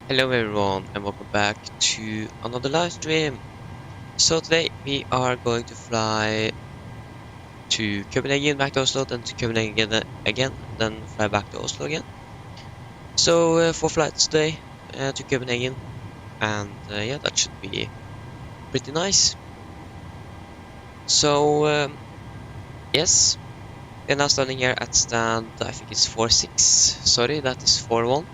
Hello everyone and welcome back to another live stream. So today we are going to fly to Copenhagen, back to Oslo, then to Copenhagen again, then fly back to Oslo again. So 4 flights today to Copenhagen, and yeah, that should be pretty nice. So yes, we're now standing here at stand, I think it's 46, sorry, that is 41.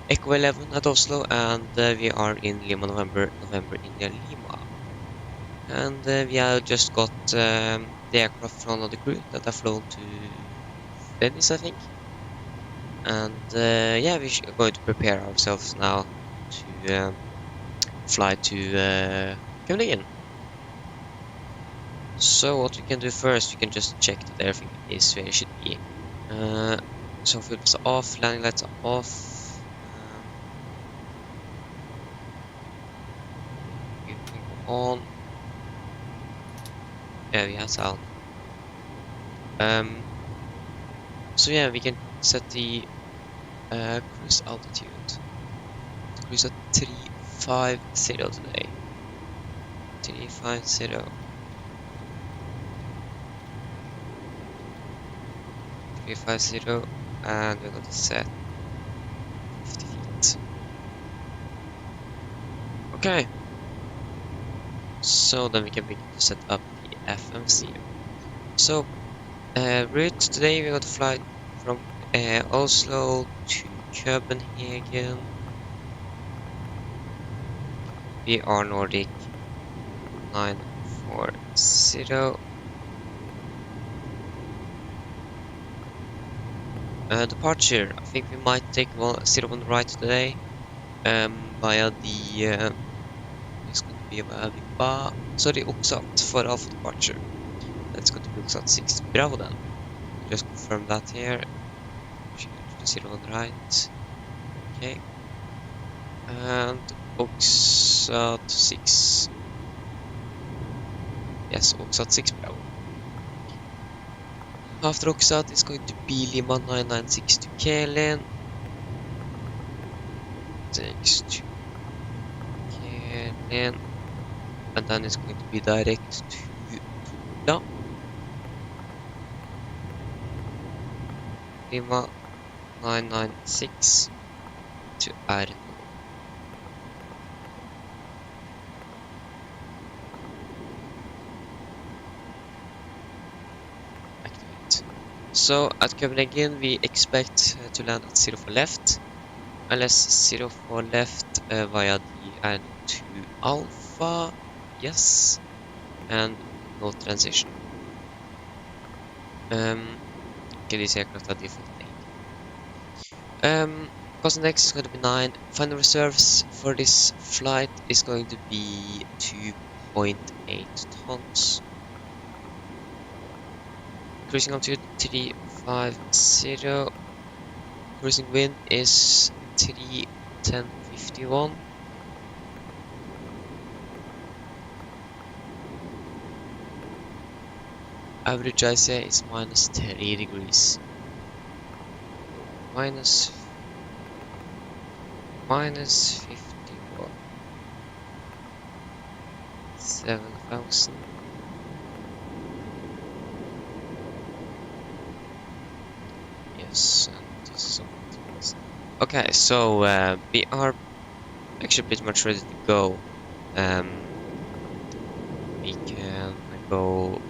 Echo 11 at Oslo, and we are in Lima, November, India, Lima. And we have just got the aircraft from another crew that have flown to Venice, I think. And yeah, are going to prepare ourselves now to fly to Copenhagen. So what we can do first, we can just check that everything is where it should be. Uh, so fuel is off, landing lights are off. We can go on. Yeah, we have sound. So yeah, we can set the cruise altitude. Cruise at 350 today. 350. 350, and we're going to set 50 feet. Okay. So then we can begin to set up the FMC. So, route today we're going to fly from Oslo to Copenhagen. We are Nordic 940. Departure, I think we might take 01 right today. Via the it's going to be via the sorry, Oxat for Alpha departure. That's going to be Oxat 6 Bravo then. Just confirm that here. Change to 01 right. Okay. And Oxat 6. Yes, Oxat 6 Bravo. After Oxat is going to be Lima 996 to Kelen. Thanks to Kelen. And then it's going to be direct to Tula. Lima 996 to Arno. Activate. So at Copenhagen we expect to land at 04 left, unless 04 left via the Arno to Alpha, yes, and no transition. Okay, this aircraft are defaulting. Cost index is going to be 9. Final reserves for this flight is going to be 2.8 tons. Cruising altitude 350. Cruising wind is 310.51. Average I say is minus 3 degrees. Minus 51. 7,000. Yes, and this is all. Okay, so we are actually pretty much ready to go. We can go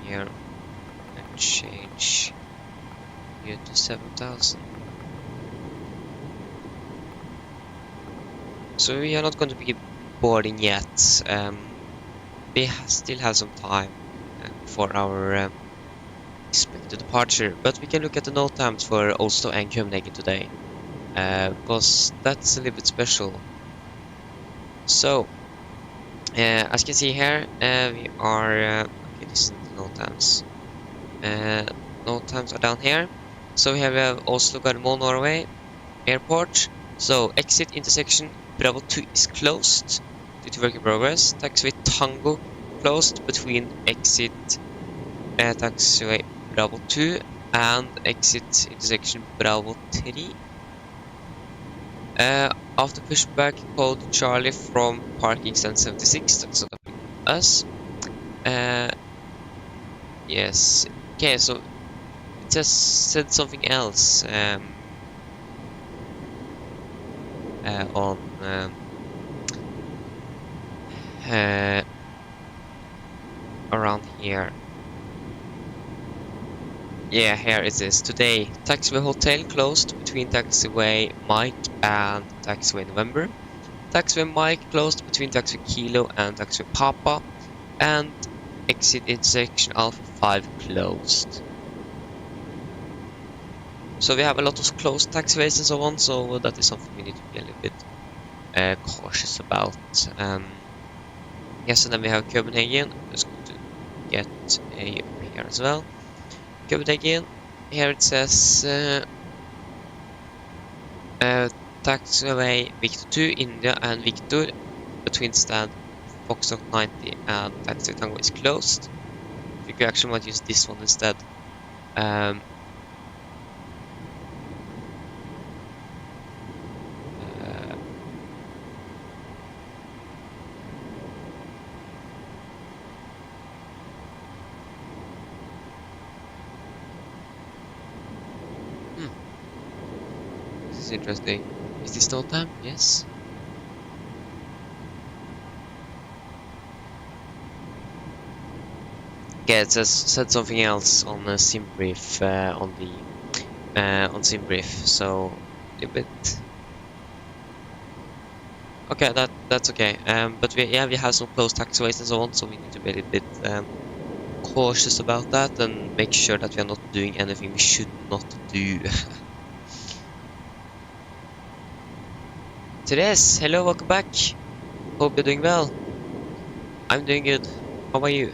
here and change here to 7,000. So we are not going to be boarding yet. We still have some time for our expected departure, but we can look at the note times for Oslo and Copenhagen today, because that's a little bit special. So, as you can see here, we are okay, this is the note times. Note times are down here. So we have Oslo Gardermoen, Norway airport. So exit intersection Bravo 2 is closed due to work in progress. Taxiway Tango closed between exit taxiway Bravo 2 and exit intersection Bravo 3. After pushback code Charlie from parking stand 76, that's not us. Yes. Okay, so it just said something else on around here. Yeah, here it is. Today, taxiway hotel closed between taxiway Mike and taxiway November. Taxiway Mike closed between taxiway Kilo and taxiway Papa. And exit intersection Alpha 5 closed. So we have a lot of closed taxiways and so on, so that is something we need to be a little bit cautious about. Yes, and then we have Copenhagen. I'm just going to get a up here as well. Copenhagen. Here it says taxiway Victor 2, India and Victor between stand Foxtrot 90 and taxiway Tango is closed. You could actually might use this one instead. This is interesting. Is this no time? Yes. Okay, it said something else on the sim brief on sim brief, so a bit. Okay, that's okay. But we have some closed taxiways and so on, so we need to be a little bit cautious about that and make sure that we are not doing anything we should not do. Therese, hello, welcome back. Hope you're doing well. I'm doing good. How are you?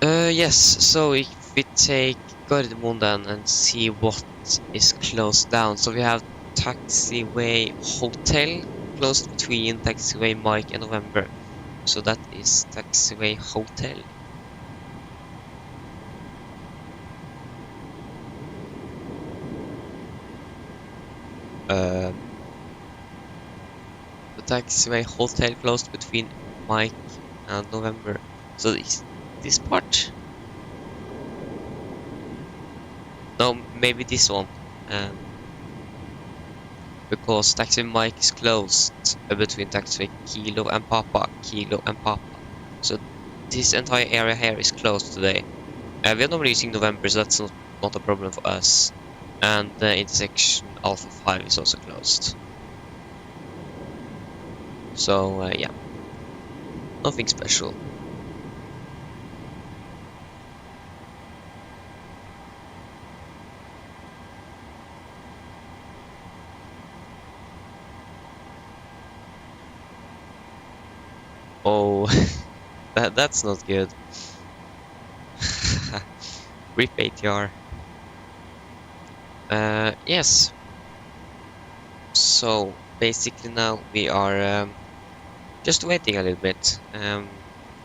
Yes, so if we take Gardermoen then and see what is closed down. So we have taxiway hotel closed between taxiway Mike and November. So that is taxiway hotel. The taxiway hotel closed between Mike and November. So this part? No, maybe this one. Because taxiway Mike is closed between taxiway Kilo and Papa. So this entire area here is closed today. We are normally using November, so that's not a problem for us. And the intersection Alpha 5 is also closed. So yeah, nothing special. Oh, that's not good. Rip ATR. Yes. So basically now we are just waiting a little bit. I'm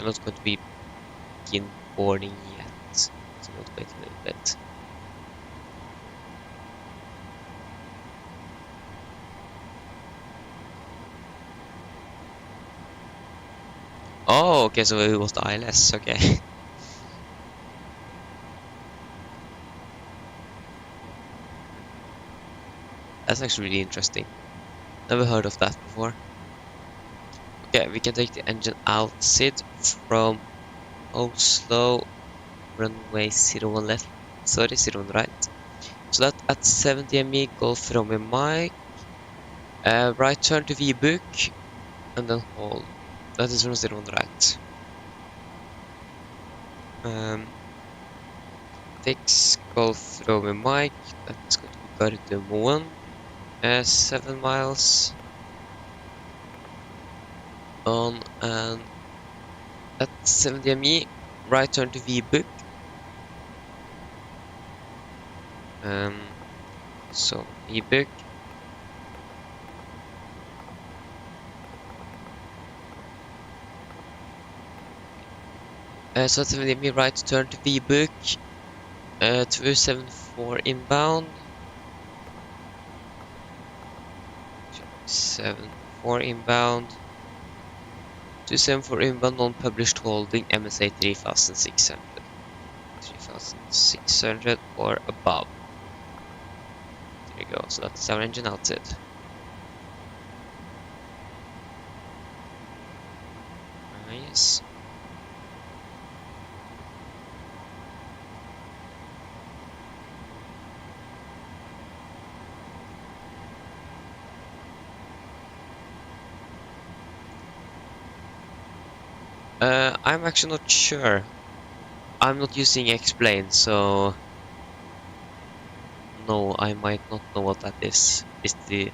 not going to be begin boarding yet. So not wait a little bit. Oh, okay, so it was the ILS, okay. That's actually really interesting. Never heard of that before. Okay, we can take the engine outside from Oslo, runway 01 left, sorry, 01 right. So that at 70 ME, Golf Romeo Mike, right turn to V-book, and then hold. That is from 01 right. Fix Golf Romeo Mike, that's going to be Gardermoen, 7 miles on, and at 70 ME, right turn to V-book. So V-book. So at 70 ME, right turn to V-book. 274 inbound. 74 inbound. 274 inbound non-published holding MSA 3600. 3600 or above. There you go, so that's our engine outset. Nice. I'm actually not sure. I'm not using explain, so no, I might not know what that is. Is the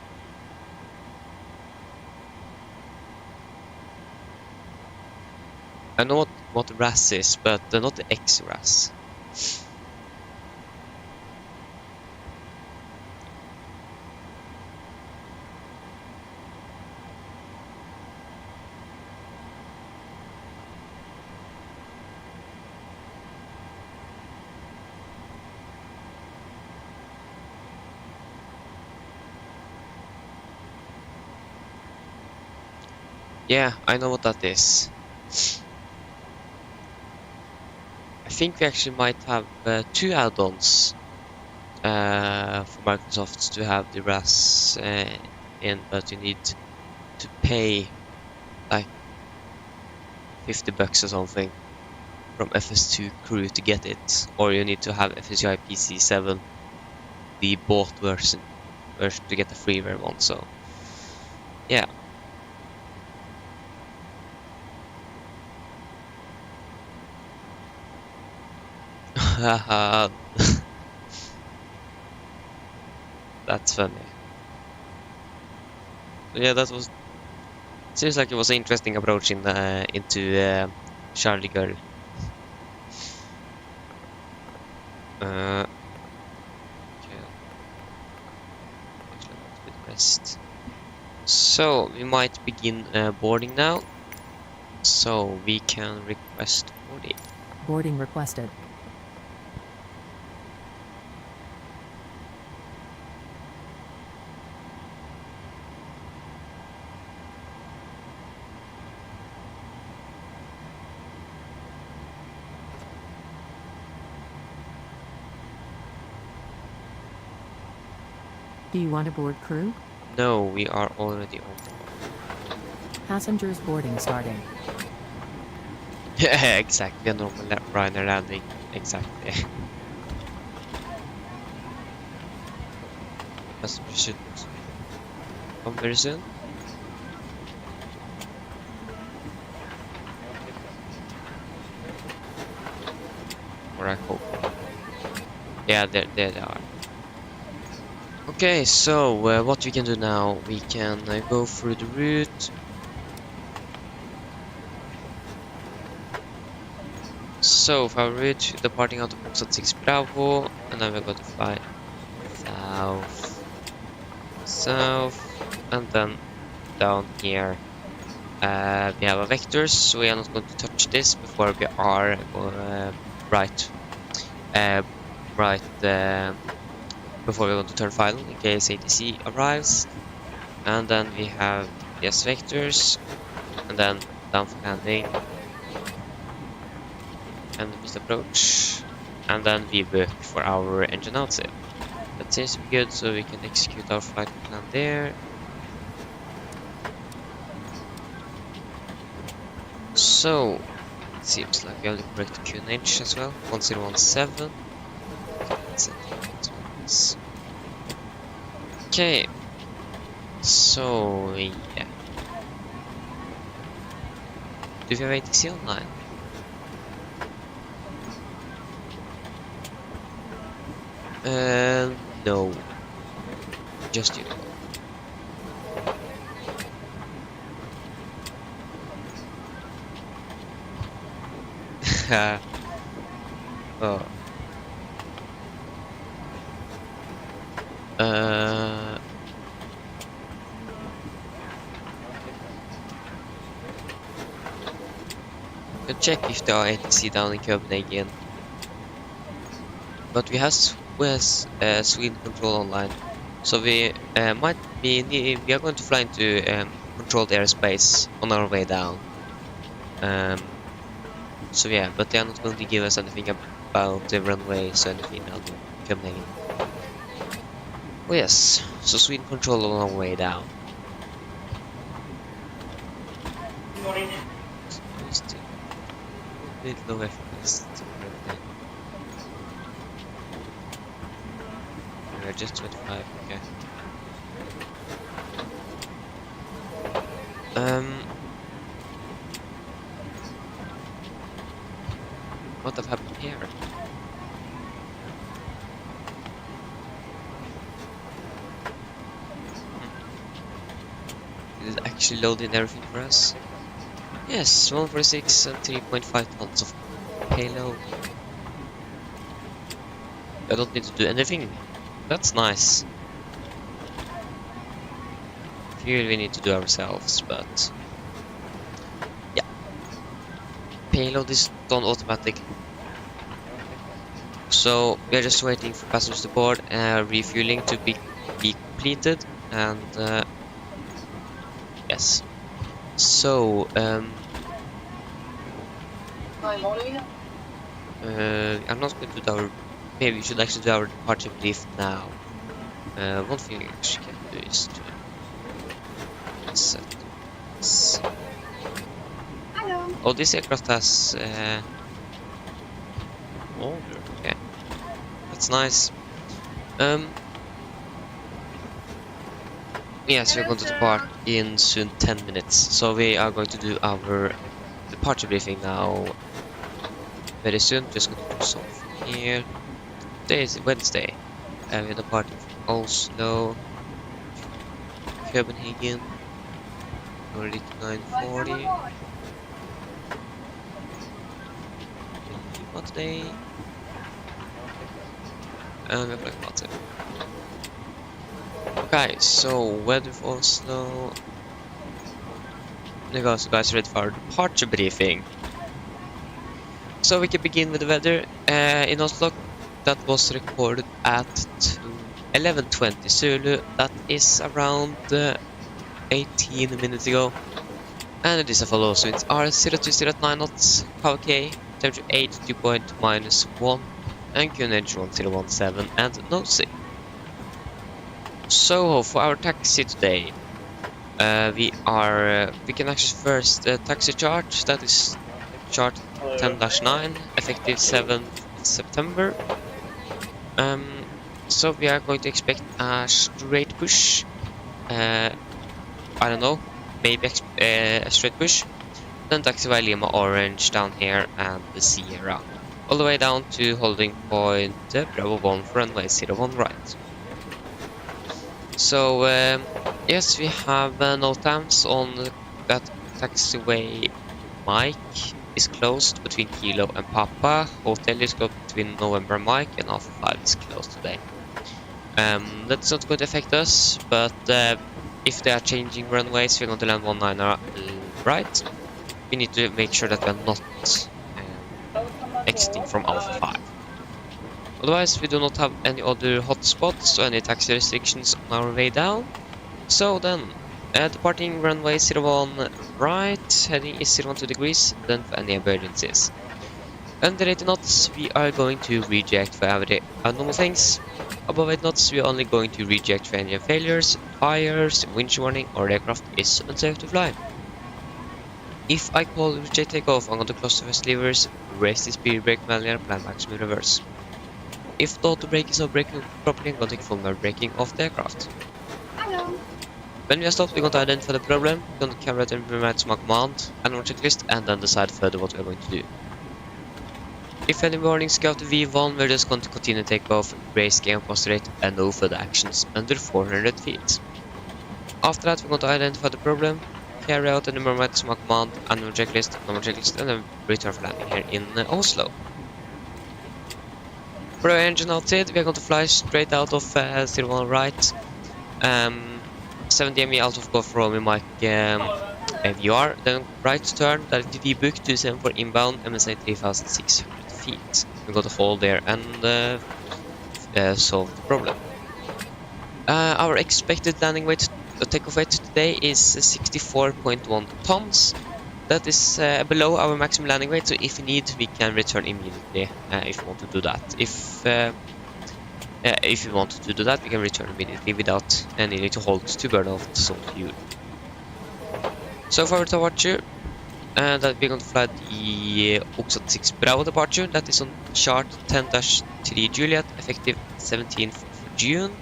I know what RAS is, but not the X-RAS. Yeah, I know what that is. I think we actually might have 2 add-ons for Microsoft to have the RAS in, but you need to pay like 50 bucks or something from FS2 Crew to get it, or you need to have FSUI PC7, the bought version to get the freeware one. So yeah. That's funny. Yeah, that was. Seems like it was an interesting approach into Charlie Girl. Okay. Actually, that's a bit rest. So we might begin boarding now. So we can request boarding. Boarding requested. Do you want to board crew? No, we are already on board. Passengers boarding starting. Yeah, exactly. A normal Ryder landing. Exactly. Passenger should come very soon. Or I hope. Yeah, there they are. Okay, so what we can do now, we can go through the route. So, for our route, departing out of box at 6 Bravo, and then we're going to fly south, and then down here. We have a vectors, so we are not going to touch this before we are right. Before we're going to turn final in case ATC arrives. And then we have yes vectors, and then down for landing, and missed approach, and then we book for our engine outset. That seems to be good, so we can execute our flight plan there. So it seems like we have the correct QNH as well, 1017. Okay, so yeah. Do we have ATC online? No. Just you. Oh. Can check if there are ATC down in Copenhagen. But we have Sweden control online. So we we are going to fly into controlled airspace on our way down. Um, so yeah, but they are not going to give us anything about the runways or anything out of Copenhagen. Oh yes, so Sweden control on our way down. Just a bit low FPS. We're just 25, okay. What have happened here? Did it actually load in everything for us? Yes, 146 and 3.5 tons of payload. I don't need to do anything. That's nice. Fuel we need to do ourselves, but yeah. Payload is done automatically. So we are just waiting for passengers to board, refueling to be completed, and yes. So I'm not going to do our. Maybe we should actually do our departure brief now. One thing we actually can do is to set this. Hello. Oh, this aircraft has older. Okay, that's nice. Yes, we're going to depart in soon 10 minutes. So we are going to do our departure briefing now very soon. Just going to do something here. Today is Wednesday. We're departing from Oslo, Copenhagen, Nordic 940. What today? We're playing Mate. Okay, so weather for Oslo. There goes, guys, ready for our departure briefing. So we can begin with the weather in Oslo. That was recorded at 11:20 Zulu. That is around 18 minutes ago. And it is a follow. So it's R02 at 9 knots, KVK, temperature 8, dew point -1, and QNH 1017, and nosy. So for our taxi today, we can actually first taxi charge. That is chart 10-9, effective 7th September. So we are going to expect a straight push. I don't know, maybe a straight push. Then taxi by Lima Orange down here and the Sierra, all the way down to holding point Bravo 1 for runway 01 right. So yes, we have no times on that taxiway. Mike is closed between Kilo and Papa. Hotel is closed between November and Mike, and Alpha 5 is closed today. That's not going to affect us, but if they are changing runways, we're going to land 19 right. We need to make sure that we're not exiting from Alpha 5. Otherwise, we do not have any other hotspots or any taxi restrictions on our way down. So then, departing runway 01 right, heading is 02 degrees, then for any emergencies. Under 80 knots, we are going to reject for every abnormal things. Above 8 knots, we are only going to reject for engine failures, fires, winch warning, or the aircraft is unsafe to fly. If I call reject takeoff, I'm going to close the first levers, raise the speed brake manually, and plan maximum reverse. If the auto brake is not braking properly, I'm going to take full braking of the aircraft. Hello. When we are stopped, we're going to identify the problem, we're going to calibrate and implement my command and our checklist, and then decide further what we're going to do. If any warnings go to V1, we're just going to continue takeoff, raise game post rate, and no further actions under 400 feet. After that, we're going to identify the problem, carry out an implement my command and our checklist, and then return for landing here in Oslo. For our engine outside, we are going to fly straight out of 01 right. 70 ME out of Golf Romeo Mike VR, then right turn, directly debook 274 inbound, MSA 3600 feet. We're going to hold there and solve the problem. Our expected landing weight, takeoff weight today is 64.1 tons. That is below our maximum landing weight, so if we need, we can return immediately if we want to do that. If we want to do that, we can return immediately without needing to hold to burn off some fuel. So for our departure, that we're going to fly the Oxford 6 Bravo departure. That is on chart 10-3 Juliet, effective 17th of June.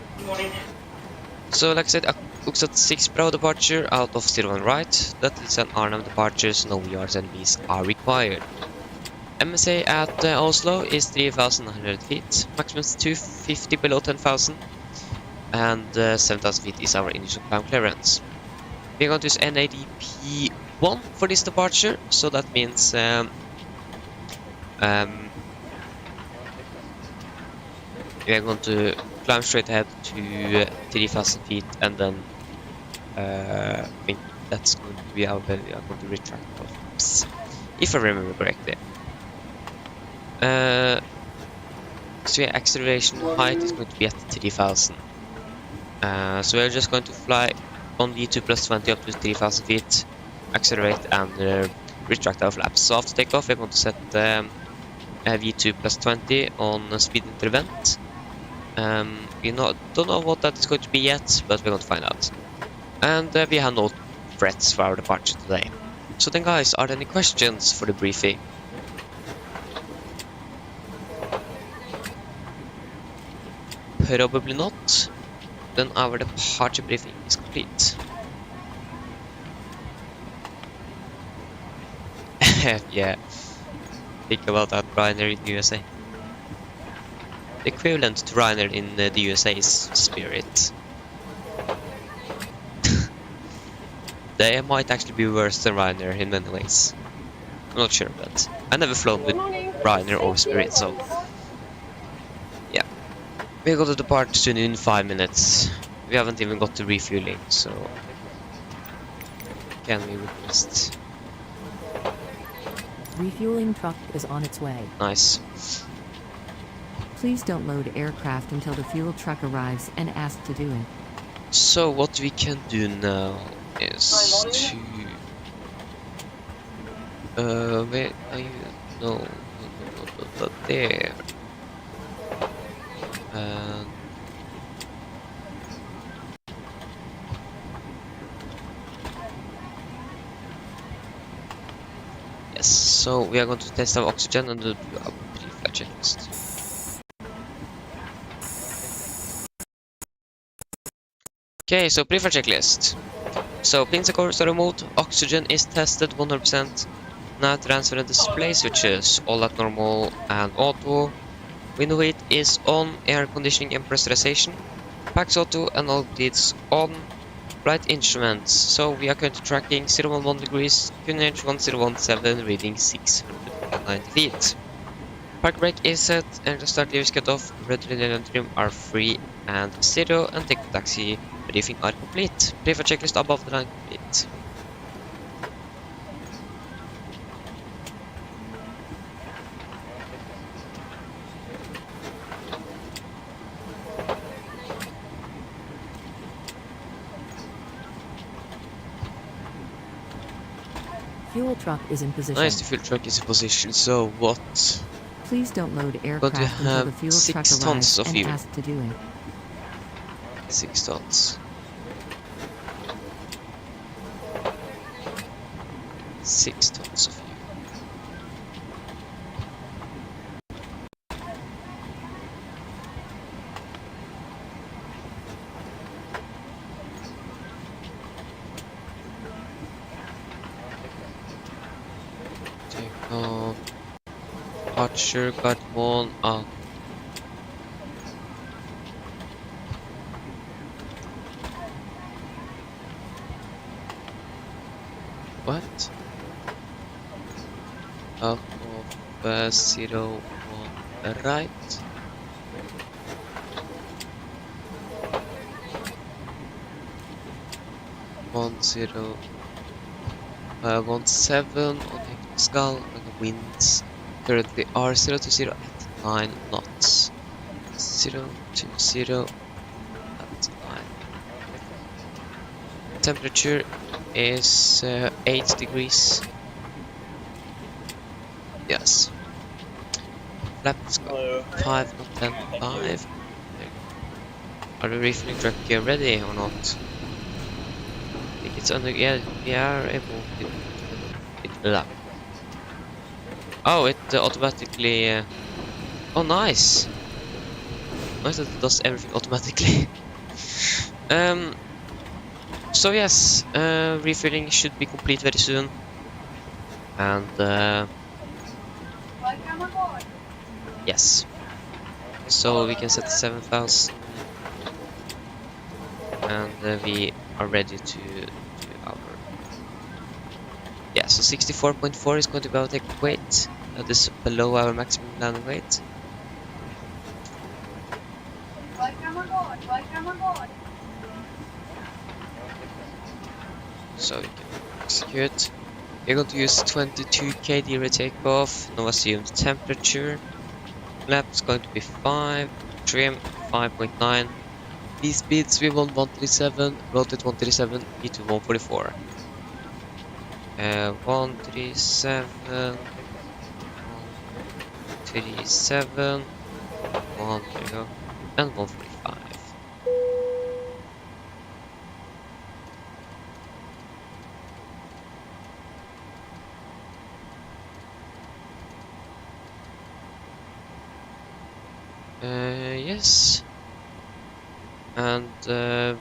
So like I said, Oxford 6 Bravo departure out of 01 right. That is an RNAV departure, so no yards and V's are required. MSA at Oslo is 3,900 feet, maximum is 250 below 10,000, and 7,000 feet is our initial climb clearance. We're going to use NADP 1 for this departure, so that means we are going to climb straight ahead to 3,000 feet, and then I think that's going to be our value. I'm going to retract those flaps, if I remember correctly. So yeah, acceleration height is going to be at 3,000. So we're just going to fly on V2 plus 20 up to 3,000 feet, accelerate and retract our flaps. So after takeoff, we're going to set V2 plus 20 on speed intervent. We don't know what that is going to be yet, but we're going to find out. And we have no threats for our departure today. So then guys, are there any questions for the briefing? Probably not. Then our departure briefing is complete. Yeah, think about that, Ryanair in the USA. The equivalent to Ryanair in the USA is Spirit. They might actually be worse than Ryanair in many ways. I'm not sure, but I never flown with Ryanair or Spirit, so yeah. We got to depart soon in 5 minutes. We haven't even got to refueling, so can we request? Refueling truck is on its way. Nice. Please don't load aircraft until the fuel truck arrives and ask to do it. So what we can do now is to where are you? No, there. Yes, so we are going to test our oxygen and do a pre-flight checklist. Okay, so pre-flight checklist. So planes are remote, oxygen is tested 100%, nav transfer and display switches all at normal and auto. Window weight is on, air conditioning and pressurization. Packs auto and all bleeds on. Flight instruments. So we are currently tracking 011 degrees, QNH 1017, reading 690 feet. Park brake is set, and the start lever is cut off. Red linear and trim are free and 0, and take the taxi briefing are complete. Pre-flight checklist above the line complete. Fuel truck is in position. Nice, the fuel truck is in position. So what? Please don't load But aircraft we until the have fuel 6 truck tons arrives of and fuel. ask to do it. 6 tons. 6 tons of fuel. Take off. Departure, got one up. What? Out of 0, 1 right. One 0, 1 7 on Hector and the winds currently are 0 to 0 at 9 knots. 0 to 0 at 9 temperature is 8 degrees. Yes. Flaps got 5 not 10 5. Are the refilling truck ready or not? I think it's under. Yeah, we are able to. Oh, it automatically. Oh, nice. Nice that it does everything automatically. So yes, refilling should be complete very soon, and Welcome aboard. yes. So we can set 7,000, and we are ready to do our. Yeah, so 64.4 is going to be our take weight. That is below our maximum landing weight. Welcome aboard. Welcome aboard. So we can execute. We're going to use 22 kd rate takeoff, no assumed temperature. Flaps going to be 5, trim 5.9. These speeds we want 137, rotate 137, V2 144. 137, 137, 1, there we go, and 145. Yes. And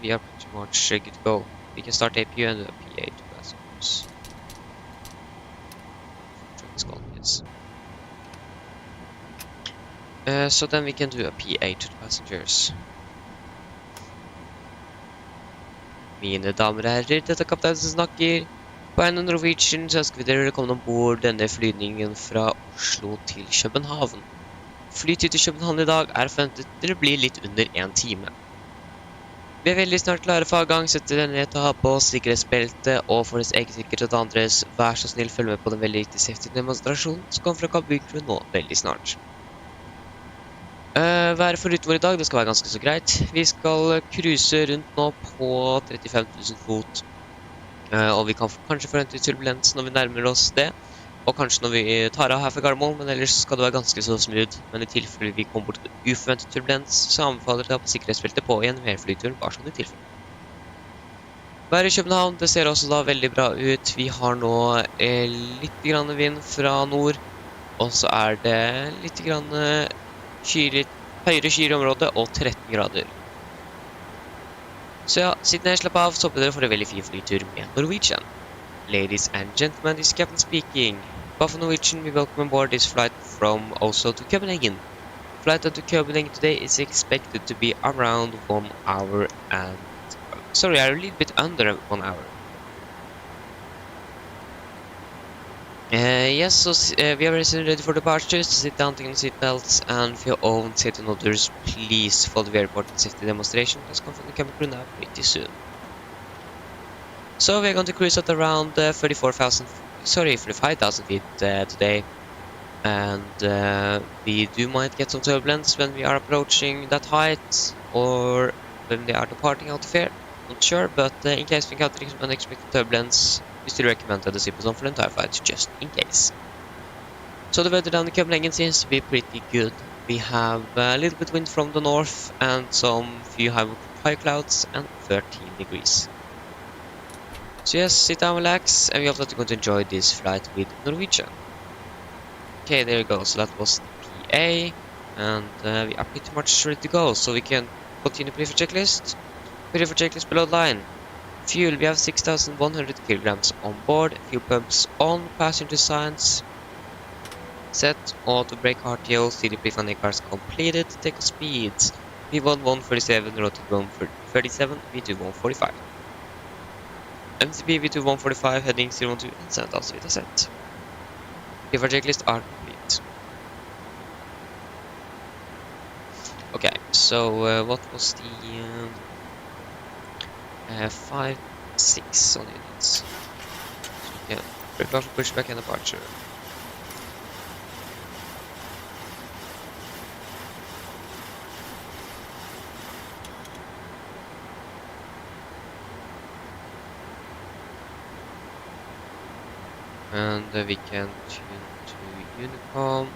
we are pretty much good to go. We can start APU and do a PA to passengers. Truck is gone, yes. So then we can do a PA to the passengers. Mine damer og herrer, dette er kaptein som snakker. På en Norwegian så ønsker vi dere velkommen ombord denne flygningen fra Oslo til København. Flytid til København i dag er forventet til å bli litt under 1 time. Vi er veldig snart klare for avgang, setter dere ned til å ha på sikkerhetsbelte, og for deres egen sikkerhet og andres, vær så snill følg med på den veldig viktige safety-demonstrasjonen som kommer fra kabinecrew nå veldig snart. Været for ruten vår i dag, det skal være ganske så greit. Vi skal cruise rundt nå på 35 000 fot, og vi kan kanskje forvente turbulens når vi nærmer oss det, og kanskje når vi tar av her for Gardermoen, men ellers skal det være ganske så smooth. Men i tilfelle vi kommer bort til uforventet turbulens, så anbefaler jeg å ta på sikkerhetsbeltet på igjen ved flyturen, bare sånn i tilfelle. Været i København, det ser også da veldig bra ut. Vi har nå litt grann vind fra nord, og så er det litt grann høyere skyr i området og 13 grader. Så ja, sitt ned, slapp av, så håper dere får en veldig fin flytur med Norwegian. Ladies and gentlemen, this is Captain speaking. For Norwegian, we welcome aboard this flight from Oslo to Copenhagen. Flight to Copenhagen today is expected to be around 1 hour and... Sorry, a little bit under 1 hour. Yes, so we are ready for departure, so sit down, take on seatbelts, and for your own safety and others, please follow the airport and safety demonstration. Let's come from the cabin crew now pretty soon. So we're going to cruise at around 45,000 feet today, and we might get some turbulence when we are approaching that height, or when we are departing out of here. Not sure, but in case we encounter unexpected turbulence, we still recommend that the seatbelt on for the entire flight, just in case. So the weather down in Copenhagen seems to be pretty good. We have a little bit wind from the north and some few high clouds and 13 degrees. So yes, sit down, relax, and we hope that you're going to enjoy this flight with Norwegian. Okay, there you go. So that was the PA, and we are pretty much ready to go. So we can continue for checklist. For checklist below the line. Fuel, we have 6,100 kilograms on board. Fuel pumps on. Passenger signs set. Auto brake RTO. CDP fan cars completed. Take speeds. V1 137, rotate 137, V2 145. MCP V2 145, heading 012, and send also with a set. For checklist are complete. Okay, so what was the 5, 6 on units? So we can prepare for pushback and departure. And we can tune to Unicom.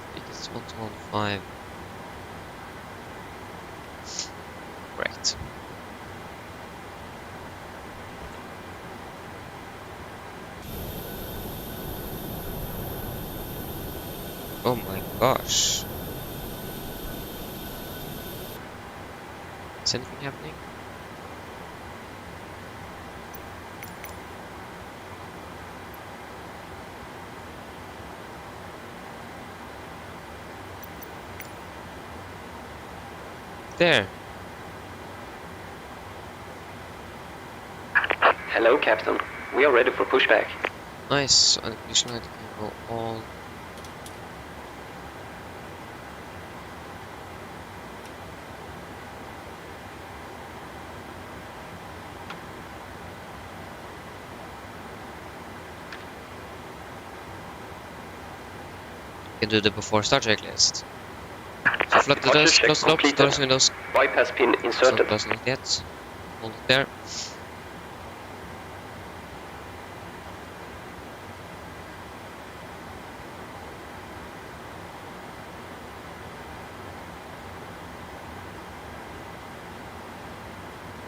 I think it's 115. Correct. Oh my gosh. Is anything happening? There. Hello, Captain. We are ready for pushback. Nice. So the collision light can go all. You can do the before start checklist. So flip the doors, close the locks, doors, windows. Bypass pin So inserted. does not yet. Hold it there.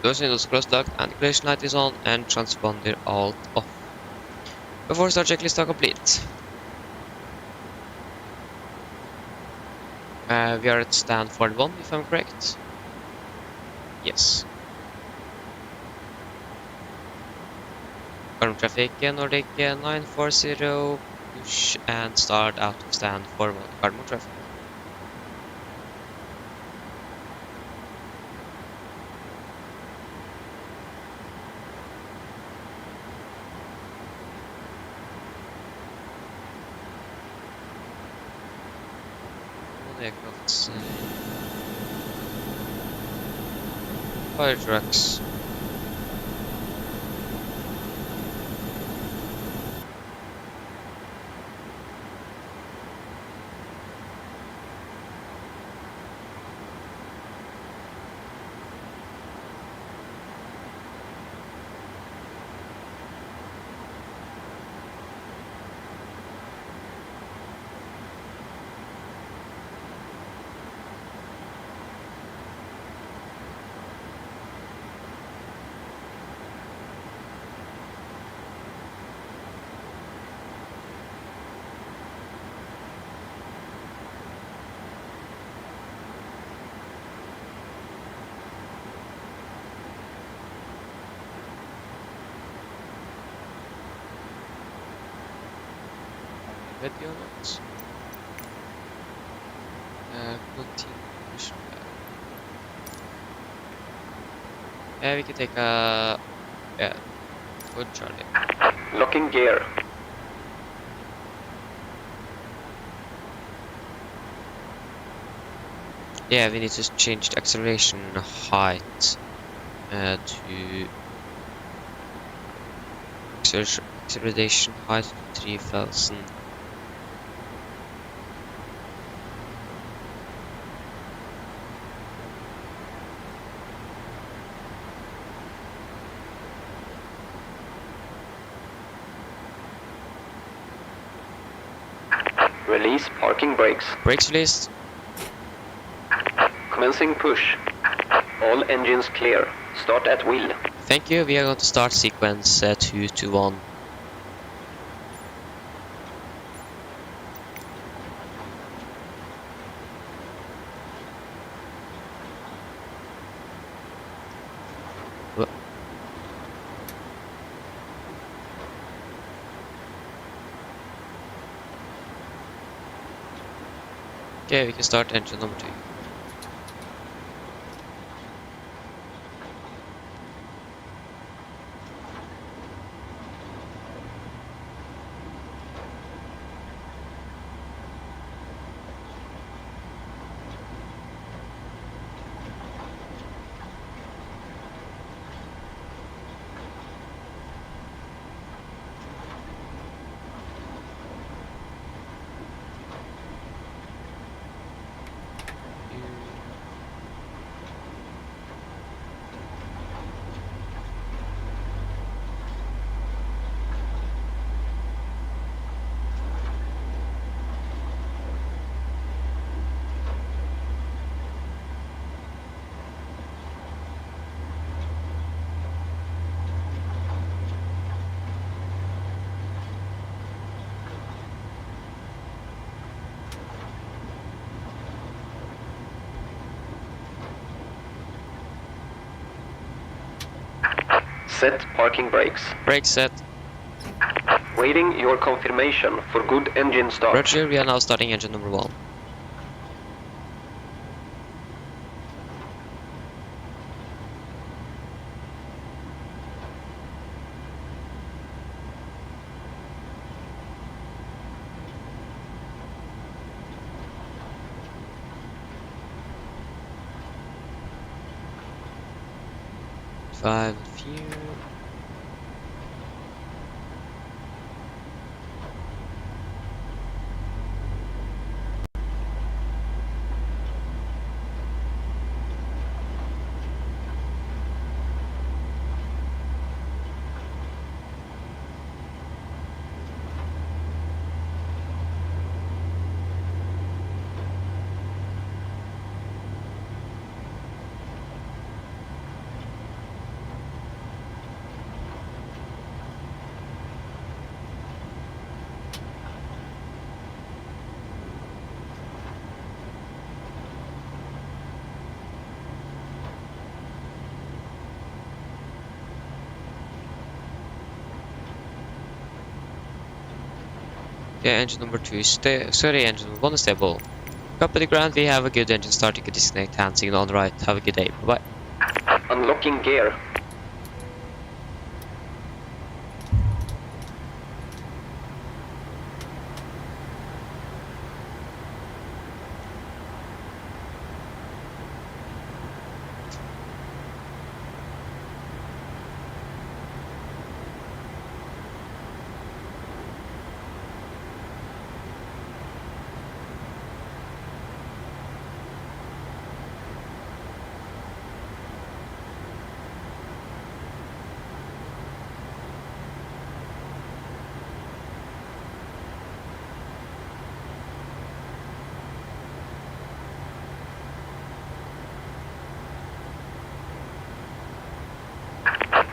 Doors, windows closed, locked, and the collision light is on, and transponder alt off. Before start checklist are complete. We are at Stanford 1, if I'm correct. Yes. Current traffic Nordic 940, push and start out of Stanford 1. Cardinal traffic. Aircrafts, fire trucks. Radeon RX. Continue pushback. Yeah, we can take a good Charlie. Locking gear. Yeah, we need to change the acceleration height to acceleration height to 3000. Release parking brakes. Brakes released. Commencing push. All engines clear. Start at wheel. Thank you. We are going to start sequence 2 to 1. Okay, we can start engine number 2. Set parking brakes. Brake set. Waiting your confirmation for good engine start. Roger, we are now starting engine number 1. Five fuel. Okay, engine number 2 is engine number 1 is stable. Copy the ground, we have a good engine start. You can disconnect hand signal on the right. Have a good day. Bye bye. Unlocking gear.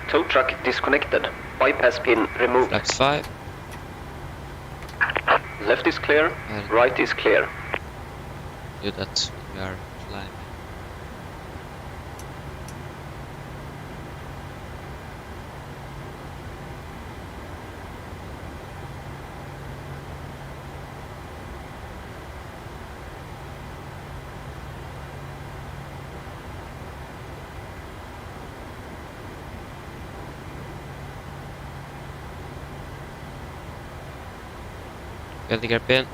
Tow truck disconnected. Bypass pin removed. Flaps 5. Left is clear, And right is clear. do that when we are flying. Get the gear pin.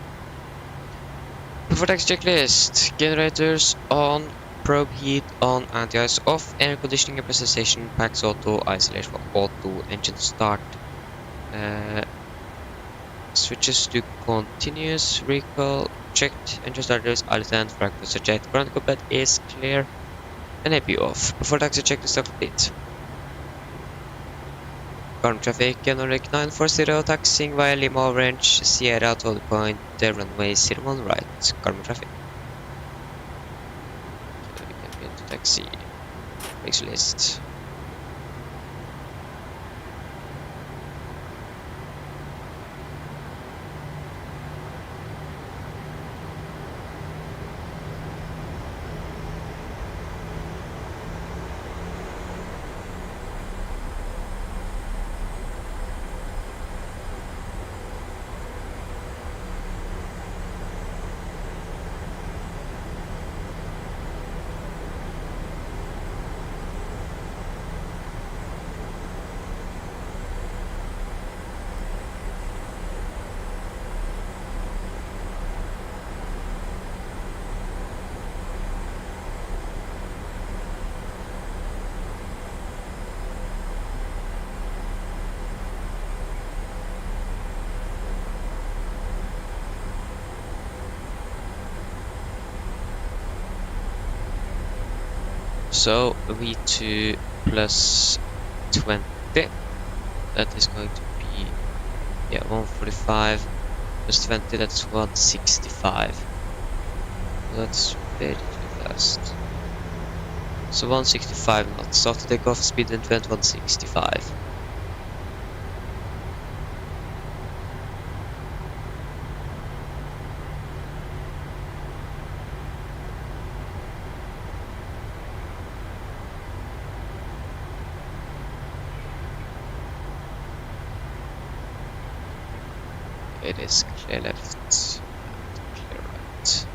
Before taxi checklist, generators on, probe heat on, anti-ice off, air conditioning and pressurization, packs auto, isolation auto, engine start. Switches to continuous recall, checked, engine starters, island, fragments eject, ground combat is clear, and AP off. Before taxi checklist are complete. Current traffic, Nordic 940, taxiing via Lima Orange, Sierra 12 point, runway 01 right, current traffic. Okay, we can get to taxi, brakes list. So V2 plus 20, that is going to be, yeah, 145 plus 20, that's 165. That's very fast. So 165 knots, after takeoff speed and went 165. It is clear left and clear right.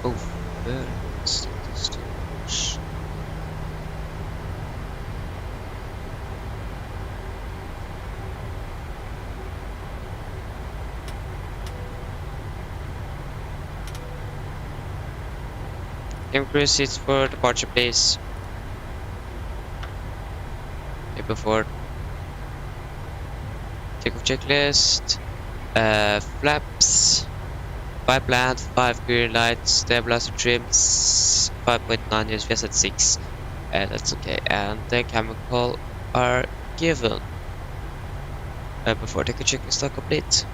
Oh, very nice. Game crew seats for departure, please. Okay, before takeoff checklist. Flaps. 5 land, 5 green lights, stabilizer trims, 5.9 USPS at 6. That's okay. And the chemical are given. Before takeoff checklist are complete.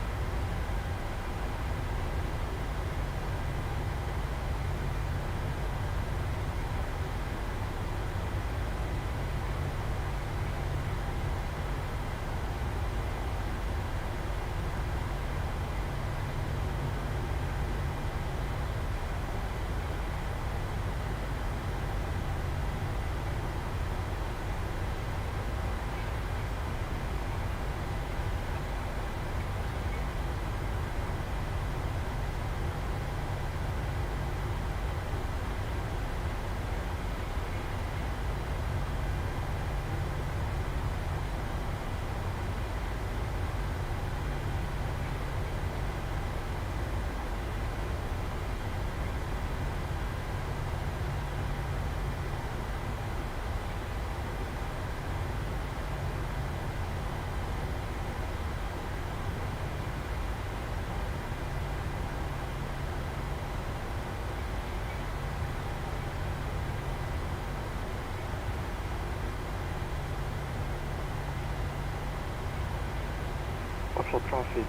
Oslo traffic,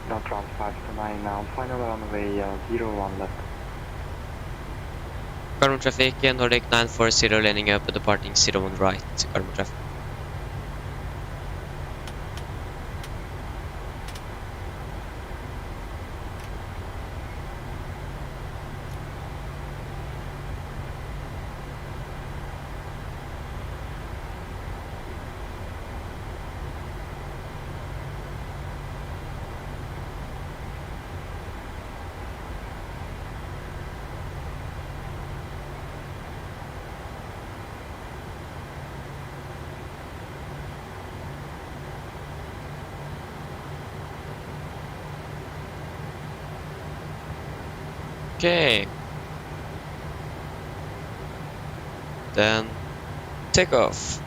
not round 5 to 9 now, final runway 01 left. Carbon traffic, Nordic 940 landing up and departing 01 right. Carbon traffic. Okay. Then take off.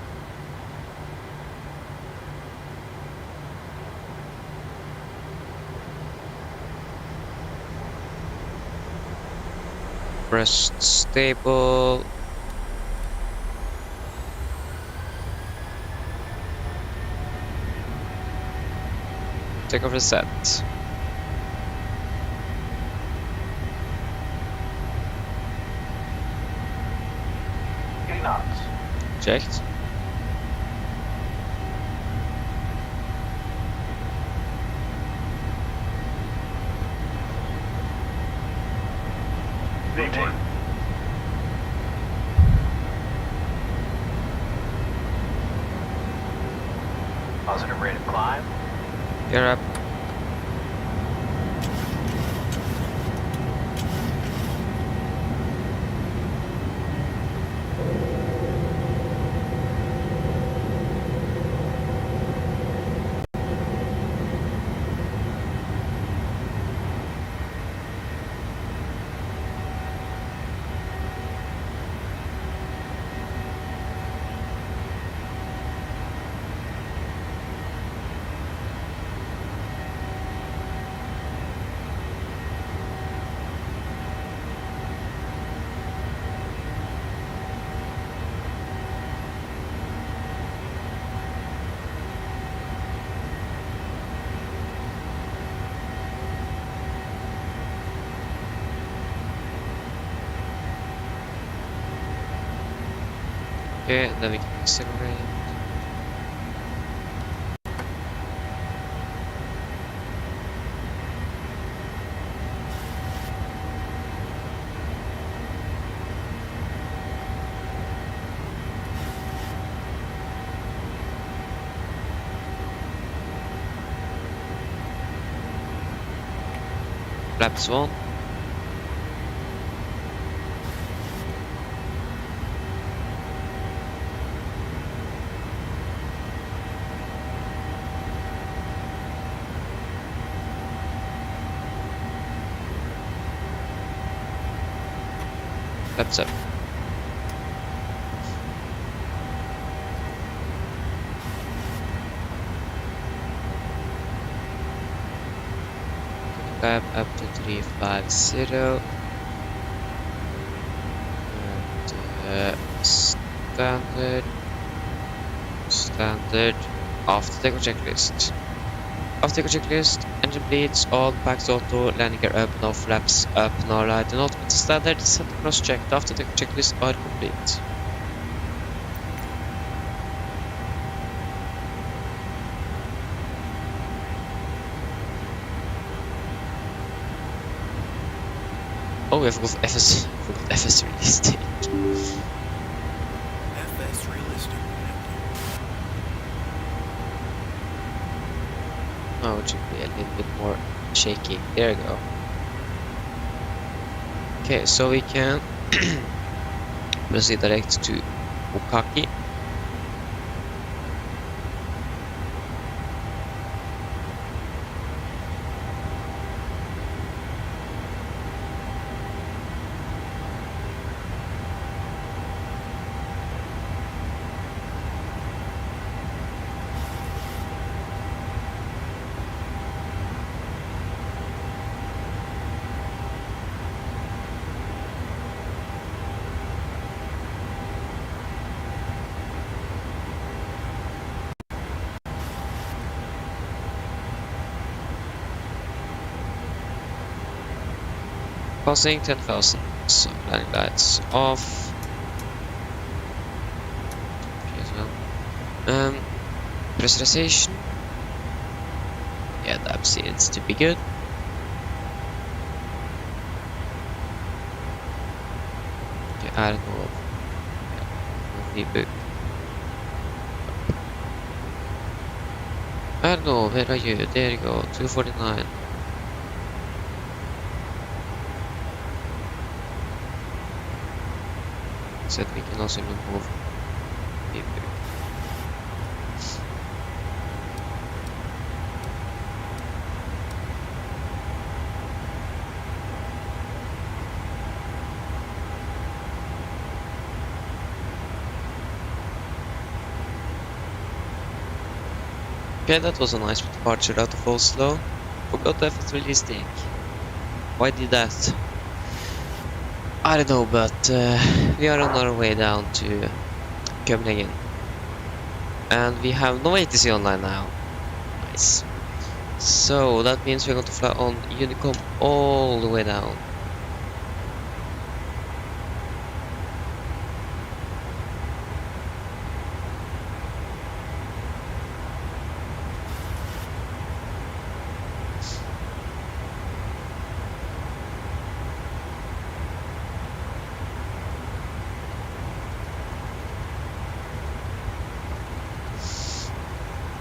Rest stable. Take off reset. Checked. Rotate. Positive rate of climb. You're up. Okay, then we can accelerate. Flaps 1. Flaps up. Flap up to 350. And standard after takeoff checklist. After takeoff checklist, engine bleeds, all packs auto, landing gear up, no flaps up, no light, do not meet the standard, set cross checked after takeoff checklist are complete. Oh, I forgot FS release date. FS realistic. Oh, it should be a little bit more shaky. There we go. Okay, so we can proceed direct to Okaki. Passing 10,000. So landing lights off. Okay, as well. Pressurization. Yeah, that seems to be good. Okay, I don't know. Reboot. I don't know, where are you? There you go, 249. So we can also remove reboot. Okay, that was a nice departure out of Oslo. Forgot the FS release date. Why did that? I don't know, but we are on our way down to Copenhagen. And we have no ATC online now. Nice. So that means we're going to fly on Unicom all the way down.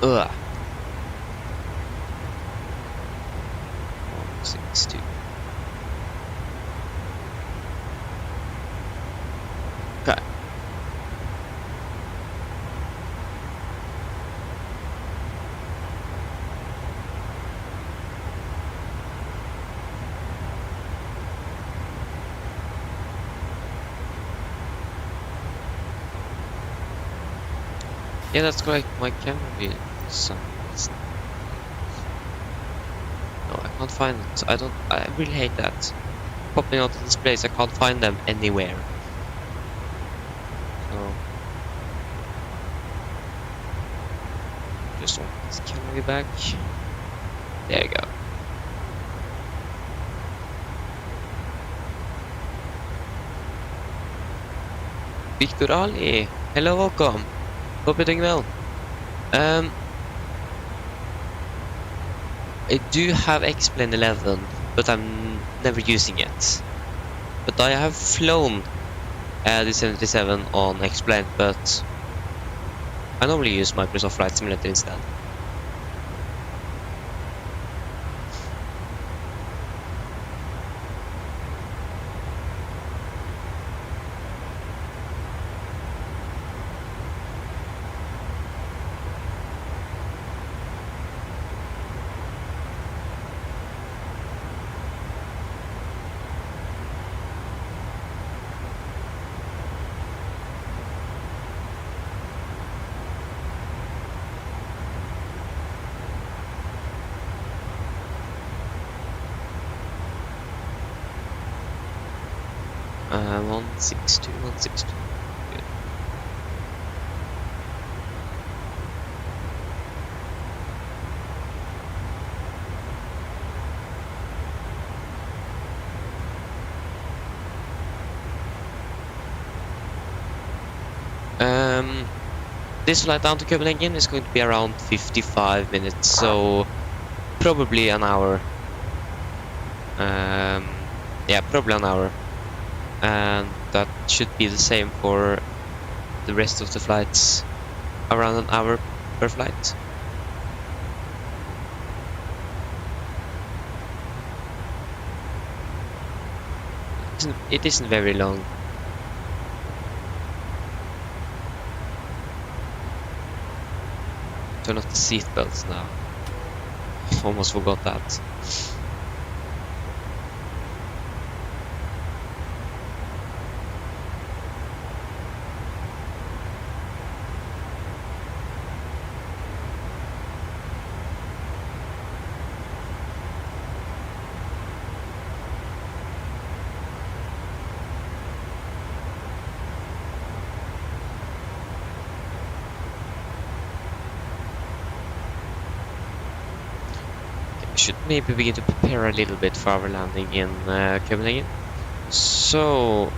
Ugh. 162. Okay. Yeah, that's correct. My camera view. No, I can't find it. I really hate that. Popping out of displays, I can't find them anywhere. So just want this camera view back. There you go. Victor Ali. Hello, welcome. Hope you're doing well. I do have X-Plane 11, but I'm never using it. But I have flown the 737 on X-Plane, but I normally use Microsoft Flight Simulator instead. Uh, 162, 162. Good. This flight down to Copenhagen is going to be around 55 minutes, so probably an hour. Yeah, probably an hour. And that should be the same for the rest of the flights, around an hour per flight. It isn't very long. Turn off the seatbelts now. Almost forgot that. Should maybe begin to prepare a little bit for our landing in Copenhagen. So,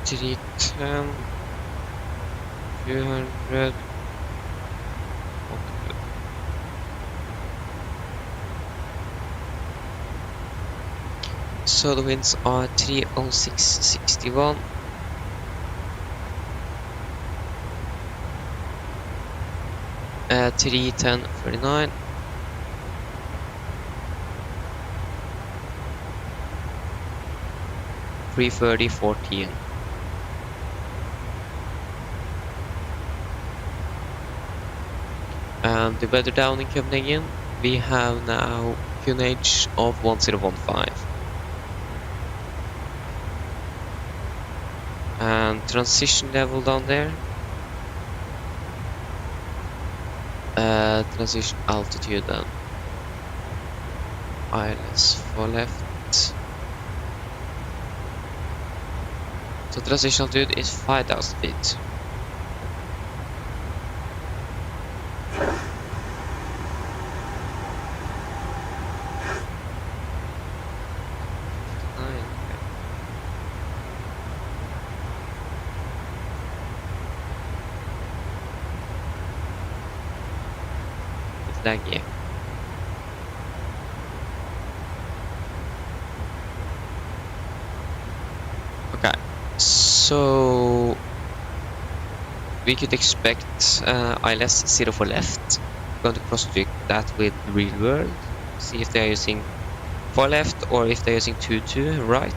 310, 200. So the winds are 306.61. 310.39. 330.14. And the weather down in Copenhagen, we have now QNH of 1015. And transition level down there. Transition altitude then. ILS for left. So transition altitude is 5,000 feet. Laggy. Okay, so we could expect ILS 0 for left. I'm going to cross-check that with real world. See if they're using 4 left or if they're using 2 right.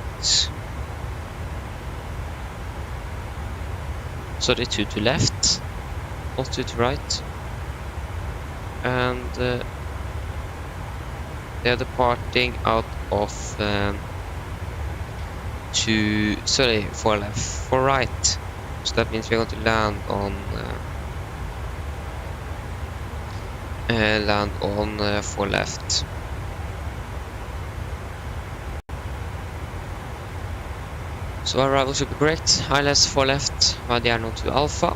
So they're 2 left, not 2 right. And they're departing out of 4 left, 4 right. So that means we're going to land on 4 left. So our arrival should be correct. ILS 4 left, Radiano to Alpha.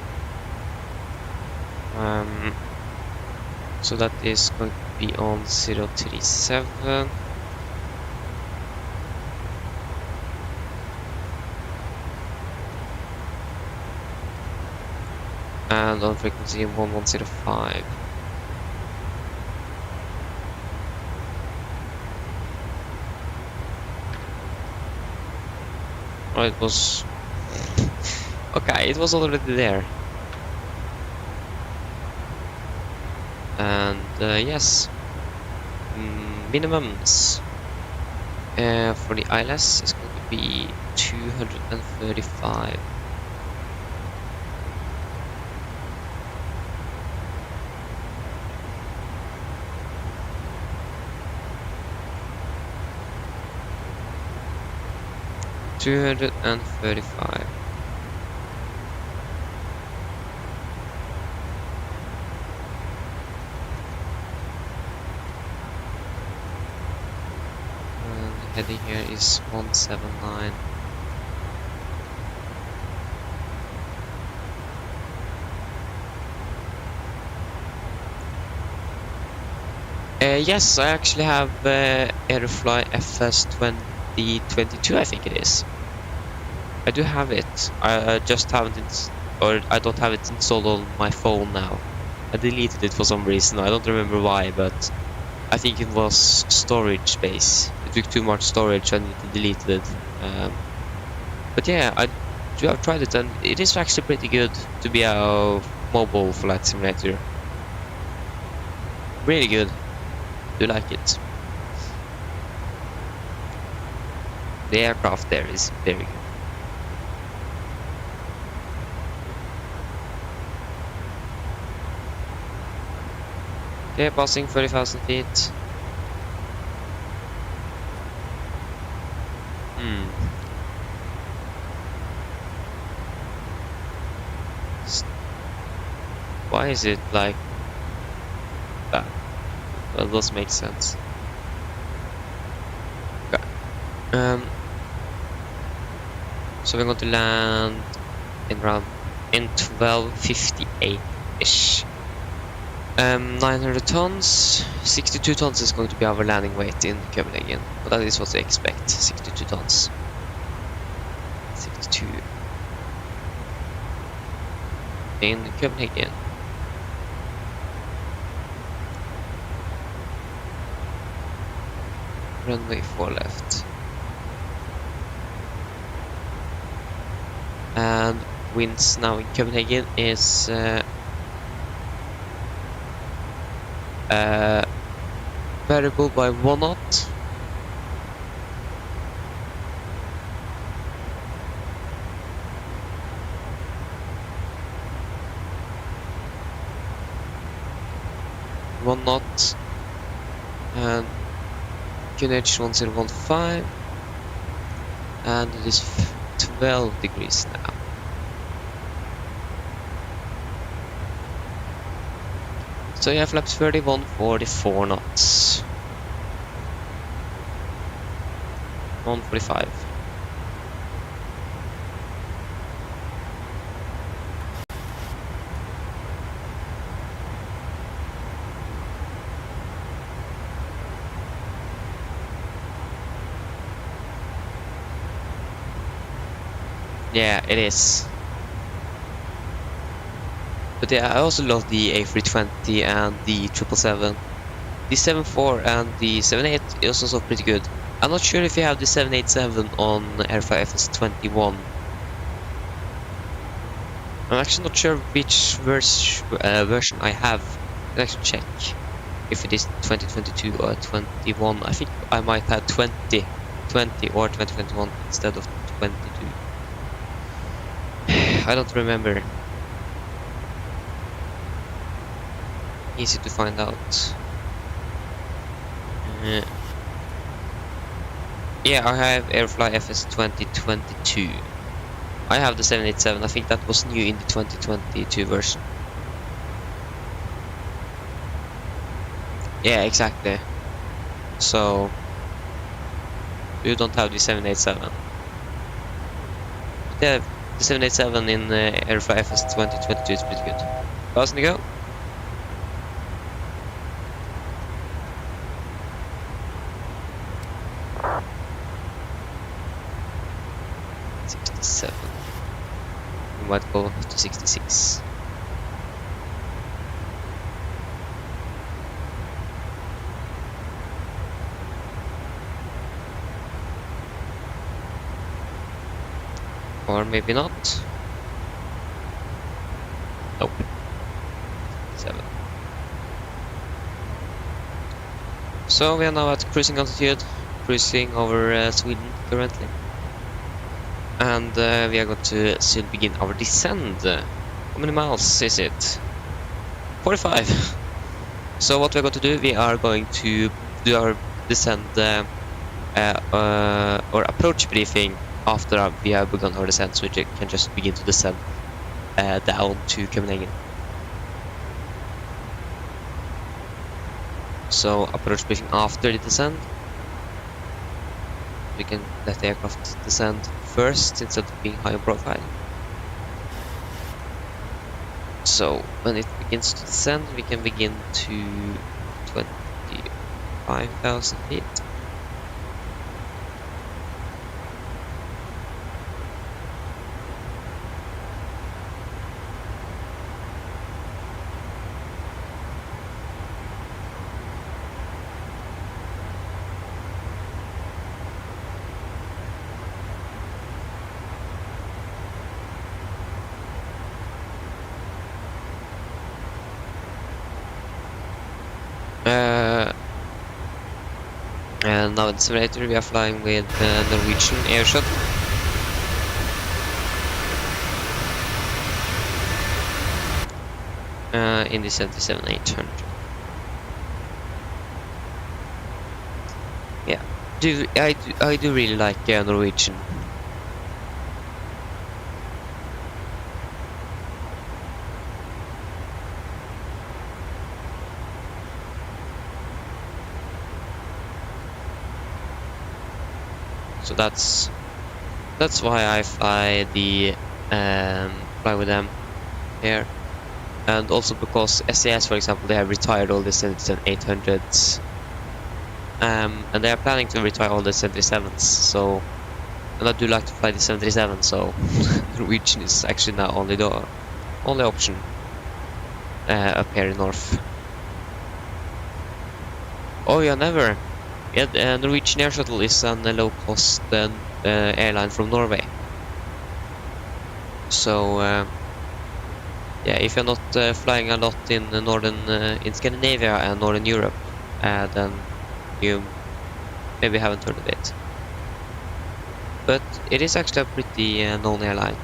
So that is going to be on 037. And on frequency 1105. Oh, it was... Okay, it was already there. And yes, minimums for the ILS is going to be 235. $235. And the heading here is 179. Yes, I actually have Aerofly FS2022, I think it is. I do have it. I just haven't or I don't have it installed on my phone now. I deleted it for some reason. I don't remember why, but I think it was storage space. It took too much storage and it deleted it. But yeah, I do have tried it and it is actually pretty good to be a mobile flight simulator. Really good. Do like it. The aircraft there is very good. Okay, passing 30,000 feet. Why is it like that? Well, it does make sense. Okay. So we're going to land in around 1258-ish. 900 tons. 62 tons is going to be our landing weight in Copenhagen. But that is what we expect. 62 tons. 62 in Copenhagen. Runway 4 left. And winds now in Copenhagen is variable by 1 knot. And QNH 1015, and it is 12 degrees now. So you have flaps 31, 44 knots. 145. Yeah, it is. But yeah, I also love the A320 and the 777. The 74 and the 78 is also pretty good. I'm not sure if you have the 787 on Airfly FS21. I'm actually not sure which version I have. I can actually check if it is 2022 or 21. I think I might have 20 or 2021 instead of 22. I don't remember. Easy to find out. Yeah, I have Airfly FS2022. I have the 787. I think that was new in the 2022 version. Yeah, exactly. So you don't have the 787. Yeah, the 787 in Airfly FS2022 is pretty good. Fast to go. We might go to 66. Or maybe not. Nope. 7. So we are now at cruising altitude, cruising over Sweden currently. And we are going to soon begin our descent. How many miles is it? 45! So what we're going to do, we are going to do our descent or approach briefing after we have begun our descent, so we can just begin to descend down to Copenhagen. So approach briefing after the descent. We can let the aircraft descend first instead of being high in profile. So when it begins to descend, we can begin to 25,000 feet. And now in the simulator we are flying with Norwegian air shuttle. In the 77800. Yeah, I do really like Norwegian. So that's why I fly with them here, and also because SAS, for example, they have retired all the 787-800s, and they are planning to retire all the 737s. So, and I do like to fly the 737, so Norwegian is actually now the only option up here in north. Oh yeah, never. Yeah, Norwegian Air Shuttle is a low-cost airline from Norway. So yeah, if you're not flying a lot in in Scandinavia and Northern Europe, then you maybe haven't heard of it. But it is actually a pretty known airline.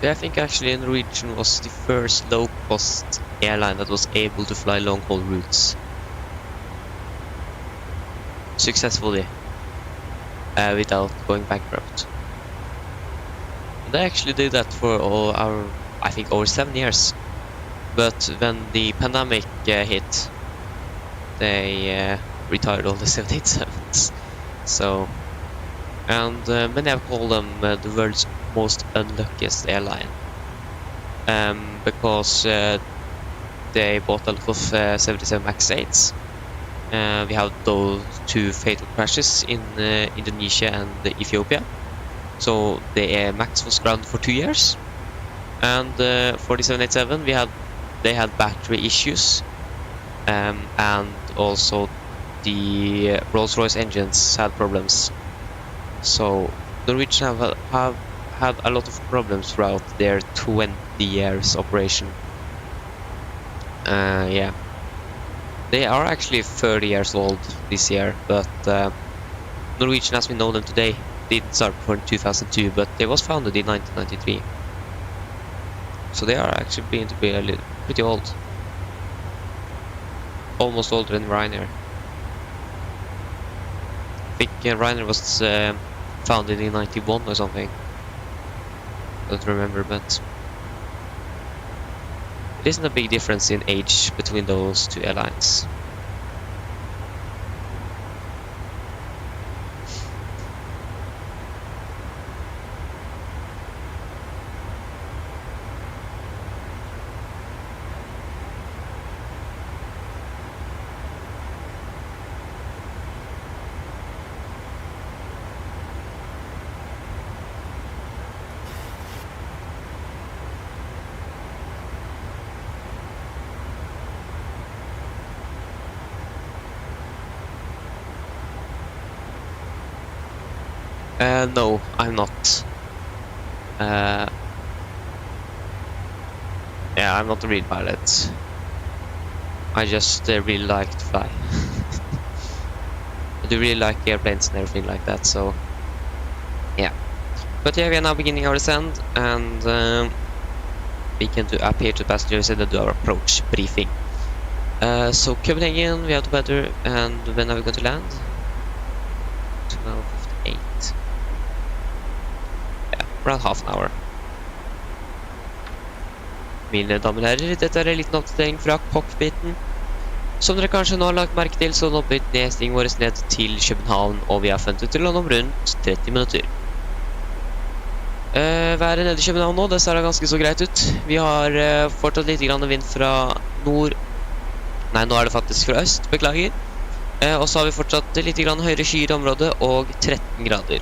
I think actually Norwegian was the first low-cost airline that was able to fly long-haul routes successfully without going bankrupt. They actually did that for I think over 7 years. But when the pandemic hit, they retired all the 787s. So, and many have called them the world's most unluckiest airline, because they bought a lot of 77 MAX 8s. We have those 2 fatal crashes in Indonesia and Ethiopia. So the MAX was grounded for 2 years, and for the 787 they had battery issues, and also the Rolls-Royce engines had problems. So Norwegian have had a lot of problems throughout their 20 years operation. Yeah, they are actually 30 years old this year, but Norwegian as we know them today didn't start before 2002, but they was founded in 1993. So they are actually being to be pretty old. Almost older than Ryanair. I think Ryanair was founded in 91 or something. I don't remember, but it isn't a big difference in age between those two airlines. No, I'm not. Yeah, I'm not a real pilot. I just really like to fly. I do really like airplanes and everything like that, so yeah. But yeah, we are now beginning our descent, and we can do appear to passengers and then do our approach briefing. So Copenhagen, we have the weather, and when are we going to land? 12:58. Around half an hour. Mine damer og herrer, dette er en liten oppdatering fra cockpiten. Som dere kanskje nå har lagt merke til, så nådde nedstingen vår ned til København, og vi har funnet ut til å lande om rundt 30 minutter. Været nede i København nå, det ser ganske så greit ut. Vi har fortsatt litt grann vind fra nord. Nei, nå er det faktisk fra øst, beklager. Og så har vi fortsatt litt grann høyere skyer i området, og 13 grader.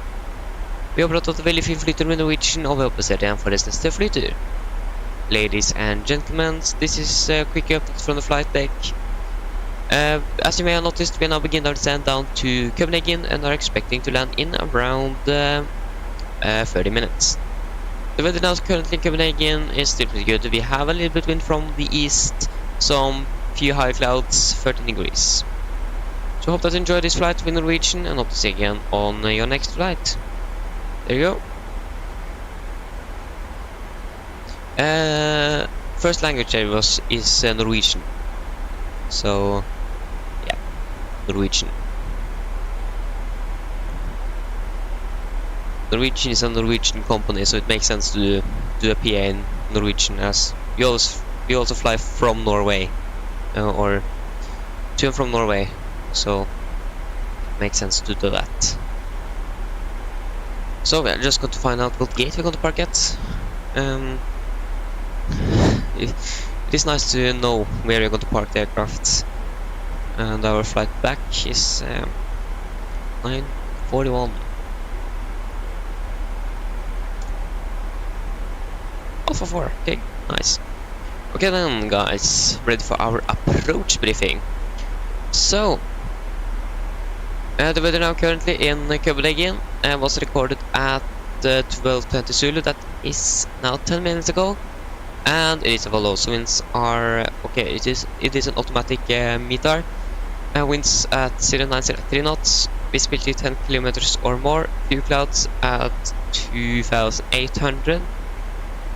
Vi håper at det er veldig fin flytur med Norwegian, og vi håper å se det igjen for deres neste flytur. Ladies and gentlemen, this is a quick update from the flight deck. As you may have noticed, we are now beginning our descent down to Copenhagen and are expecting to land in around 30 minutes. The weather now currently in Copenhagen is still pretty good. We have a little bit wind from the east, some few high clouds, 13 degrees. So hope that you enjoy this flight with Norwegian, and hope to see you again on your next flight. There you go. First language there is Norwegian. So yeah, Norwegian. Norwegian is a Norwegian company, so it makes sense to do a PA in Norwegian, as we also fly from Norway, or to and from Norway, so it makes sense to do that. So we are just going to find out what gate we're going to park at. It is nice to know where you're going to park the aircraft. And our flight back is 9:41. Alpha 4, okay, nice. Okay then, guys, ready for our approach briefing. So, the weather now currently in Copenhagen was recorded at 12:20 Zulu. That is now 10 minutes ago, and it is a low. So winds are okay. It is an automatic METAR. Winds at 0903 knots. Visibility 10 kilometers or more. Few clouds at 2,800.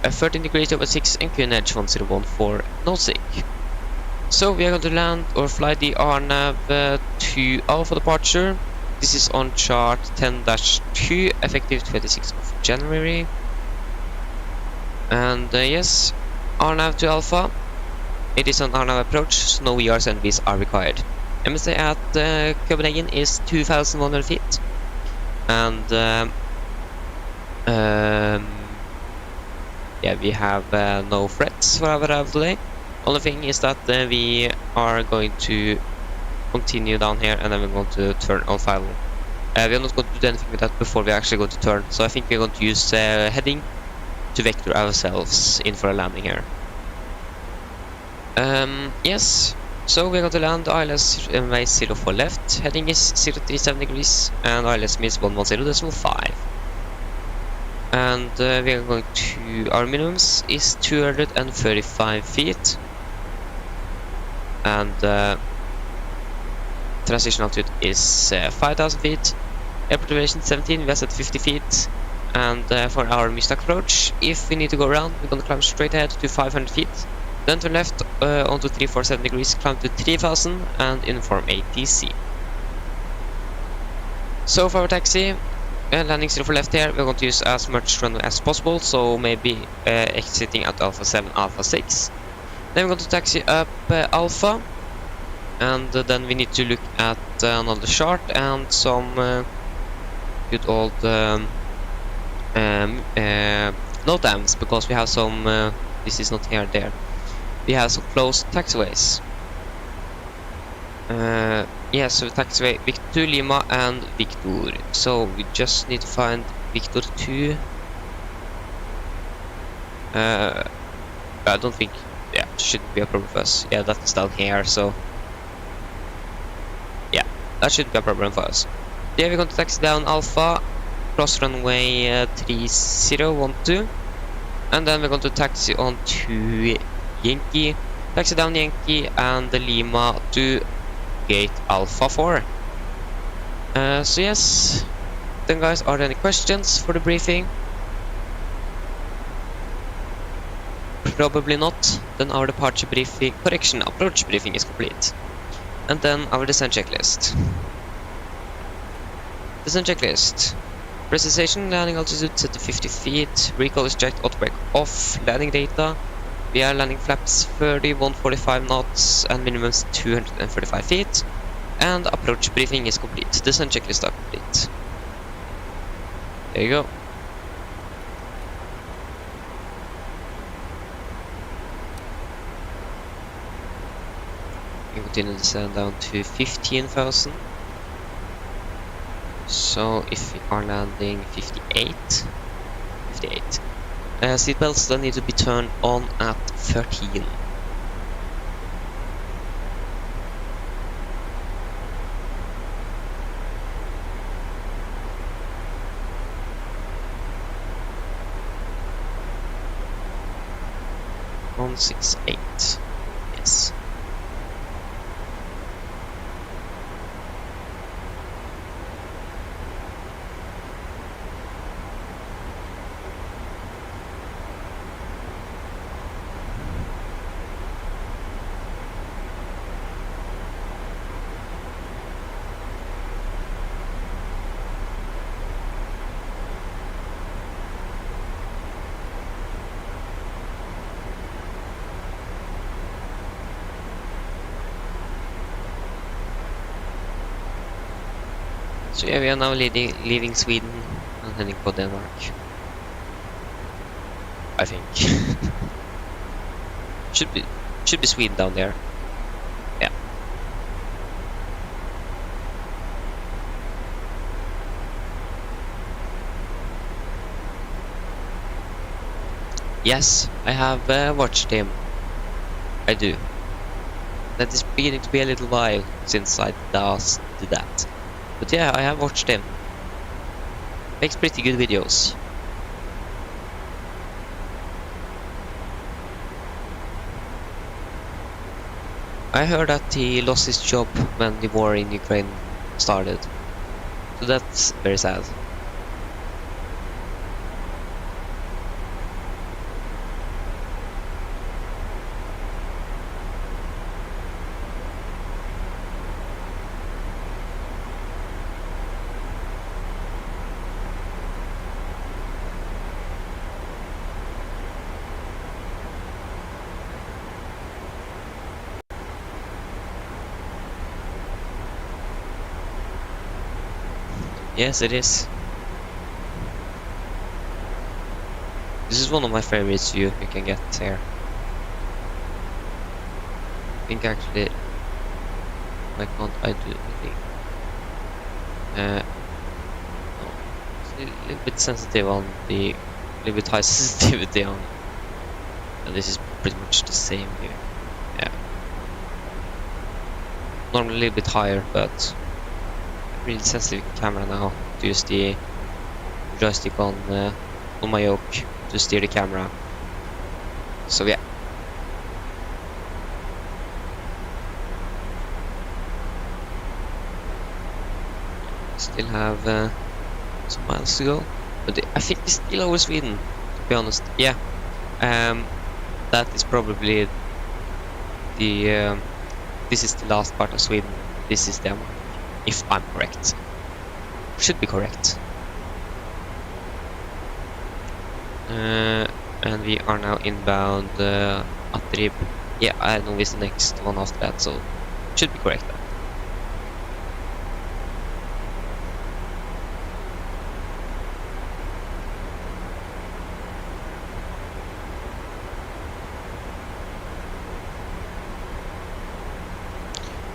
13 degrees over 6 and QN edge 1014 knotsig. So we are going to land or fly the RNAV to Alpha departure. This is on chart 10-2, effective 26th of January. And yes, RNAV to Alpha. It is an RNAV approach, so no ERs and Vs are required. MSA at Copenhagen is 2,100 feet. And yeah, we have no threats for our arrival today. Only thing is that we are going to continue down here, and then we're going to turn on final. We are not going to do anything with that before we actually go to turn, so I think we're going to use heading to vector ourselves in for a landing here. Yes, so we're going to land ILS runway 04 left, heading is 037 degrees, and ILS means 110.5. And we are going to, our minimums is 235 feet. And transition altitude is 5,000 feet. Airport elevation 17, we are set 50 feet. And for our mistake approach, if we need to go around, we're gonna climb straight ahead to 500 feet. Then turn left onto 347 degrees, climb to 3000 and inform ATC. So for our taxi, landing 0 for left here, we're going to use as much runway as possible, so maybe exiting at Alpha 7, Alpha 6. Then we're going to taxi up Alpha, and then we need to look at another chart and some good old node amps, because we have some, this is not here, there. We have some closed taxiways. Yeah, so taxiway Victor, Lima and Victor. So we just need to find Victor 2. I don't think, yeah, shouldn't be a problem for us. Yeah, that's down here, so yeah, that shouldn't be a problem for us. Yeah, we're going to taxi down Alpha, cross runway 3012, and then we're going to taxi on to Yankee, taxi down Yankee and the Lima to gate Alpha 4. So yes, then guys, are there any questions for the briefing? Probably not. Then our departure briefing, approach briefing is complete. And then our descent checklist. Descent checklist. Precision landing altitude set to 50 feet. Recall is checked, auto brake off. Landing data. We are landing flaps 30, 145 knots and minimum 235 feet. And approach briefing is complete. Descent checklist are complete. There you go. We continue to descend down to 15,000. So if we are landing 58. Seatbelts then need to be turned on at 13. On 68. Yes. So yeah, we are now leaving Sweden and heading for Denmark. I think. should be Sweden down there. Yeah. Yes, I have watched him. I do. That is beginning to be a little while since I last did that. But yeah, I have watched him. Makes pretty good videos. I heard that he lost his job when the war in Ukraine started. So that's very sad. Yes, it is. This is one of my favorites view you can get here. I think actually, why can't I do anything? No. It's a little bit sensitive on the, little bit high sensitivity on. And this is pretty much the same here. Yeah. Normally a little bit higher, but really sensitive camera now to use the joystick on my yoke to steer the camera. So yeah. Still have some miles to go. But I think it's still over Sweden, to be honest. Yeah. That is probably the this is the last part of Sweden. This is Denmark, if I'm correct. Should be correct. And we are now inbound Atrib. Yeah, I know it's the next one after that, so should be correct.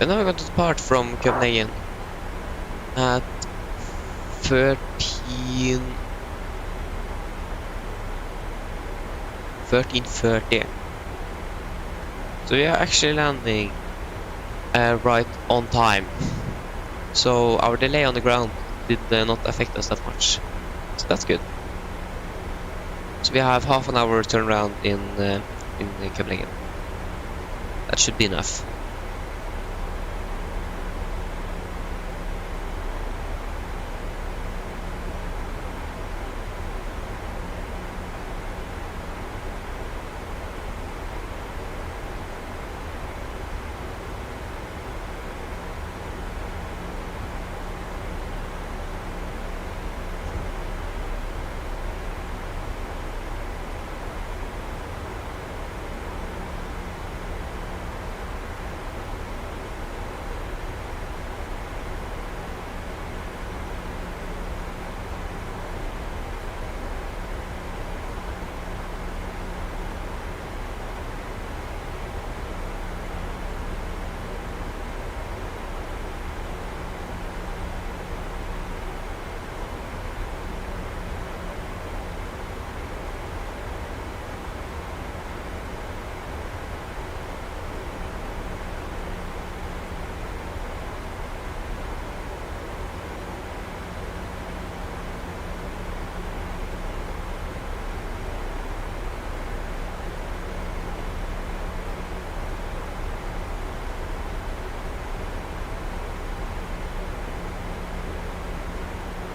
And now we're going to depart from Copenhagen at 13:30. So we are actually landing right on time. So our delay on the ground did not affect us that much. So that's good. So we have half an hour turnaround in Copenhagen. That should be enough.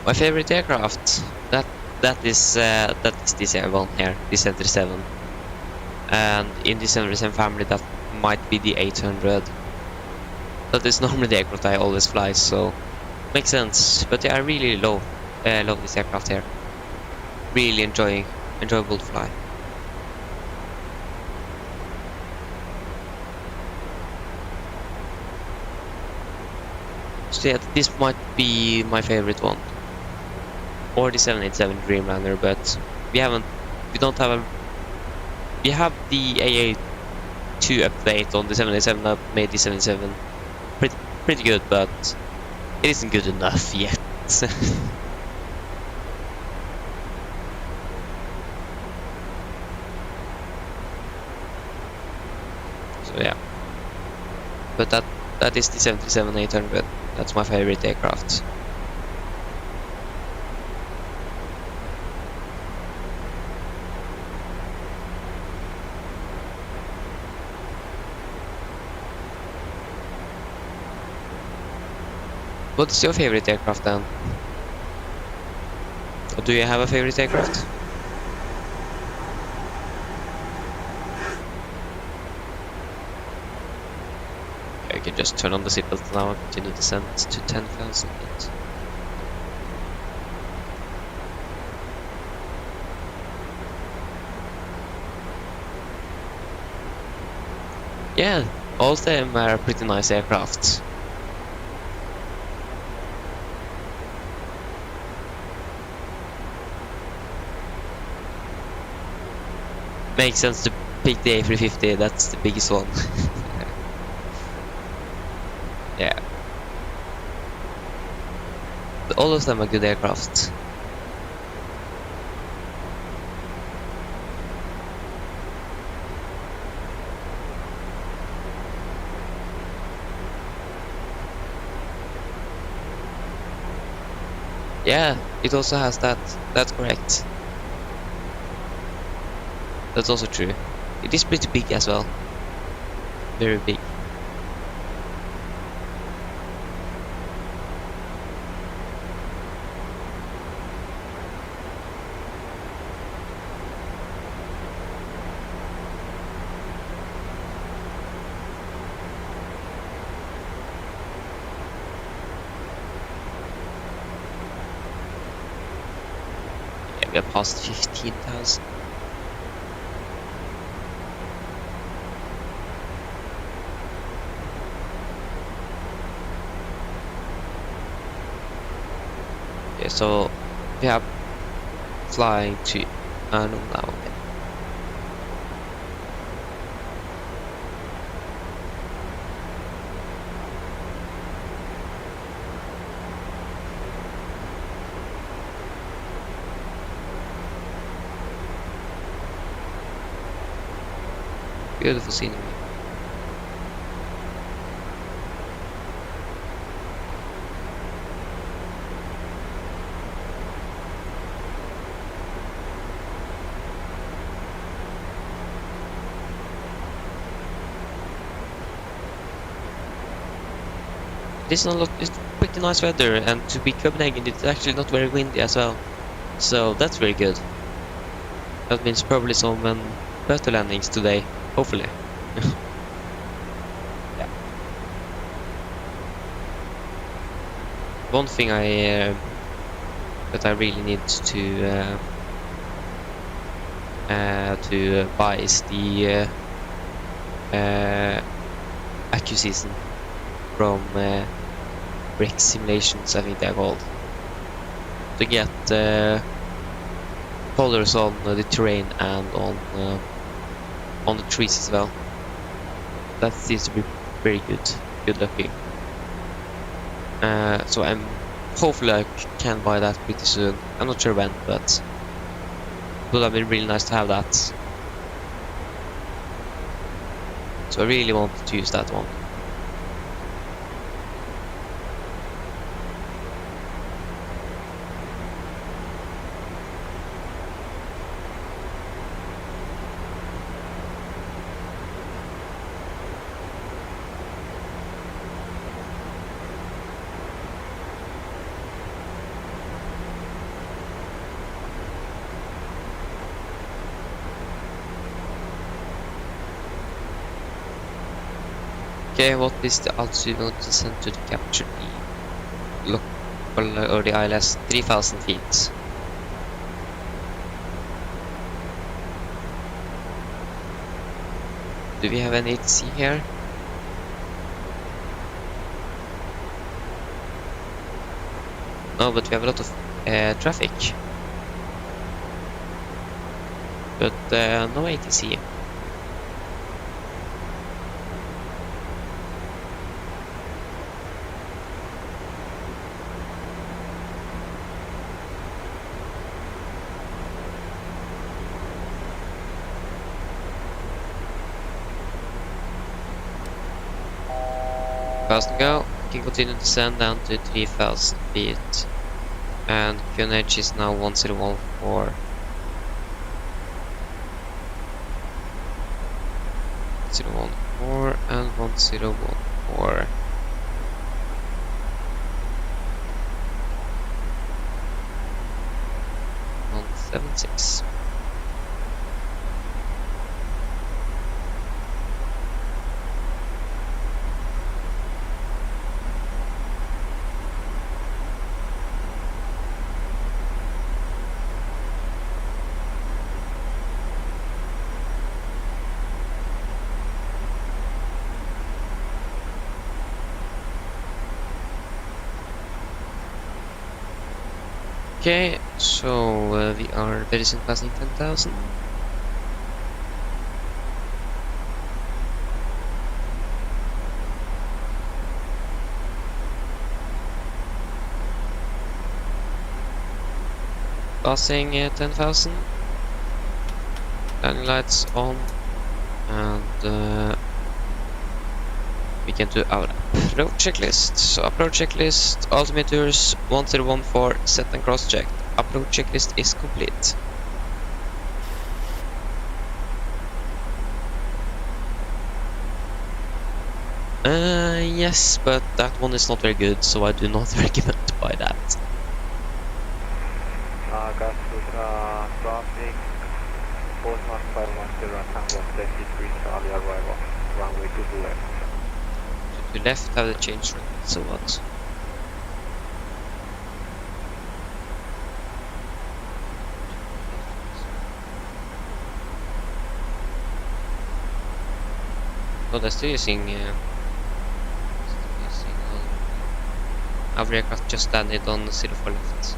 My favorite aircraft, that is this one here, this 737, and in this 737 family that might be the 800. That is normally the aircraft I always fly, so makes sense. But yeah, I really love this aircraft here. Really enjoyable to fly. So yeah, this might be my favorite one. Or the 787 Dreamliner, but we have the AA2 update on the 787 that made the 77 pretty good, but it isn't good enough yet. So yeah, but that is the 737-800. That's my favorite aircraft. What's your favorite aircraft then? Or do you have a favorite aircraft? I can just turn on the seatbelt now and continue descent to 10,000 feet. Yeah, all of them are pretty nice aircraft. Makes sense to pick the A350, that's the biggest one. Yeah. But all of them are good aircraft. Yeah, it also has that. That's correct. That's also true. It is pretty big as well. Very big. we have passed 15,000. Okay, so we have flying to Arnold now. Beautiful scenery. It's pretty nice weather, and to be Copenhagen, it's actually not very windy as well. So that's very good. That means probably some better landings today, hopefully. Yeah. One thing that I really need to buy is the acquisition from brick simulations, I think they're called, to get colors on the terrain and on the trees as well. That seems to be very good looking. So hopefully I can buy that pretty soon. I'm not sure when, but it would have been really nice to have that. So I really want to use that one. Okay, what is the altitude we want to send to capture the local or the ILS? 3,000 feet. Do we have any ATC here? No, but we have a lot of traffic. But no ATC. To go, we can continue to descend down to 3,000 feet, and QNH is now 1014. 1014 and 1014. 176. Okay, so we are very soon passing 10,000. Passing 10,000. Landing lights on, and we can do our approach checklist. So approach checklist, altimeters 1014 set and cross checked. Approach checklist is complete. Yes, but that one is not very good, so I do not recommend to buy that. Gas traffic, Postmark 510 and 133 Charlie arrival, runway to the left. To the left have the change rate, so what? Oh, they're still using our aircraft just landed on 04 left.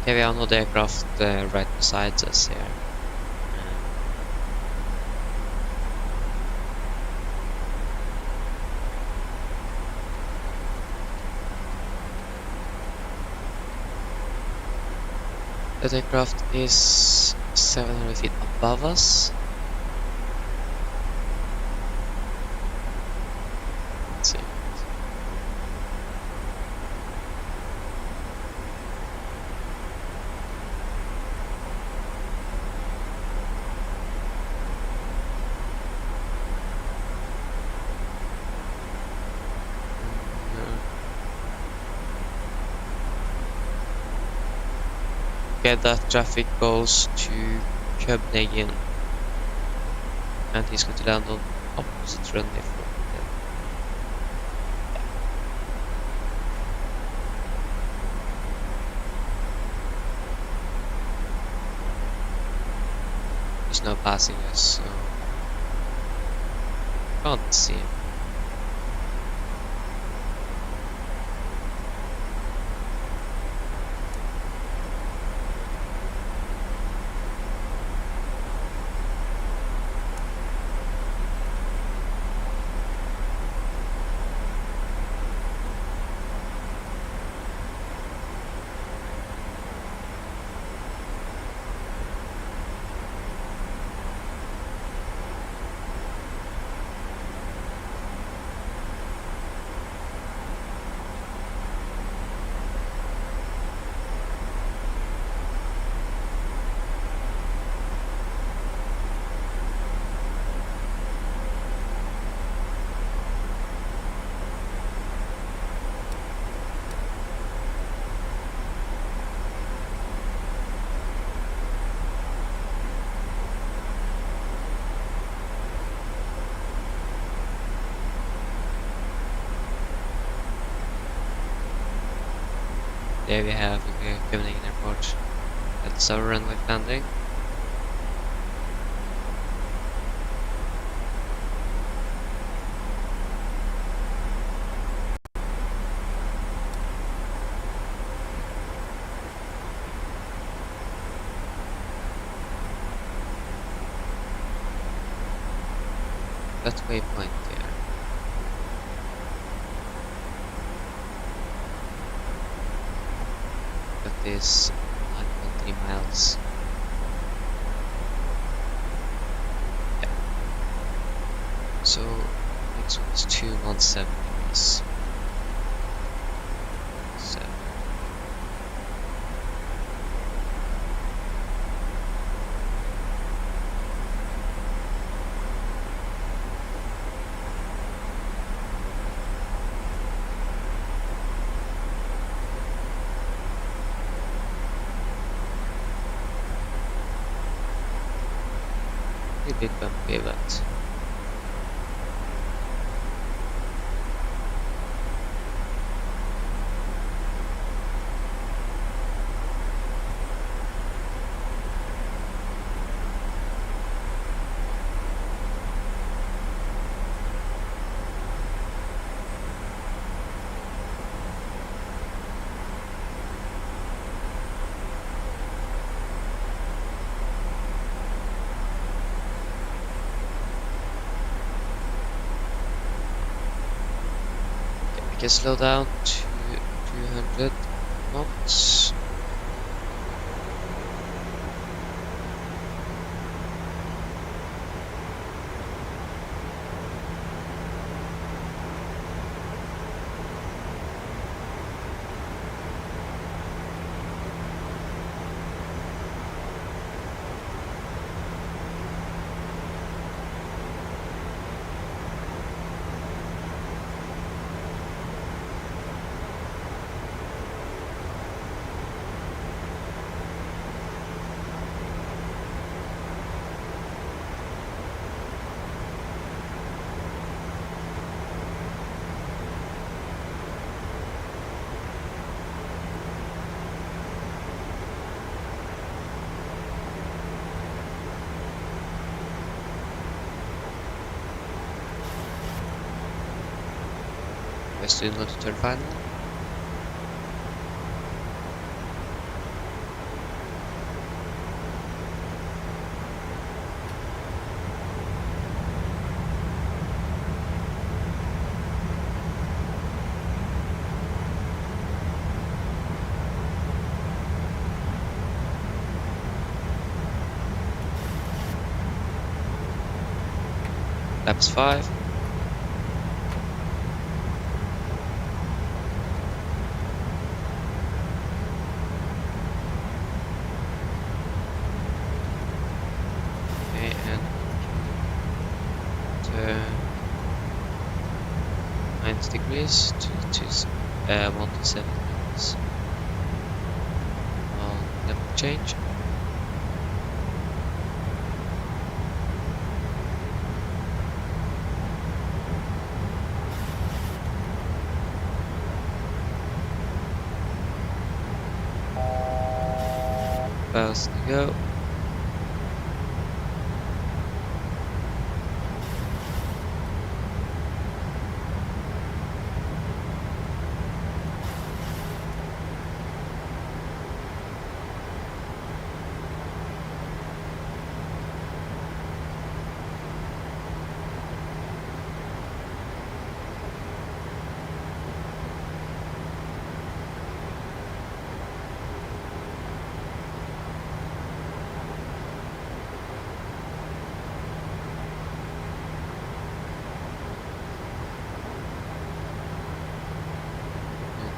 Okay, we have another aircraft right beside us here. That aircraft is 700 feet above us. Let's see. Okay, that traffic goes to Copenhagen, and he's going to land on opposite runway from there. There's no passing us, so can't see him. There we have Copenhagen Airport. That's our runway landing. That waypoint there. That is 9.3 miles. Yeah. So next one is 217 degrees. So a bit bumpy, but can slow down to 200 knots. Let's do not turn final. Laps 5. Okay, and turn 90 degrees to 1 to 7 degrees. On level change. Fast to go.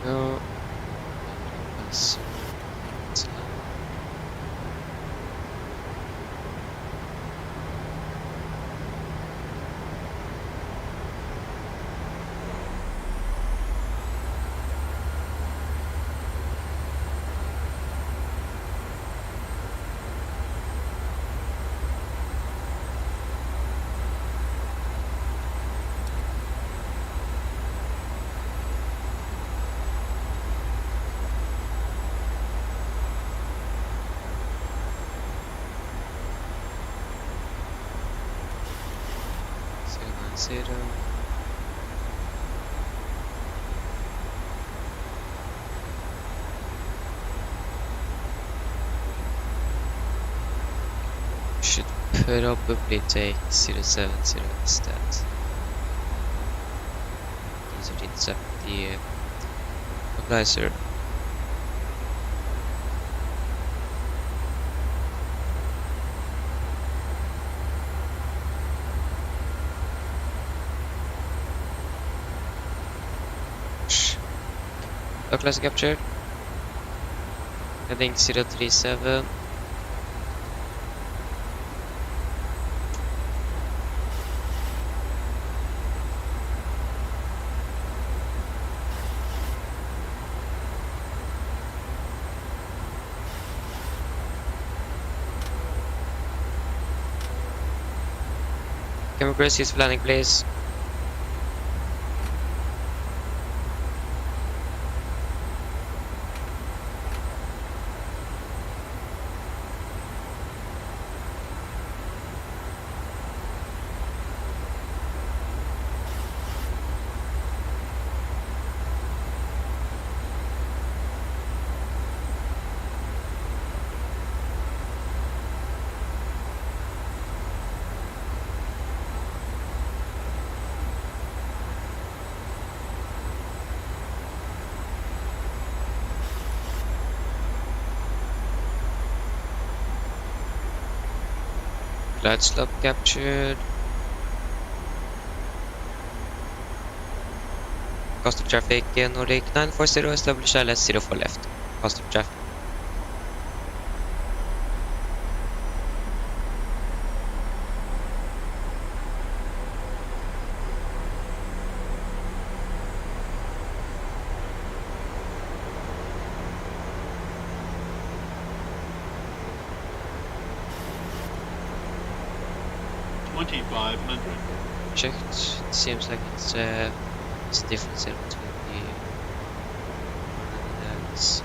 No. Zero. Should probably take 070 instead. These are intercept the stabilizer. Classic captured. Heading 037. Camera crew is landing, please. Glide slope captured. Coastal traffic Nordic 940, establish ILS 04 left. Coastal traffic. Checked. It seems like it's a difference here between the and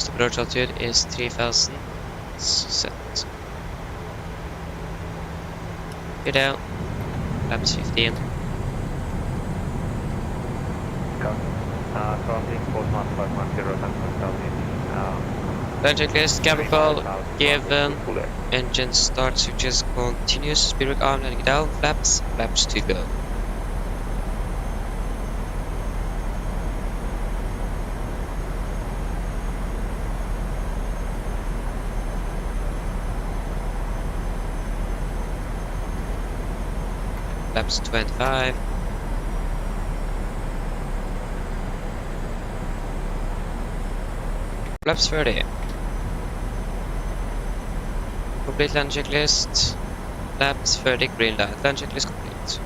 the approach altitude is 3000. It's set. Get out. Laps 15. Crossing Postmark 510 Land checklist, cabin call, given. Engine start switches continuous. Speedbrake arm, landing down. Flaps to go. Laps 25. Laps 30. Complete land checklist. Laps 30, green light. Land checklist complete.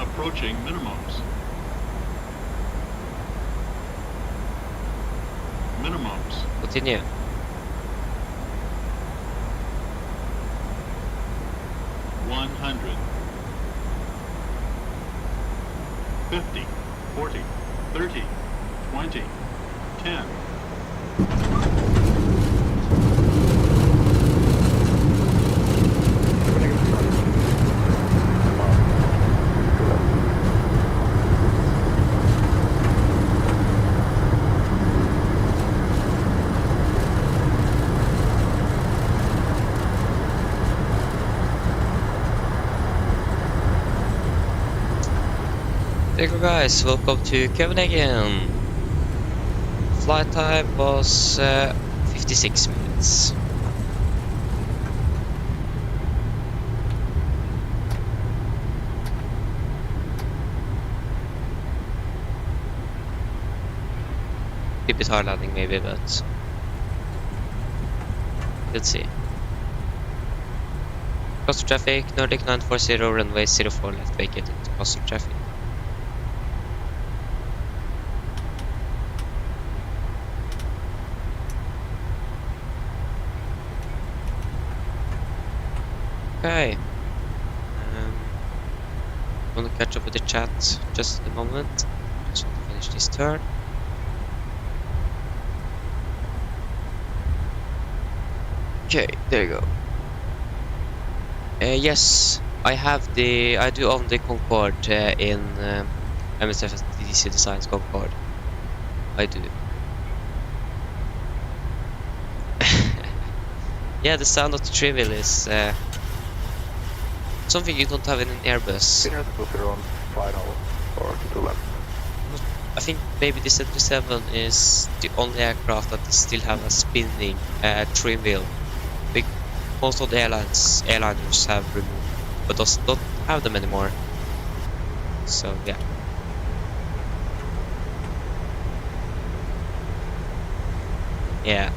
Approaching minimums. Continue. One 50, 40, 30, 20, 10. There you go guys, welcome to Copenhagen. Flight time was 56 minutes. A bit hard landing maybe, but let's see. Coastal traffic, Nordic 940, runway 04 left vacated, coastal traffic. Okay. Want to catch up with the chat just at the moment. Just want to finish this turn. Okay, there you go. Yes, I do own the Concorde in MSFS2020 Designs Concorde. I do. Yeah, the sound of the trivial is something you don't have in an Airbus. Clear to zero final or to left. I think maybe the 77 is the only aircraft that still have a spinning trim wheel. Most of the airliners have removed, but those don't have them anymore. So yeah. Yeah.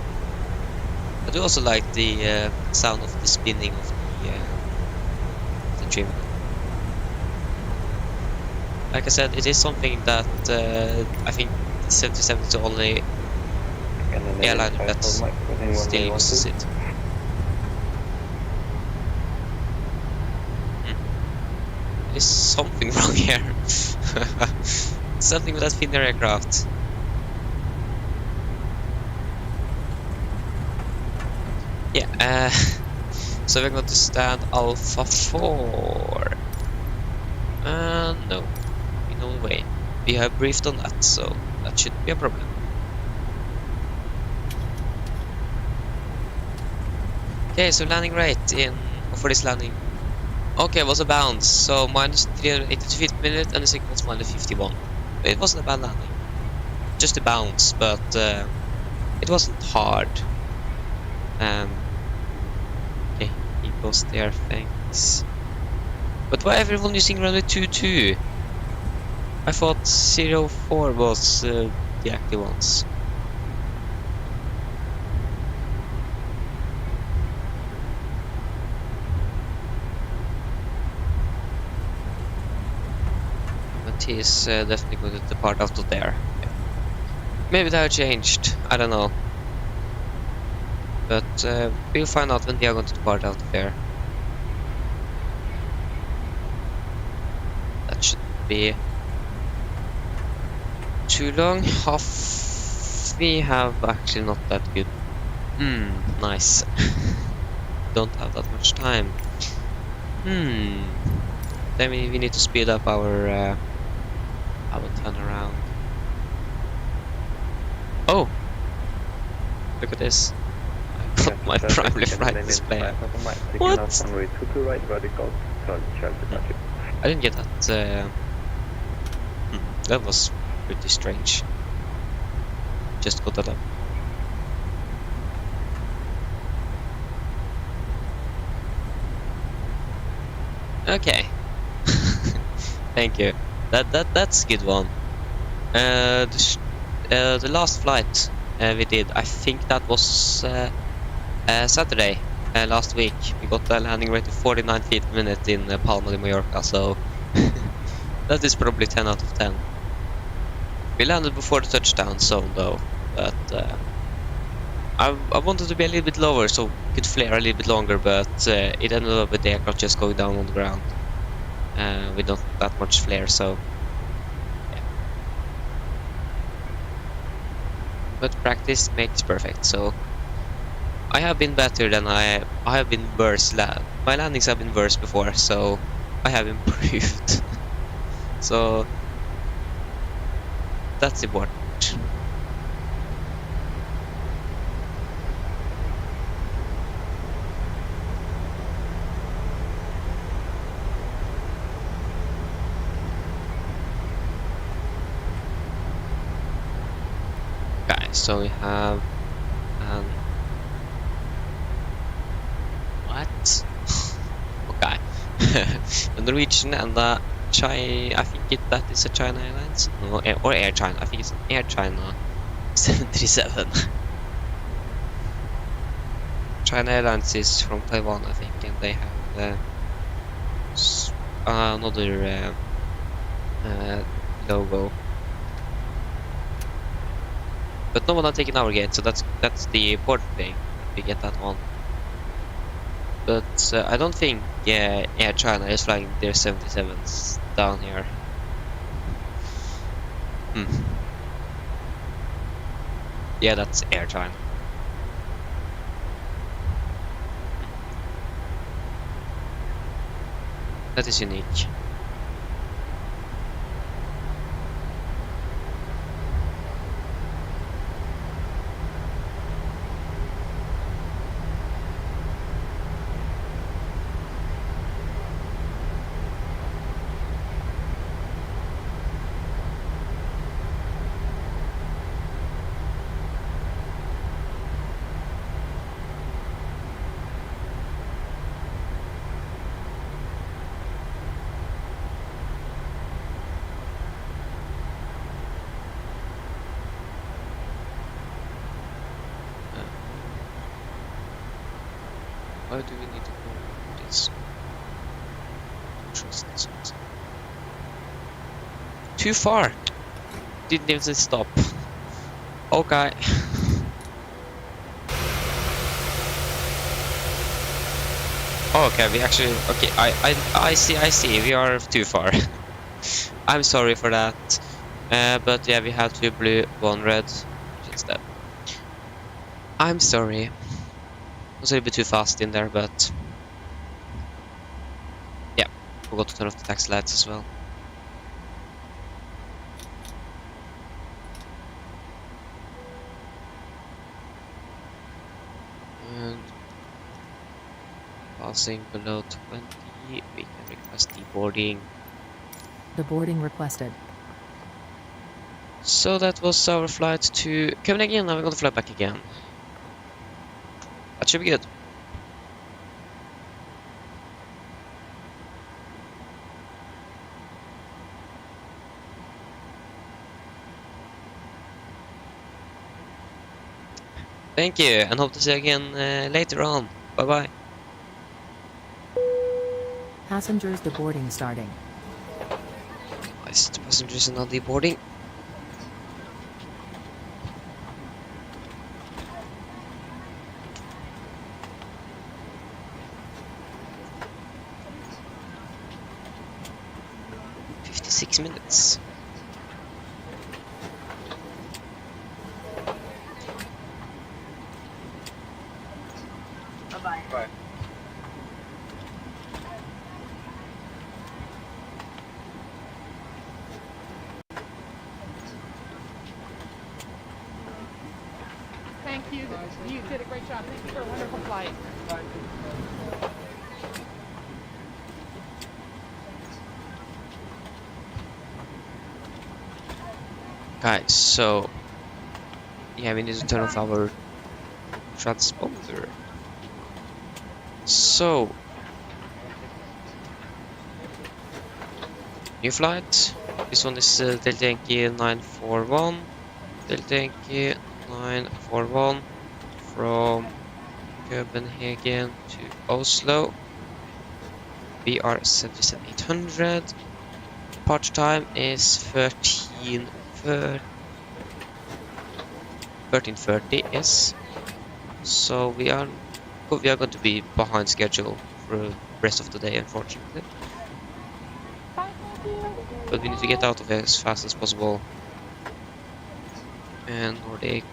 I do also like the sound of the spinning of the trim. Like I said, it is something that I think the 77 is the only airliner that still uses it. There's something wrong here. Something with that thinner aircraft. Yeah, so we're going to stand Alpha 4. No, in no way. We have briefed on that, so that shouldn't be a problem. Okay, so landing rate for this landing. Okay, it was a bounce, so minus 382 feet per minute, and the second was minus 51. It wasn't a bad landing. Just a bounce, but it wasn't hard. Okay, he goes there, thanks. But why everyone using runway 22? I thought 04 was the active ones. But he is definitely going to depart out of there. Maybe that changed, I don't know. But we'll find out when they are going to depart out of there. That should be too long. We have actually not that good. Nice. Don't have that much time. Then we need to speed up our turnaround. Oh! Look at this. I got my prime left right display. What? I didn't get that. That was pretty strange. Just got that up. Okay. Thank you. That's a good one. The last flight we did, I think that was Saturday last week. We got a landing rate of 49 feet per minute in Palma de Mallorca, so that is probably 10 out of 10. We landed before the touchdown zone though, but I wanted to be a little bit lower so we could flare a little bit longer, but it ended up with the aircraft just going down on the ground with not that much flare, so yeah. But practice makes perfect, so I have been better than I have been worse. My landings have been worse before, so I have improved. So that's important. Okay, so we have what? Okay. The Norwegian and the I think that is a China Airlines, no, or Air China. I think it's an Air China 737. China Airlines is from Taiwan, I think, and they have another logo. But no one has taken our gate, so that's the important thing. We get that one. But I don't think Air China is flying their 77s down here. Yeah, that's Air China. That is unique. Why do we need to go this? Trust this one. Too far! Didn't even stop. Okay. Okay, we actually... Okay, I see, we are too far. I'm sorry for that. But yeah, we had 2 blue, 1 red instead. I'm sorry. I was a little bit too fast in there, but... Yeah, forgot to turn off the taxi lights as well. And... passing below 20, we can request deboarding. Deboarding requested. So that was our flight to Copenhagen. Now we're going to fly back again. That should be good. Thank you, and hope to see you again later on. Bye bye. Passengers deboarding starting. Nice, the passengers are now deboarding. Minutes. Bye-bye. Bye. Thank you. You did a great job. Thank you for a wonderful flight. Guys, so yeah, we need to turn off our transponder. So new flight. This one is Delta Yankee 941. Delta Yankee 941 from Copenhagen to Oslo. We are 77800. Departure time is 13:30, yes. So we are going to be behind schedule for the rest of the day, unfortunately. But we need to get out of here as fast as possible. And Nordic...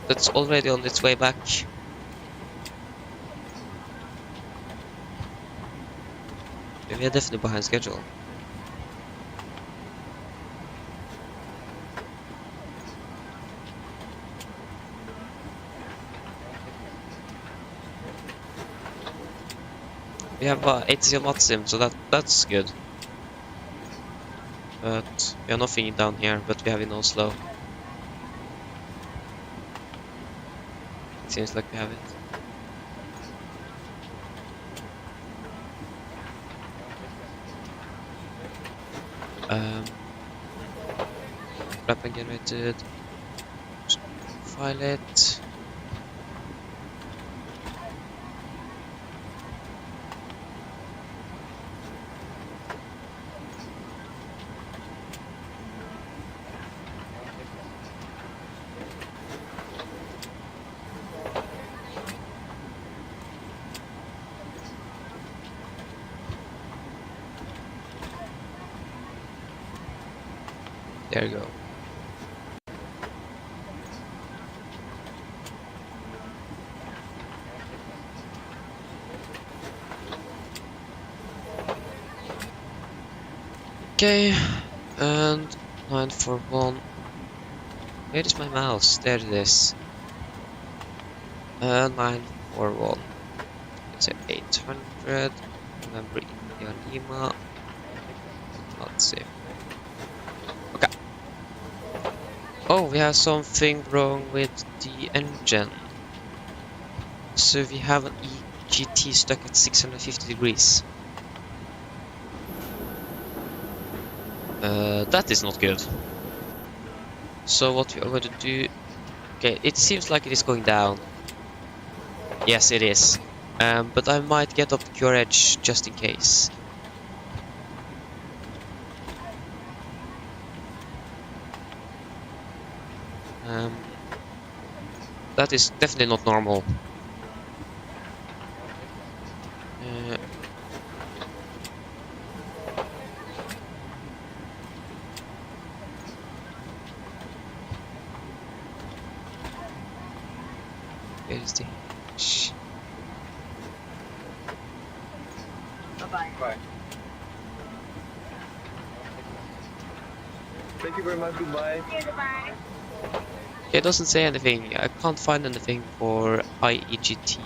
That's already on its way back. We are definitely behind schedule. We have 80 maximum, so that's good. But we have nothing down here, but we have in Oslo. It seems like we have it. Weapon generated. File it. There you go. Okay, and 941. Where is my mouse? There it is. 941. Let's say 800. Remember India Lima. Let's see. Okay. Oh, we have something wrong with the engine. So we have an EGT stuck at 650 degrees. That is not good. So what we are going to do... Okay, it seems like it is going down. Yes, it is. But I might get up the cure edge just in case. That is definitely not normal. Where is the... Bye-bye. Thank you very much, goodbye. Goodbye. It doesn't say anything. I can't find anything for IEGT.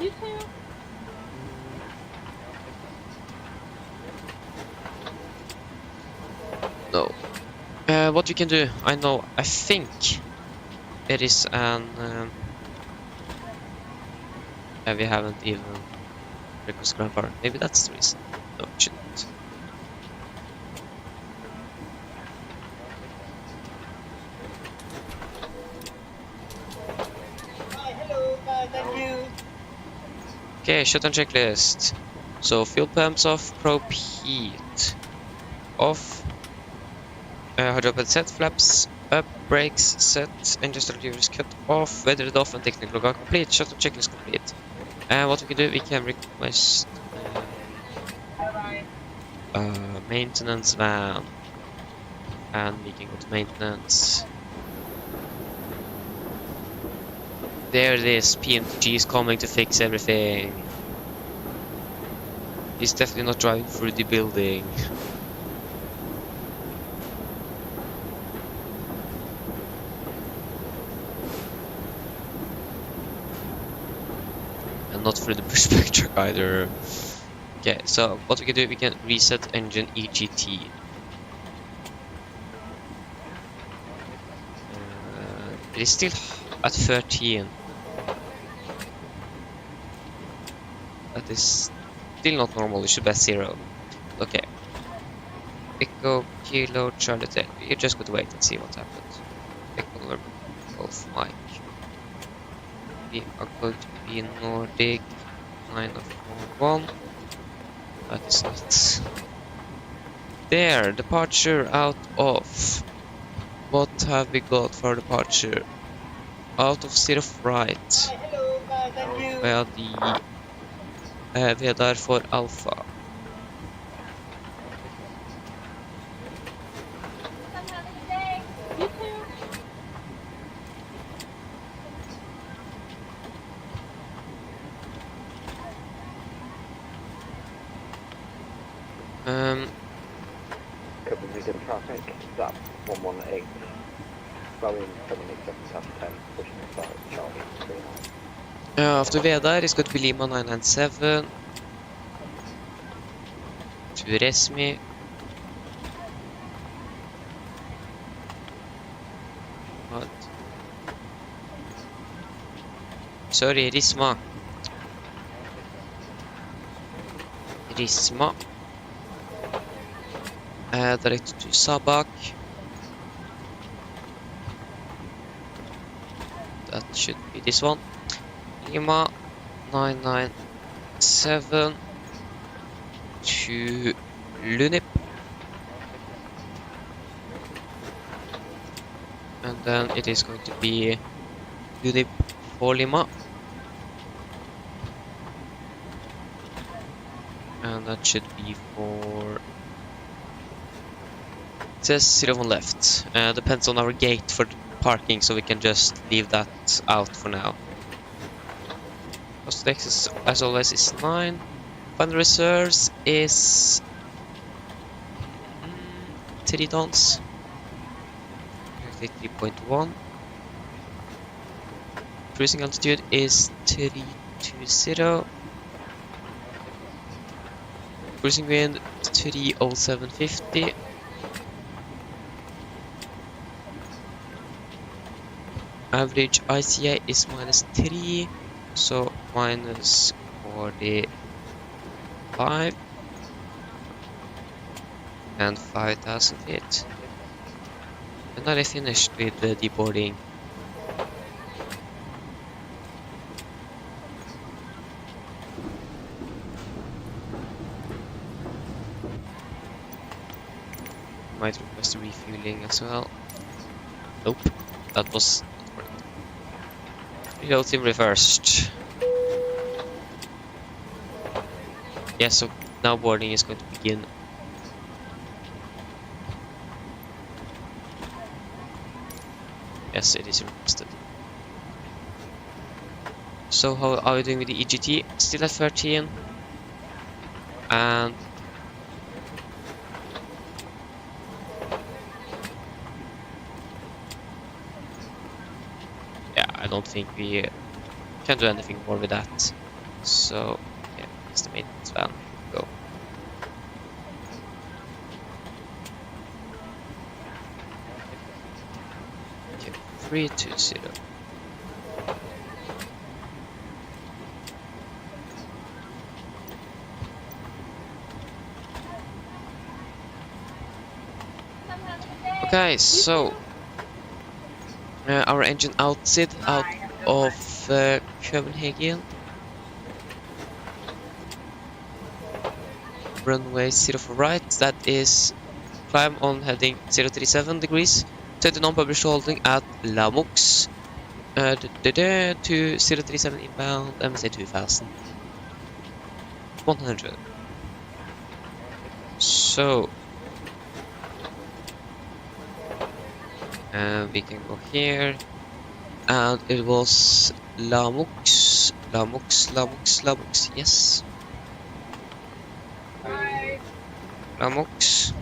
You too. No. What we can do, I know, I think there is an... we haven't even requested ground power. Maybe that's the reason. No, it shouldn't. Okay, shutdown checklist. So fuel pumps off, probe heat off, hydrogen set, flaps up, brakes set, engine start levers cut off, weathered off, and technical log complete. Shutdown checklist complete. What we can do, we can request maintenance van, and we can go to maintenance. There it is. PMDG is coming to fix everything. He's definitely not driving through the building. And not through the pushback truck either. Okay, so what we can do, we can reset engine EGT. It is still at 13. That is still not normal, it should be at 0. Okay. Echo, Kilo, Charlie, Delta. You're just going to wait and see what happens. Echo, November, Golf, Mike. We are going to be Nordic 941. That is not... There, departure out of... What have we got for departure? Out of state of right. Where the... we are there for Alpha. You too. Copenhagen traffic, that 118. Going 787 South 10, pushing start Charlie 39. After we are there, it's going to be Lima 997. To Resmi. What? Sorry, Risma. Risma. Direct to Sabak. That should be this one. Lima 997 to Lunip. And then it is going to be Unip for Lima. And that should be for... It says 01 left. Depends on our gate for parking, so we can just leave that out for now. Cost of access, as always, is 9. Final reserves is 3 tons. 3.1. Cruising altitude is 320. Cruising wind 30750. Average ICA is -3, so -45 and 5,000 feet. And now I finished with the deboarding. Might request refueling as well. Nope, that was not correct. Reload team reversed. Yeah, so now boarding is going to begin. Yes, it is requested. So how are we doing with the EGT? Still at 13. And yeah, I don't think we can do anything more with that. So yeah, it's the maintenance van. Go. Okay, 320. Okay, so our engine outside out of Copenhagen. Runway 04 right, that is climb on heading 037 degrees. 29 published holding at Lamux. To 037 inbound, MSA 2000. 100. So we can go here, and it was Lamux, yes. Bye. Lamux.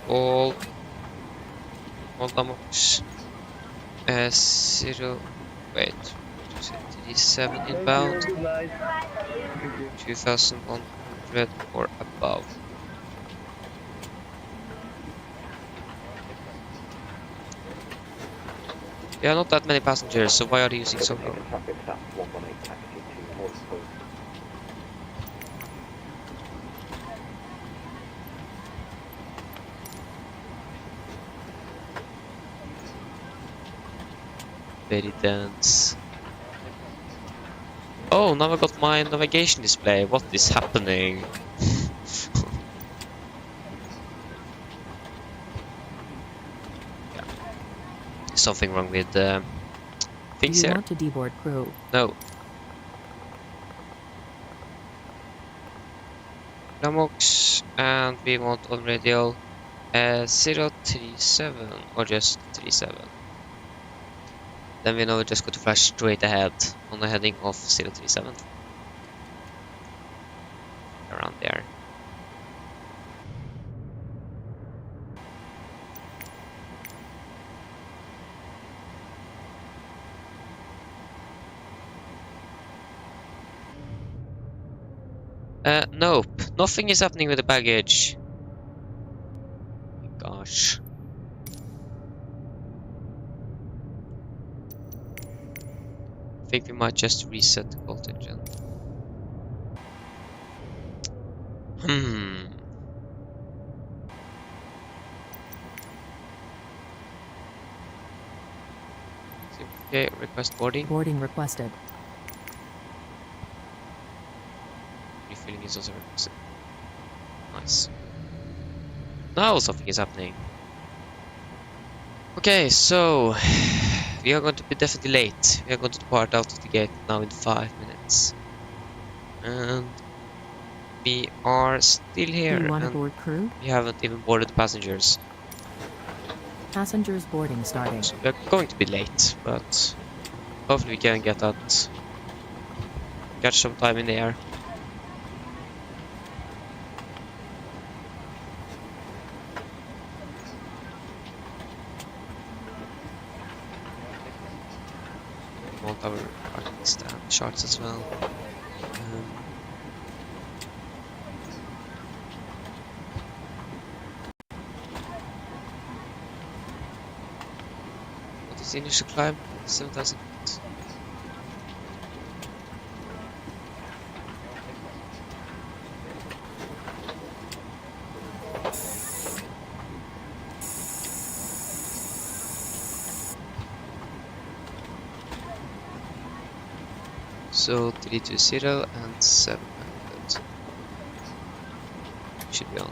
All Lamux. 0, wait, 37 inbound, 2100 or above. Yeah, not that many passengers, so why are they using so long? Very dense. Oh, now I got my navigation display. What is happening? Yeah. Something wrong with things Do you here. want to deboard crew? No. Lamox, and we want on radial 037 or just 37. Then we know we just got to flash straight ahead on the heading of 037. Around there. Nope. Nothing is happening with the baggage. Gosh. I think we might just reset the cold engine. Okay, request boarding. Boarding requested. Refilling is it's also very nice. Now something is happening. Okay, so we are going to be definitely late. We are going to depart out of the gate now in 5 minutes. And we are still here. Do you want to and board crew? we haven't even boarded the passengers. Passengers boarding starting. So we are going to be late, but hopefully we can get that. Catch some time in the air. We want our parking stand charts as well. What is the initial climb? 7,000 feet. So 320 and 700 should be on.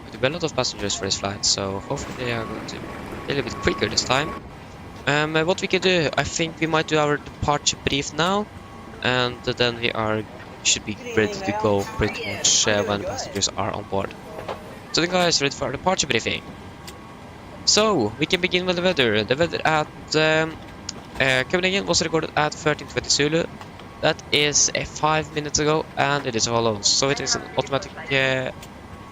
There'll be a lot of passengers for this flight, so hopefully they are going to be a little bit quicker this time. What we can do, I think we might do our departure brief now, and then we should be ready to go pretty much when passengers are on board. So the guys ready for our departure briefing. So we can begin with the weather. The weather at Copenhagen was recorded at 13:20 Zulu. That is 5 minutes ago, and it is follows. So it is an automatic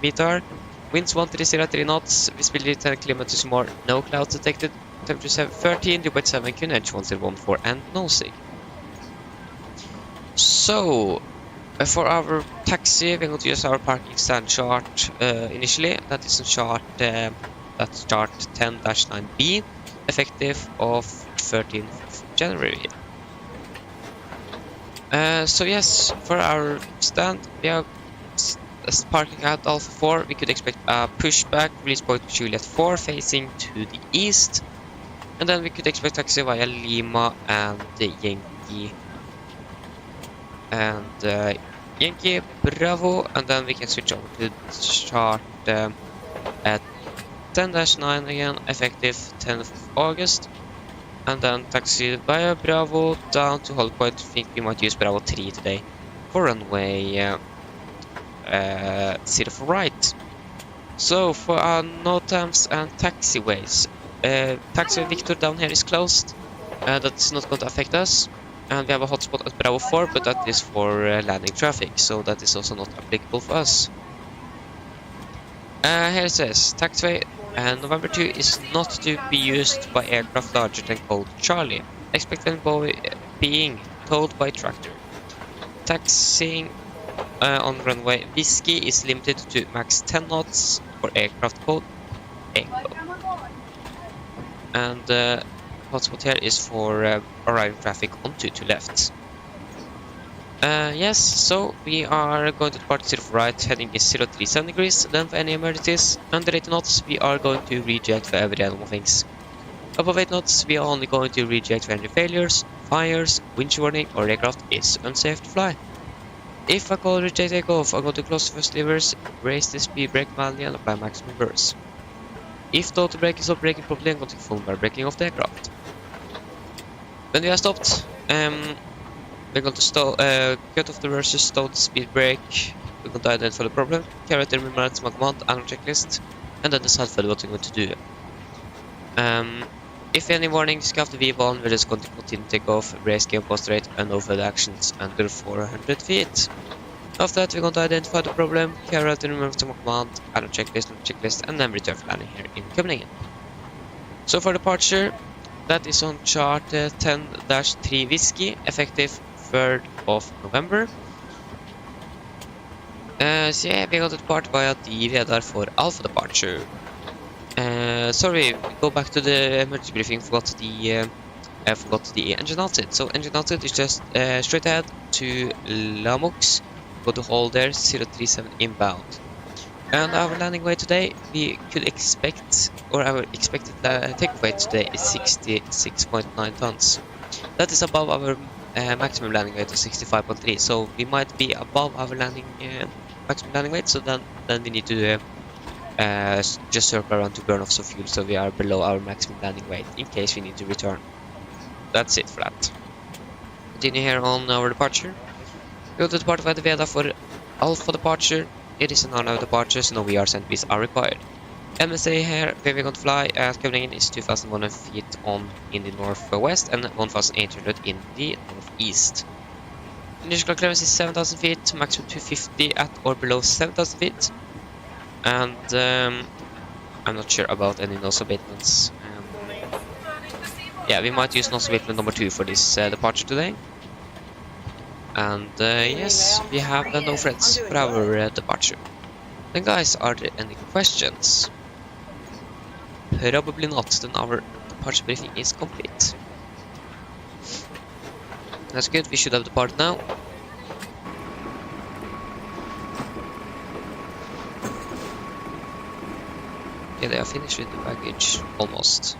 VTR. Winds 1303 knots, visibility 10 kilometers more, no clouds detected. Temperature 13, dew point 7, QNH 1014, and no sig. So for our taxi, we're going to use our parking stand chart initially. That is a chart, that's chart 10-9B, effective of 13th of January. So yes, for our stand, we are parking at Alpha 4. We could expect a pushback, release point Juliet 4 facing to the east. And then we could expect taxi via Lima and Yankee. And Yankee, Bravo, and then we can switch over to chart at 10-9 again, effective 10th of August. And then taxi via Bravo down to hold point. I think we might use Bravo 3 today for runway 04 right. So for our NOTAMs and taxiways, taxi Victor down here is closed. That's not going to affect us. And we have a hotspot at Bravo 4, but that is for landing traffic, so that is also not applicable for us. Here it says, taxiway November 2 is not to be used by aircraft larger than code Charlie, expect when being towed by tractor. Taxiing on runway Whiskey is limited to max 10 knots for aircraft code Echo. And hotspot here is for arriving traffic on 22 left. Yes, so we are going to depart 04 right, heading is 037 degrees. Then for any emergencies under 80 knots, we are going to reject for every animal things. Above 8 knots, we are only going to reject for any failures, fires, wind warning, or aircraft is unsafe to fly. If I call reject takeoff, I'm going to close the first levers, raise the speed brake manually, and apply maximum reverse. If the auto brake is not braking properly, I'm going to confirm by braking off the aircraft. When we are stopped, we're going to cut off the reverse, stop the speed brake. We're going to identify the problem, carry out the remembrance command and checklist, and then decide further what we're going to do. If any warnings after V1, we're just going to continue to take off, raise game post rate, and no further actions under 400 feet. After that, we're going to identify the problem, carry out the remembrance command and checklist, and then return for landing here in Copenhagen. So for departure, that is on chart 10-3 Whiskey, effective 3rd of November. So yeah, we're going to depart via the radar for Alpha departure. Sorry, go back to the emergency briefing, forgot the engine outset. So engine outset is just straight ahead to Lamux, go to hold there, 037 inbound. And our landing weight today, we could expect, or our expected take weight today is 66.9 tons. That is above our maximum landing weight of 65.3, so we might be above our maximum landing weight, so then we need to just circle around to burn off some fuel, so we are below our maximum landing weight in case we need to return. That's it for that. Continue here on our departure. Go to depart by the Veda for Alpha departure. It is an unknown departure, so no VR sentries are required. MSA here, where we're going to fly at Copenhagen, is 2,100 feet in the northwest and 1,800 in the northeast. Initial clearance is 7,000 feet, maximum 250 at or below 7,000 feet. And I'm not sure about any nose abatements. Yeah, we might use nose abatement number 2 for this departure today. And yes, we have no threats for our departure. Then guys, are there any questions? Probably not, then our departure briefing is complete. That's good, we should have departed now. Yeah, they are finished with the baggage, almost.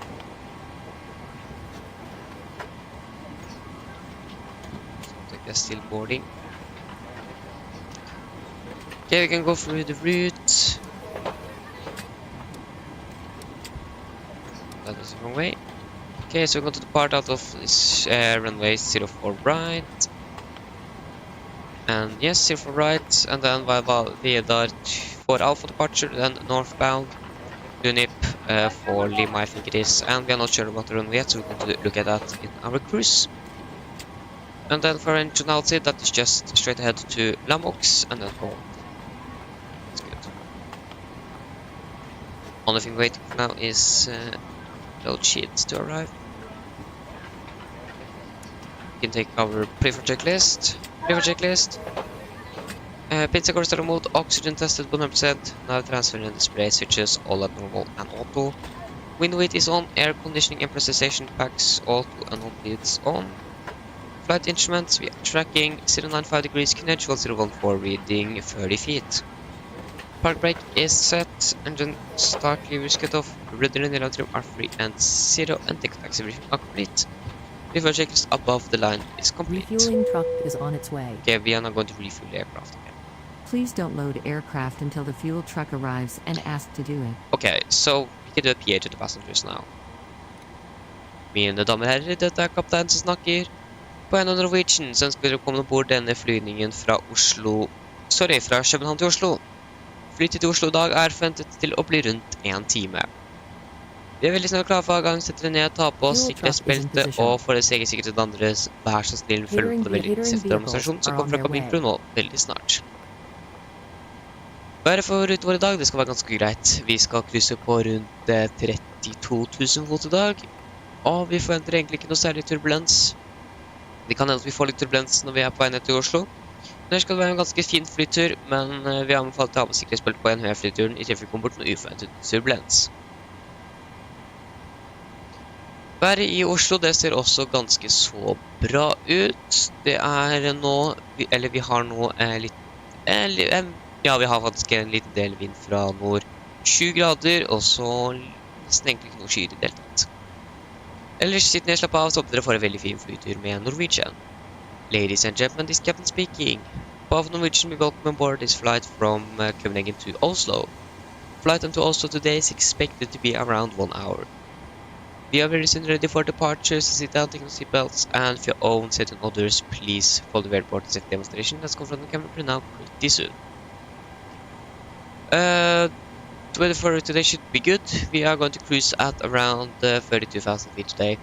Still boarding. Okay, we can go through the route. That is the wrong way. Okay, so we're going to depart out of this runway 04 right. And yes, 04 right, and then Veda for Alpha departure, then northbound. Unip for Lima, I think it is, and we are not sure about the runway yet, so we're going to look at that in our cruise. And then for regionality, that is just straight ahead to Lamox and then home. That's good. Only thing waiting for now is load sheets to arrive. We can take our preferred checklist. Pizza course remote, oxygen tested 100%, nav transfer and display switches all at normal and auto. Wind weight is on, air conditioning and pressurization packs auto and on leads on. Flight instruments, we are tracking 095 degrees, Kinetical 014 reading 30 feet. Park brake is set, engine start levers cut off, rudder and alarm trim are free and 0 and take taxi briefing are complete. Refuel checklist above the line is complete. Refueling truck is on its way. Okay, we are now going to refuel the aircraft again. Please don't load aircraft until the fuel truck arrives and ask to do it. Okay, so we can do a PA to the passengers now. Mine damer og herrer, dette er kaptein som snakker. På en av Norwegian så ønsker dere å komme bort denne flygningen fra København til Oslo. Flyttet til Oslo i dag er forventet til å bli rundt 1 time. Vi er veldig snart klare for avgang, setter dere ned, ta på oss sikkerhetsbelte, og for deres egen sikkerhet og andres, vær så snill, følg på det veldig intensivt demonstrasjon som kommer fra kabinkruen nå veldig snart. Været for ruten vår i dag, det skal være ganske greit. Vi skal krysse på rundt 32 000 fot i dag, og vi forventer egentlig ikke noe særlig turbulens. Det kan hende at vi får litt turbulens når vi er på vei ned til Oslo. Her skal det være en ganske fin flytur, men vi har anbefalt å ha med sikkerhetsbelte på en høy flyturen i tilfelle vi kommer bort noe uforventet turbulens. Været i Oslo, det ser også ganske så bra ut. Det er nå, eller vi har nå ja, vi har faktisk en liten del vind fra nord 20 grader, og så nesten egentlig ikke noe skyer i deltatt. Ellers sitter jeg slapp av, så håper dere får en veldig fin flytur med Norwegian. Ladies and gentlemen, this captain speaking. Above Norwegian, we welcome aboard this flight from Copenhagen to Oslo. Flight to Oslo today is expected to be around 1 hour. We are very soon ready for departure, so sit down, take your seatbelts, and for your own safety and others, please follow the airport and safety demonstration that's come from the camera crew now pretty soon. The weather for today should be good. We are going to cruise at around 32,000 feet today,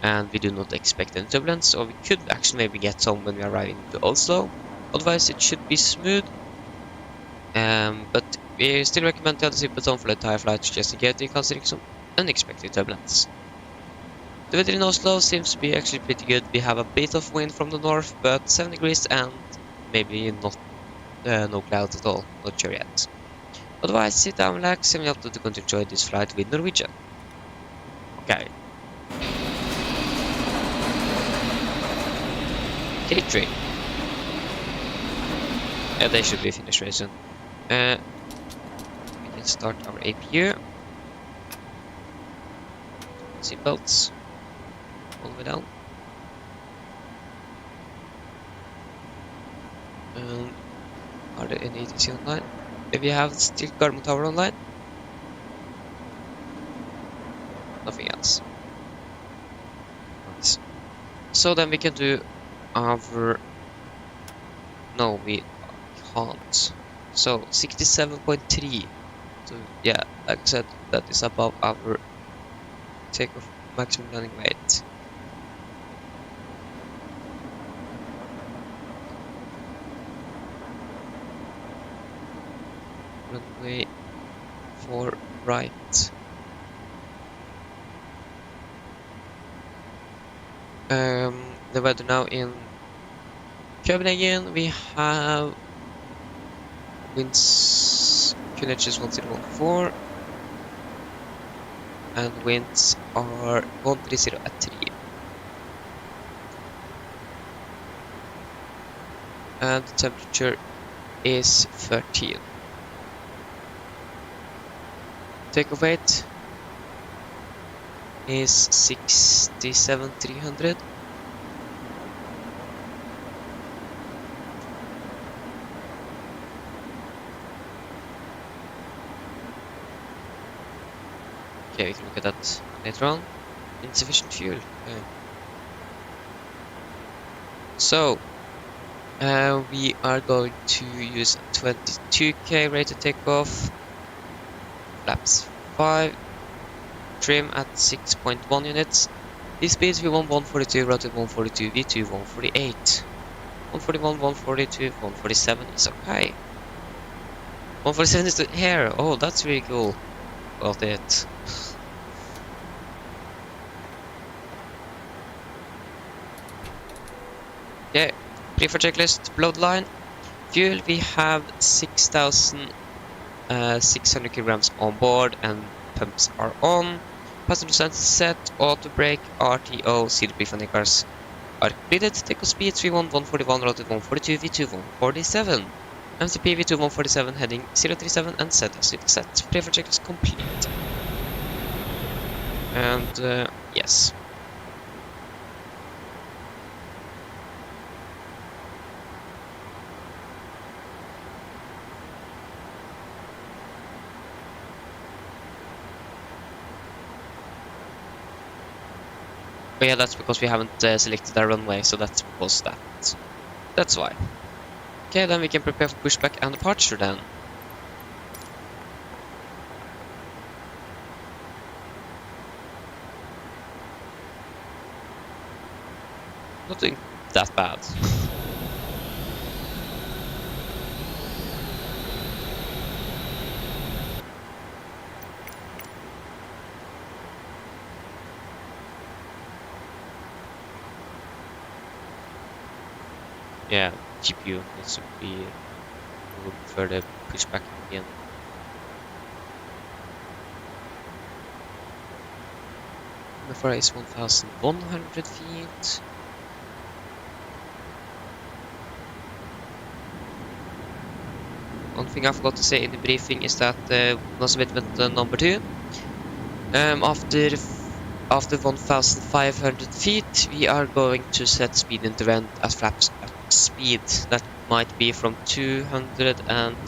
and we do not expect any turbulence, or we could actually maybe get some when we are arriving to Oslo. Otherwise, it should be smooth. But we still recommend to have the seatbelts on for the entire flight, just in case we consider some unexpected turbulence. The weather in Oslo seems to be actually pretty good. We have a bit of wind from the north, but 7 degrees and maybe not no clouds at all. Not sure yet. Otherwise, sit down, relax, and we hope that you can enjoy this flight with Norwegian. Okay. K3. Yeah, they should be finished very soon. start our APU. Seatbelts. All the way down. Are there any ETC online? If you have still Garmin Tower online? Nothing else. Nice. So then we can do our... No, we can't. So 67.3. So yeah, like I said, that is above our takeoff maximum landing weight. Runway 4 right. The weather now in Copenhagen, we have winds QNH 1014 and winds are 130 at 3. And the temperature is 13. Takeoff weight is 67,300. Okay, we can look at that later on. Insufficient fuel. Okay. So, we are going to use 22k rated takeoff, flaps 5, trim at 6.1 units. These speeds we want 142, rotate 142, V2 148, 141, 142, 147 is okay. 147 is the air. Oh, that's really cool. Got it. Okay, prefer checklist, below the line. Fuel, we have 6,600 kilograms on board and pumps are on. Passenger sensor set, auto brake, RTO, seal brief and cars are completed. Takeoff speed 31, 141, rotate 142, V2 147. MCP V2 147 heading 037 and set as it set. Prefer checklist complete. And yes. But yeah, that's because we haven't selected our runway, so that's because that's why. Okay, then we can prepare for pushback and departure then. Not doing that bad. Yeah, GPU needs to be moved further pushback again. MFR is 1,100 feet. One thing I forgot to say in the briefing is that no submitment number 2. After 1,500 feet, we are going to set speed interval at flaps at speed. That might be from 200 to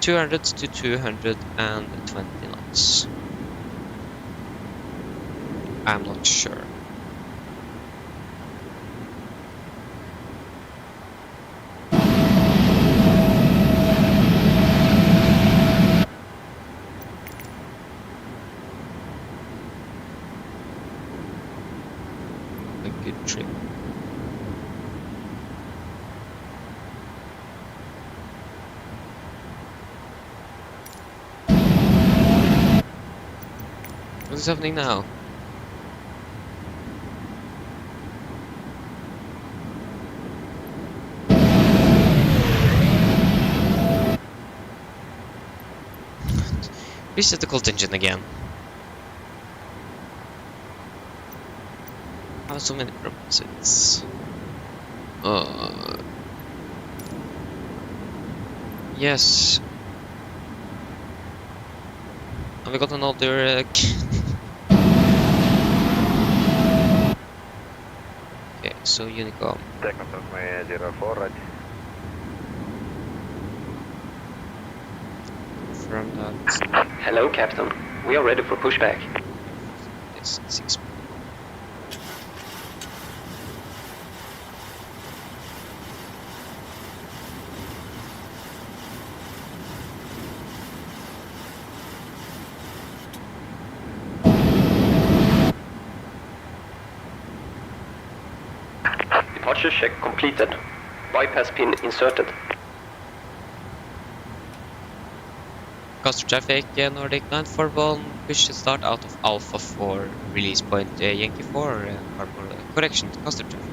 220 knots. I'm not sure. A good trip. What is happening now? Reset the cold engine again. I have so many purposes. Yes. And we got another... okay, so Unicom. Takeoff runway 04 right. From that... Hello, Captain. We are ready for pushback. Yes, 6. Departure check completed. Bypass pin inserted. Custer traffic, Nordic 941, push to start out of Alpha 4, release point Yankee 4, harbor correction, Custer traffic.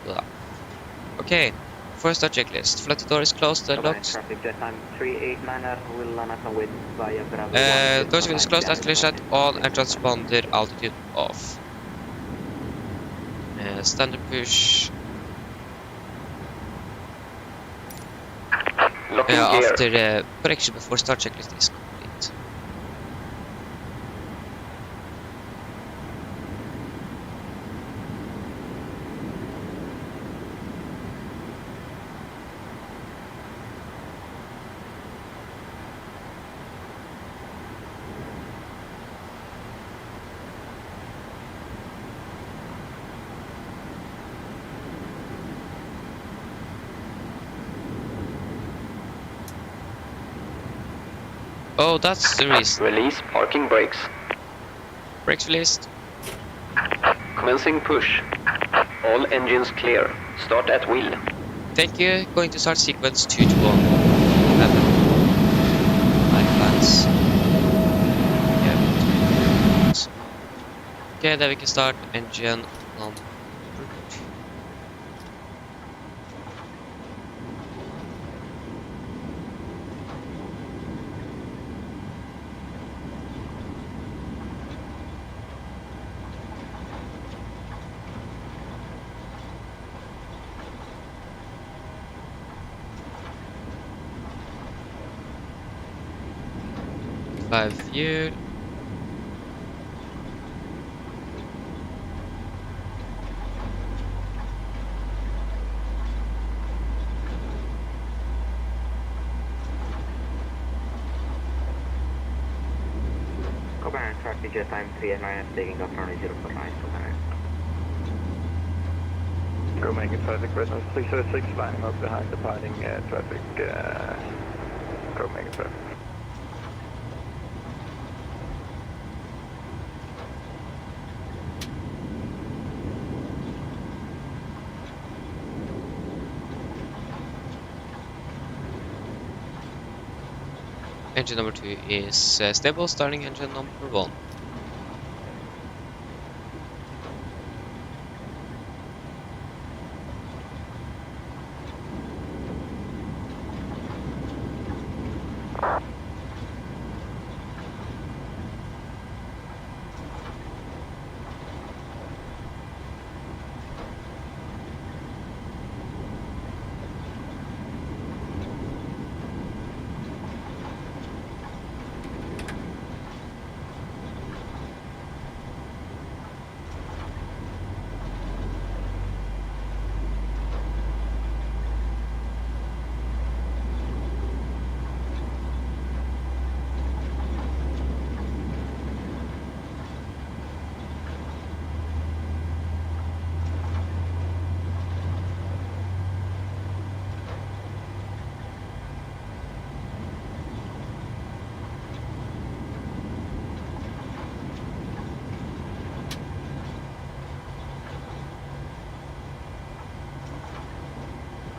Blah. Okay, first start checklist. Flight door is closed, locks. Traffic jet time 38 manner will land at with via Bravo. Doors windows closed, activation light on, and transponder altitude off. Standard push. Locking gear. After correction before start checklist is complete. Oh, that's the reason. Release parking brakes. Brakes released. Commencing push. All engines clear. Start at will. Thank you. Going to start sequence 2 to 1. 11. 9 plans. Yeah. Okay, then we can start engine number 2. Five view. Copenhagen traffic jet time 39 taking off runway 049 Copenhagen. Copenhagen traffic resonance 606 lining up behind departing traffic. Copenhagen traffic. Engine number 2 is stable, starting engine number 1.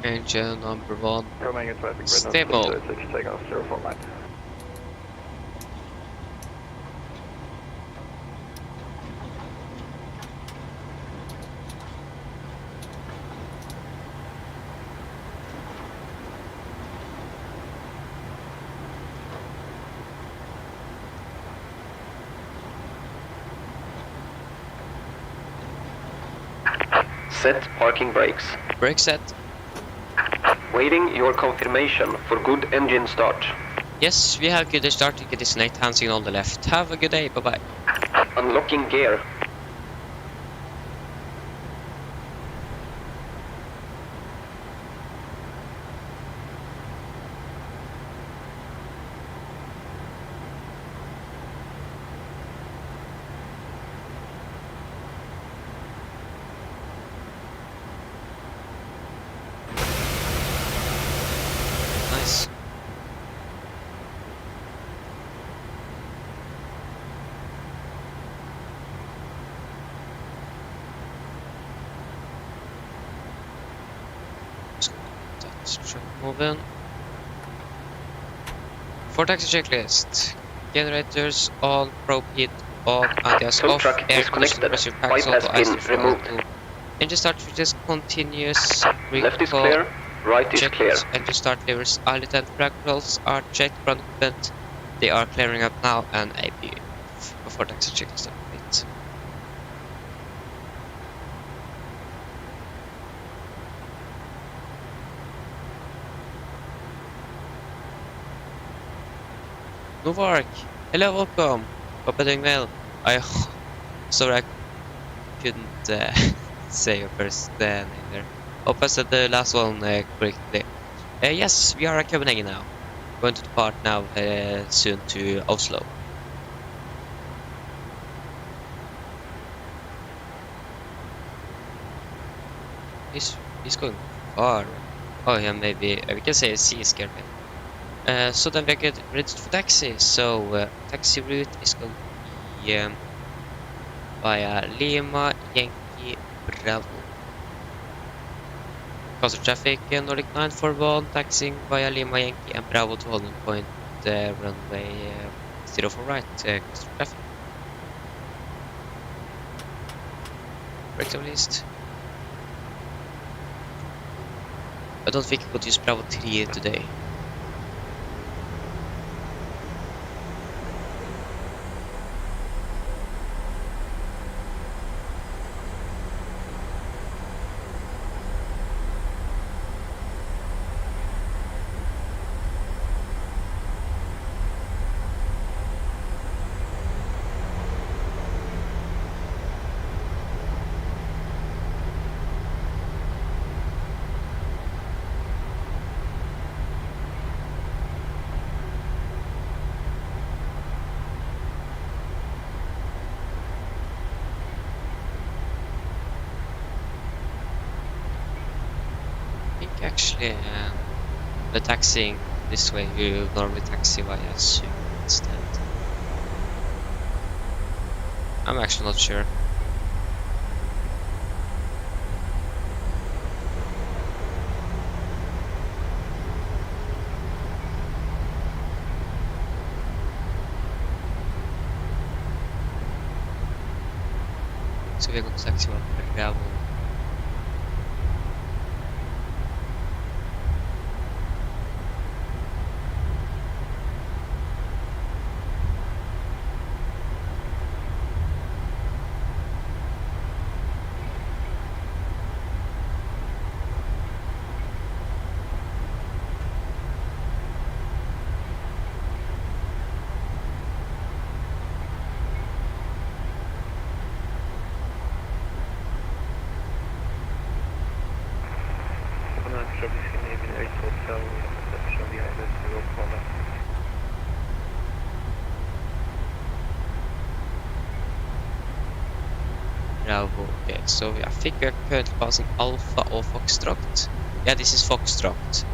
Engine number 1 Copenhagen traffic stable. resonance 606 takeoff 049. Set parking brakes. Brake set. Waiting your confirmation for good engine start. Yes, we have good start. You can disconnect hand signal on the left. Have a good day. Bye-bye. Unlocking gear. Nice. Let's move in. For taxi checklist. Generators on, probe heat on, ADAS Tow off, truck air conditioner, disconnected. pressure packs Bypass auto, pin ice removed. auto. Engine start switches continuous. Left is recall clear, right is checked. clear. Engine start levers, islet and flag controls are checked, front equipment. They are clearing up now and AB before taxi checklist complete. Novark, hello, welcome. Hope you're doing well. Sorry I couldn't say your first name there. Hope I said the last one correctly. Yes, we are at Copenhagen now. Going to depart now soon to Oslo. He's going far. Oh yeah, maybe we can say C is scared. So then we get ready for taxi. So taxi route is going to be via Lima, Yankee, Bravo. Closer traffic, Nordic 941, taxiing via Lima, Yankee, and Bravo to holding point, runway 04 right, closer traffic. Correct at least. I don't think I could use Bravo 3 today. Actually, the taxiing this way, you normally taxi via Zoom instead. I'm actually not sure. So we're going to taxi via Bravo. Bravo. Okay, so I think we are currently passing Alpha or Foxtrot. Yeah, this is Foxtrot.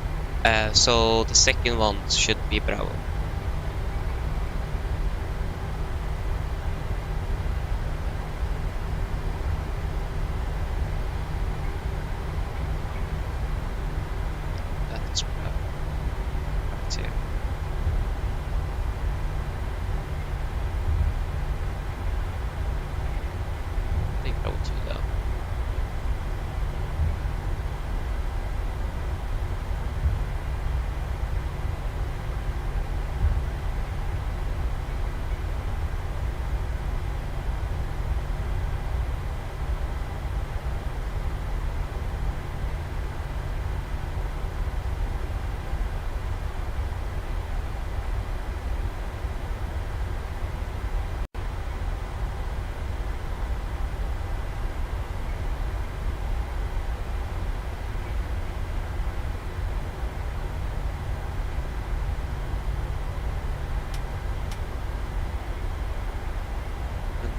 So the second one should be Bravo. That's Bravo. Right here. I think Bravo 2 though.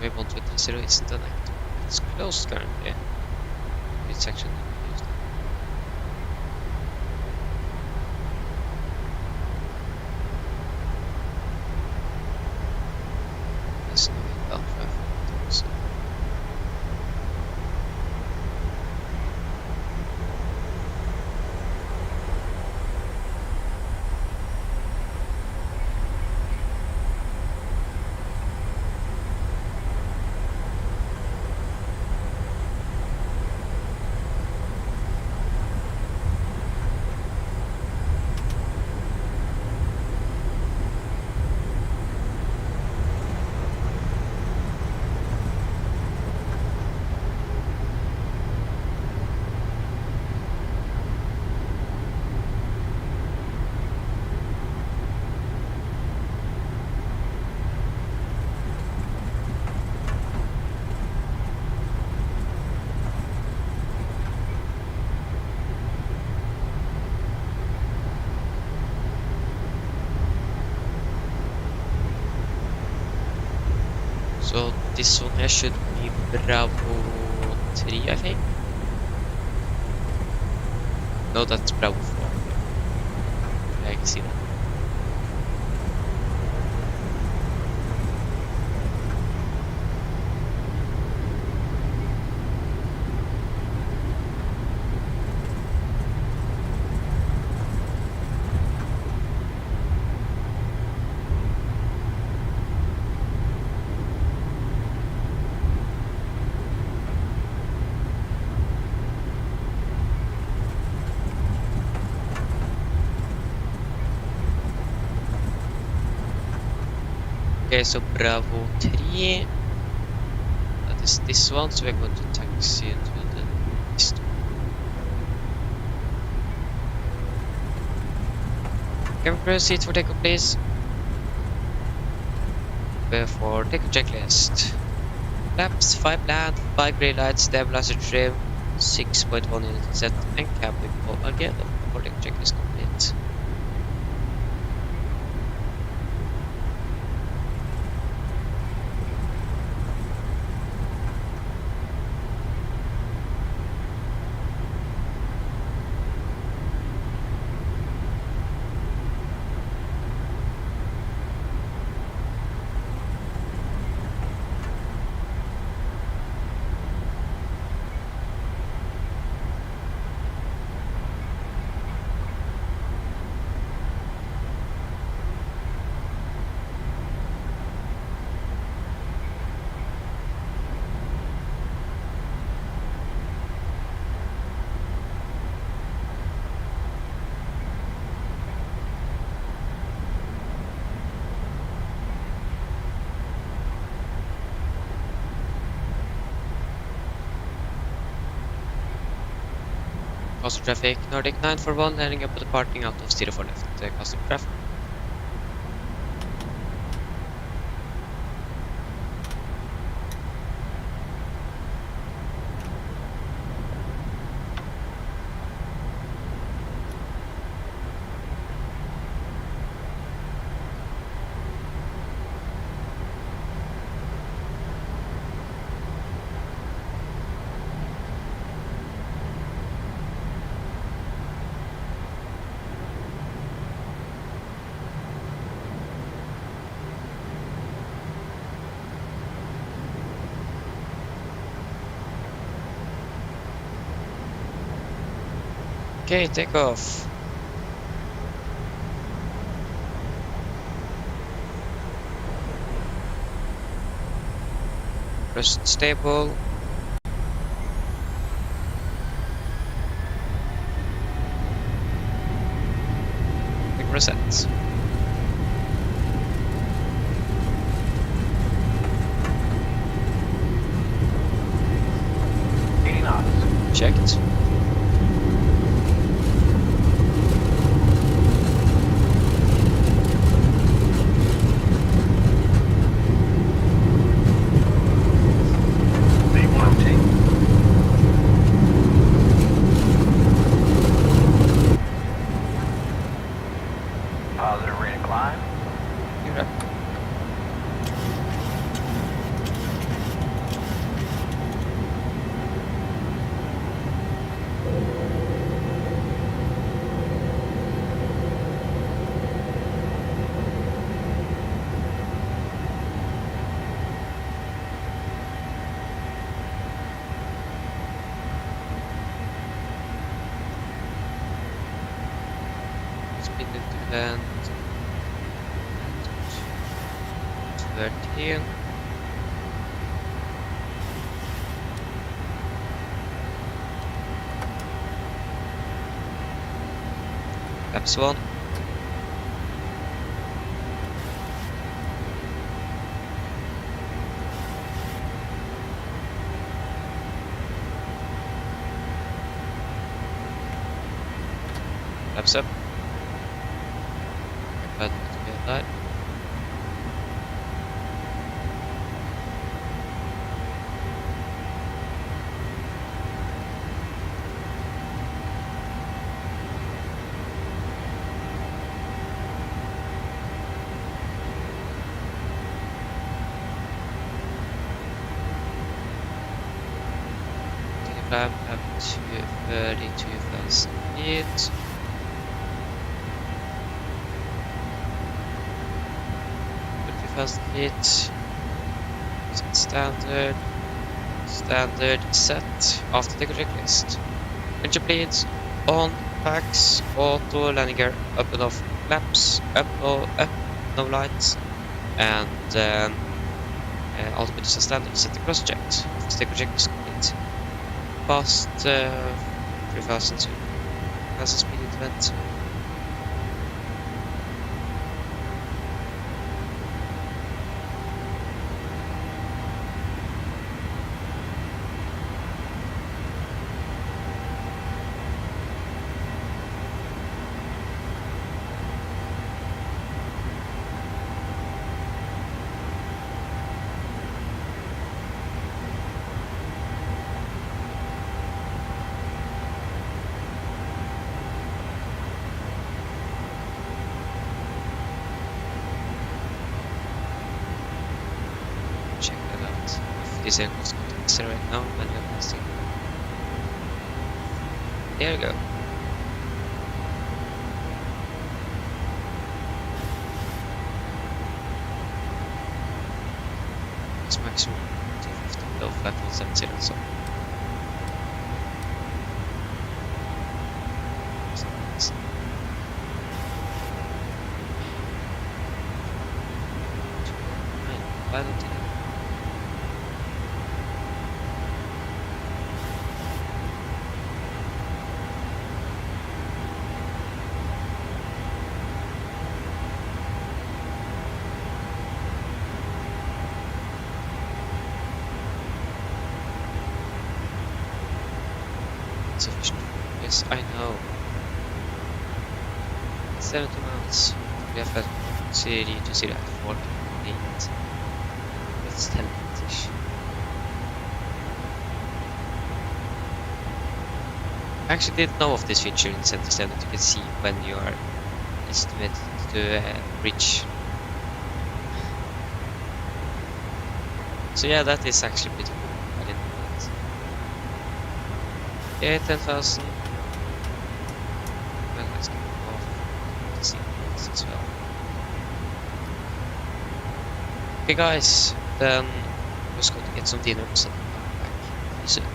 Runway 120 isn't an active. It's closed currently. It's actually not used. There's no inbound traffic. So. So this one here should be Bravo 3, I think. No, that's Bravo 4. I can see that. Okay, so Bravo 3. That is this one, so we're going to taxi to the next one. Can we proceed for takeoff, please? Before takeoff checklist. Flaps, 5 land, 5 grey lights, stabilizer trim, 6.1 unit set, and cabin all again. Before takeoff checklist complete. Coastal traffic, Nordic 941, landing up at the parking out of 04 left, coastal traffic. Okay, take off. Press stable. Click reset. Checked. Minute event 13. Laps 1. Laps up. But to get that. Climb up to 32,000 feet. Standard set after the checklist. Engine bleeds on, packs, auto, landing gear, up and off, flaps, up, no lights, and ultimate is a standard. Set the cross checked. Sticker check is complete. Past 3002 has a speed event. Check that out. If this aircraft's going to accelerate now, then you're passing. There you go. It's maximum 250 below flat 170, so. Why don't you? Sufficient. Yes, I know. 70 miles. We have got city to city at 48. Let's tell it. I actually didn't know of this feature in Center Stand that you can see when you are estimated to reach. So yeah, that is actually pretty cool. I didn't know that. Yeah, 10,000. Well, let's get off to see this as well. Okay guys, then I'm just going to get some dinner and then come back soon.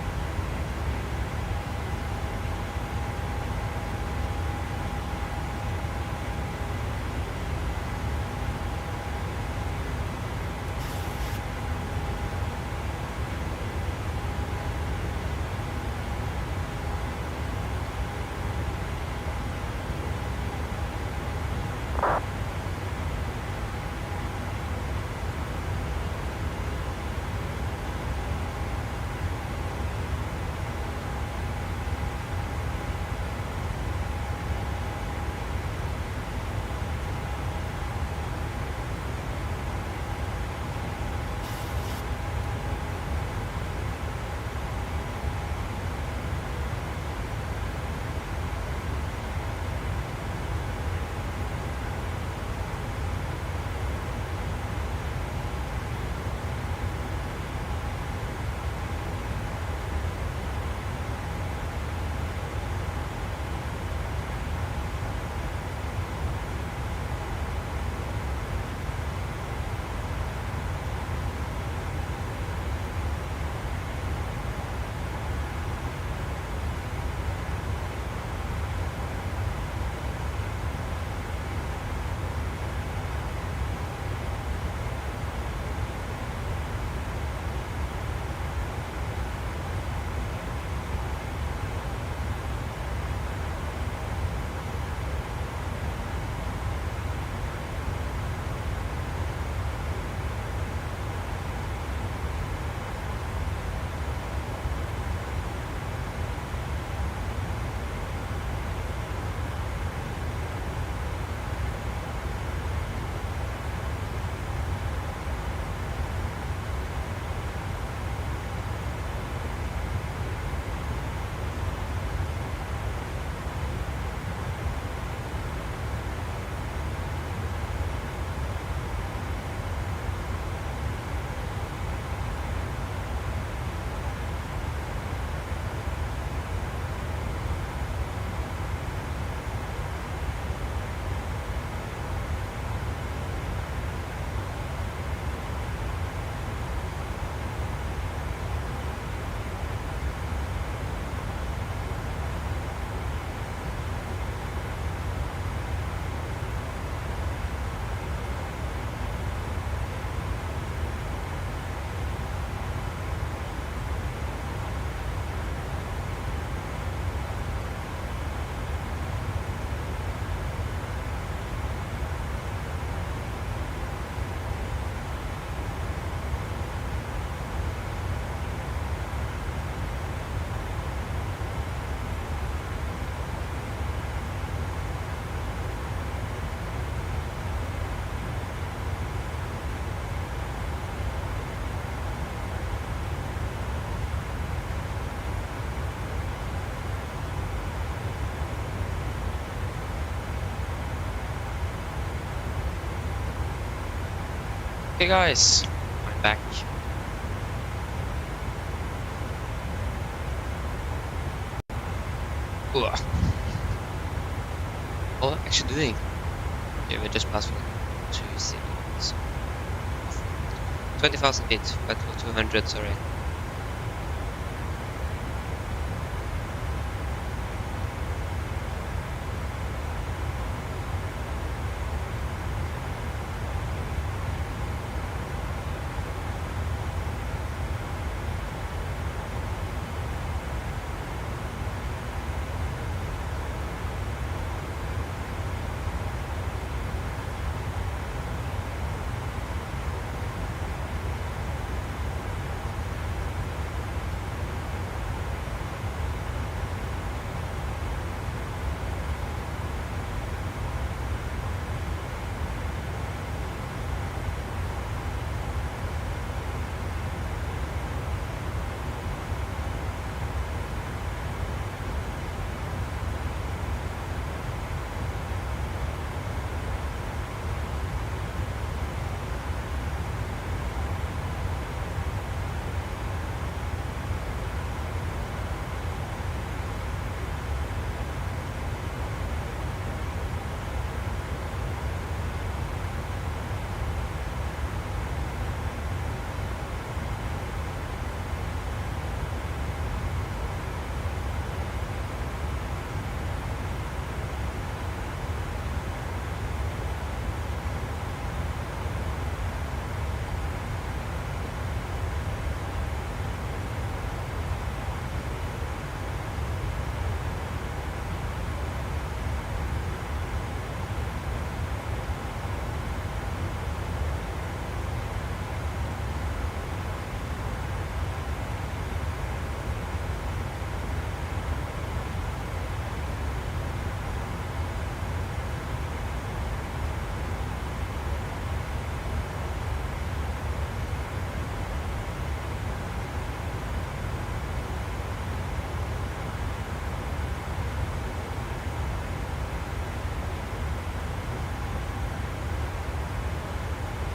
Okay guys, I'm back. Ugh. Oh, actually doing. Yeah, we just passed 2 seconds. 20,000 feet, but 200, sorry.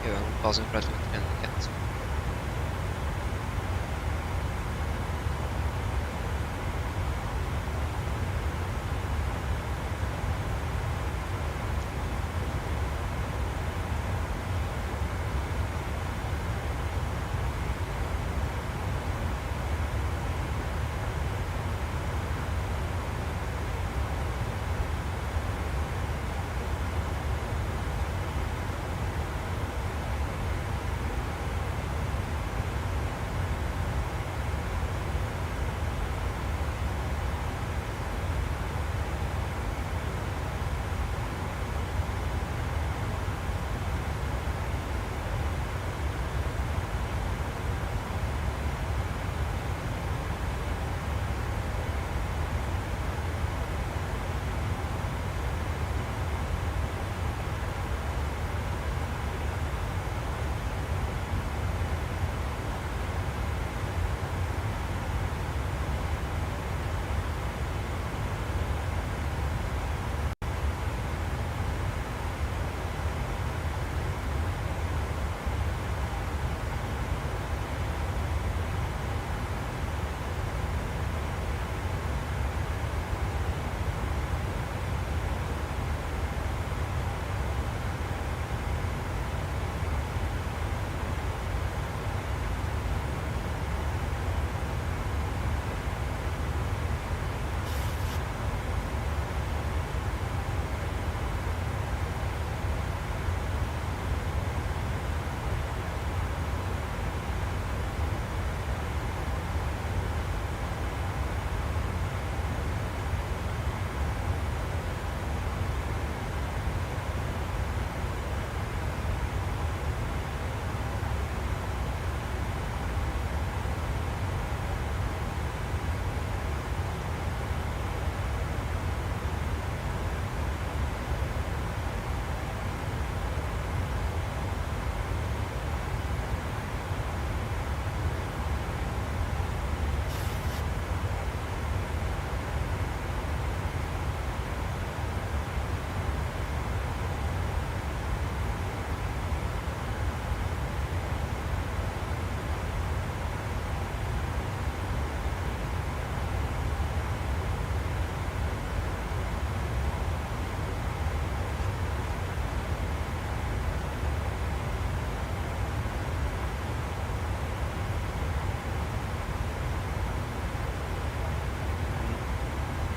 Okay, I'm pausing for a little bit.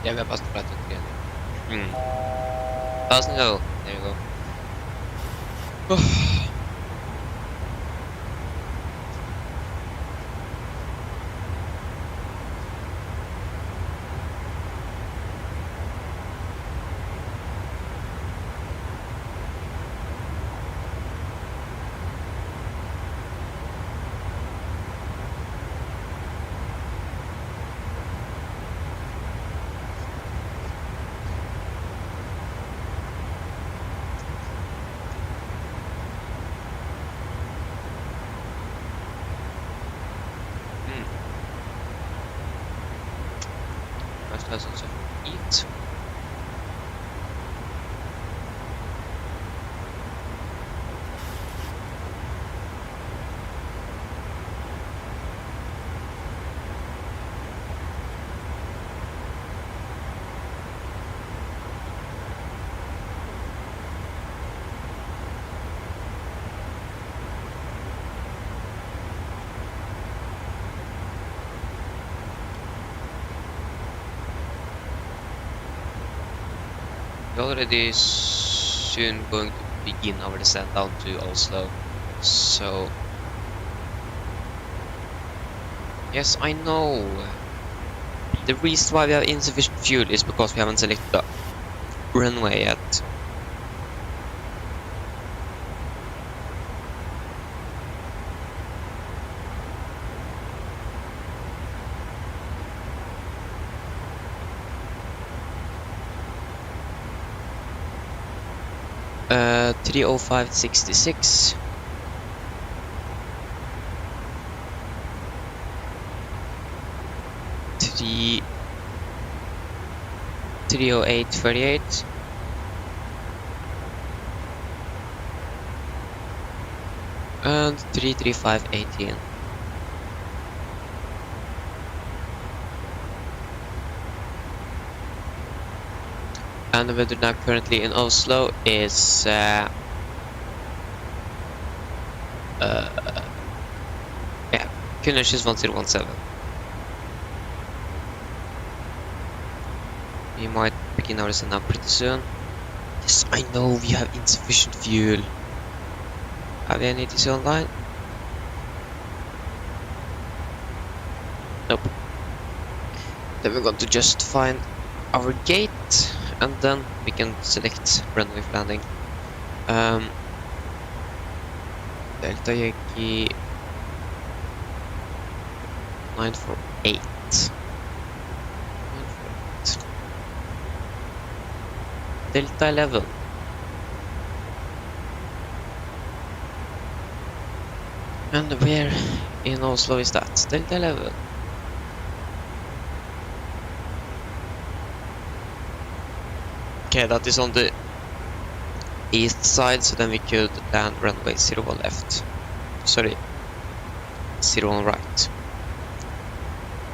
Ja, vi har bara spelat ut igen. Fast no. There you go. Must have some stuff to eat. We're already soon going to begin our descent down to Oslo. So yes, I know. The reason why we have insufficient fuel is because we haven't selected the runway yet. Uh, 305.66. Three 308.38. And 335.18. And the weather now currently in Oslo is yeah, conditions 1017. We might begin our descent now pretty soon. Yes, I know we have insufficient fuel. Have we any TC online? Nope. Then we're going to just find our gate, and then we can select runway for landing. Delta Yankee 948. 948. Delta 11. And where in Oslo is that? Delta 11. Okay, that is on the east side, so then we could land runway 01 left. Sorry, 01 right.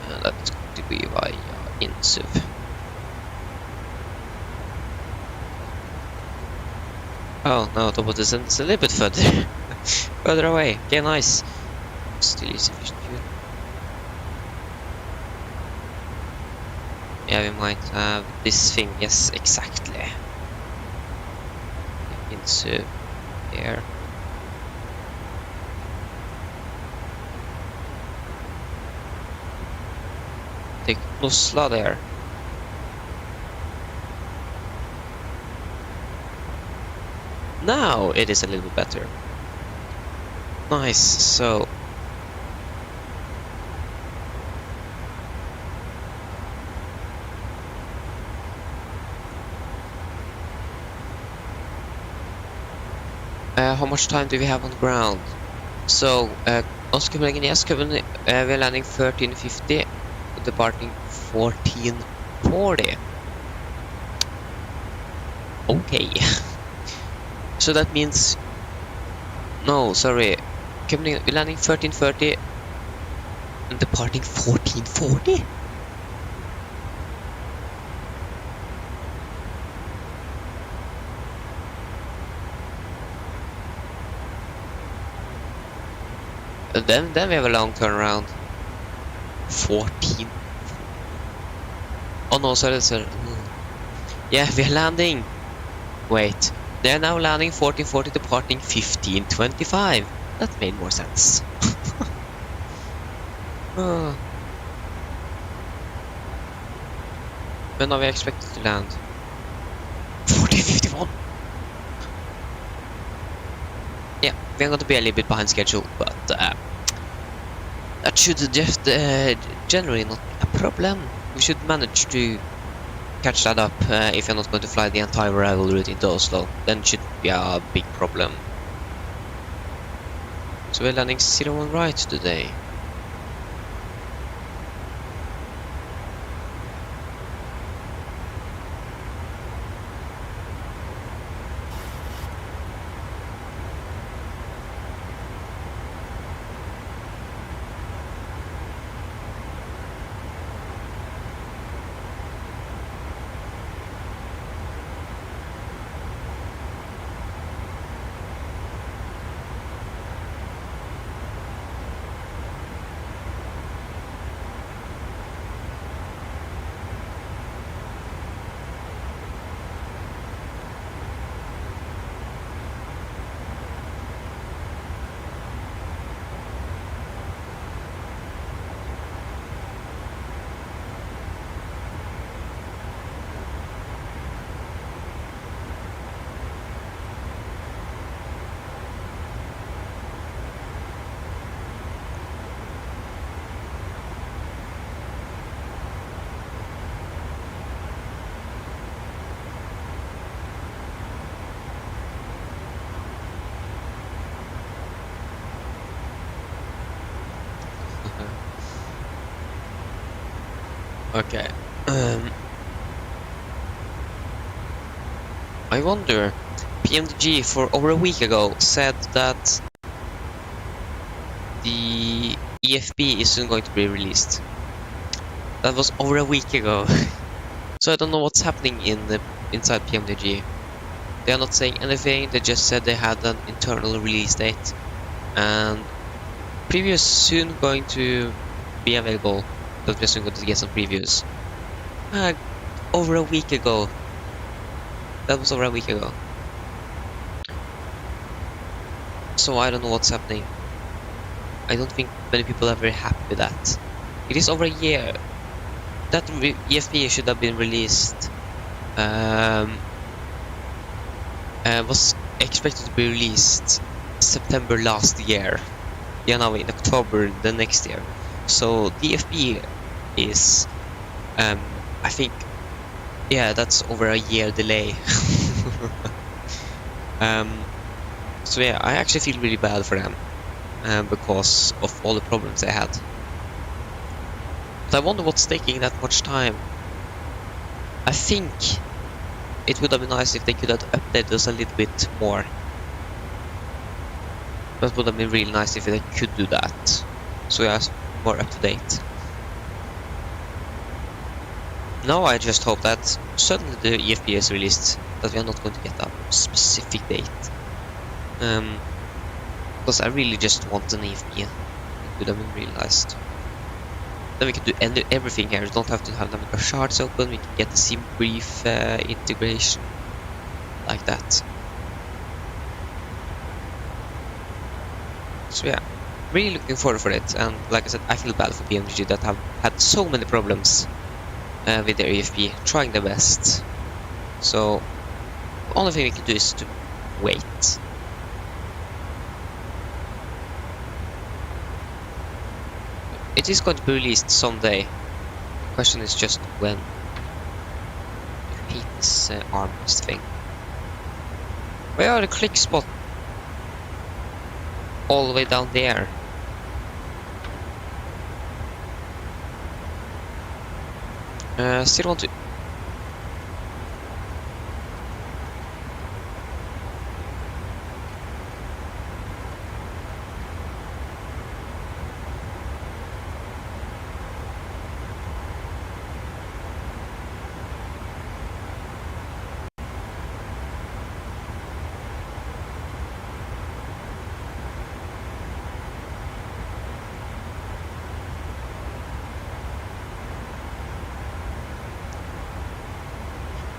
And that's going to be via Insuv. Oh no, top of the descent is a little bit further further away. Okay, nice. Still insufficient fuel. Yeah, we might have this thing, yes, exactly. Into here. Take Oslo there. Now it is a little bit better. Nice, so how much time do we have on ground? So, Oslo Copenhagen, yes, Copenhagen, we're landing 1350, departing 1440. Okay. So that means... No, sorry. Copenhagen, we're landing 1330 and departing 1440? Then we have a long turnaround. 14. Oh no, sorry, sir. Yeah, we're landing. Wait, they're now landing 1440, departing 1525. That made more sense. When are we expected to land? 1451. Yeah, we're going to be a little bit behind schedule, but that should just generally not be a problem. We should manage to catch that up if you're not going to fly the entire arrival route into Oslo. Then it should be a big problem. So we're landing 01 right today. Okay. I wonder. PMDG for over a week ago said that the EFB is soon going to be released. That was over a week ago. So I don't know what's happening inside PMDG. They are not saying anything, they just said they had an internal release date. And previews soon going to be available. That we're soon going to get some previews. Over a week ago. That was over a week ago. So I don't know what's happening. I don't think many people are very happy with that. It is over a year. That EFP should have been released. Was expected to be released September last year. Yeah, now in October the next year. So the EFP is, I think, yeah, that's over a year delay. So yeah, I actually feel really bad for them because of all the problems they had. But I wonder what's taking that much time. I think it would have been nice if they could have updated us a little bit more. That would have been really nice if they could do that. So yeah, more up to date. Now I just hope that suddenly the EFP is released, that we are not going to get a specific date. Because I really just want an EFP. It would have been really nice. Then we can do everything here. We don't have to have the shards open. We can get the sim brief integration like that. So yeah, really looking forward for it. And like I said, I feel bad for PMDG that have had so many problems with their EFP, trying their best. So the only thing we can do is to wait. It is going to be released someday. The question is just when. I hate this armrest thing. Where are the click spot? All the way down there. Still want to.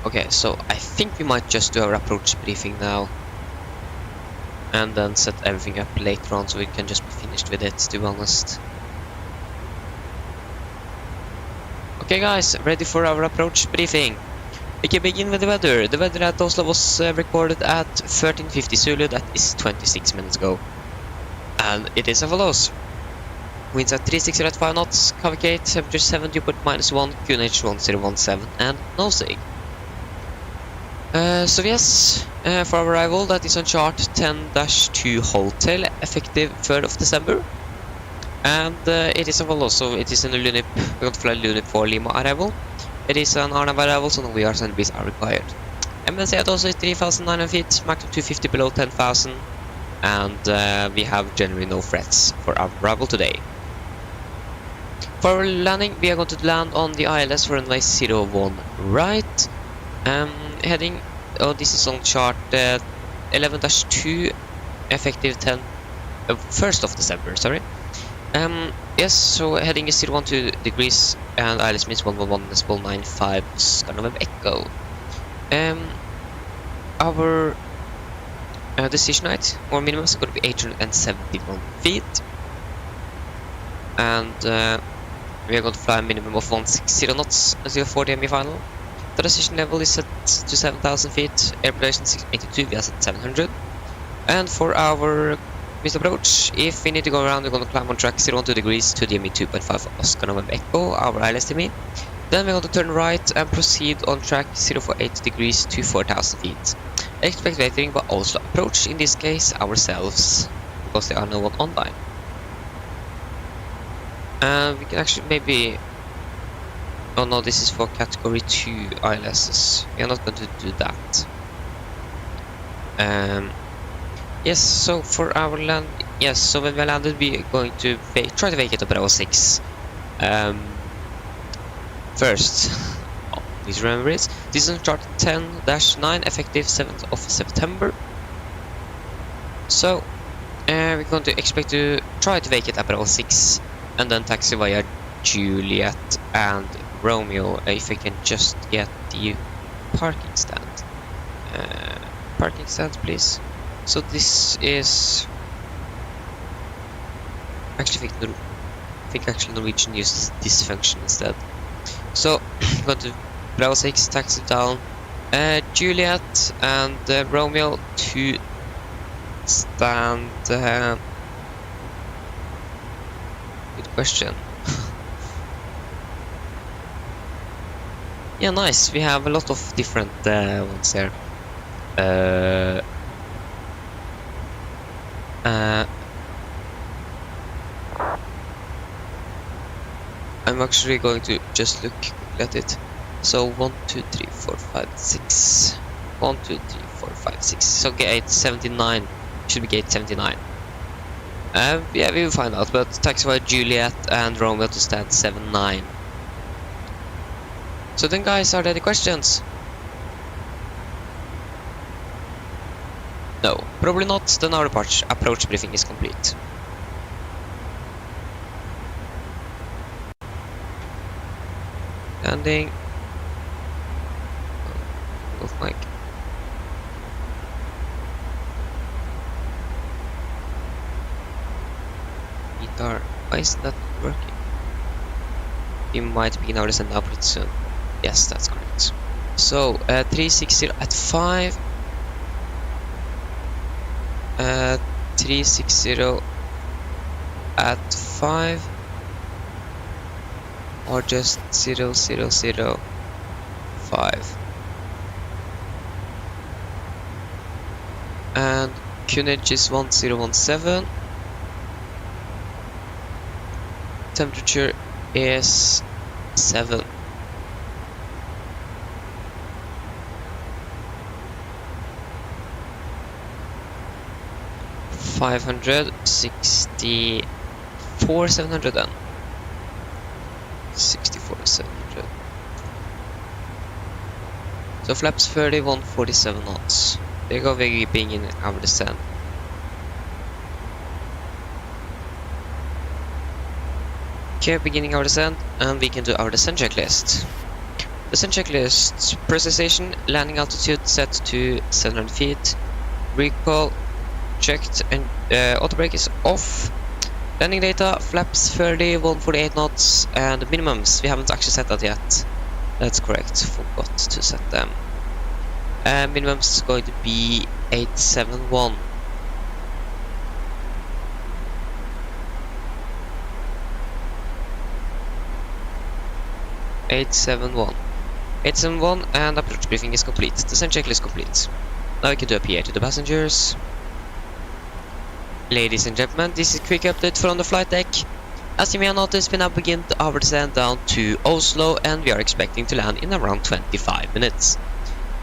Okay, so I think we might just do our approach briefing now. And then set everything up later on so we can just be finished with it, to be honest. Okay guys, ready for our approach briefing. We can begin with the weather. The weather at Oslo was recorded at 13:50 Zulu, that is 26 minutes ago. And it is as follows. Winds at 360 at 5 knots, cavalcade, temperature 7, dew point -1, QNH 1017, and nosing. So yes, for our arrival, that is on chart 10-2 Hotel, effective 3rd of December. And it is as follows, so it is in the Lunip, we're going to fly Lunip for Lima arrival. It is an Arnav arrival, so no VRs and Bs are required. MNC at also is 3,900 feet, Mach 250 below 10,000. And we have generally no threats for our arrival today. For our landing, we are going to land on the ILS for runway 01 right. Heading, this is on chart 11-2, effective 1st of December, sorry. Yes, so heading is 012 degrees, and ILS means 111.95, Oscar November Echo. Our decision height, or minimum, is going to be 871 feet. And we are going to fly a minimum of 160 knots until 40 ME final. The decision level is set to 7,000 feet, air population 682, we are set 700. And for our missed approach, if we need to go around, we're going to climb on track 012 degrees to DME 2.5 Oscar November Echo, our ILS DME. Then we're going to turn right and proceed on track 048 degrees to 4,000 feet. Expect waiting by Oslo approach, in this case ourselves, because there are no one online. And we can actually maybe... Oh no, this is for category 2 ILSs. We are not going to do that. Yes, so for our land... Yes, so when we landed, we are going to try to vacate the Bravo 6. First, please remember it. This is on chart 10-9, effective 7th of September. So, we're going to expect to try to vacate Bravo 6 and then taxi via Juliet and Romeo, if we can just get the parking stand. Parking stand, please. So this is... Actually, I think actually Norwegian uses this function instead. So, go to Bravo 6, taxi down Juliet and Romeo to stand... good question. Yeah, nice. We have a lot of different ones here. I'm actually going to just look at it. So 1, 2, 3, 4, 5, 6. 1, 2, 3, 4, 5, 6. So gate 79 should be gate 79. Yeah, we will find out. But taxi via Juliet and Romeo to stand 79. So then, guys, are there any questions? No, probably not. Then our approach briefing is complete. Landing. Off mic. Guitar. Why is that working? We might begin our descent now pretty soon. Yes, that's correct. So, 360 at 5. 360 at 5. Or just 0005. And QNH is 1017. Temperature is 7. $564,700 then. 64,700. So flaps 30, 147 knots. There you go, we're being in our descent. Okay, beginning our descent, and we can do our descent checklist. Descent checklist. Pressurization, landing altitude set to 700 feet. Recall checked and auto brake is off. Landing data, flaps 30, 148 knots, and minimums. We haven't actually set that yet. That's correct, forgot to set them. Minimums is going to be 871. Eight seven one, and approach briefing is complete. Descent checklist is complete. Now we can do a PA to the passengers. Ladies and gentlemen, this is a quick update from the flight deck. As you may have noticed, we now begin our descent down to Oslo, and we are expecting to land in around 25 minutes.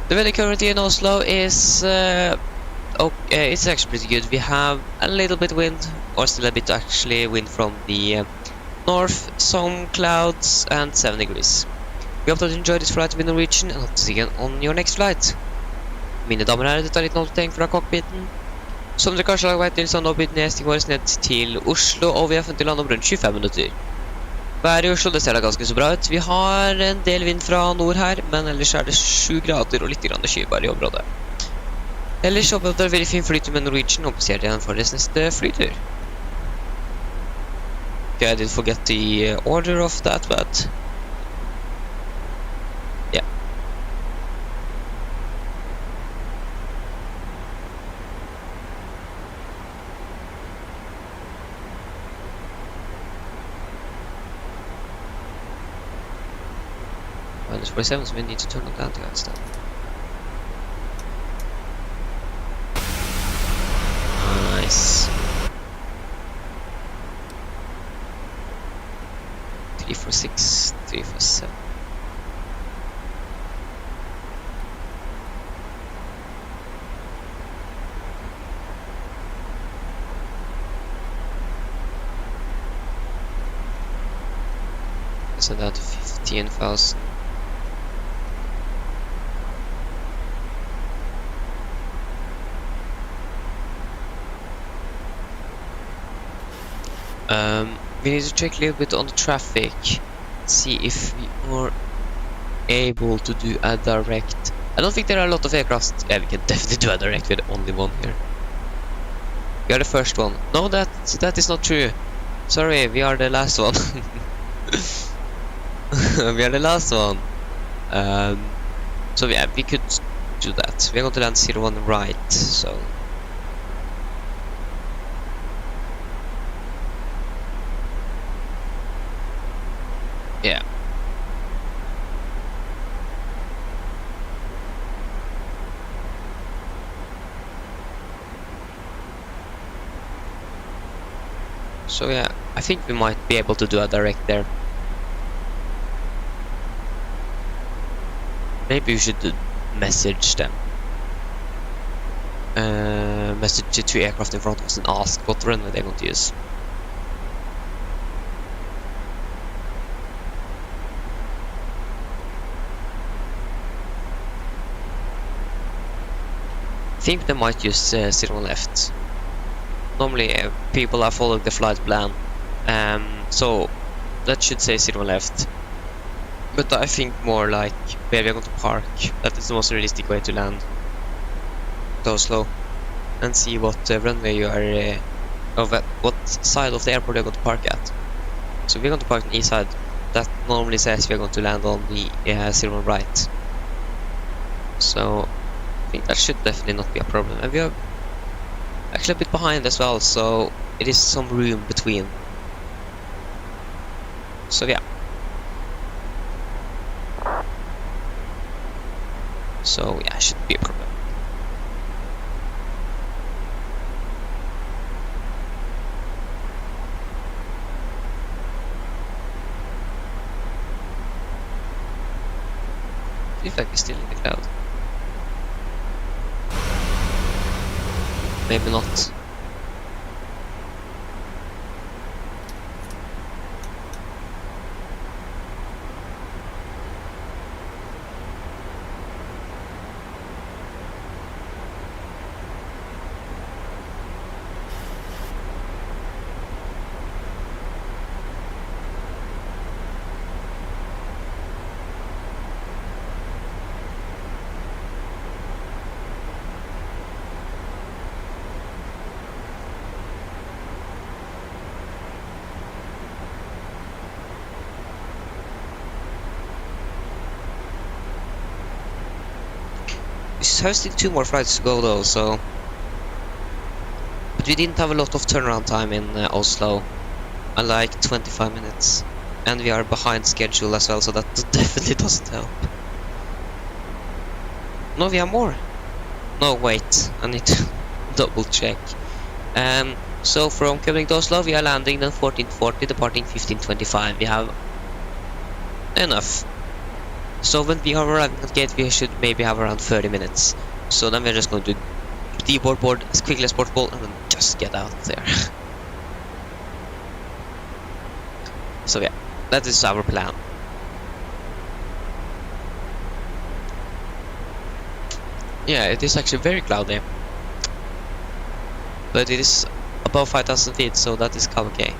The weather currently in Oslo is it's actually pretty good. We have a little bit wind, or still a bit actually wind from the north, some clouds, and 7 degrees. We hope that you enjoyed this flight with Norwegian, and hope to see you again on your next flight. Mine damer og herrer, dette er litt oppdatering fra cockpiten. Som dere kanskje har vet til, så har nå begynt nedstingen vår ned til Oslo, og vi har funnet til land om rundt 25 minutter. Været i Oslo, det ser da ganske så bra ut. Vi har en del vind fra nord her, men ellers er det 7 grader og litt grann skyvær i området. Ellers håper jeg at det er veldig fin flytur med Norwegian, og ser dere igjen for deres neste flytur. Okay, I did forget the order of that, but yeah. Minus 47, so we need to turn on the anti-guides then. Nice. 346, 347. So down to 15,000. We need to check a little bit on the traffic, see if we are able to do a direct. I don't think there are a lot of aircraft. Yeah, we can definitely do a direct with only one here. We are the first one. No, that is not true. Sorry, we are the last one. We are the last one. So yeah, we could do that. We are going to land 01 right, so. Yeah. So yeah, I think we might be able to do a direct there. Maybe we should message them. Message the 2 aircraft in front of us and ask what runway they're going to use. I think they might use 01 left. Normally people are following the flight plan, so that should say 01 left. But I think more like where we are going to park. That is the most realistic way to land to Oslo, and see what runway you are, what side of the airport you're going to park at. So we're going to park on the east side. That normally says we're going to land on the 01 right. So I think that should definitely not be a problem. And we are actually a bit behind as well, so it is some room between. So yeah. So yeah, shouldn't be a problem. Feels like we're still in the cloud. Maybe not. have still 2 more flights to go though, so... But we didn't have a lot of turnaround time in Oslo. Like 25 minutes. And we are behind schedule as well, so that definitely doesn't help. No, we have more. No, wait. I need to double check. So from Copenhagen to Oslo, we are landing then 14:40, departing 15:25. We have enough. So when we are arriving at gate, we should maybe have around 30 minutes. So then we're just going to deboard as quickly as possible and then just get out of there. So yeah, that is our plan. Yeah, it is actually very cloudy. But it is above 5,000 feet, so that is okay.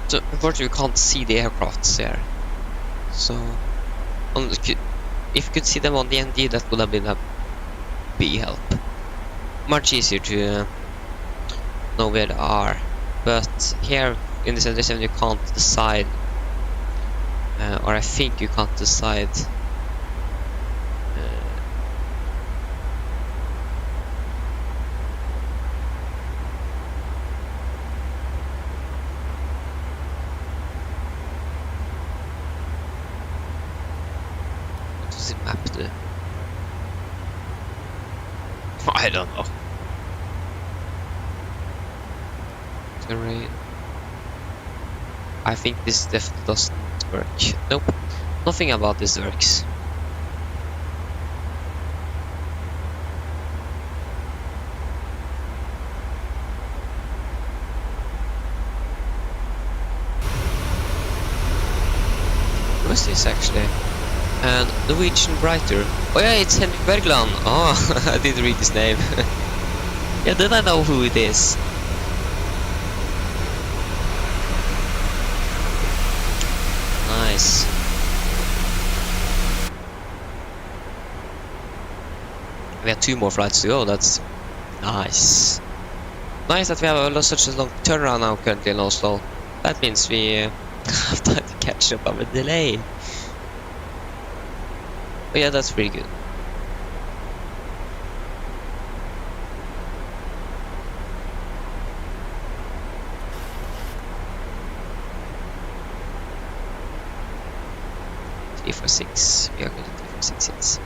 Unfortunately, you can't see the aircrafts there. So, if you could see them on the ND, that would have been a big help. Much easier to know where they are. But here in the 77, you can't decide, or I think you can't decide. Map do? I don't know. Terrain. I think this definitely doesn't work. Nope. Nothing about this works. What's this actually? And Norwegian writer. Oh yeah, it's Henrik Bergland. Oh, I didn't read his name. Yeah, then I know who it is. Nice. We have 2 more flights to go. That's nice. Nice that we have such a long turnaround now currently in Oslo. That means we have time to catch up on a delay. Oh yeah, that's pretty good. Three for 6. We are good at 3 for 6 hits.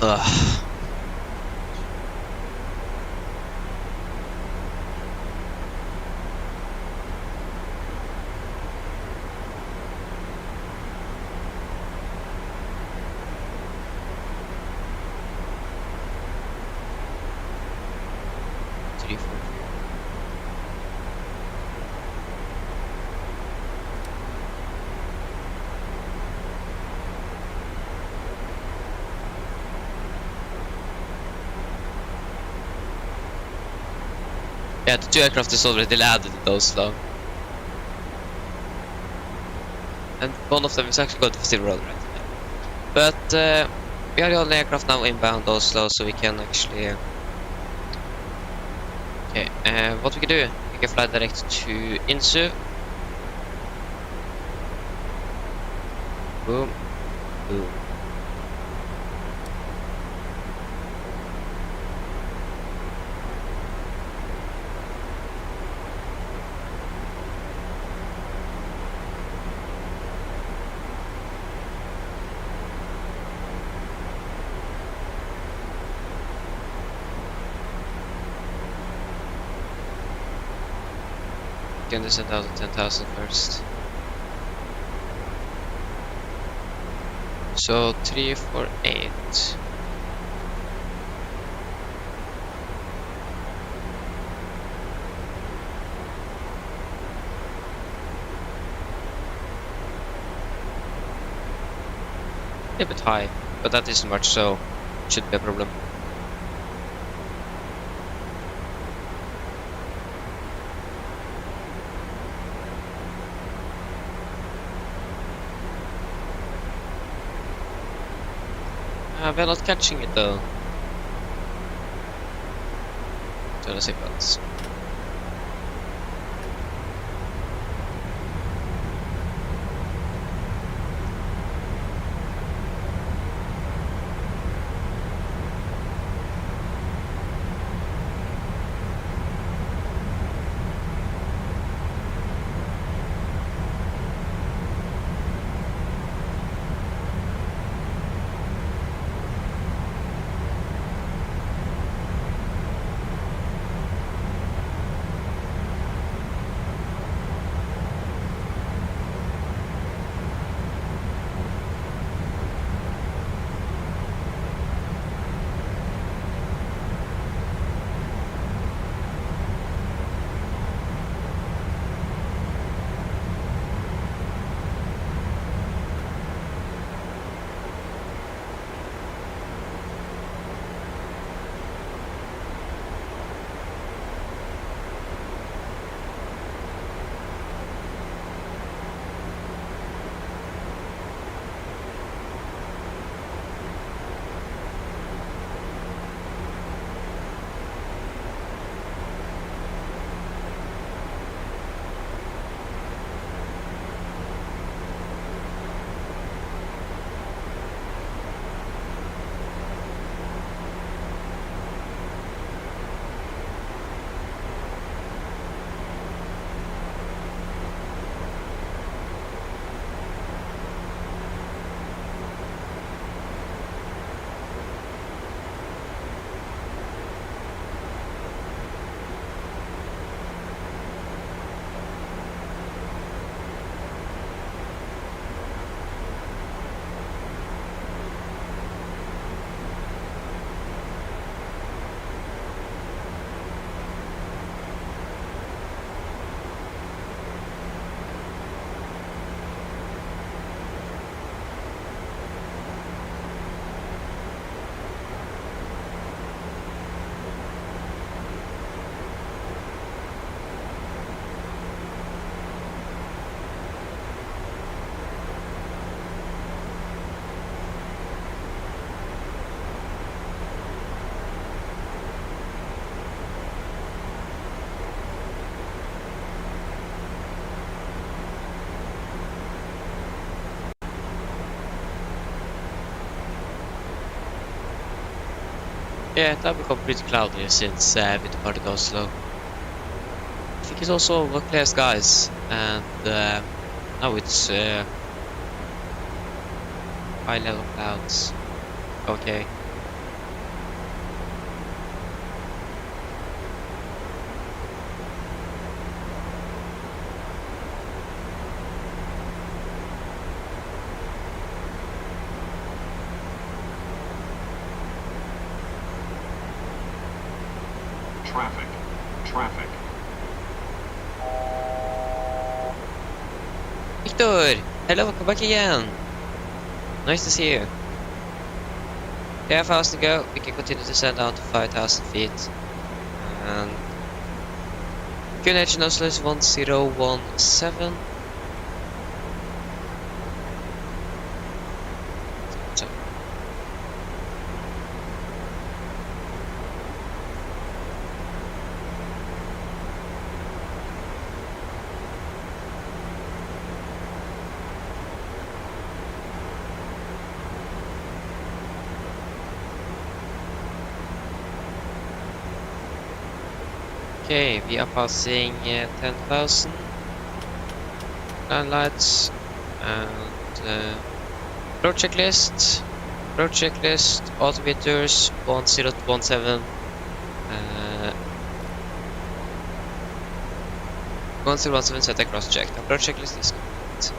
Ugh. Yeah, the 2 aircraft is already landed in Oslo. And one of them is actually going to visit road right now. But we are the only aircraft now inbound Oslo, so we can actually... Okay, what we can do, we can fly direct to Insu. Boom. Boom. Gonna send out the 10,000 first. So 348. A bit high, but that isn't much, so shouldn't be a problem. We're not catching it though. Turn the seatbelts. Yeah, it has become pretty cloudy since we departed Oslo. I think it's also clear skies, and now it's high level clouds. Okay. Traffic. Traffic. Victor! Hello, welcome back again! Nice to see you. Yeah, 1,000 to go. We can continue to send down to 5,000 feet. And QNH in Oslo is 1017. So. Okay, we are passing 10,000 lights and road checklist, autometers 1017, 1017 set across checked. Approach checklist is complete.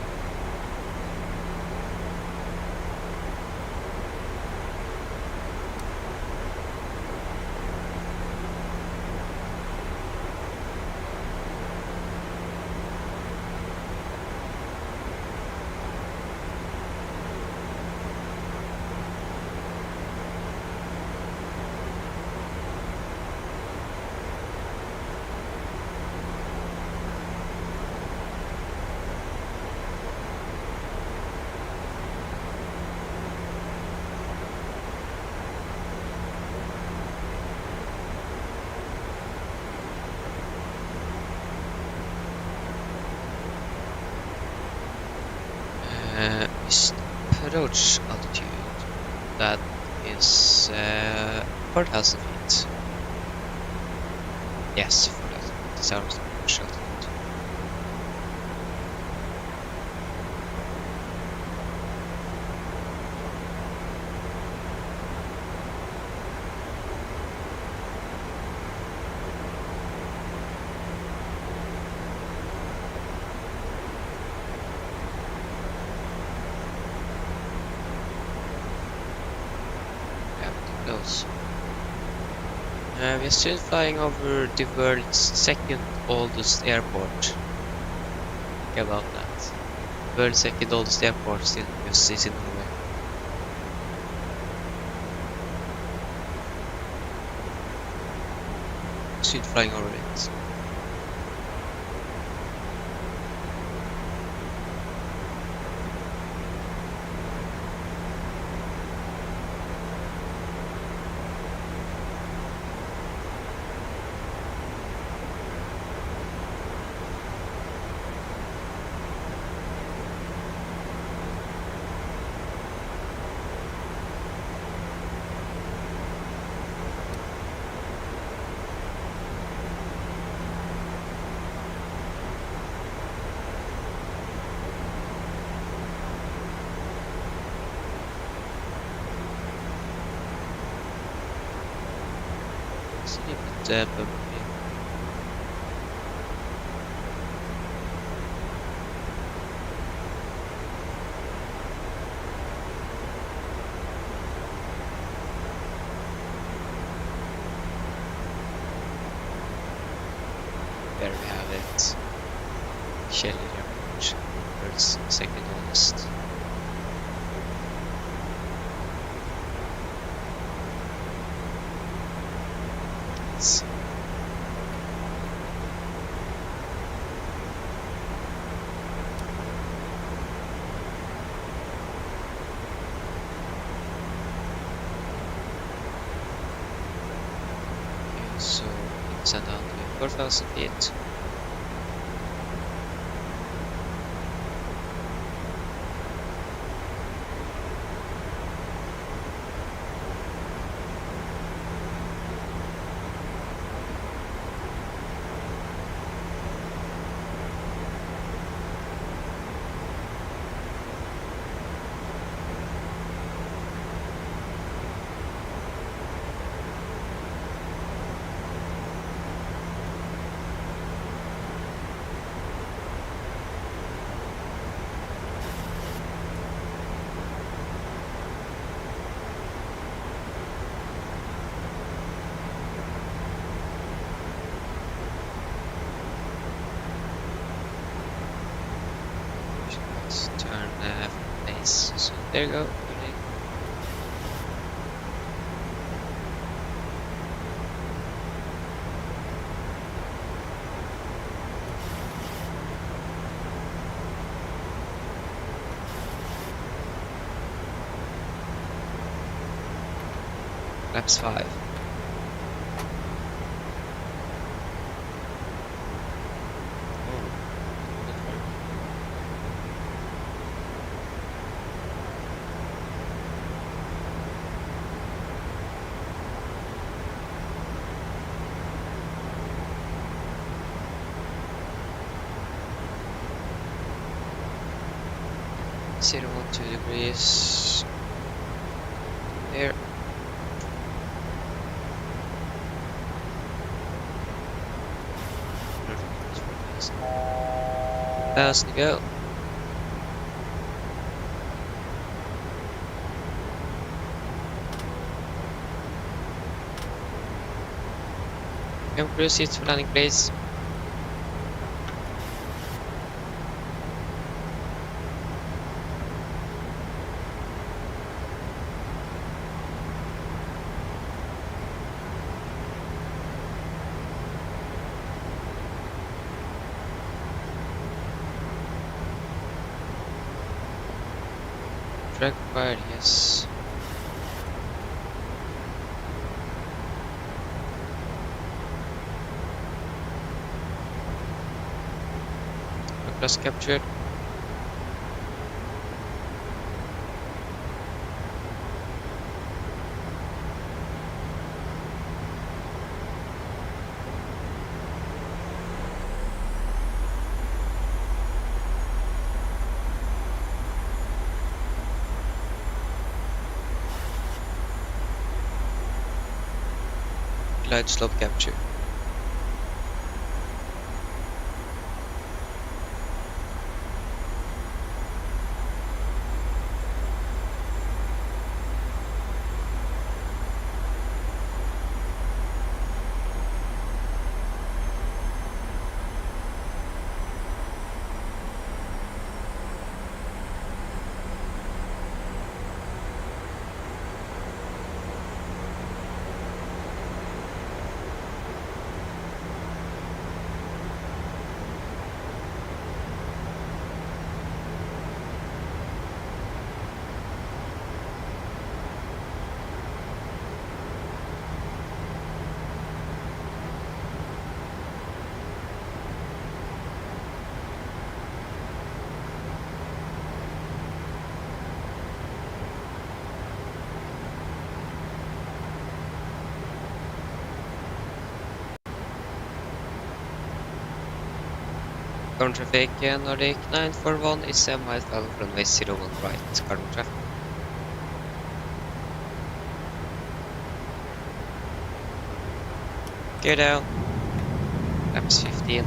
Is approach altitude, that is 4,000 feet. Yes, 4,000 feet is our approach altitude. We are still flying over the world's second oldest airport. Think about that. World's second oldest airport still is in Norway. Still flying over it. It's a little bit bumpy. There we have it. Shelly Airport, world's second oldest. It's okay, so it's down to 4,000 feet. Let's turn face. So there you go. Flaps 5. Zero 1 2 degrees there. Fast to go. Come cruise seats for landing, please. Track required, yes. Plus captured. Glide slope capture. Current traffic, Nordic 941 is 7 miles out from runway 01 right, current traffic. Gear down. Laps 15.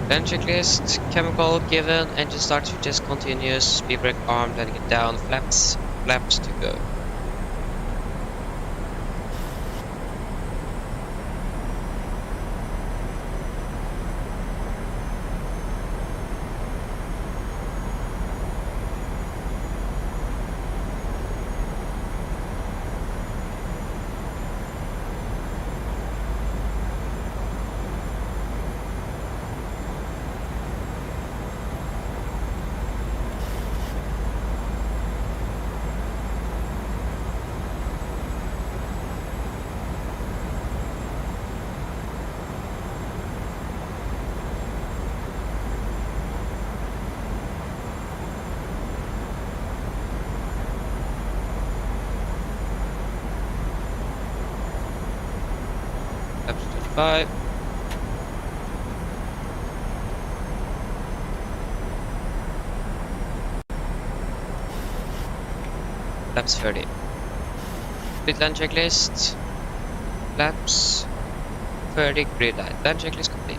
Then checklist, chemical given, engine start switches continuous, speed brake arm, letting it down, flaps to go. Laps 25. Laps 30. Grid line checklist. Laps 30 grid line. Line checklist complete.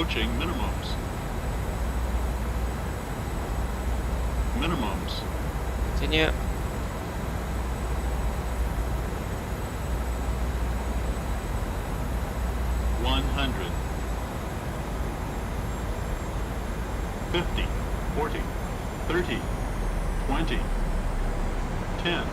Approaching minimums. Minimums. Continue. One 50, 40, 30, 20, 10.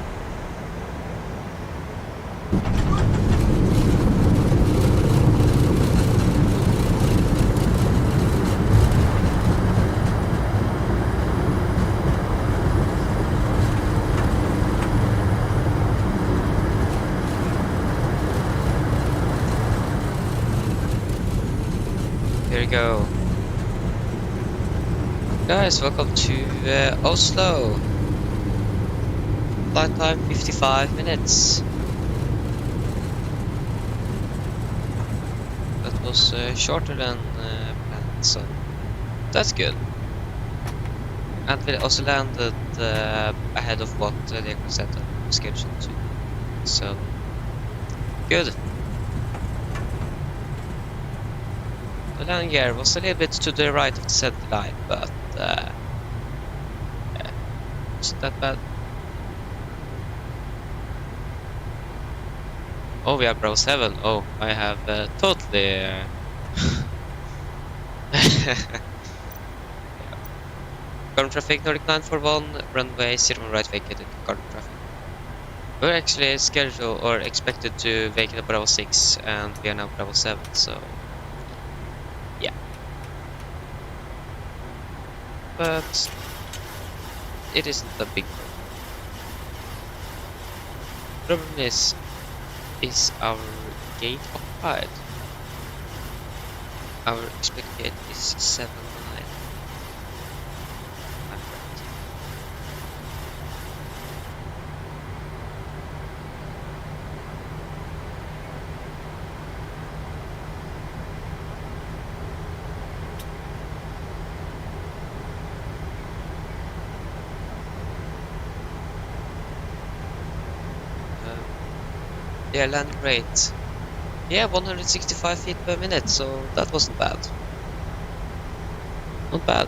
Here we go. Guys, welcome to Oslo. Flight time 55 minutes. That was shorter than planned, so that's good. And we also landed ahead of what the aircraft set up scheduled to. So, good. The landing gear was a little bit to the right of the center line, but yeah, wasn't that bad. Oh, we are Bravo 7. Oh, I have totally... Current traffic Nordic 941, runway 01 right vacated, current traffic. We're actually scheduled or expected to vacate Bravo 6 and we are now Bravo 7, so... yeah. But... it isn't a big problem. Problem is our gate occupied? Our expected gate is 79. I'm right. Yeah, landing rate. Yeah, 165 feet per minute, so that wasn't bad. Not bad.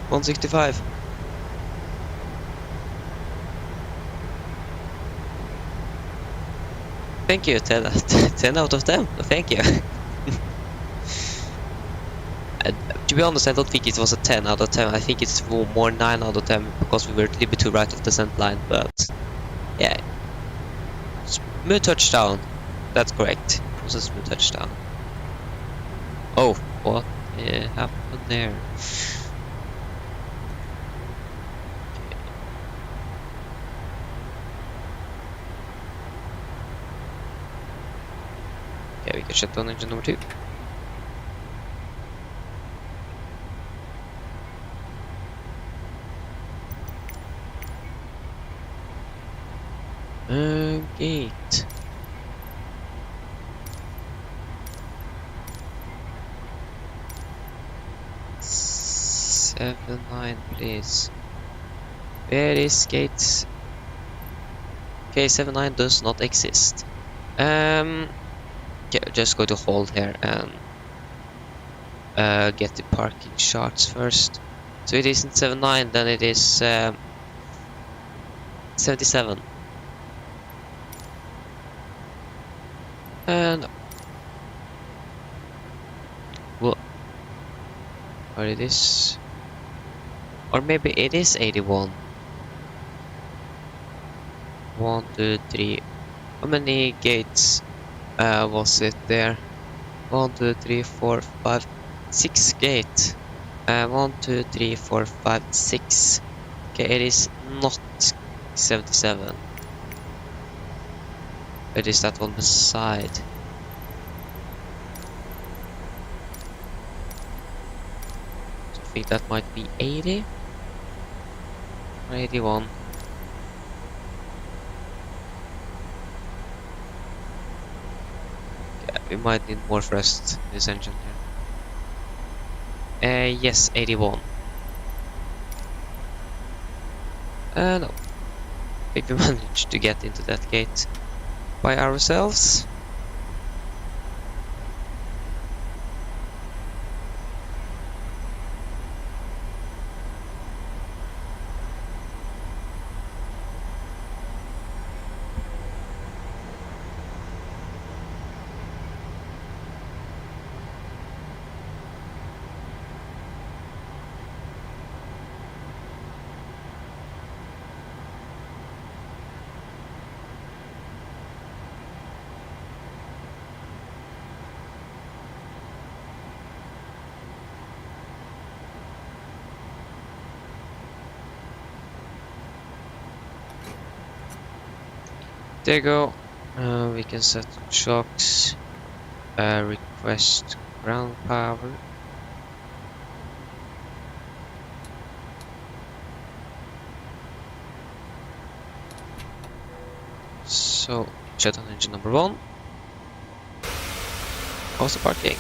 165. Thank you, 10 out of 10. Thank you. To be honest, I don't think it was a 10 out of 10. I think it's more 9 out of 10 because we were a little bit too right of the center line, but yeah. Smooth touchdown. That's correct. It was a smooth touchdown. Oh, what happened there? Okay, we can shut down engine number 2. Gate. Seven, 9, please. Where is gate? Okay, 79 does not exist. Okay, just go to hold here and get the parking charts first. So it isn't 79, then it is 77. And well, or it is, or maybe it is 81. 1, 2, 3. How many gates was it there? 1, 2, 3, 4, 5, 6 gate. 1, 2, 3, 4, 5, 6. Okay, it is not 77. It is that one beside. So I think that might be 80 or 81. Yeah, we might need more thrust in this engine here. Yes, 81. No. I think we managed to get into that gate by ourselves. There you go. We can set shocks. Request ground power. So, shut on engine number 1. How's the parking?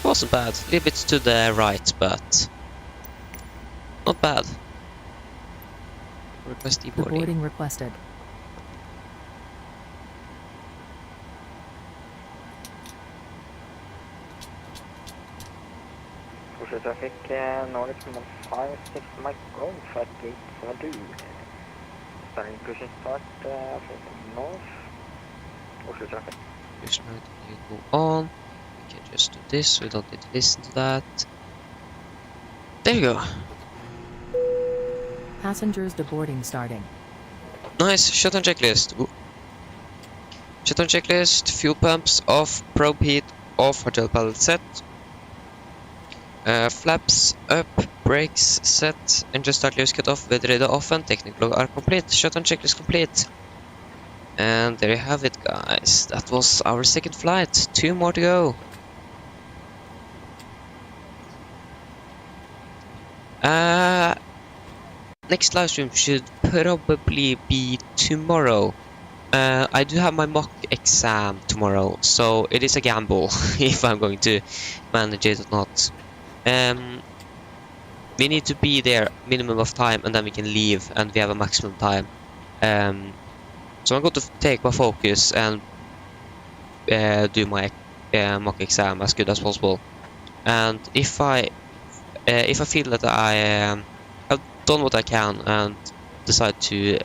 Wasn't bad. A little bit to the right, but not bad. Request deboarding. Boarding requested. Oslo traffic, Nordic 156 Mike Golf at gate 72. Starting cruising start, facing north. Oslo traffic. Just now you go on. We can just do this, we don't need to listen to that. There you go. Passengers deboarding starting. Nice, shutdown checklist. Ooh. Shutdown checklist, fuel pumps off, probe heat off, hydrogen pallet set. Flaps up, brakes set, engine start leaves cut off, weather radar off, and technical log are complete. Shutdown checklist complete. And there you have it, guys. That was our second flight. 2 more to go. Next live stream should probably be tomorrow. I do have my mock exam tomorrow, so it is a gamble if I'm going to manage it or not. We need to be there minimum of time, and then we can leave, and we have a maximum time. So I'm going to take my focus and do my mock exam as good as possible. And if I feel that I have done what I can and decide to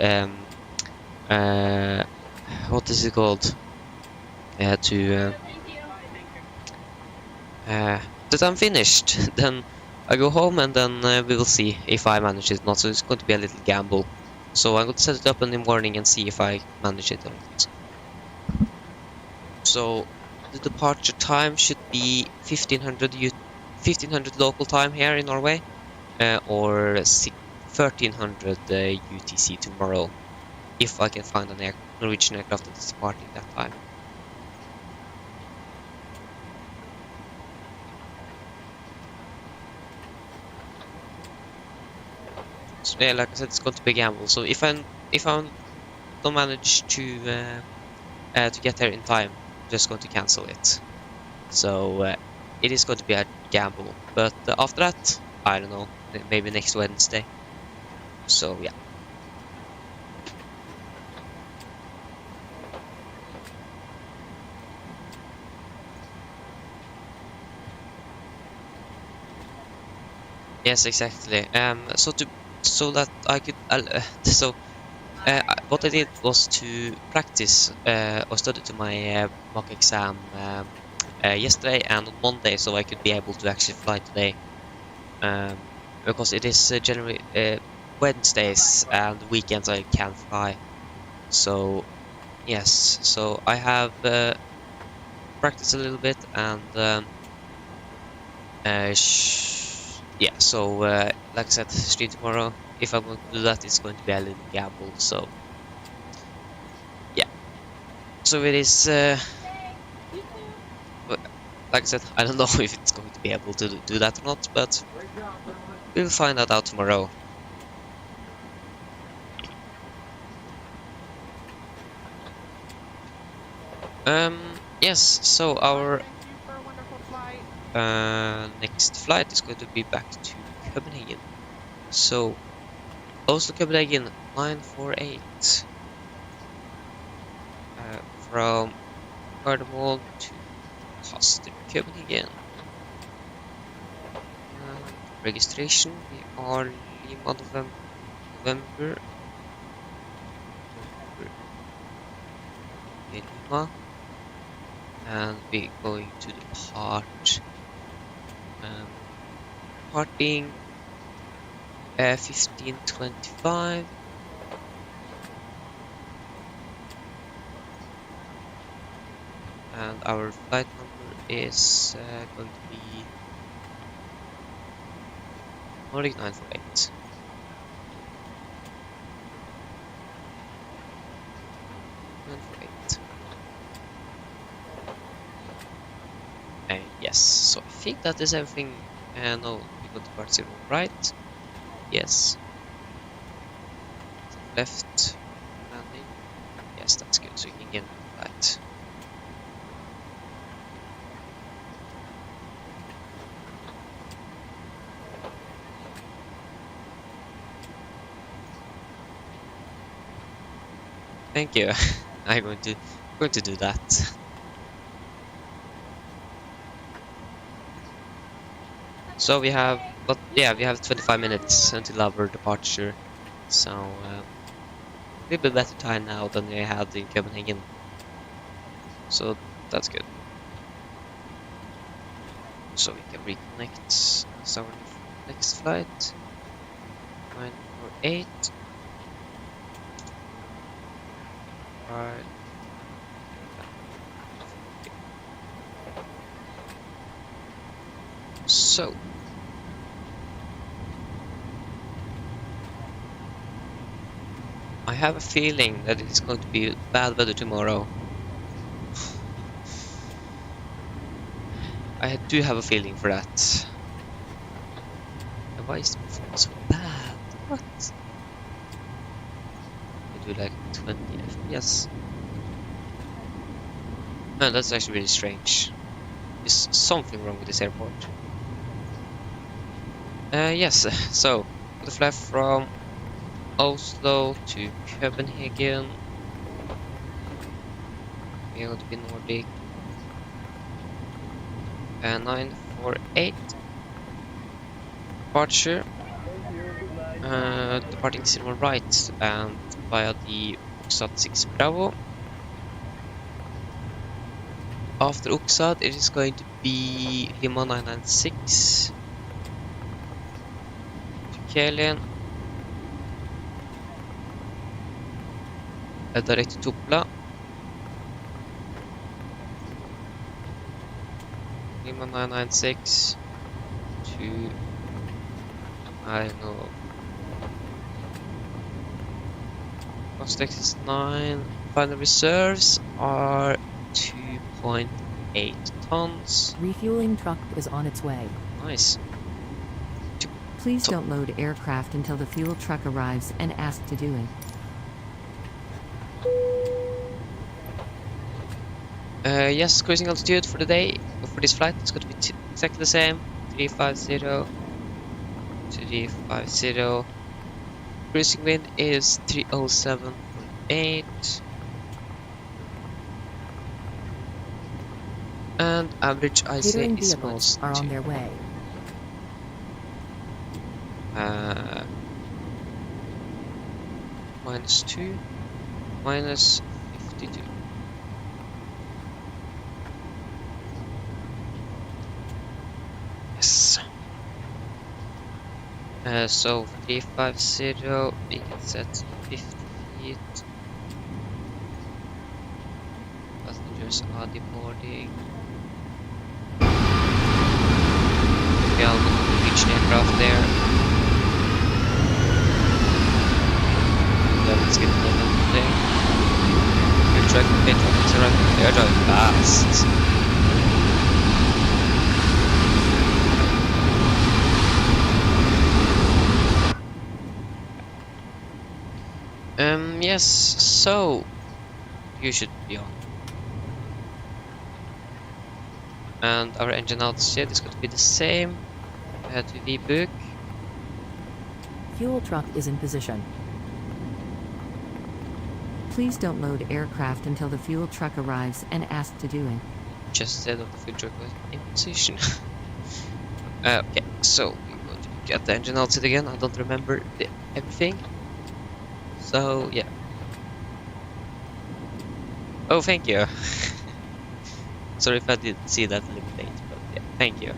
what is it called? That I'm finished, then I go home, and then we will see if I manage it or not. So it's going to be a little gamble. So I'm going to set it up in the morning and see if I manage it or not. So the departure time should be 1500 local time here in Norway, or 1300 UTC tomorrow, if I can find an Norwegian aircraft that is departing that time. So, yeah, like I said, it's going to be a gamble. So if I don't manage to get there in time, I'm just going to cancel it. So it is going to be a gamble. But after that, I don't know, maybe next Wednesday. So yeah. Yes, exactly. So that I could what I did was to practice or study to my mock exam yesterday and on Monday, so I could be able to actually fly today. Because it is generally Wednesdays and weekends I can fly. So yes, so I have practiced a little bit, and yeah, so like I said, stream tomorrow. If I'm going to do that, it's going to be a little gamble. So yeah, so it is like I said, I don't know if it's going to be able to do that or not, but we'll find that out tomorrow. Yes, so our next flight is going to be back to Copenhagen. So Oslo Copenhagen 948 from Gardermoen to Kastrup Copenhagen. Registration, we are Lima November Lima, and we're going to depart departing 15:25. And our flight number is going to be Nordic 948. 948. Yes, so I think that is everything. No, we go to part 0 right. Yes. Left landing. Yes, that's good. So you can get that. Thank you. I'm going to do that. So we have, but yeah, we have 25 minutes until our departure. So a little bit better time now than we had in Copenhagen. So that's good. So we can reconnect as our next flight. 948. Right. So I have a feeling that it is going to be bad weather tomorrow. I do have a feeling for that. And why is the performance so bad? What? I do like 20 FPS. No, that's actually really strange. There's something wrong with this airport. Yes, so the flight from Oslo to Copenhagen. We are going to be Nordic. 948. Departure. Departing 0 right and via the Oxad 6 Bravo. After Oxad, it is going to be Lima 996 to Kälin, direct to Tupla, Lima 996 to, I don't know, Costex is 9, final reserves are 2.8 tons. Refueling truck is on its way. Nice. Please don't load aircraft until the fuel truck arrives and ask to do it. Yes, cruising altitude for the day, for this flight, it's going to be exactly the same. 350. 350. Cruising wind is 307.8. And average IC Catering is vehicles are on their way. -2, -52. Yes. So 350, we can set 50 feet. Passengers are departing. We are going to reach the aircraft there. Let's get another thing. We'll track the pit trucks around. They're driving fast. Yes, so you should be on. And our engine outside is going to be the same to V-book. Fuel truck is in position. Please don't load aircraft until the fuel truck arrives and ask to do it. Just said of the fuel truck was in position. Okay, so we're going to get the engine outside again. I don't remember everything. So yeah. Oh, thank you. Sorry if I didn't see that a little late, but yeah, thank you.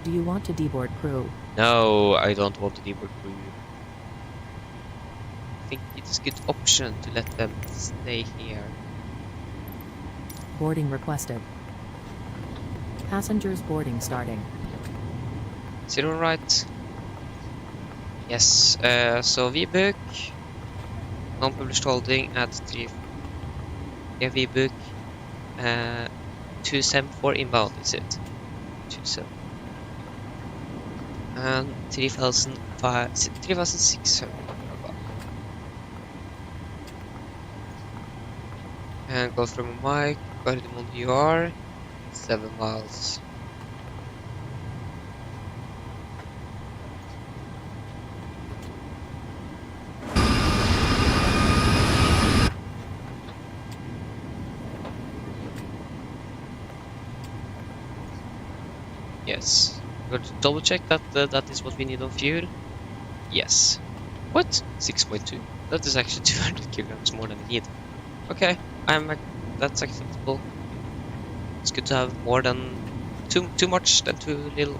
Do you want to deboard crew? No, I don't want to deboard crew. I think it is a good option to let them stay here. Boarding requested. Passengers boarding starting. 0 right. Yes, so V-book. Non-published holding at 3 AV book 274 inbound, is it? 27. And 3,600 above. And go from a mic, Cardamom UR, 7 miles. Yes. We're going to double check that that is what we need on fuel. Yes. What? 6.2. That is actually 200 kilograms more than we need. Okay, that's acceptable. It's good to have more than too much than too little.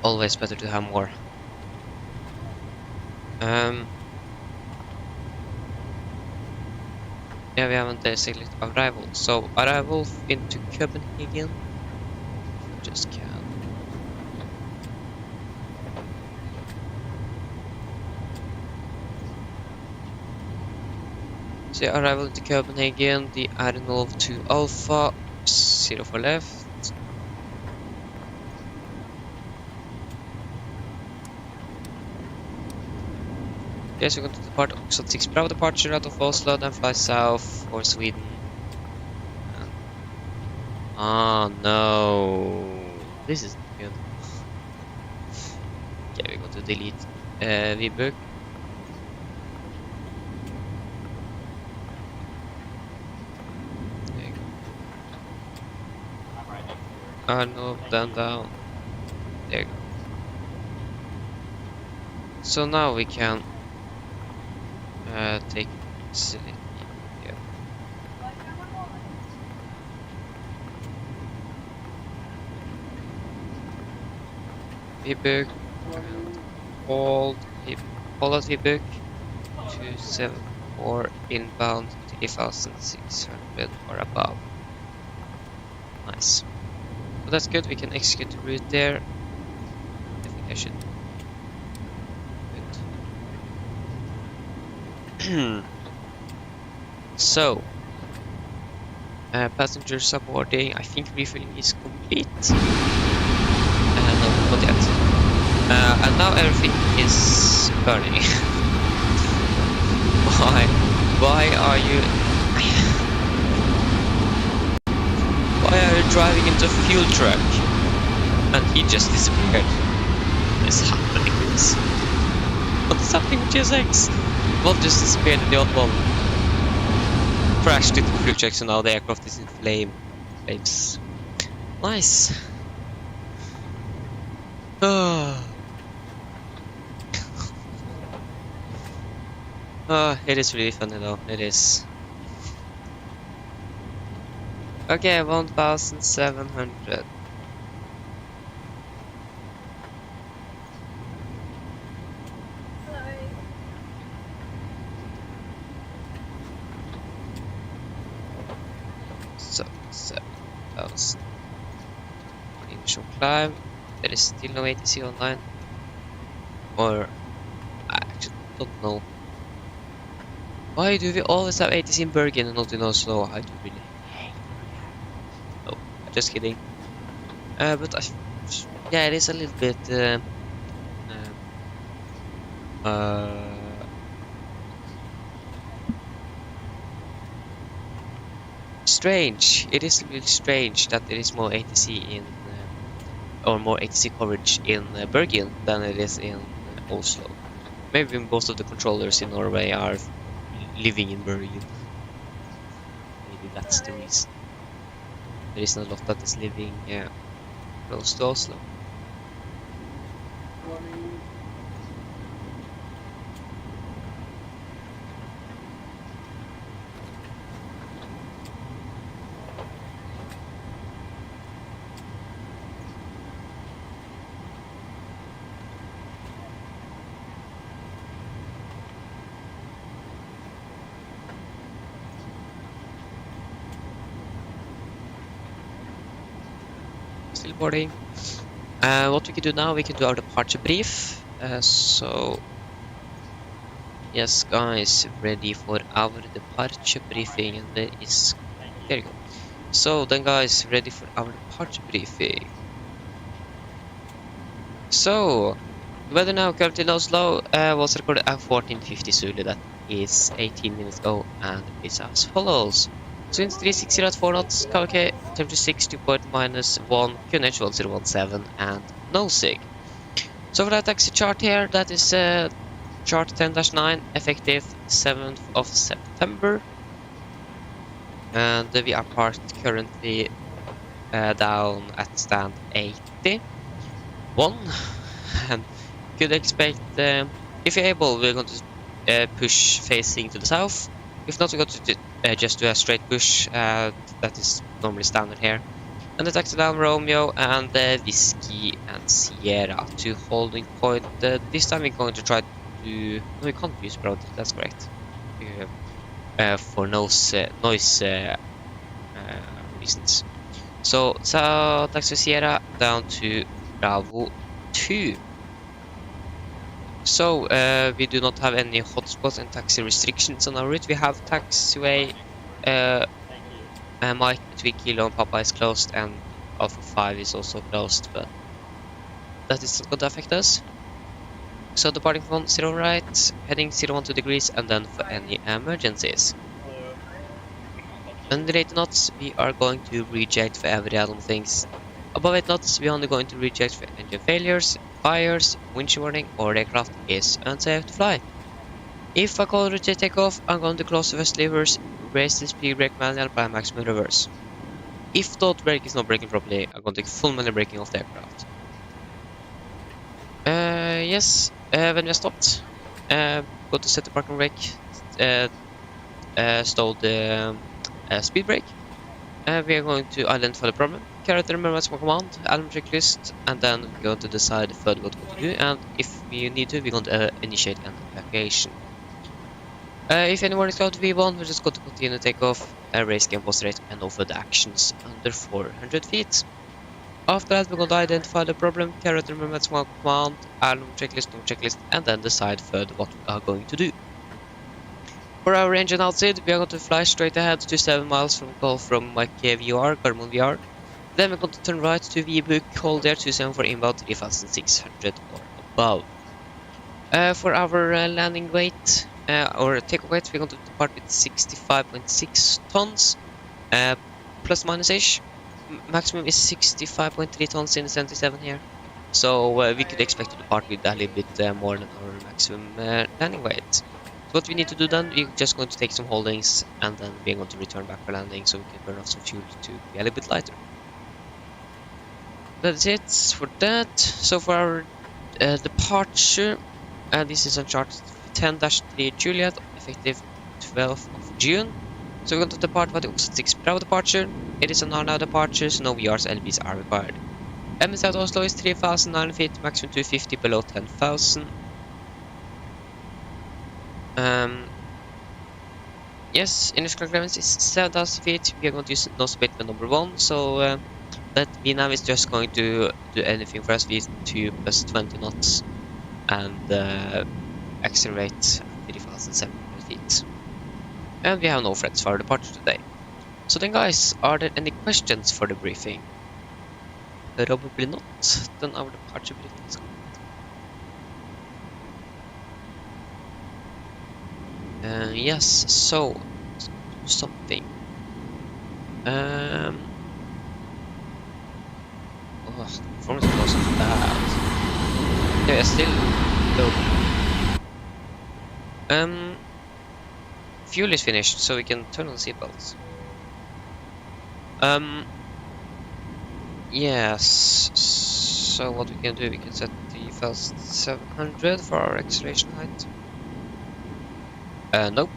Always better to have more. Yeah, we haven't selected arrival. So arrival into Copenhagen. Just can. So arrival into Copenhagen. The Adenolf to Alpha. 0 for left. Yes, we're going to depart Oxford 6 Bravo departure out of Oslo, then fly south for Sweden. Oh no, this is not good. Okay, we're going to delete VBook. There you go. No, down. There you go. So now we can take facility here. VBook and hold at VBook 274 inbound 3,600 or above. Nice. So that's good, we can execute the route there. I think I should. Good. So, passengers are boarding. I think refueling is complete. No, not yet. And now everything is burning. Why are you? Why are you driving into a fuel truck? And he just disappeared. What is happening with this? What's happening with GSX? One just disappeared and the other one crashed into the fuel truck, so now the aircraft is in flames. Nice. It is really funny though, it is. Okay, 1,700. So, 7,000. Initial climb. There is still no ATC online. Or, I actually don't know. Why do we always have ATC in Bergen and not in Oslo? I do really hate that. No, just kidding. But yeah, it is a little bit strange. It is a little strange that there is more ATC in or more ATC coverage in Bergen than it is in Oslo. Maybe most of the controllers in Norway are living in Bergen. Maybe that's the reason. There is a lot that is living close to Oslo. Still boarding. What we can do now, we can do our departure brief. So yes, guys, ready for our departure briefing, and there you go. So then, guys, ready for our departure briefing. So the weather now currently in Oslo was recorded at 14:50 Zulu. That is 18 minutes ago, and it's as follows. So in 360 at 4 knots, KK, temperature 62 minus 1, QNH 1017, and no sig. So for that taxi chart here, that is chart 10-9, effective 7th of September. And we are parked currently down at stand 81. And could expect, if you're able, we're going to push facing to the south. If not, we're going to just do a straight push. That is normally standard here. And the taxi down Romeo and Whiskey and Sierra to holding point. This time we're going to try to... No, we can't use Broad, that's correct. For noise reasons. So taxi Sierra down to Bravo 2. So we do not have any hotspots and taxi restrictions on our route. We have taxiway Mike between Kilo and Papa is closed, and Alpha 5 is also closed, but that is not going to affect us. So departing from 0 right, heading 012 degrees, and then for any emergencies. Under 8 knots, we are going to reject for every add-on things. Above 8 knots, we are only going to reject for engine failures, fires, winch warning, or the aircraft is unsafe to fly. If I call reject takeoff, I'm going to close the first levers, raise the speed brake manual by maximum reverse. If the brake is not braking properly, I'm going to take full manual braking of the aircraft. Yes, when we are stopped, go to set the parking brake, stall the speed brake. We are going to identify the problem, carry out the emergency command, alarm checklist, and then we're going to decide further what we're going to do, and if we need to, we're going to initiate an evacuation. If anyone is out of V1, we're just going to continue takeoff, raise game post rate, and no further actions under 400 feet. After that, we're going to identify the problem, carry out the emergency command, alarm checklist, no checklist, and then decide further what we are going to do. For our engine outside, we are going to fly straight ahead to 7 miles from call from Mike VR, Garmin VR. Then we're going to turn right to V-Book, hold there 274 inbound 3600 or above. For our landing weight, or takeoff weight, we're going to depart with 65.6 tons, plus minus ish. Maximum is 65.3 tons in the 77 here. So we could expect to depart with a little bit more than our maximum landing weight. What we need to do then, we're just going to take some holdings, and then we're going to return back for landing so we can burn off some fuel to be a little bit lighter. That's it for that. So for our departure, this is on chart 10-3 Juliet, effective 12th of June. So we're going to depart by the Oslo 6 Bravo departure. It is an hour departure, so no VRs, LBs are required. MSFS Oslo is 3,009 feet, maximum 250 below 10,000. Yes, initial clearance is 7,000 feet. We are going to use nose statement number 1, so that VNAV is just going to do anything for us. V2 plus 20 knots and accelerate at 3,700 feet. And we have no threats for our departure today. So then, guys, are there any questions for the briefing? Probably not. Then our departure briefing is complete. Yes, so let's do something. Oh, the performance wasn't bad. Yeah, still low. Fuel is finished, so we can turn on seatbelts. Yes. So what we can do, we can set the first 700 for our acceleration height. Nope,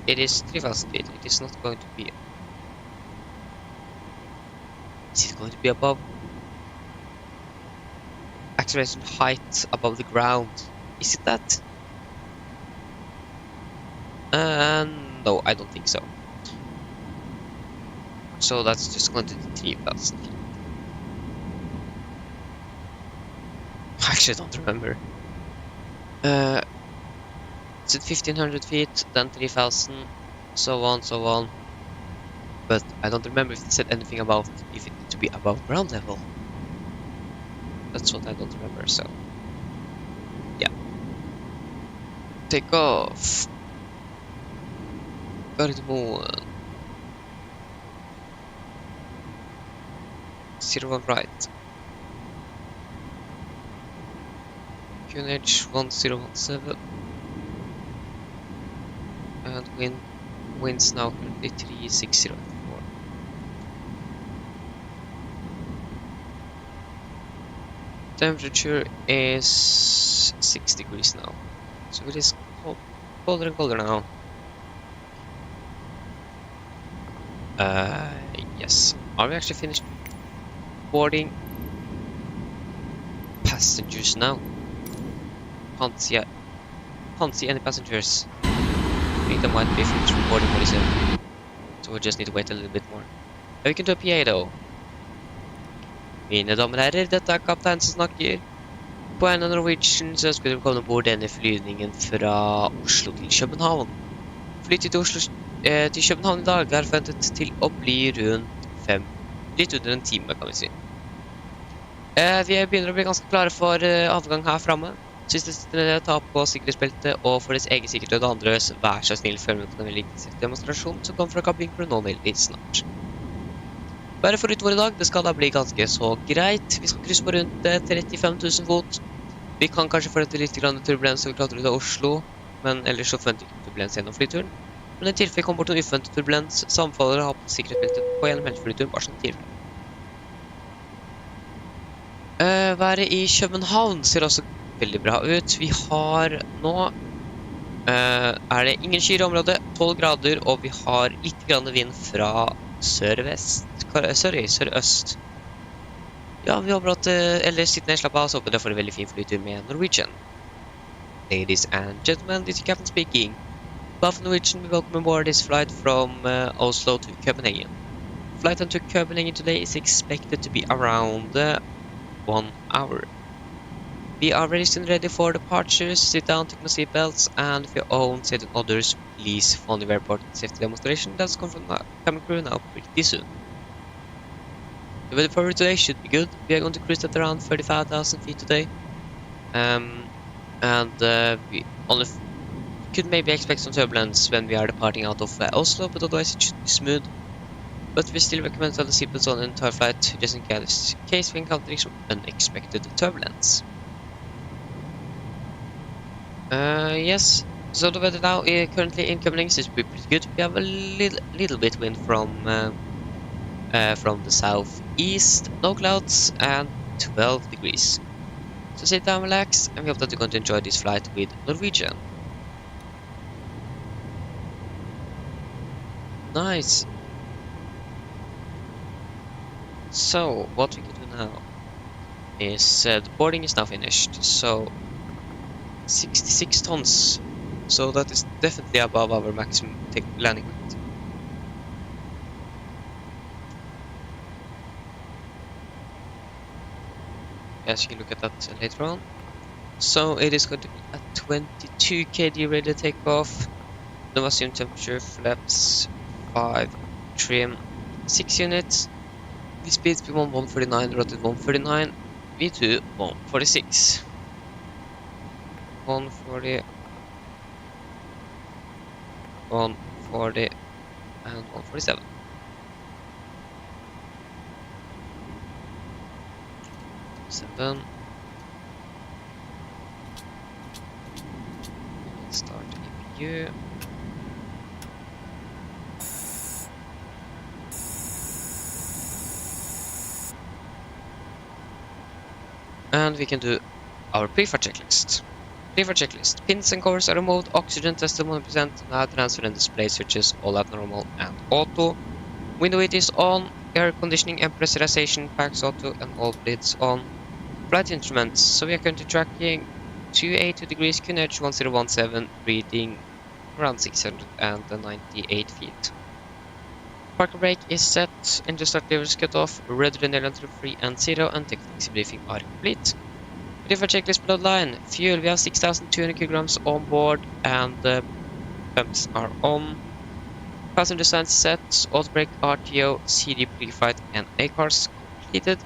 it is 3,000 feet. It is not going to be. Is it going to be above? Acceleration height above the ground. Is it that? No, I don't think so. So that's just going to be 3,000 feet. I actually don't remember. It's at 1500 feet, then 3000, so on, so on. But I don't remember if they said anything about if it needs to be above ground level. That's what I don't remember, so yeah. Take off. Gardermoen. 01 right. QNH 1017. And winds now currently 360. Temperature is 6 degrees now, so it is colder and colder now. Yes. Are we actually finished boarding passengers now? Can't see any passengers. I think there might be finished boarding very soon, so we just need to wait a little bit more. We can do a PA though. Mine damer og herrer, dette er kapteinen som snakker. På en av Norwegian så ønsker dere å komme bort denne flyvningen fra Oslo til København. Flytid til København i dag er forventet til å bli rundt litt under en time, kan vi si. Vi begynner å bli ganske klare for avgang her fremme. Så hvis dere tar på sikkerhetsbeltet og for deres egen sikkerhet og andres, vær så snill følg med på denne liten demonstrasjon som kommer fra kabinkruen nå veldig snart. Bare for utover i dag, det skal da bli ganske så greit. Vi skal krysse på rundt 35 000 fot. Vi kan kanskje forvente litt turbulens og klatre ut av Oslo, men ellers så forventer ikke turbulens gjennom flyturen. Men i tilfelle kommer bort en uforventet turbulens, så anbefaler dere å ha på sikkerhetsbeltet på gjennom hele flyturen, bare sånn tilfelle. Været i København ser også veldig bra ut. Vi har nå er det ingen skyer i området, 12 grader, og vi har litt grann vind fra sørøst. Ja, vi håper at ellers sitter nedslappet av, så håper dere får en veldig fin flytur med Norwegian. Ladies and gentlemen, this is Captain speaking. Both Norwegian, we welcome aboard this flight from Oslo to Copenhagen. Flight to Copenhagen today is expected to be around 1 hour. We are ready and ready for departure. Sit down, take no seatbelts, and if you own seat and others, please follow the airport safety demonstration that's come from the cabin crew now pretty soon. The weather for today should be good. We are going to cruise at around 35,000 feet today. We only could maybe expect some turbulence when we are departing out of Oslo, but otherwise it should be smooth. But we still recommend to have the seatbelts on the entire flight, just in case we encounter some unexpected turbulence. Yes, so the weather now currently in Copenhagen is pretty good. We have a little bit wind from the southeast, no clouds, and 12 degrees. So sit down, relax, and we hope that you're going to enjoy this flight with Norwegian. Nice. So, what we can do now is the boarding is now finished. So, 66 tons. So that is definitely above our maximum landing weight. Yes, you can look at that later on. So it is going to be at 22 kd ready to take off. No assumed temperature, flaps 5, trim 6 units. The speeds be 149, rotate 139, V2 146. 140, 140, and 147. Start EPU. And we can do our pre-flight checklist. Pre-flight checklist. Pins and covers are removed, oxygen tested 100%, now transfer and display switches all at normal and auto. Window heat is on, air conditioning and pressurization packs auto, and all blids on. Flight instruments. So we are currently tracking 282 degrees, QNH 1017, reading around 698 feet. Parking brake is set, engine start levers cut off, red relay 3 and 0, and technical briefing are complete. Different checklist below the line. Fuel, we have 6,200 kilograms on board and the pumps are on. Passenger signs set, auto brake, RTO, CD pre-flight and A-cars completed.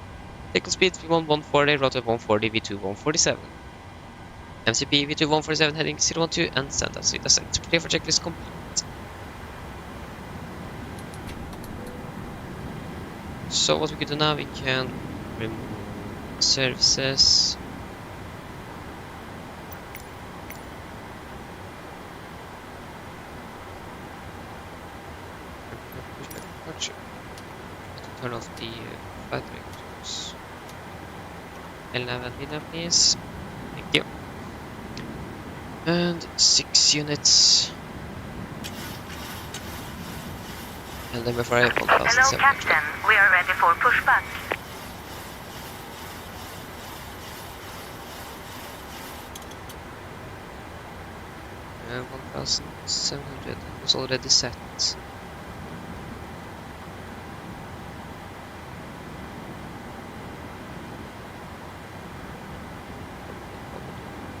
Technical speed V1 140, rotor 140, V2 147. MCP V2 147 heading 012 and send us with ascent. Prepare for checklist complete. So what we can do now, we can remove services. Turn off the flight directors. L9 winner, please. Thank you. And 6 units. And then before I have 1,700. Hello, Captain. We are ready for pushback. And 1,700 was already set.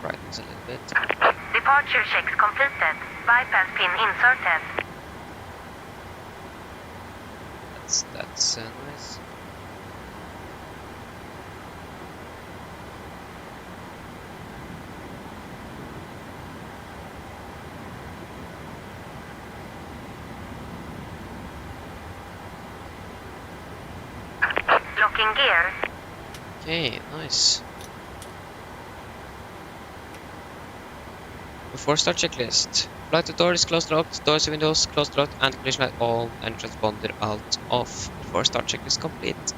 Brightens a little bit. Departure checks completed. Bypass pin inserted. That's nice. Locking gear. Okay, nice. Before start checklist. Flight to door is closed locked, doors and windows closed locked, and collision light on, and transponder out off. Before start checklist complete.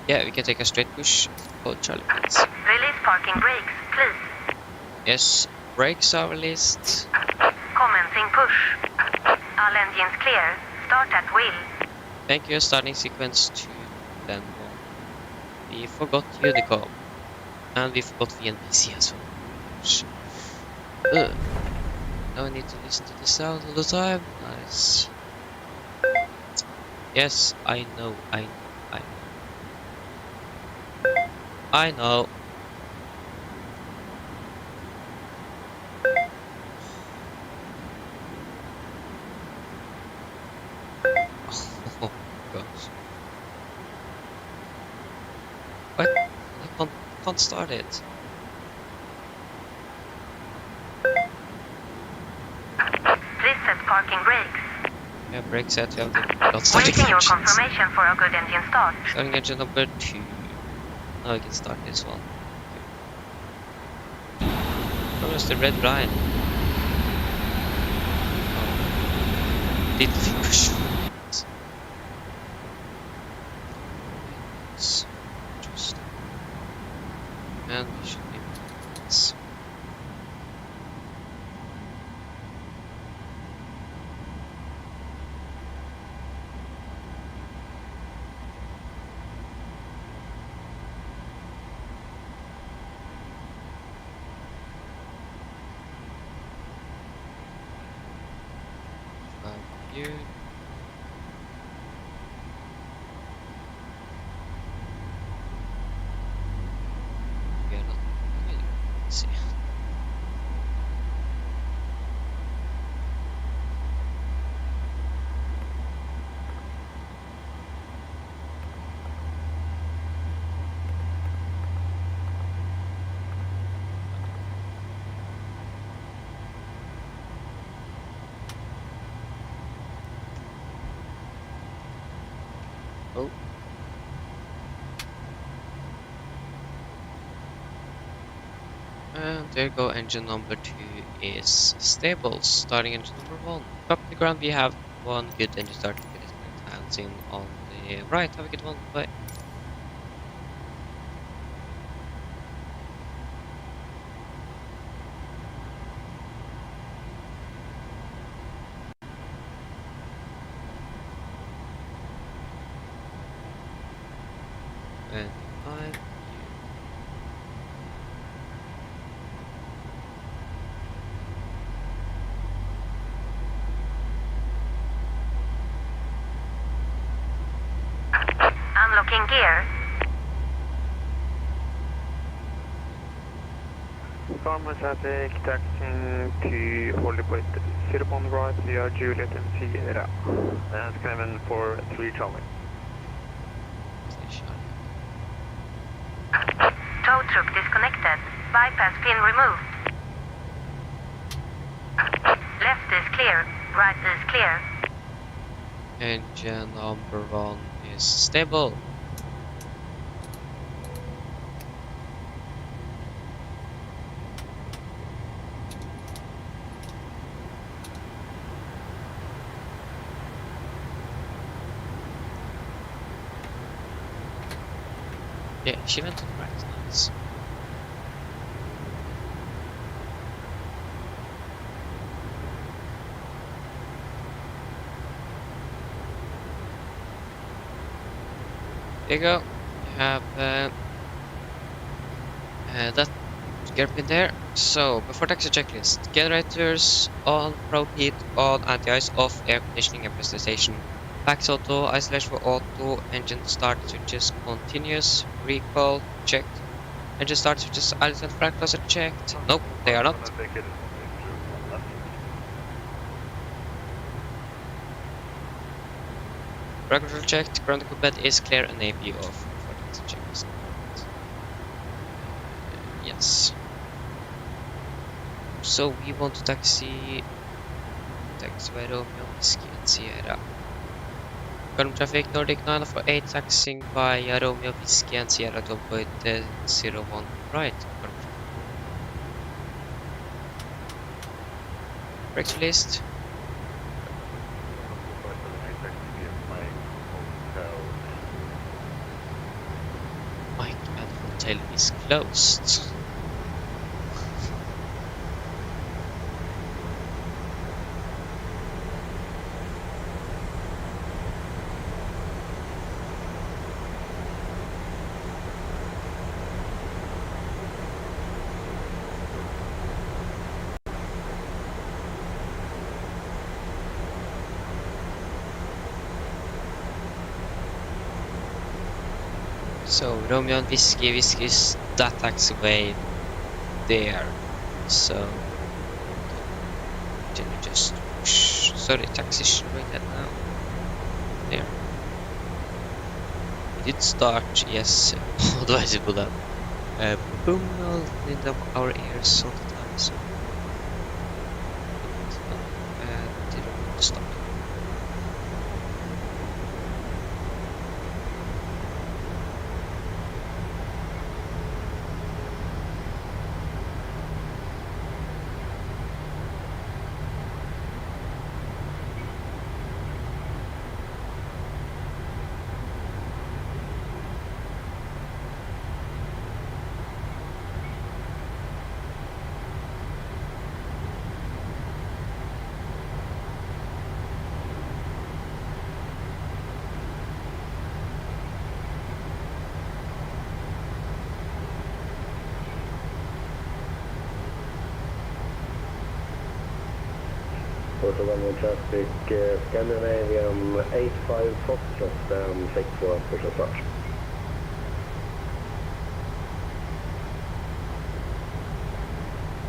Yeah, we can take a straight push. Hold Charlie, please. Release parking brakes, please. Yes, brakes are released. Commencing push. All engines clear. Start at wheel. Thank you, starting sequence 2, then 1. We forgot Unicom. And we forgot VNPC as well. Now I need to listen to the sound all the time. Nice. Yes, I know. I know. Oh gosh. What? I can't start it. Please set parking brakes. Yeah, brake set, you have to not starting Waiting your engines. confirmation for a good engine start. Starting engine number 2. Now we can start this one. Oh, there's the red line. Oh. Did we push? Just. And we should be this. Here. We are not really see. Oh. And there you go, engine number 2 is stable. Starting engine number 1. Up the ground we have one good engine start. Hands in on the right. Have a good one. Bye. And 5. Locking gear. Farmer traffic taxiing to Holy Point 0 right via Juliet and Sierra. And Clement for 3 Charlie. Tow truck disconnected. Bypass pin removed. Left is clear. Right is clear. Engine number 1 is stable. Yeah, she went to the right. Nice. There you go. You have that gearpin there. So, before taxi checklist, generators on, probe heat on, anti-ice off, air conditioning and pressurization. Max auto, isolation for auto, engine start switches continuous, recall checked. Engine start switches, island and frag closet checked. Nope, they are not. Frag control checked, ground equipment is clear and AP off. For taxi checklist. Yes. So we want to taxi by Romeo, Whiskey and Sierra. Current traffic Nordic 948 taxiing by Romeo, Whiskey and Sierra to avoid 01 right. Brakes released. Mike and hotel is closed. So Romeo and Whiskey is that taxiway there. So then you just sorry, taxi should we head now? There. We did start, yes. Otherwise it would have boom in our ears all the time. So didn't stop. Portugal traffic, Scandinavian 85 Foxtrot and 64 push and start.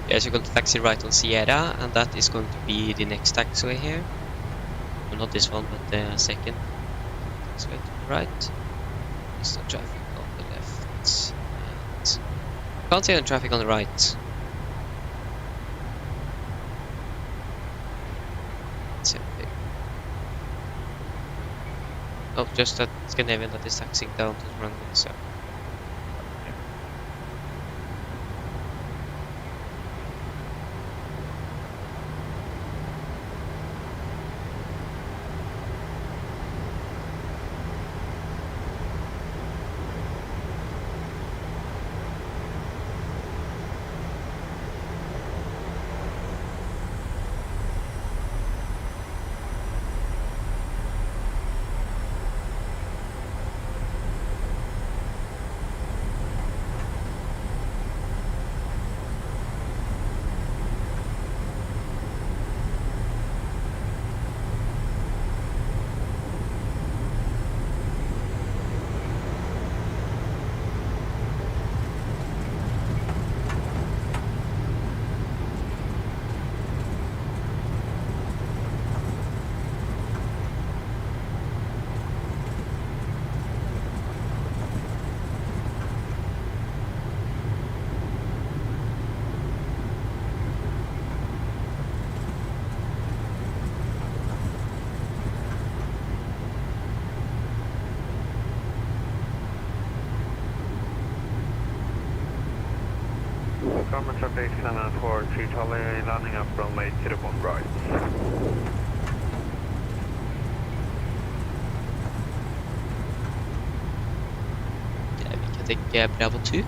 Yes, you're going to taxi right on Sierra, and that is going to be the next taxiway here. Well, not this one, but the second taxiway to the right. There's no traffic on the left. And can't see any traffic on the right. Oh, just that Scandinavian that is taxiing down to the runway, so. Common traffic 743 Charlie, landing up runway 01 right. Yeah, we can take Bravo 2.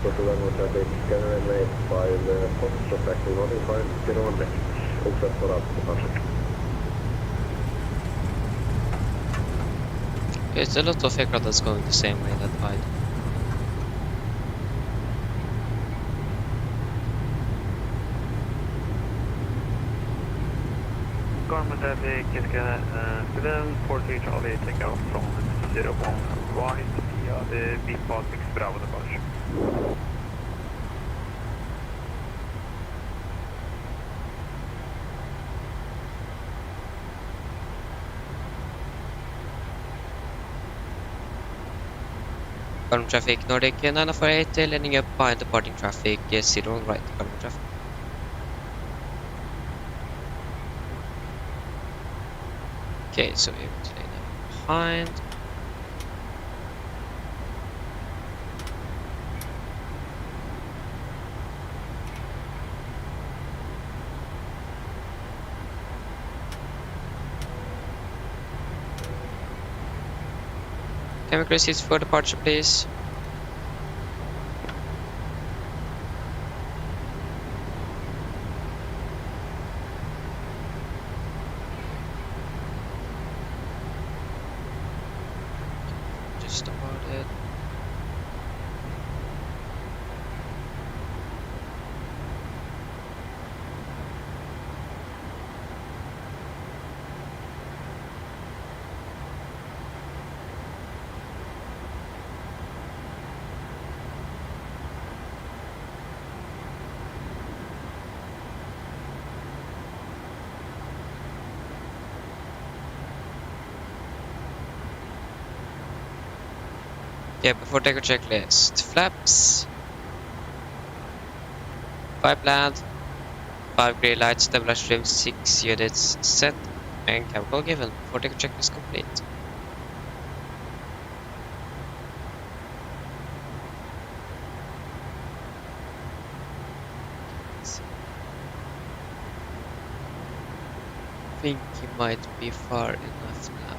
Portugal traffic, scanner and 85 Foxtrot acting, holding 501 left. All set for up departure. Okay, it's a lot of aircraft that's going the same way that I do. Common traffic, 743 Charlie, take out from 01 right via the B-Path 6 Bravo departure. Current traffic Nordic 948, landing up behind departing traffic 01 right. Current traffic. Okay, so we're going to lay that behind. Can we proceed for departure, please? Just started. Yeah, before take a checklist. Flaps. 5 land. 5 grey lights, stabilized trim, 6 units set, and chemical given. Before take a checklist complete. I think he might be far enough now.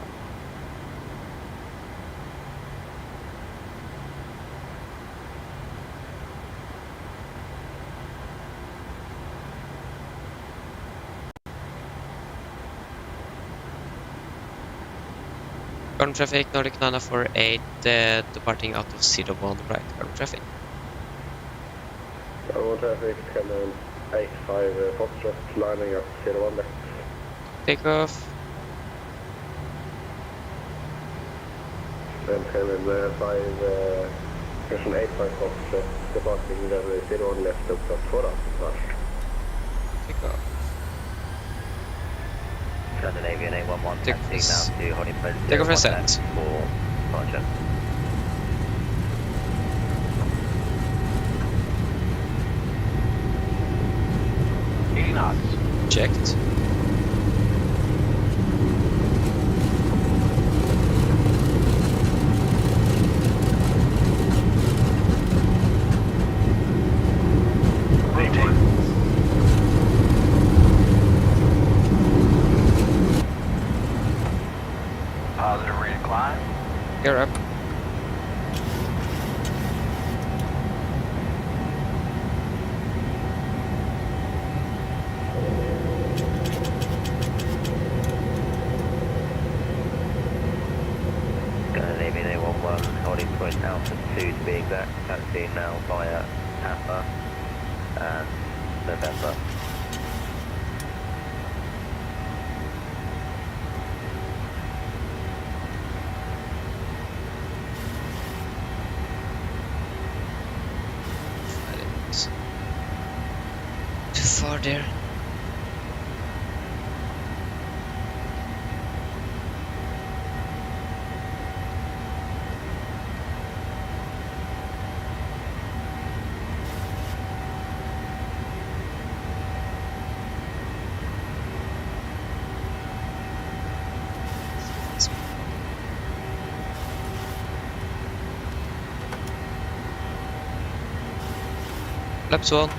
Current traffic, Nordic 948, departing out of 01 right. Current traffic. Current traffic, scanner 85 Foxtrot, lining up 01 left. Take off. And scanner 5, version 85 Foxtrot, departing runway 01 left, up for up departure. Take off. Scandinavian 811 Take taxi this. now to holding point Take off a 01 set. left for departure. Checked. Positive rate of climb. You're up. Scandinavian 811 holding point Alpha 2 to be exact, taxi now via Papa and November. there. Laps 1.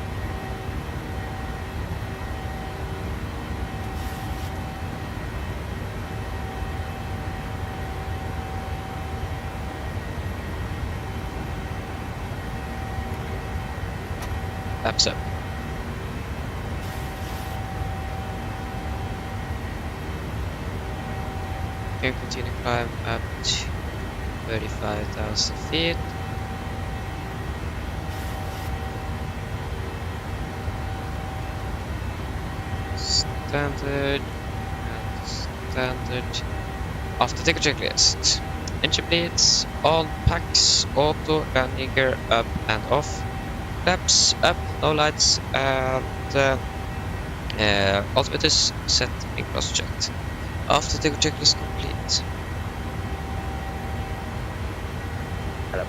Laps up. Can continue climb up to 35,000 feet. Standard and standard. After the checklist. Engine bleeds, on, packs, auto, landing gear up and off. Laps up, no lights, and altimeter is set and cross checked. After the checklist complete. Hello.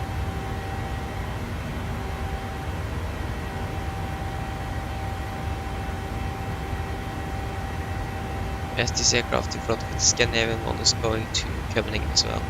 Yes, this aircraft in front of the Scandinavian one is going to Copenhagen as well.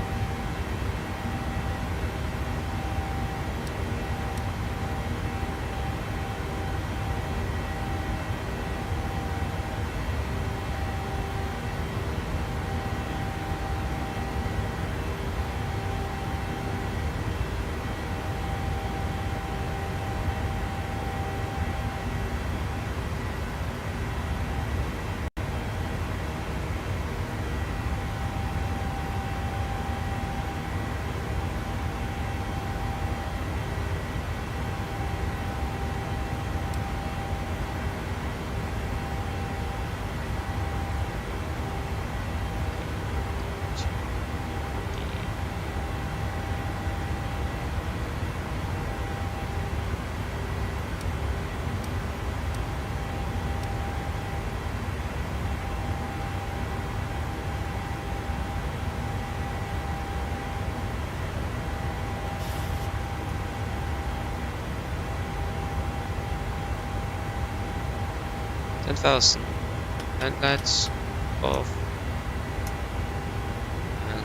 $10,000. And lights off. And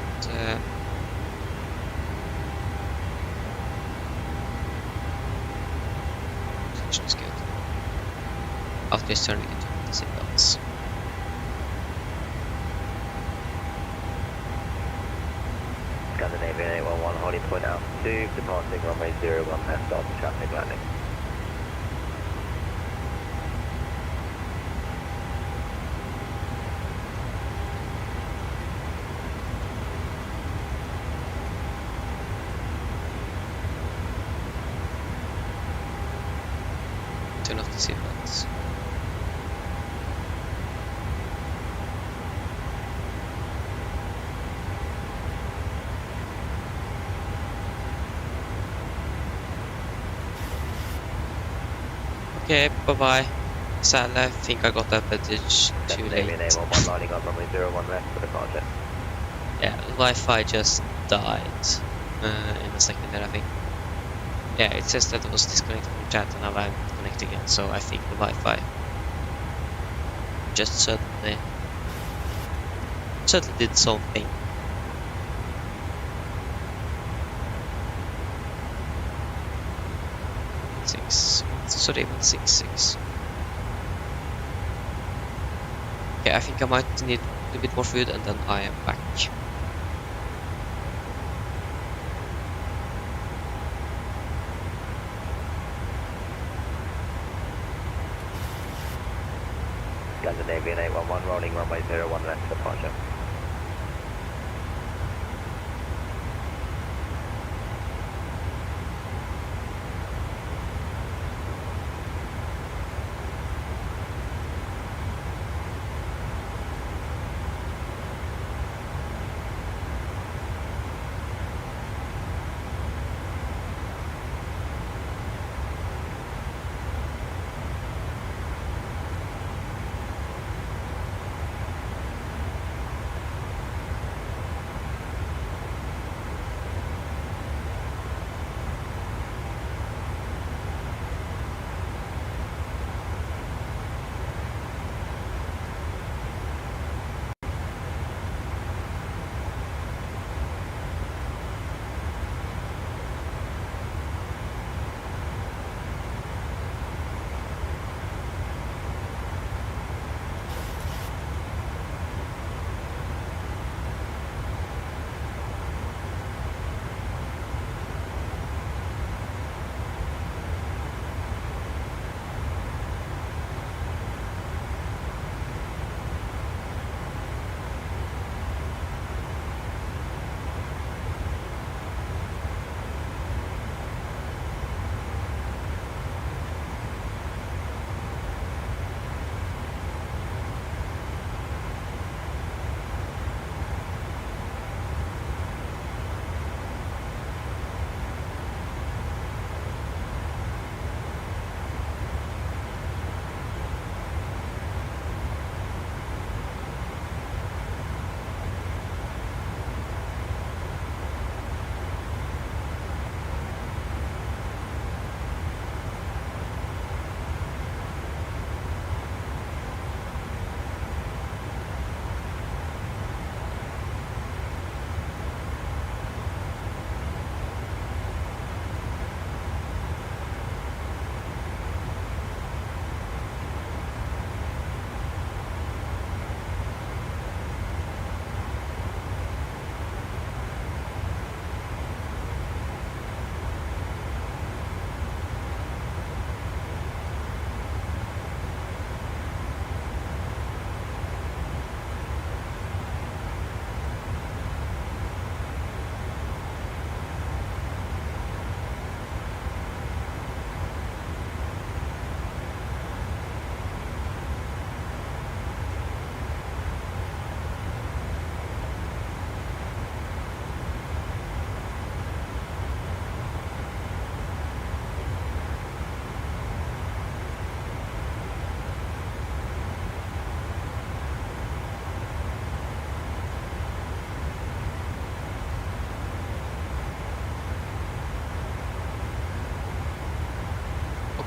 position is good. After this turn, we can turn the seatbelts. Scandinavian 811, holding point altitude, departing runway 01 left on traffic landing. Turn off the seatbelts. Okay, bye-bye. Sadly, I think I got that message too late. Scandinavian 811, lining up runway 01 left for departure. Yeah, Wi-Fi just died in a second there, I think. Yeah, it says that it was disconnected from chat and now I'm connected again, so I think the Wi-Fi just suddenly did something. Sorry, 166. Okay, I think I might need a bit more food and then I am back. Scandinavian 811, rolling runway 01 left departure.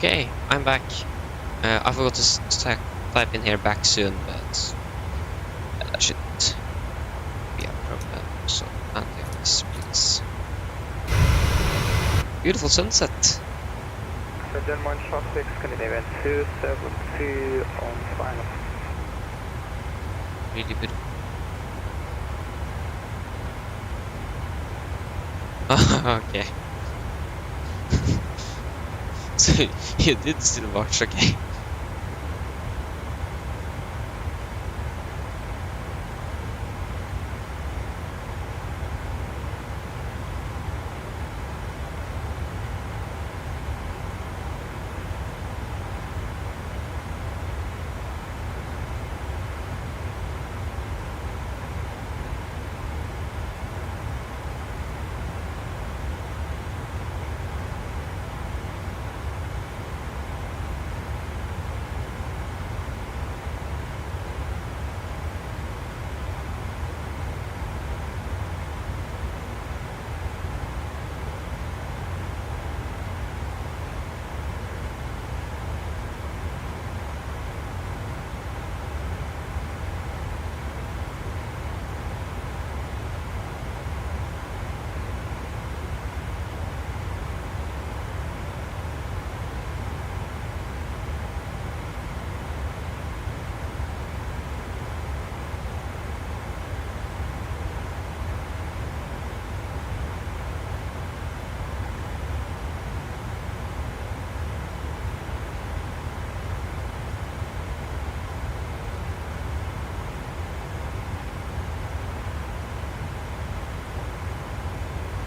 Okay, I'm back. I forgot to type in here back soon, but that shouldn't be a problem. So, anti-ice, please. Beautiful sunset. German traffic, Scandinavian 272 on final. Really beautiful. Okay. So you did still watch, okay.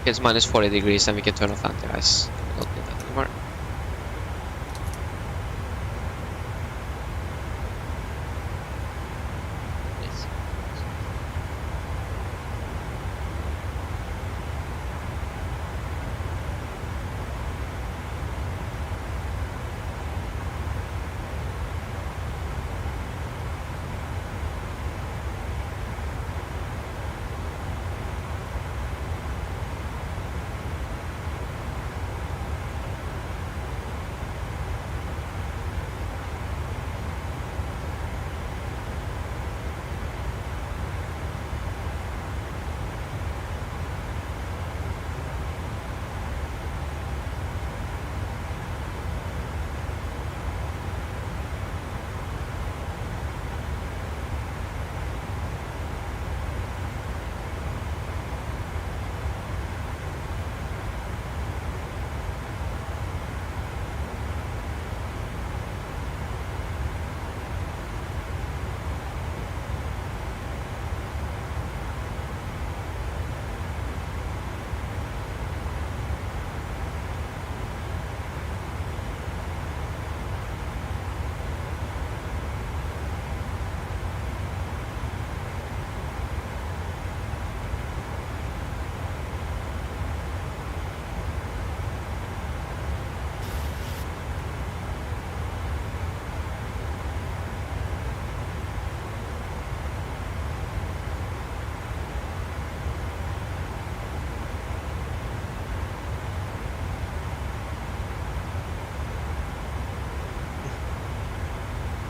It's minus 40 degrees and we can turn off anti-ice. We don't need that anymore. Yes.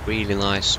Really nice.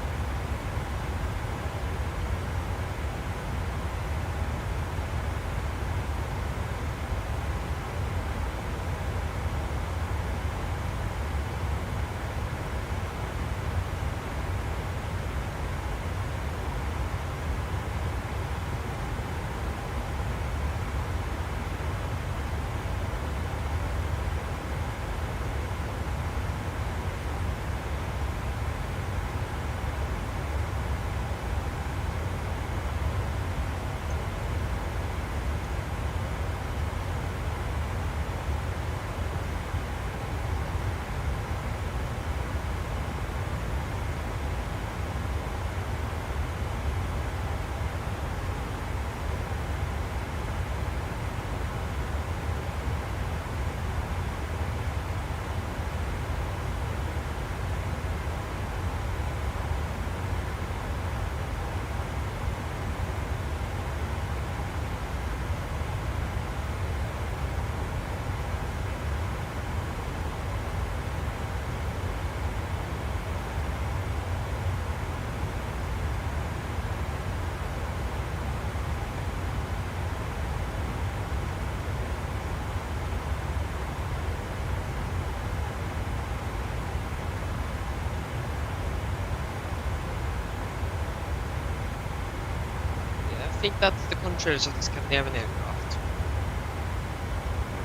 think that's the controls of the Scandinavian aircraft.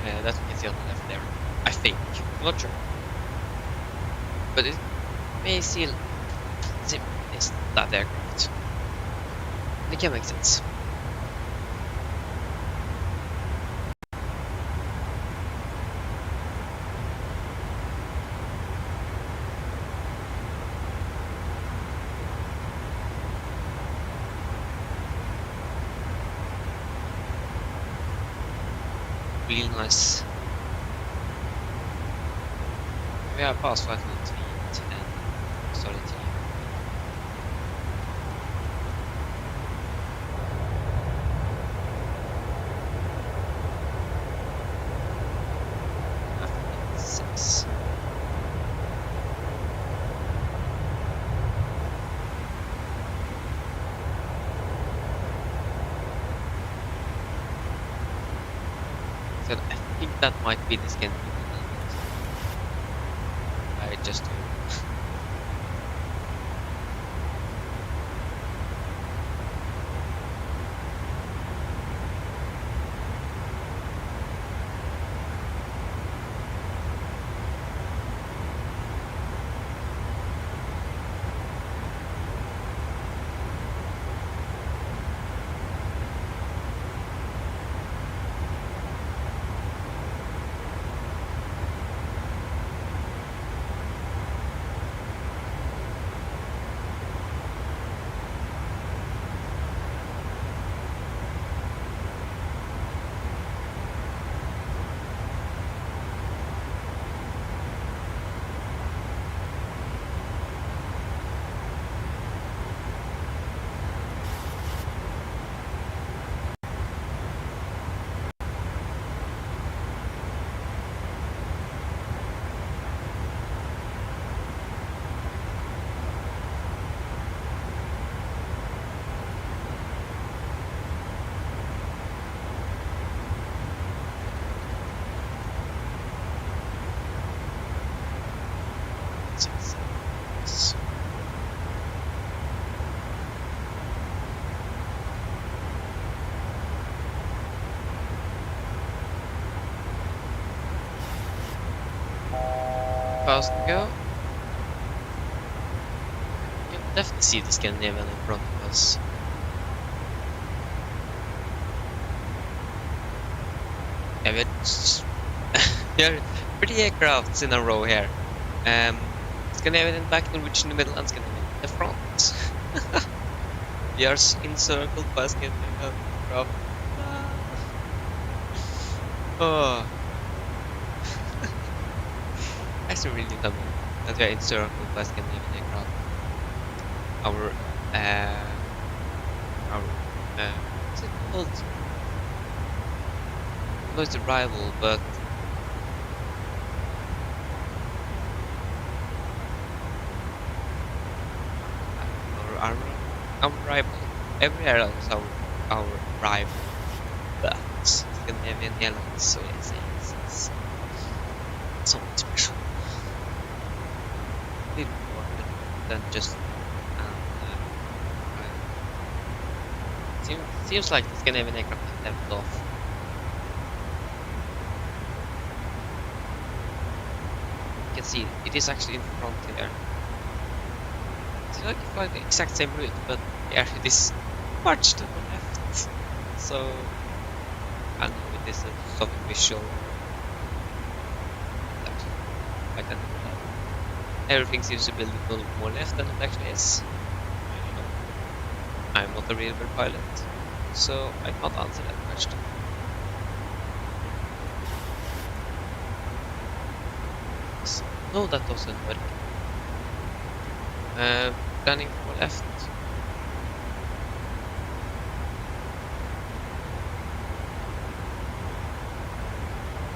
That we can see on the left there. I think. I'm not sure. But it may seem it's that aircraft. It can make sense. Really nice. We have passed 5 minutes and started to six. So I think that might be the skin. I just do. Fast to go. You can definitely see the Scandinavian in front of us. Yeah, we're pretty aircrafts in a row here. Scandinavian in the back, Norwegian in the middle, and Scandinavian in the front. We are encircled by Scandinavian aircraft. Oh. Actually really dumb that we are encircled by Scandinavian aircraft. Our what's it called? No, it's a rival, but our rival. Every airline is our rival, but Scandinavian Airlines, so it's something special. A little more than just seems like the Scandinavian aircraft has leveled off. You can see it is actually in front here. It's like flying the exact same route, but yeah, it is much to the left. So I don't know, it is a sort of visual. I don't know. Everything seems to be a little more left than it actually is. I don't know. I'm not a real pilot, so I can't answer that question. No, that doesn't work. Planning for left.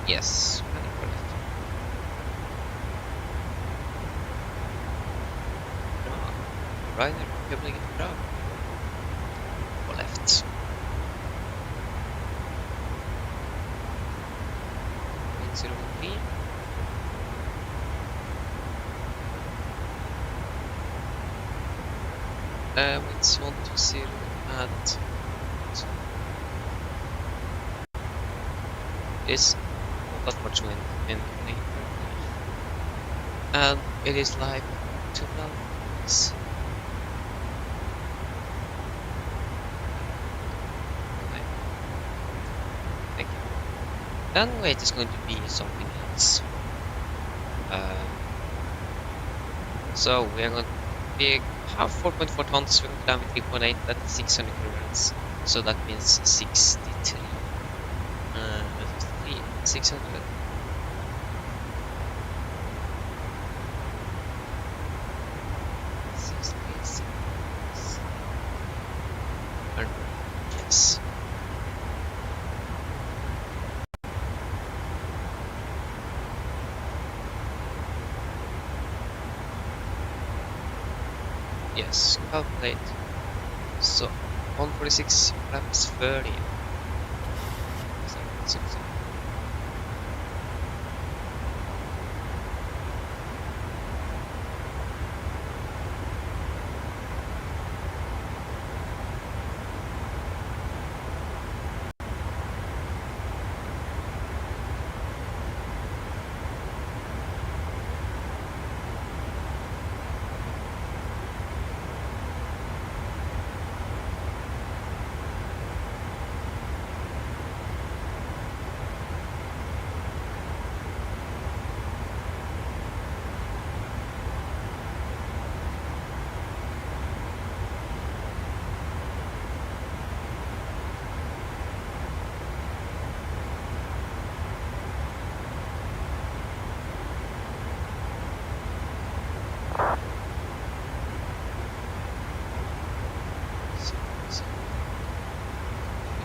Yes, planning for left. Ryder, coming in crowd. For left. Wind 013. Winds 120 at It's not much wind in Copenhagen. And it is like 2 degrees. Thank you. Then wait, it's going to be something else. So we are going to have 4.4 tons. We're going to land with 3.8. That's 600 kilograms. So that means 63. 600. Yes. Yes, calculate. So 146 times 30.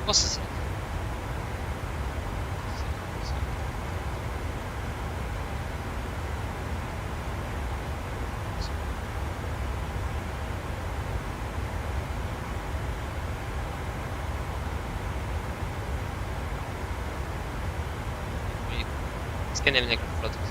What's this? Scandinavian products.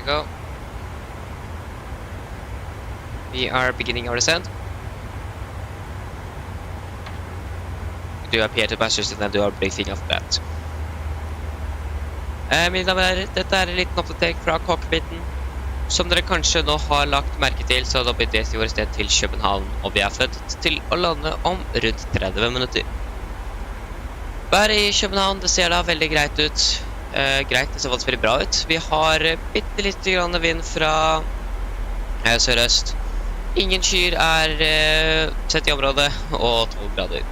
Go. We are beginning our descent. We do appear to passengers and then do our briefing after that. Mine damer og herrer, dette er en liten oppdatering fra cockpiten. Som dere kanskje nå har lagt merke til, så har det blitt i vårt sted til København, og vi er født til å lande om rundt 30 minutter. Været i København, det ser da veldig greit ut. Greit, det ser faktisk veldig bra ut. Vi har bitte litt grann vind fra sørøst. Ingen kyr er sett i området, og 12 grader.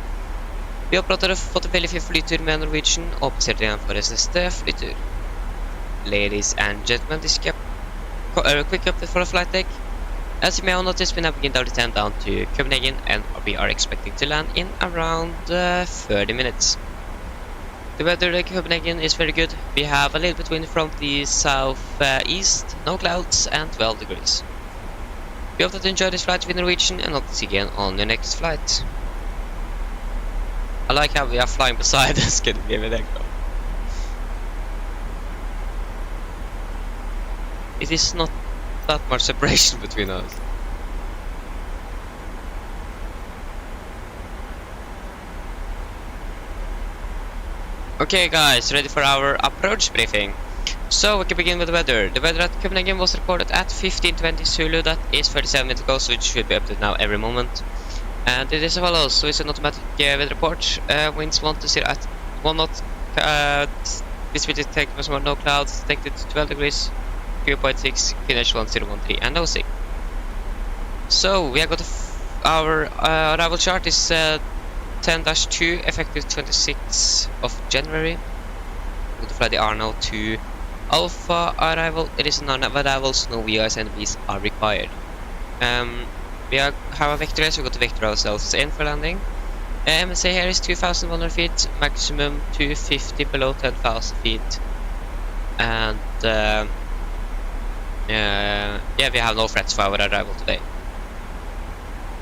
Vi håper at dere har fått en veldig fin flytur med Norwegian, og passert igjen for neste flytur. Ladies and gentlemen, this is a quick update for the flight deck. As you may have noticed, we now begin our descent down to Copenhagen, and we are expecting to land in around 30 minutes. The weather in Copenhagen is very good. We have a little bit wind from the southeast, no clouds, and 12 degrees. We hope that you enjoy this flight with Norwegian, and hope to see you again on your next flight. I like how we are flying beside us. Can you give me that go? It is not that much separation between us. Okay guys, ready for our approach briefing. So we can begin with the weather. The weather at Copenhagen was recorded at 15:20 Zulu, that is 37 minutes ago, so it should be updated now every moment. And it is as follows. So it's an automatic weather report. Winds 1 to 0 at 1 knot. Visibility detected was no clouds. Detected 12 degrees. 0.6. QNH 1013 and no sig. So we have got our arrival chart is 10-2, effective 26th of January. We're going to fly the Arno to Alpha arrival. It is non-arrival, so no VIs and Vs are required. We have a vector, so we got to vector ourselves in for landing. MSA here is 2,100 feet, maximum 250 below 10,000 feet. And yeah, we have no threats for our arrival today.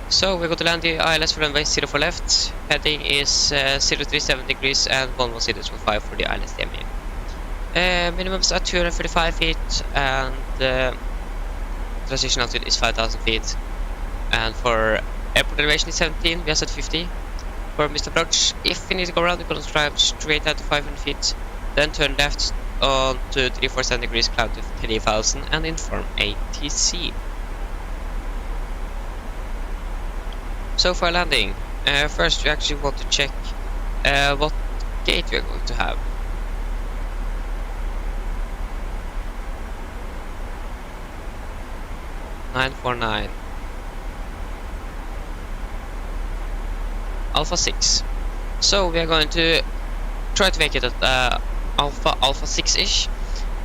So we're going to land the ILS for runway 04 left. Heading is 037 degrees and 110.5 for the ILS DME. Minimums at 235 feet and transition altitude is 5,000 feet. And for airport elevation is 17, we are set 50. For missed approach, if we need to go around, we're going to drive straight out to 500 feet. Then turn left on to 347 degrees, cloud to 3000 and inform ATC. So for landing, first we actually want to check what gate we are going to have. (949) Alpha 6. So we are going to try to make it at Alpha 6-ish.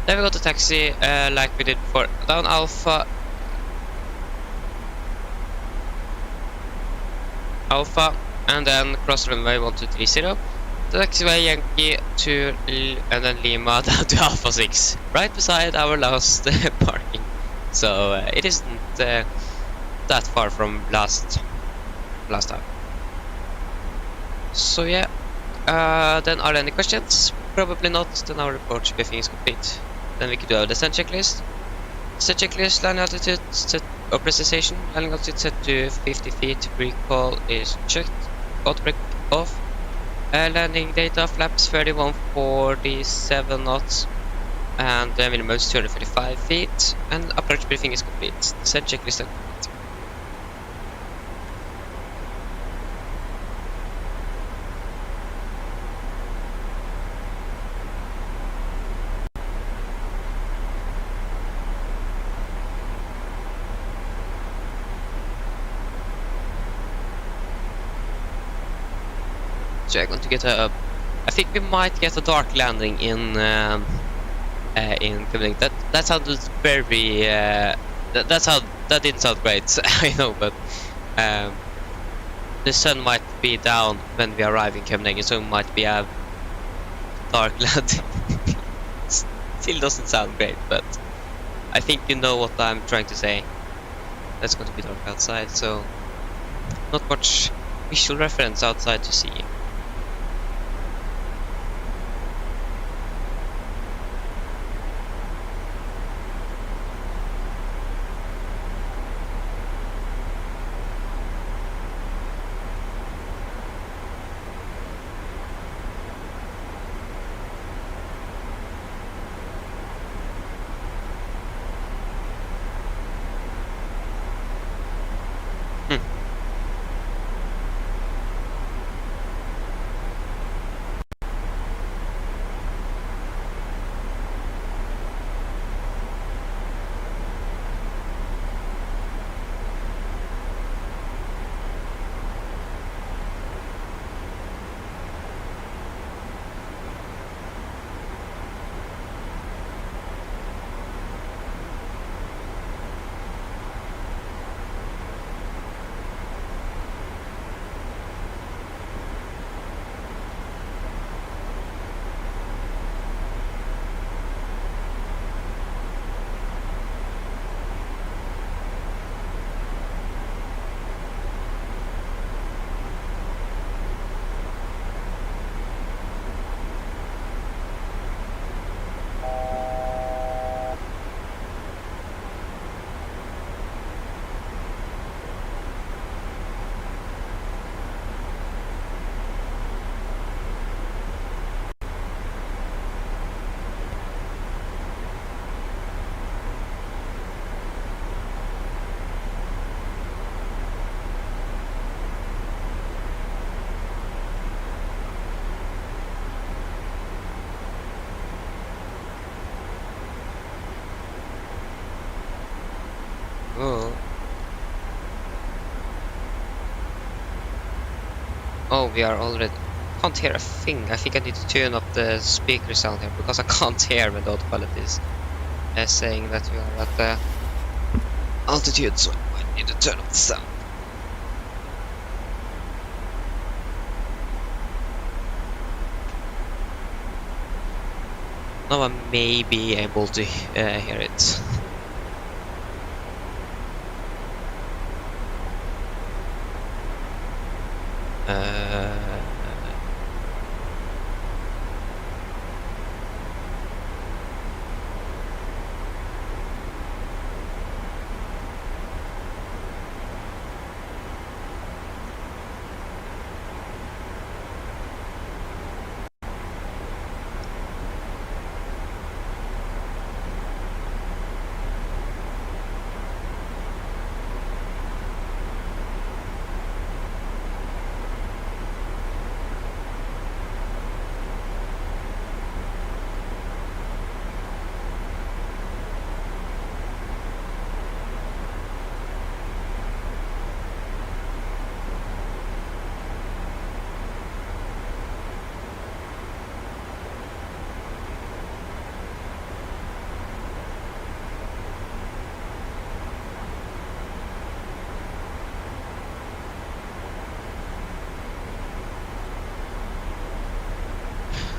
Then we got to taxi like we did for down Alpha, and then cross runway 1230. The taxiway Yankee to and then Lima down to Alpha 6, right beside our last parking. So it isn't that far from last time. So yeah, then are there any questions? Probably not. Then our report should be finished complete. Then we could do our descent checklist. Set checklist, landing altitude set or precision. Landing altitude set to 50 feet. Recall is checked. Auto brake off. Landing data flaps 3147 knots. And the minimum is 235 feet. And approach briefing is complete. Set checklist complete. So I'm going to get I think we might get a dark landing in Copenhagen. That sounded very. That didn't sound great. I know, but the sun might be down when we arrive in Copenhagen, so it might be a dark landing. Still doesn't sound great, but I think you know what I'm trying to say. That's going to be dark outside, so not much visual reference outside to see. Oh, we are already... Can't hear a thing. I think I need to turn up the speaker sound here because I can't hear when the audio quality is saying that we are at the altitude, so I need to turn up the sound. Now I may be able to hear it.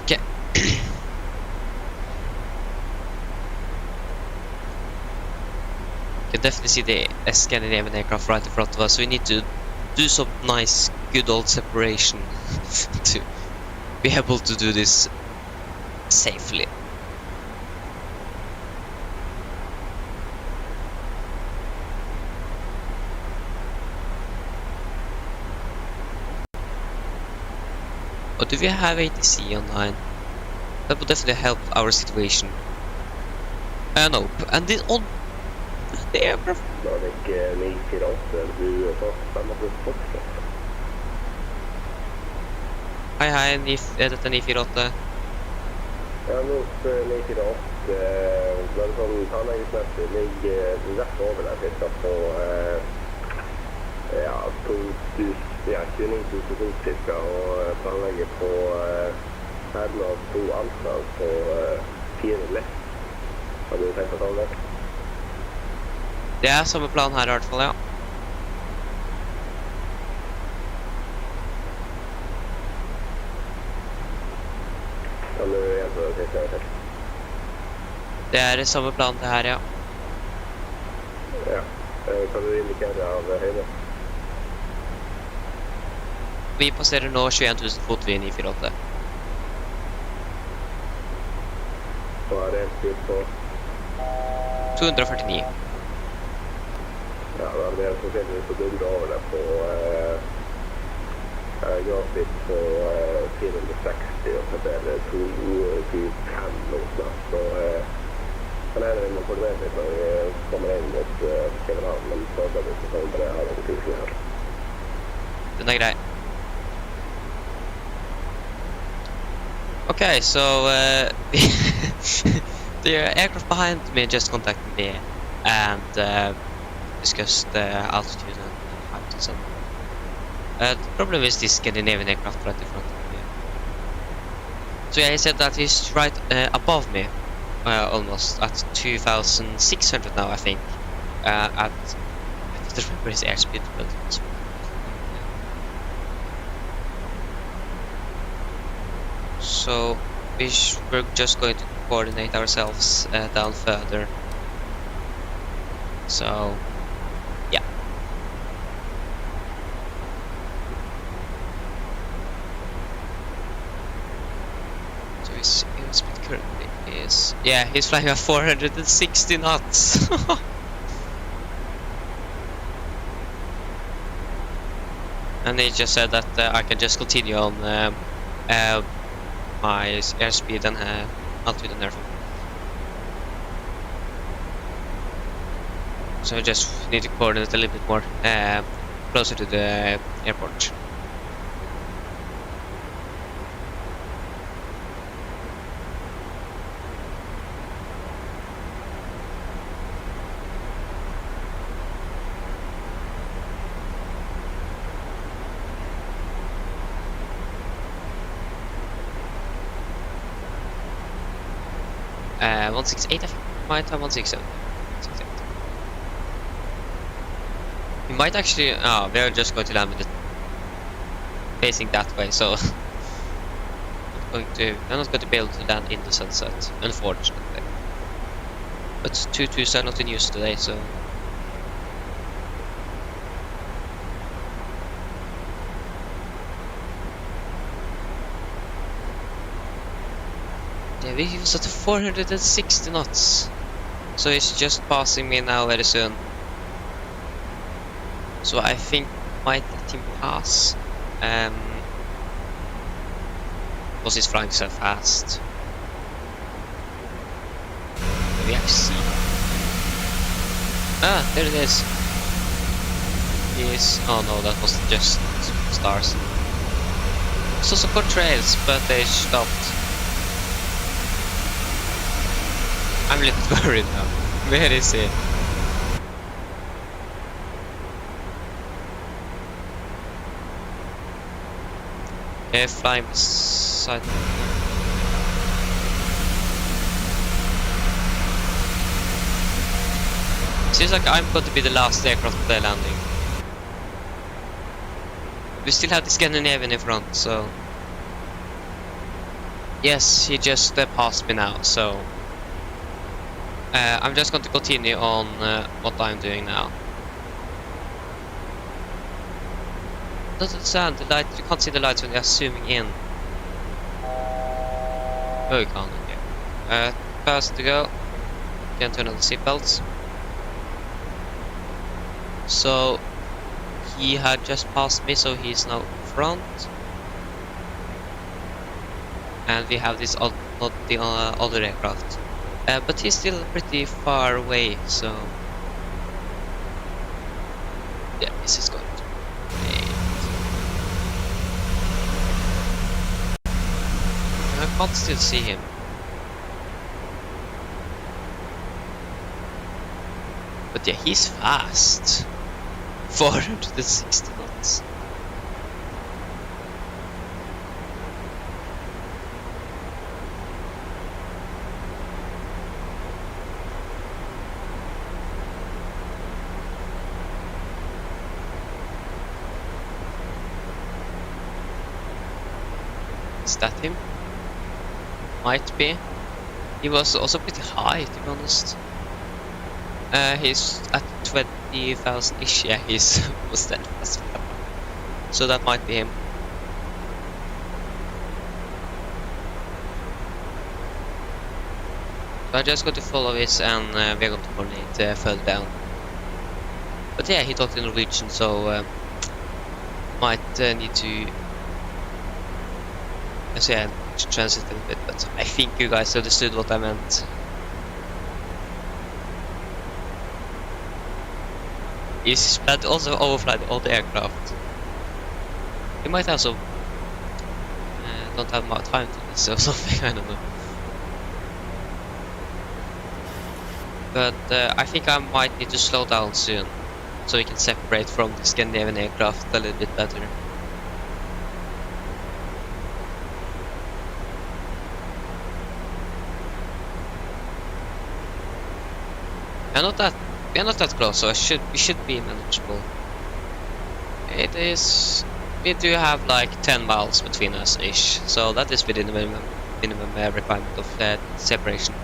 Okay. You can definitely see the Scandinavian aircraft right in front of us, so we need to do some nice, good old separation to be able to do this safely. Or do we have ATC online? That would definitely help our situation. Nope. And the on the aircraft. Nordic 948, du får stanna på Foxtrot. Hei, hei, dette er 948. Ja, mot 948, bare sånn planleggingsmessig, ligger rett over der, cirka på, ja, 29 000 fot cirka, og planlegger på Herland 2 anslag på 4 lett. Har du tenkt å ta det? Det er samme plan her i hvert fall, ja. Kan du hjelpe deg til? Det er samme plan det her, ja. Ja, kan du indikere av høyde? Vi passerer nå 21 000 fot ved 948. Og er det en styrt på? 249. Ja, da er det sannsynligvis på dundre over det på grafit på 460, og så er det 225 nå snart. Så kan jeg må koordinere litt når vi kommer inn mot København, men så er det ikke sånn bare har en tusen her. Den er grei. Okay, so the aircraft behind me just contacted me and discussed the altitude and height and so on. The problem is this Scandinavian aircraft right in front of me. So yeah, he said that he's right above me, almost at 2,600 now, I think. I don't remember his airspeed, but it's so we're just going to coordinate ourselves down further. So yeah. So his airspeed currently is, yeah, he's flying at 460 knots. And he just said that I can just continue on my airspeed and altitude and everything. So I just need to coordinate a little bit more closer to the airport. 168, I think. Might have 167. 168. We might actually... Oh, we're just going to land with it facing that way, so... we're not going to be able to land in the sunset, unfortunately. But 2-2s are not in use today, so... Yeah, we was at 460 knots. So it's just passing me now very soon. So I think I might let him pass. Because he's flying so fast. Maybe I see. Ah, there it is. He's... Oh no, that was just stars. So support trails, but they stopped. I'm a little bit worried now. Where is he? Flying beside me. Seems like I'm going to be the last aircraft they're landing. We still have the Scandinavian in front, so... Yes, he just passed me now, so... I'm just going to continue on what I'm doing now. Not understand the light. You can't see the lights when you're zooming in. Oh, you can't. Okay. First to go. Can turn on the seatbelts. So he had just passed me, so he's now in front. And we have this not the other aircraft. But he's still pretty far away, so... Yeah, this is good. I can't still see him. But yeah, he's fast. 460 knots. Is that him? Might be. He was also pretty high, to be honest. He's at 20,000-ish. Yeah, he's almost dead. So that might be him. So I just got to follow this, and we're going to coordinate further down. But yeah, he talked in Norwegian, so might need to... So yeah, translate a little bit, but I think you guys understood what I meant. He's also overfly all the aircraft. He might also don't have more time to this or something, I don't know. But I think I might need to slow down soon, so we can separate from the Scandinavian aircraft a little bit better. We're not that close, so we should be manageable. It is... We do have like 10 miles between us-ish, so that is within the minimum requirement of separation.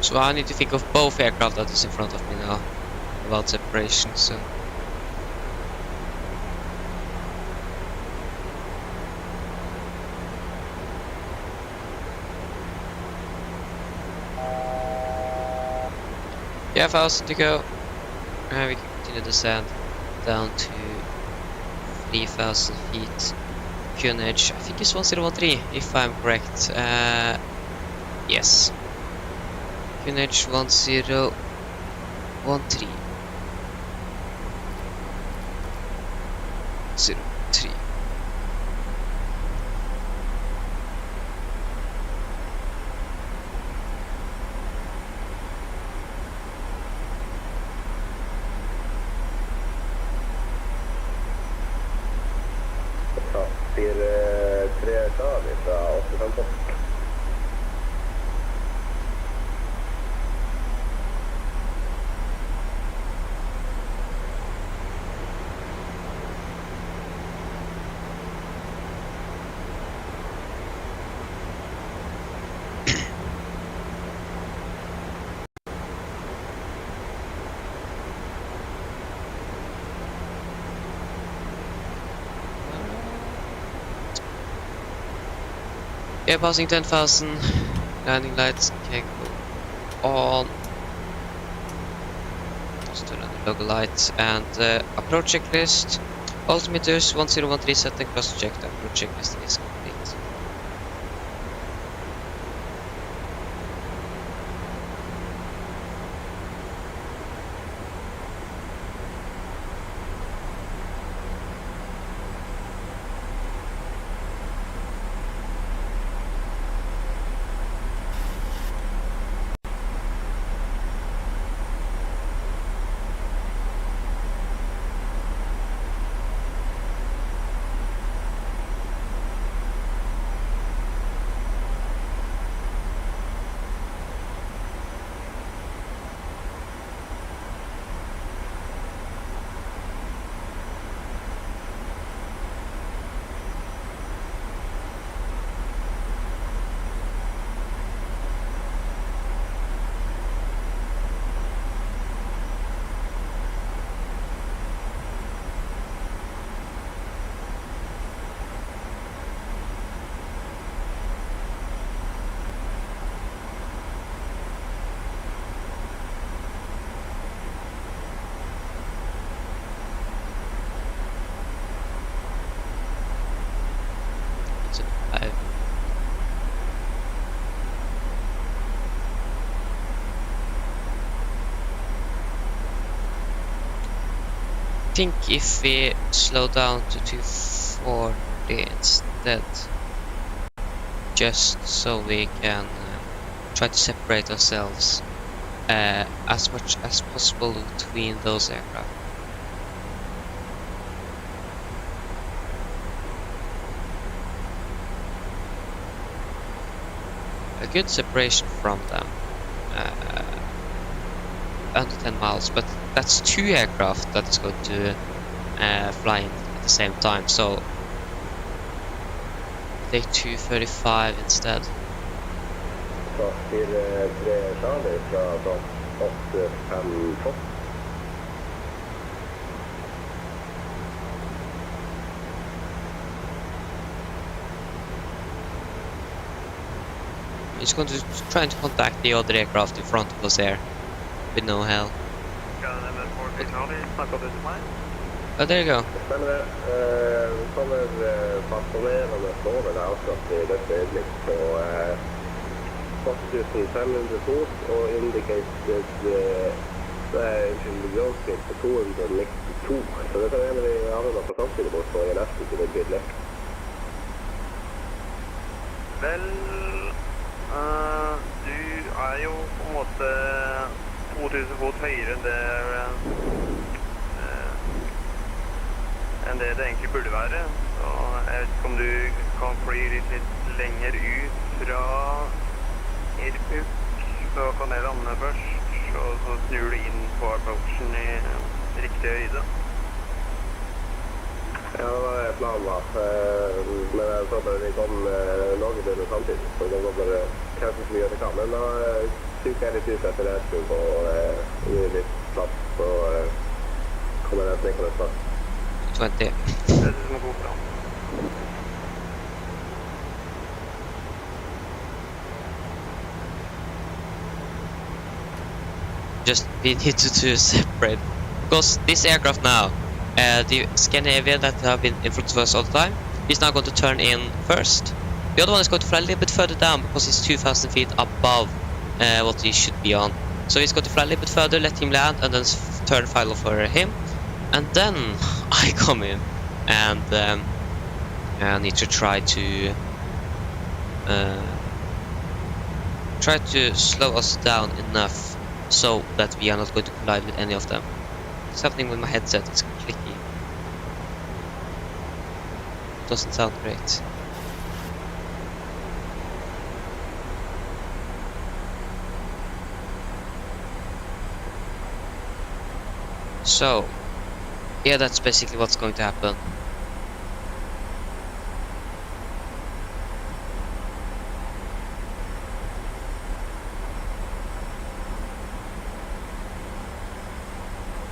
So I need to think of both aircraft that is in front of me now about separation, so... Yeah, 1,000 to go. We can continue the descent down to 3,000 feet. QNH, I think it's 1013 if I'm correct. Yes. QNH 1013. 03. Blir 3 Charlie fra 858. Yeah, passing 10,000. Landing lights can go on. Just turn on the logo lights and approach checklist. Altimeters 1013 set and cross check. The approach checklist is complete. I think if we slow down to 240 instead, just so we can try to separate ourselves as much as possible between those aircraft. A good separation from them, under 10 miles, but that's 2 aircraft that is going to fly in at the same time, so take 235 instead. Så blir 3 Charlie fra 858. He's going to try to contact the other aircraft in front of us here with no help. Oh, there you go. Stemmer det. Vi kommer patruljerende over det akkurat i dette øyeblikk på 8500 fot og indicated ground speed på 292. Så dette er en vi havner på samtidig bort på i nesten til det bildet. Vel, du er jo på en måte 2000 fot høyere enn det egentlig burde være. Så jeg vet ikke om du kan fly litt lenger ut fra Irkutsk, så kan jeg lande først, og så snur du inn på approachen i riktig høyde. Ja, det var planen da, men jeg så bare vi kom noenlunde samtidig, så det var bare kanskje så mye det kan, men da Psykar litt ut etter retur og gir litt plass, så kommer den snekkende snart. 20. Det er som går bra. Just we need to separate, because this aircraft now, the Scandinavian that have been in front of us all the time, is now going to turn in first. The other one is going to fly a little bit further down because he's 2,000 feet above what he should be on. So he's going to fly a little bit further, let him land, and then turn final for him. And then I come in and I need to try to slow us down enough so that we are not going to collide with any of them. What's happening with my headset? It's clicky. Doesn't sound great. So, yeah, that's basically what's going to happen.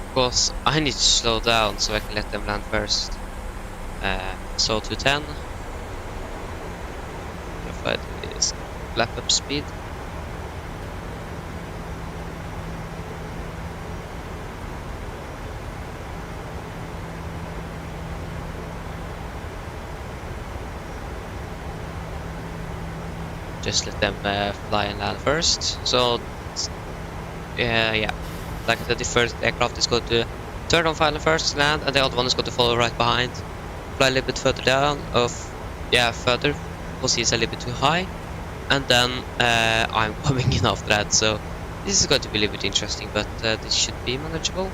Because I need to slow down so I can let them land first. So to 10. Flight is lap up speed. Just let them fly and land first. So yeah, like I said, the first aircraft is going to turn on final first, land, and the other one is going to follow right behind. Fly a little bit further down, further, because he's a little bit too high, and then I'm coming in after that. So this is going to be a little bit interesting, but this should be manageable.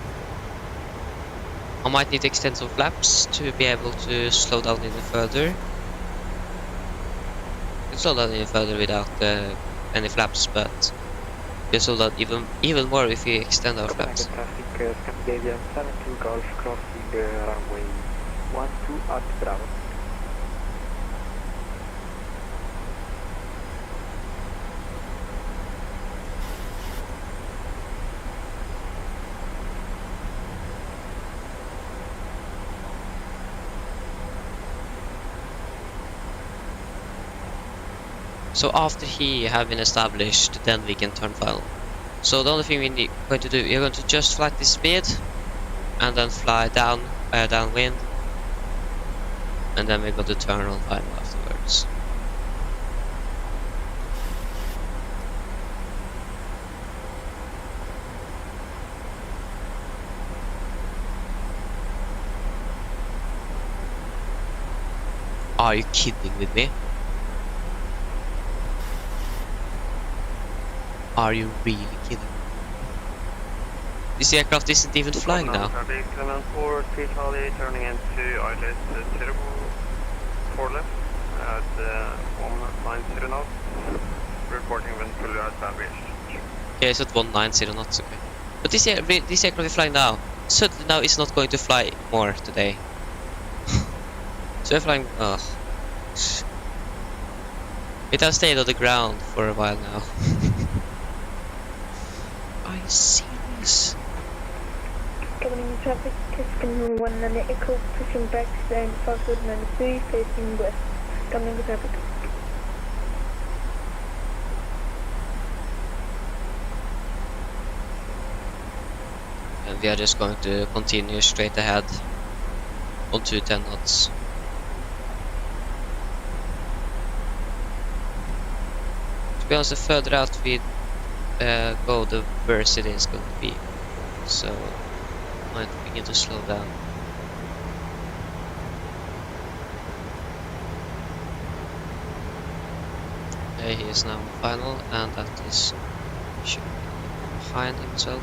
I might need to extend some flaps to be able to slow down even further. You can slow down even further without any flaps, but you can slow down even more if we extend our flaps. Traffic, Scandinavian 72 Golf crossing runway 12 at Bravo. So after he have been established, then we can turn final. So the only thing we're going to do, we're going to just fly this speed, and then fly downwind, and then we're going to turn on final afterwards. Are you kidding with me? Are you really kidding? This aircraft isn't even flying now. Traffic, Clement 4, Charlie, turning into ILS Turbo 4 left at 190 knots, reporting when fully established. Okay, so at 190 knots, okay. But this aircraft is flying now. Suddenly now it's not going to fly more today. So we're flying, it has stayed on the ground for a while now. Are you serious? Coming in traffic, Tuscan 1 Echo, pushing back and Foxwood 93, facing west. Coming in traffic. And we are just going to continue straight ahead on 210 knots. To be honest, the further out we go, the worse it is going to be. So I might begin to slow down. Okay, he is now on final, and that is should be behind him as well.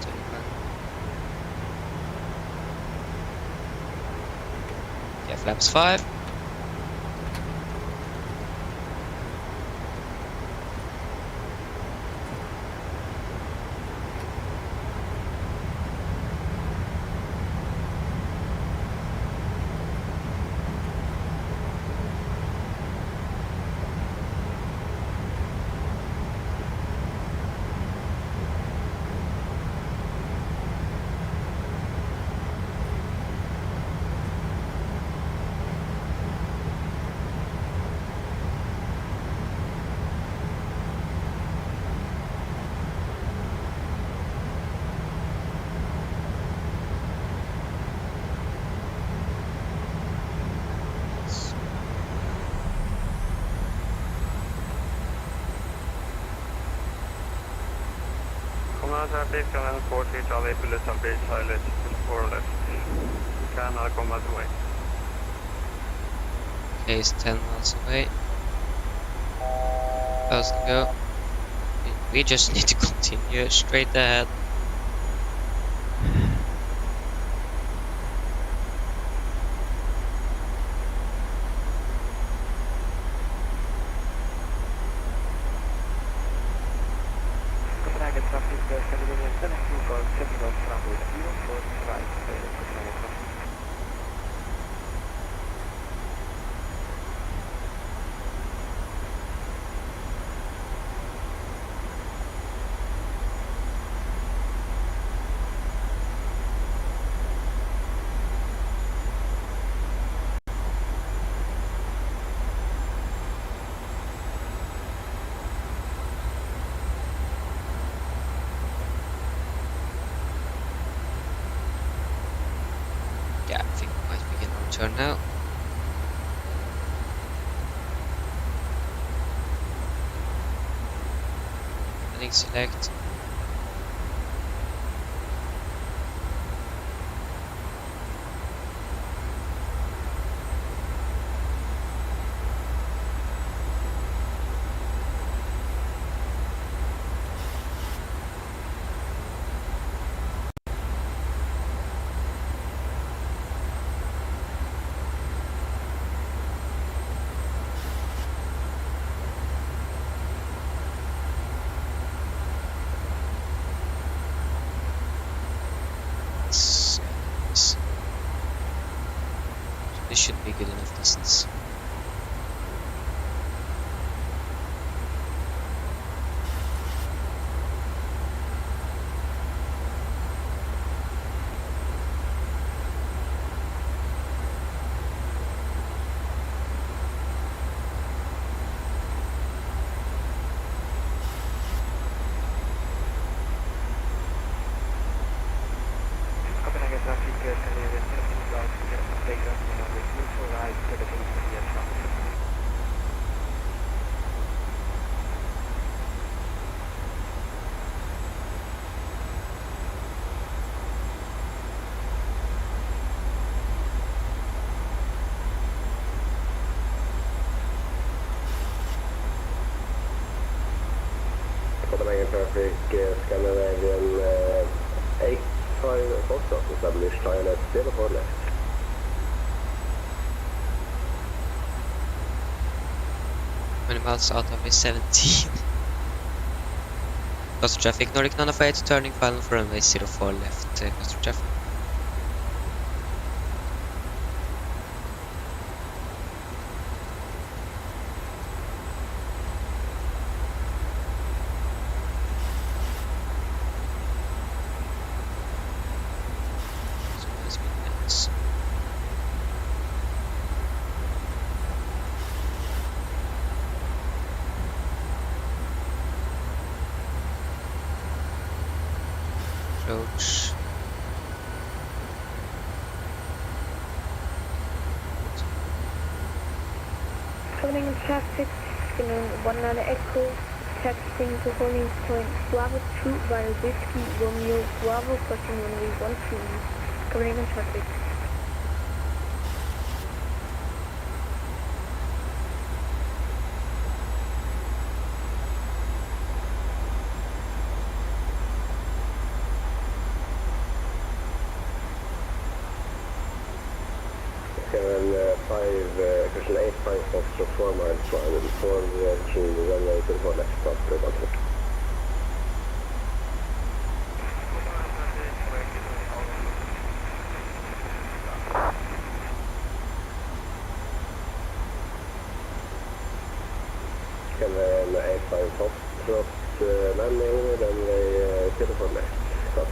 Yeah, flaps 5. Command traffic, Command 40, Charlie, Bullet, Bridge, Pilot, 4 left. Can I come out away? Okay, it's 10 miles away. Fast to go. We just need to continue straight ahead. Copenhagen traffic, Scandinavian 7, for terminal runway 0 for right, Copenhagen traffic. Yeah, I think we might begin our turn now. Heading select. This should be good enough distance. Copenhagen traffic, Scandinavian 7, inbound, playground, runway 2 for right, Copenhagen traffic. Copenhagen traffic, Scandinavian 85 Foxtrot, established pilot 04 left. Many miles out of is 17. Coast traffic, Nordic 908, turning final for runway 04 left. Coast traffic. Approach. Copenhagen traffic, Skinner 19 Echo, taxiing to holding point Bravo 2 via Whiskey Romeo Bravo, crossing runway 13. Copenhagen traffic. Cushion 85 Foxtrot 4 miles for runway 04 left, stop for contact. Scanner 85 Foxtrot landing, runway 04 left, stop.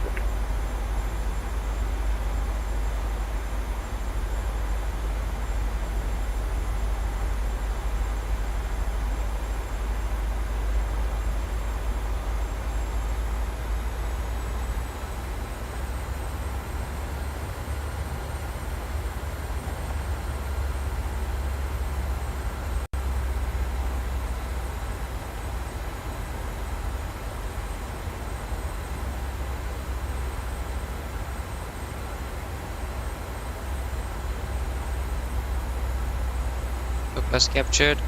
Was captured.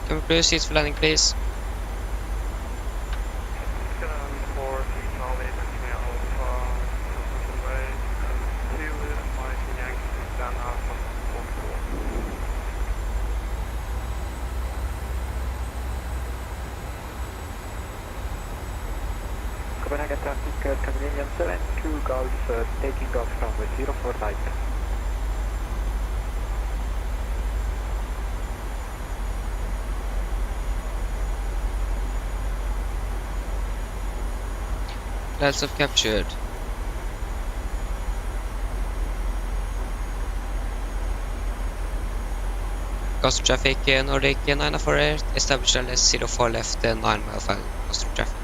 Can we proceed for landing, please? Copenhagen traffic, Copenhagen 72 Gulf, taking off from 04 right. Clouds have captured. Coastal traffic, Nordic 948, establish LS 04 left, 9 mile file, coastal traffic.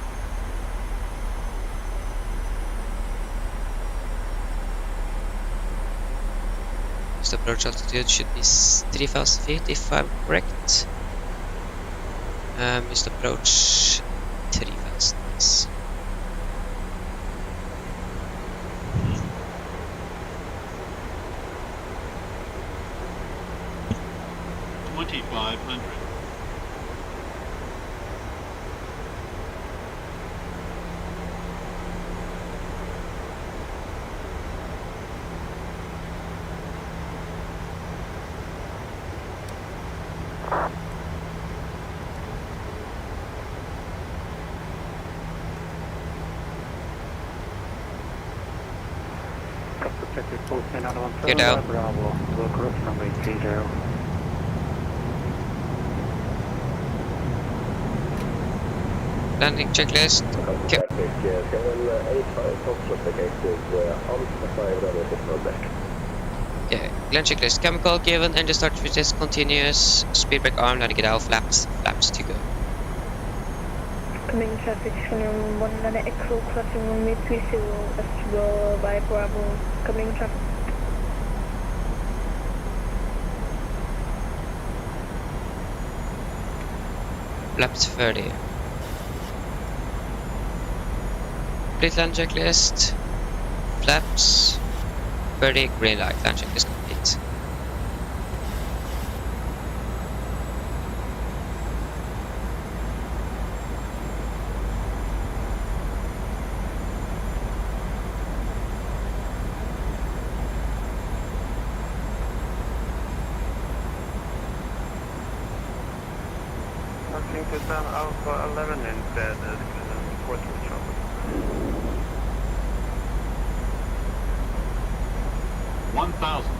The approach altitude should be 3,000 feet if I'm correct. Just approach 3,000. Yes. 2,500. Get out. Bravo, will cross from 830. Landing checklist. Okay. Traffic, 785 Foxtrot exit, Alpha 5 runway 6 back. Okay. Land checklist. Chemical given. Engine start test continuous. Speed brake arm. Landing it out. Flaps to go. Coming traffic, 19 Echo, crossing runway 30, Oslo by Bravo. Coming traffic. Flaps 30. Complete land checklist. Flaps 30. Green light. Land checklist complete. Pakistan Alpha 11 instead, report to the chopper. 1,000.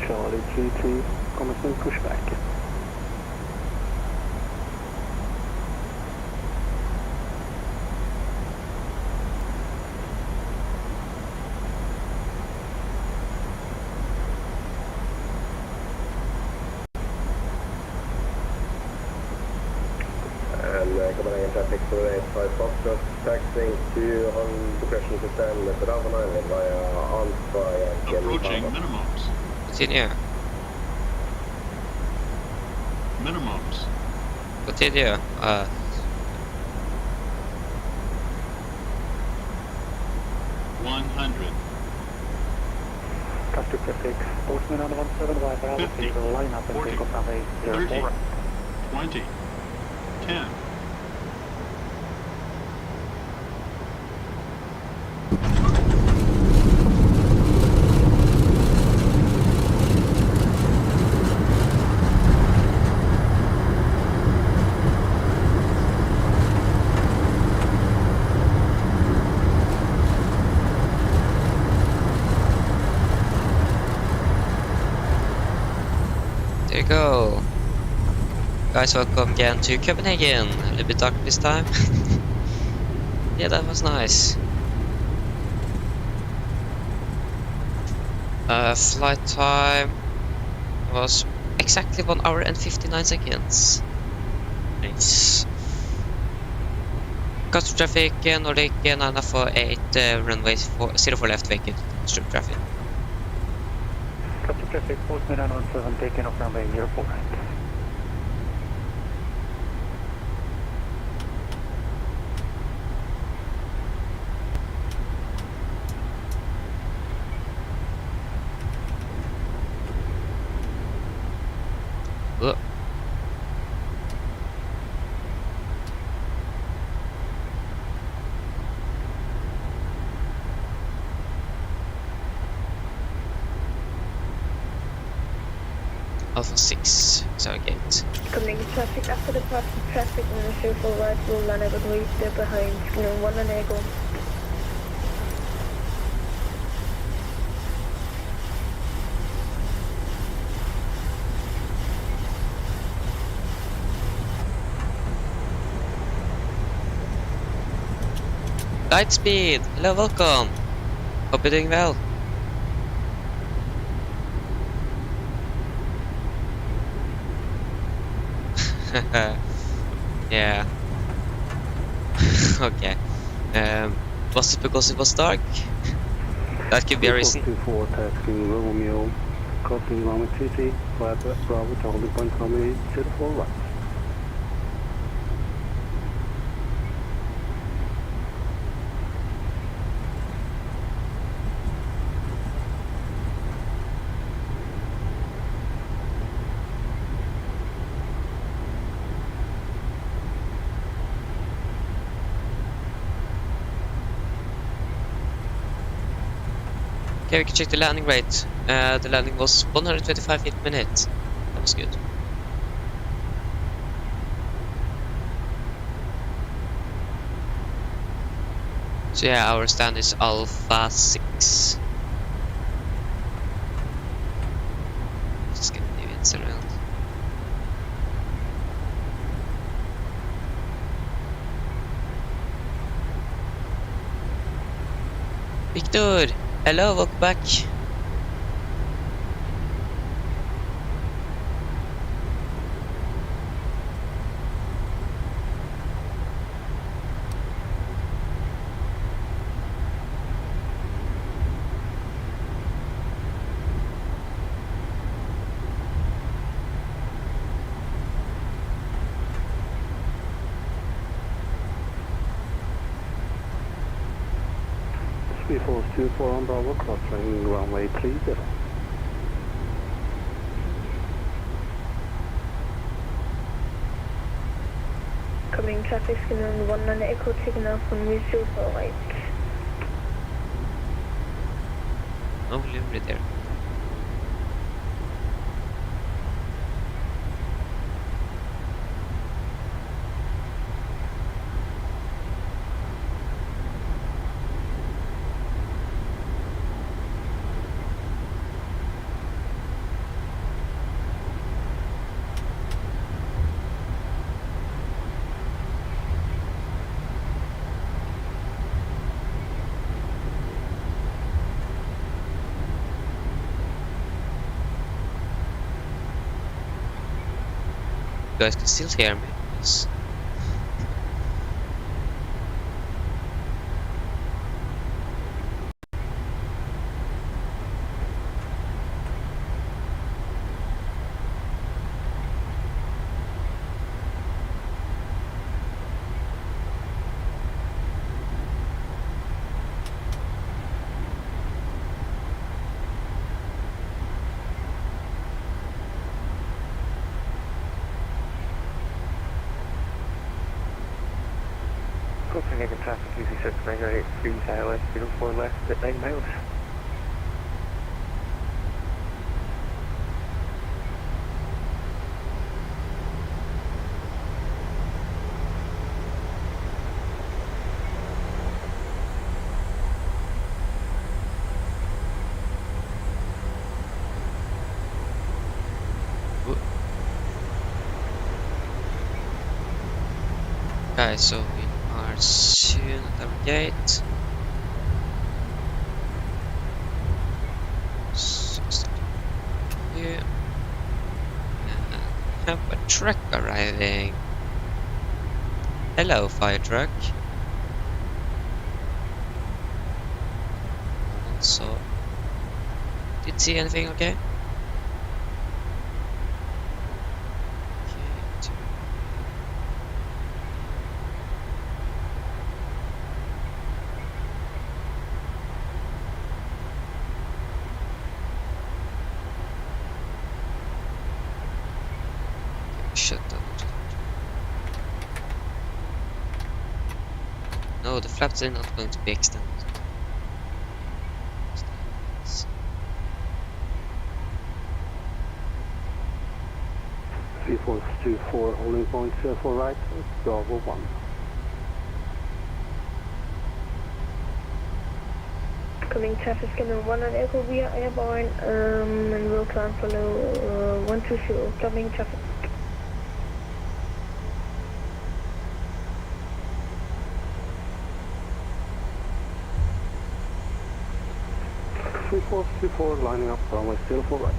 Charlie 33, commencing pushback. And Copenhagen traffic 485 Foxtrot, taxiing to on depression system at Raven Island via Alpha Yankee. Approaching minimums. Continue. Minimums. Continue. 100. Traffic traffic, Postman on 17 by Bravo, 50, will line up and 40, take off runway 30, 04. 20, 10. There you go. Guys, welcome again to Copenhagen. A little bit dark this time. Yeah, that was nice. Flight time was exactly 1 hour and 59 seconds. Nice. Cut through traffic, Nordic 948, runway 04 left, vacant, through traffic. Cut through traffic, Postman 917, taking off runway 04 right. Ugh. Alpha 6, is our gate. Coming in traffic after the passing traffic on the for right will land over the way there behind. Skinner 1 and Echo. Lightspeed! Hello, welcome! Hope you're doing well. Yeah. Okay. Was it because it was dark? That could be a reason. 24 taxiing Romeo, crossing runway 30, flat Bravo to holding point runway 04 right. Okay, we can check the landing rate. The landing was 125 feet per minute. That was good. So yeah, our stand is Alpha 6. Just get the winds around. Victor! Hello, welcome back. Before 24 on Bravo, crossing runway 30. Coming traffic Skinner 1 and Echo, taking off on way 04 right. No livery there. You guys can still hear me. Yes. Copenhagen traffic, UC 6, 983, Southwest, 04 left, at 9 miles. Okay, so we are are soon at our gate. So start here. And have a truck arriving. Hello, fire truck. So, did see anything? Okay. Shut down. No, the flaps are not going to be extended. 3424 holding point for right, Bravo 1. Coming traffic scanner 1 on Echo, we are airborne and will climb follow 120, coming traffic. Three four lining up, runway still for right.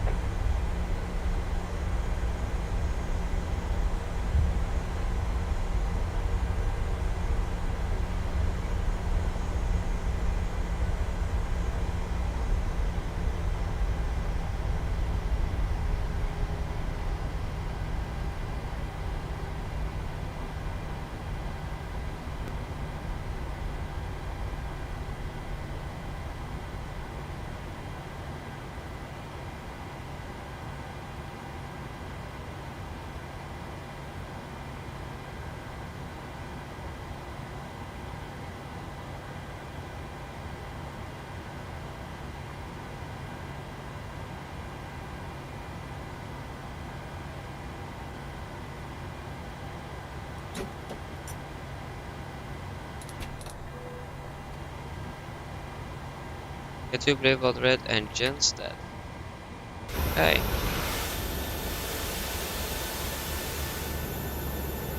Get to brave about red engines dead. Okay.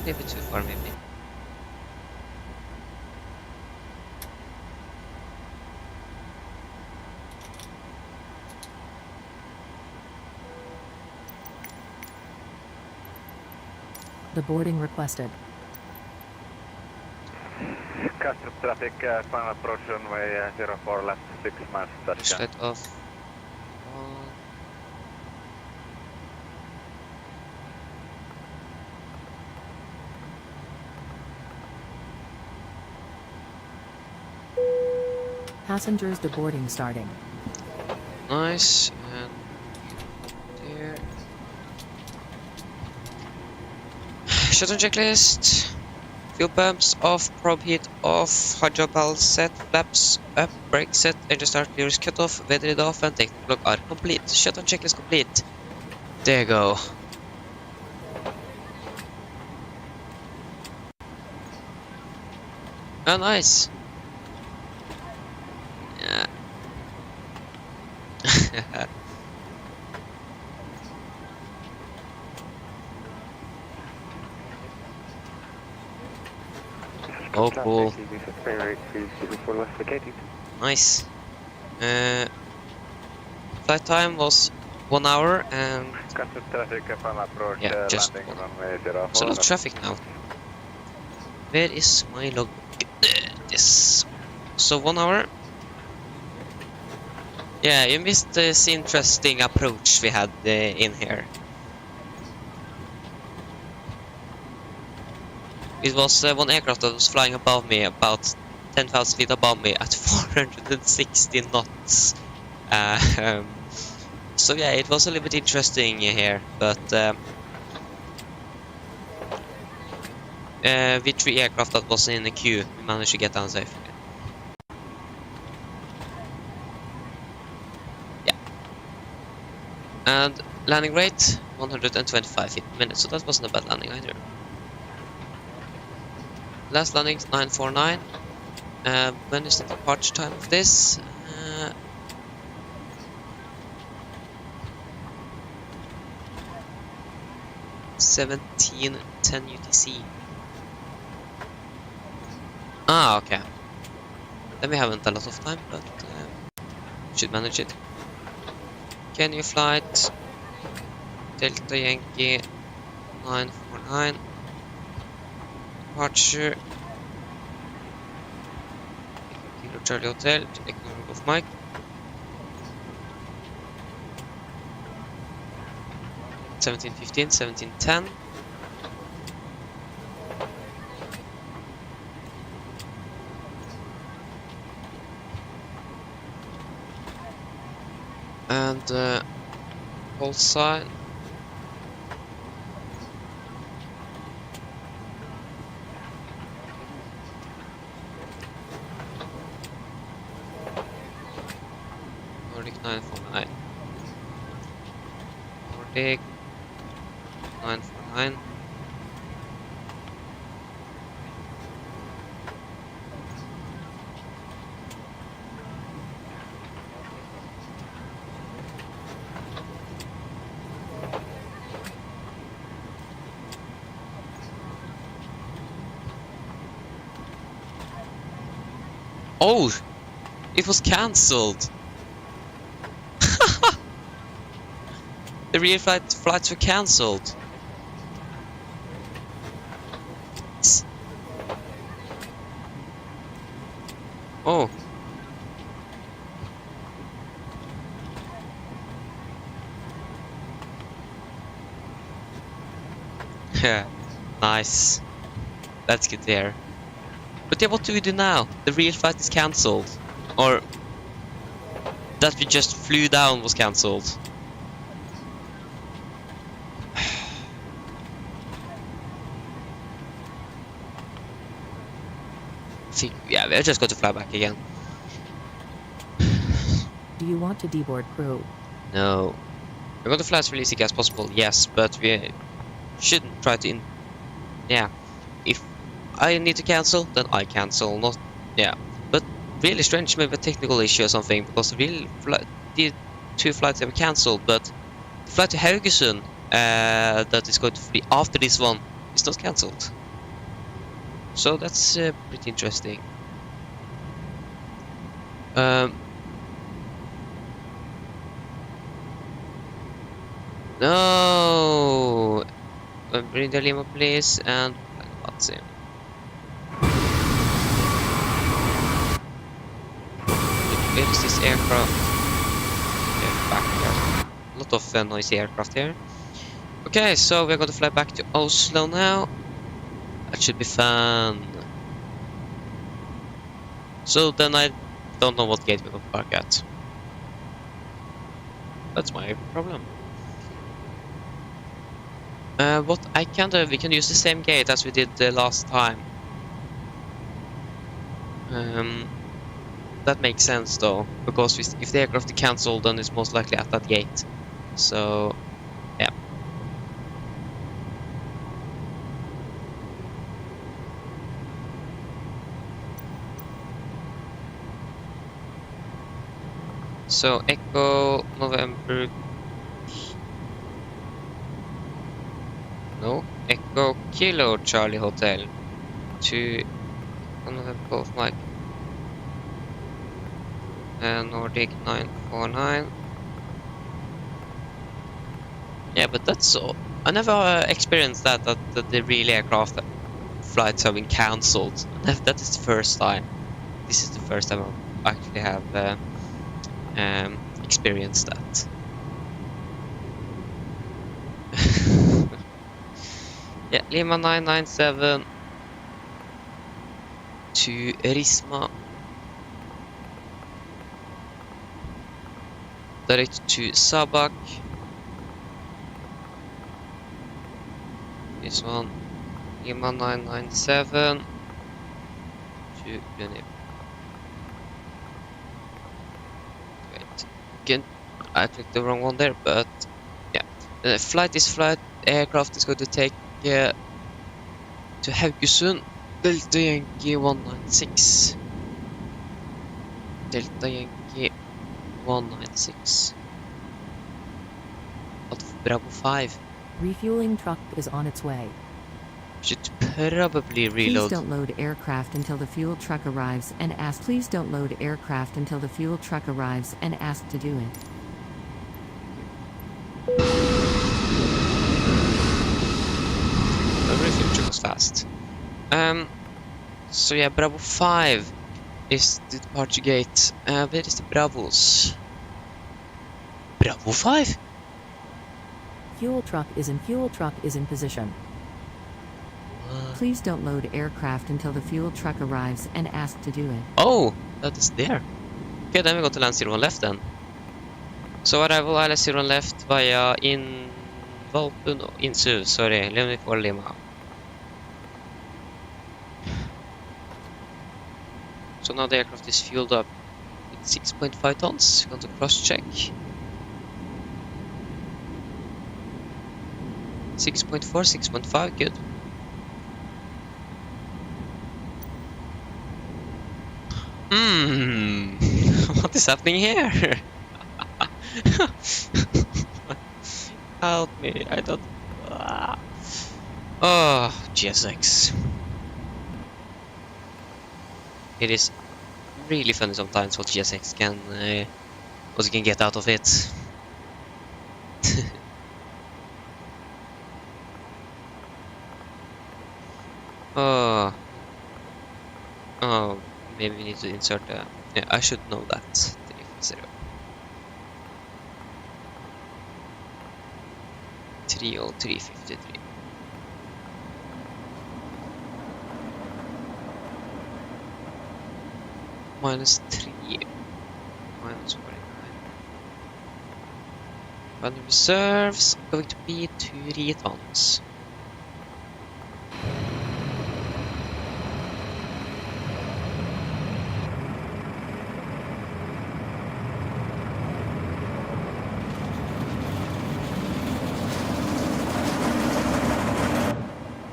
Maybe too far, maybe. The boarding requested. Custom traffic, final approach runway 04 left 6 miles. Flashlight off. On. Passengers deboarding starting. Nice. And there. Shutdown checklist. Fuel pumps off, probe heat off, hydro valve set, flaps up, brake set, engine start clearance cut off, weather it off, and technical log are complete. Shutdown checklist complete. There you go. Oh, nice. Yeah. Oh, cool. Nice. Flight time was 1 hour and yeah, just 1 hour. So there's traffic now. Where is my log? This. So 1 hour. Yeah, you missed this interesting approach we had in here. It was one aircraft that was flying above me, about 10,000 feet above me at 460 knots. So yeah, it was a little bit interesting here, but with 3 aircraft that was in the queue, we managed to get down safely. Yeah. And landing rate, 125 feet per minute, so that wasn't a bad landing either. Last landing 949. When is the departure time of this? 17:10 UTC. Ah, okay. Then we haven't a lot of time, but should manage it. Can you flight Delta Yankee 949 departure Kilo Charlie Hotel to Echo Golf Mike. (17:15, 17:10). And call sign. Nordic 949. Nordic 949. Oh, it was cancelled. The real flights were cancelled. Oh. Yeah, nice. That's good there. But yeah, what do we do now? The real flight is cancelled. Or that we just flew down was cancelled. Yeah, we're just going to fly back again. Do you want to deboard crew? No. We're going to fly as realistic as possible, yes, but we shouldn't try to... Yeah. If I need to cancel, then I cancel, not... Yeah. But really strange, maybe a technical issue or something, because the two flights have cancelled, but the flight to Haugesund, that is going to be after this one, is not cancelled. So that's pretty interesting. No! Bring the limo, please, and let's see. Where is this aircraft? Yeah, back here. A lot of noisy aircraft here. Okay, so we're going to fly back to Oslo now. That should be fun. So then I don't know what gate we're going to park at. That's my problem. What I can do, we can use the same gate as we did the last time. That makes sense though, because if the aircraft is cancelled, then it's most likely at that gate. So, yeah. So Echo November. No, Echo Kilo Charlie Hotel to November Golf Mike. Nordic 949. Yeah, but that's all. I never experienced that the real aircraft flights have been cancelled. That is the first time. This is the first time I actually have experienced that. Yeah, Lima 997 to Risma. Direct to Sabak. This one, Lima 997 to Unip. Wait, I clicked the wrong one there, but yeah. The flight aircraft is going to take to Haugesund, Delta Yankee 196. Delta Yankee 196. Alpha Bravo 5. Refueling truck is on its way. Should probably Please reload. don't load aircraft until the fuel truck arrives and ask. Please don't load aircraft until the fuel truck arrives and ask to do it. The fuel truck was fast. So yeah, Bravo 5 is the departure gate. Where is the Bravos? Bravo 5? Fuel truck is in position. Please don't load aircraft until the fuel truck arrives and ask to do it. Oh, that is there. Okay, then we go to land 0 on left then. So arrival ILS 0 on left via Insu, sorry, Leonie 4 Lima. So now the aircraft is fueled up with 6.5 tons. Going to cross check. 6.4, 6.5, good. What is happening here? Help me, I don't... Oh, GSX. It is really funny sometimes what GSX can... what you can get out of it. Oh, maybe we need to insert a... Yeah, I should know that. 350. 30353. Minus 3. Minus 49. And the reserves going to be 3 tons.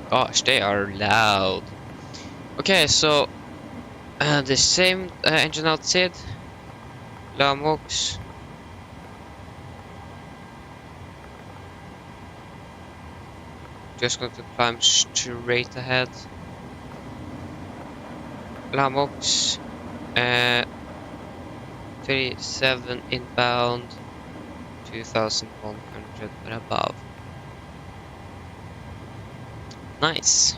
Gosh, they are loud. Okay, so the same engine outside. Lamox. Just going to climb straight ahead. Lamox. 37 inbound. 2100 or above. Nice.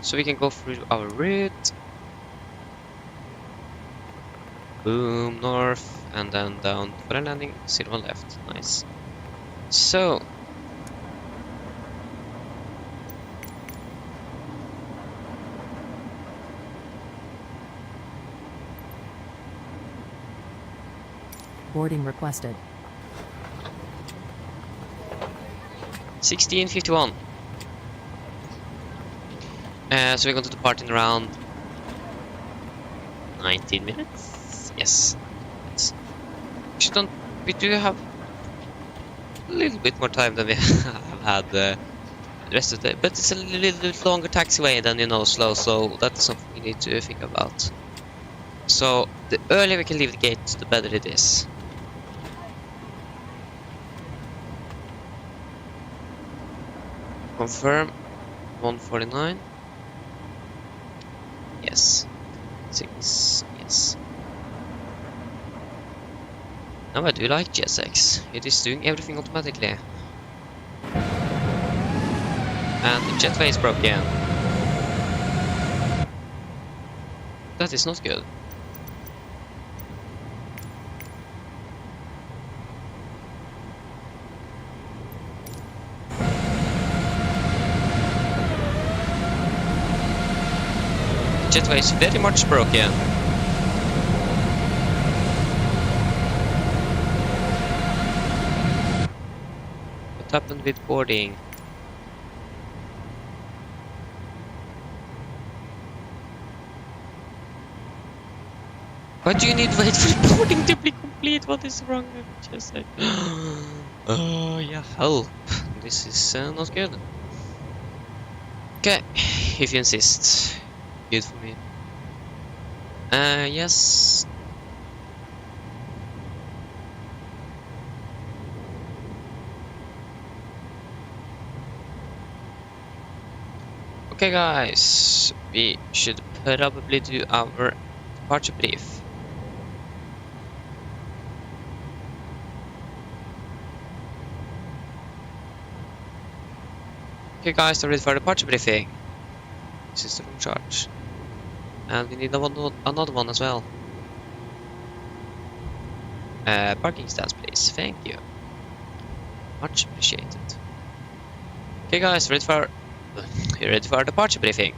So we can go through our route. Boom, north, and then down for a landing, 0 left. Nice. So boarding requested. 16:51. So we're going to depart in around 19 minutes. Yes. Actually, we do have a little bit more time than we have had the rest of the day, but it's a little bit longer taxiway than in Oslo, so that's something we need to think about. So the earlier we can leave the gate, the better it is. Confirm 149. Yes. 6. Yes. Now I do like GSX. It is doing everything automatically. And the jetway is broken. That is not good. Jetway is very much broken. What happened with boarding? Why do you need to wait for boarding to be complete? What is wrong with Jetway? Oh yeah, help. This is not good. Okay, if you insist. Good for me. Yes. Okay guys, we should probably do our departure brief. Okay guys, I'm ready for departure briefing. This is the wrong charge. And we need another one as well. Parking stance please, thank you. Much appreciated. Okay guys, ready for our departure briefing.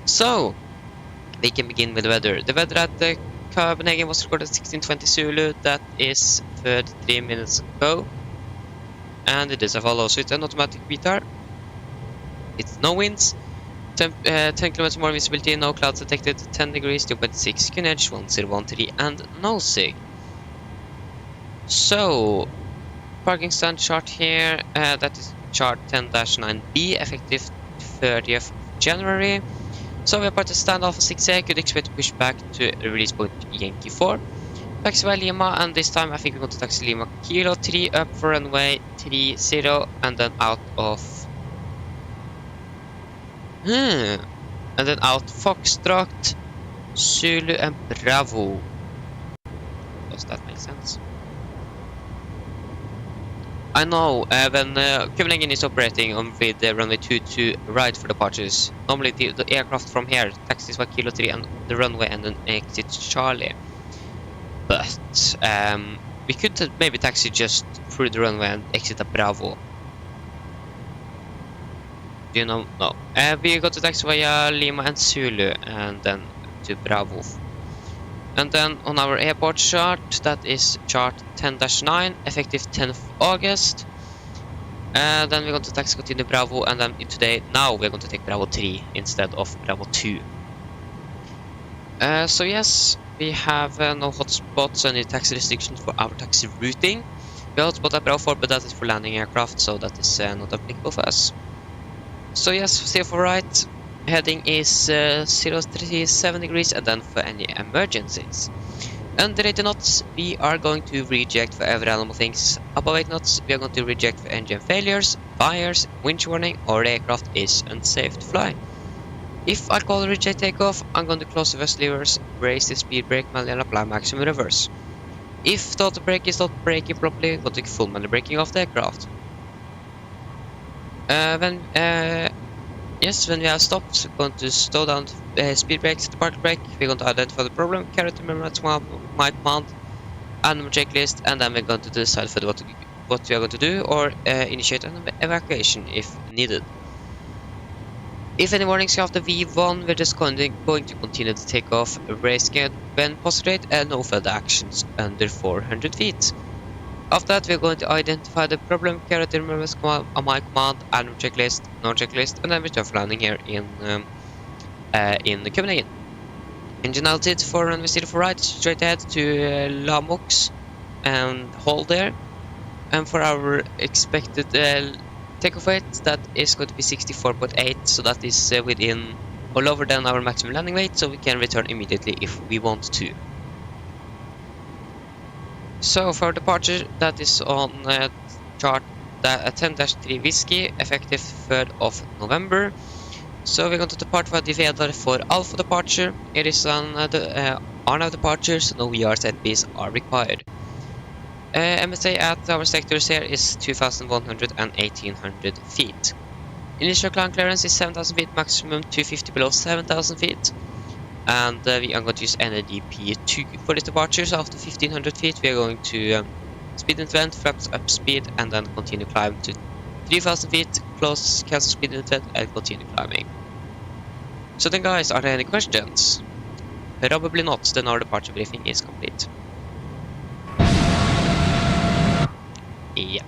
So, we can begin with the weather. The weather at the Copenhagen was recorded 1620 Zulu, that is 33 minutes ago. And it is as follows. So it's an automatic VTAR. It's no winds. 10 kilometers more visibility, no clouds detected, 10 degrees, 2.6 QNH, 1013, and no SIG. So, parking stand chart here, that is chart 10-9B, effective 30th January. So we are part of standoff 6A, could expect to push back to release point Yankee 4. Taxiway Lima, and this time I think we're going to taxi Lima Kilo 3 up for runway 30, and then out of... and then out Foxtrot, Zulu and Bravo. Does that make sense? I know when Copenhagen is operating on with runway 22 right for departures, normally the aircraft from here taxis by Kilo 3 and the runway and then exits Charlie. But we could maybe taxi just through the runway and exit at Bravo. Do you know? No. We got to taxi via Lima and Zulu and then to Bravo. And then on our airport chart, that is chart 10-9, effective 10th August. Then we're going to taxi continue Bravo, and then now we're going to take Bravo 3 instead of Bravo 2. So yes, we have no hotspots and any taxi restrictions for our taxi routing. We have hotspot at Bravo 4, but that is for landing aircraft, so that is not applicable for us. So yes, sail for right. Heading is 037 degrees, and then for any emergencies. Under 80 knots, we are going to reject for every animal things. Above 8 knots, we are going to reject for engine failures, fires, winch warning, or the aircraft is unsafe to fly. If I call reject takeoff, I'm going to close the vessel levers, raise the speed brake manually, and apply maximum reverse. If the auto brake is not braking properly, I'm going to take full manual braking of the aircraft. When we have stopped, we're going to slow down speed brakes, the park brake. We're going to identify the problem, carry it to my command, animal checklist, and then we're going to decide for what we are going to do, or initiate an evacuation if needed. If any warnings after V1, we're just going to continue the takeoff, racing it when postulate, and no further actions under 400 feet. After that, we're going to identify the problem, carry it to my command, animal checklist, non-checklist, and then return for landing here in Copenhagen. Engine altitude for runway 04 right, straight ahead to Lamox and hold there. And for our expected takeoff weight, that is going to be 64.8, so that is within or lower than our maximum landing weight, so we can return immediately if we want to. So for departure, that is on chart 10-3 Whiskey, effective 3rd of November. So we're going to depart via Divedar for Alpha departure. It is on the RNAV departure, so no VRZBs are required. MSA at our sectors here is 2,100 and 1,800 feet. Initial climb clearance is 7,000 feet, maximum 250 below 7,000 feet. And we are going to use NADP2 for this departure, so after 1,500 feet we are going to speed and vent, flaps up speed, and then continue climb to 3,000 feet, close, cancel speed and vent, and continue climbing. So then guys, are there any questions? Probably not, then our departure briefing is complete. Yeah.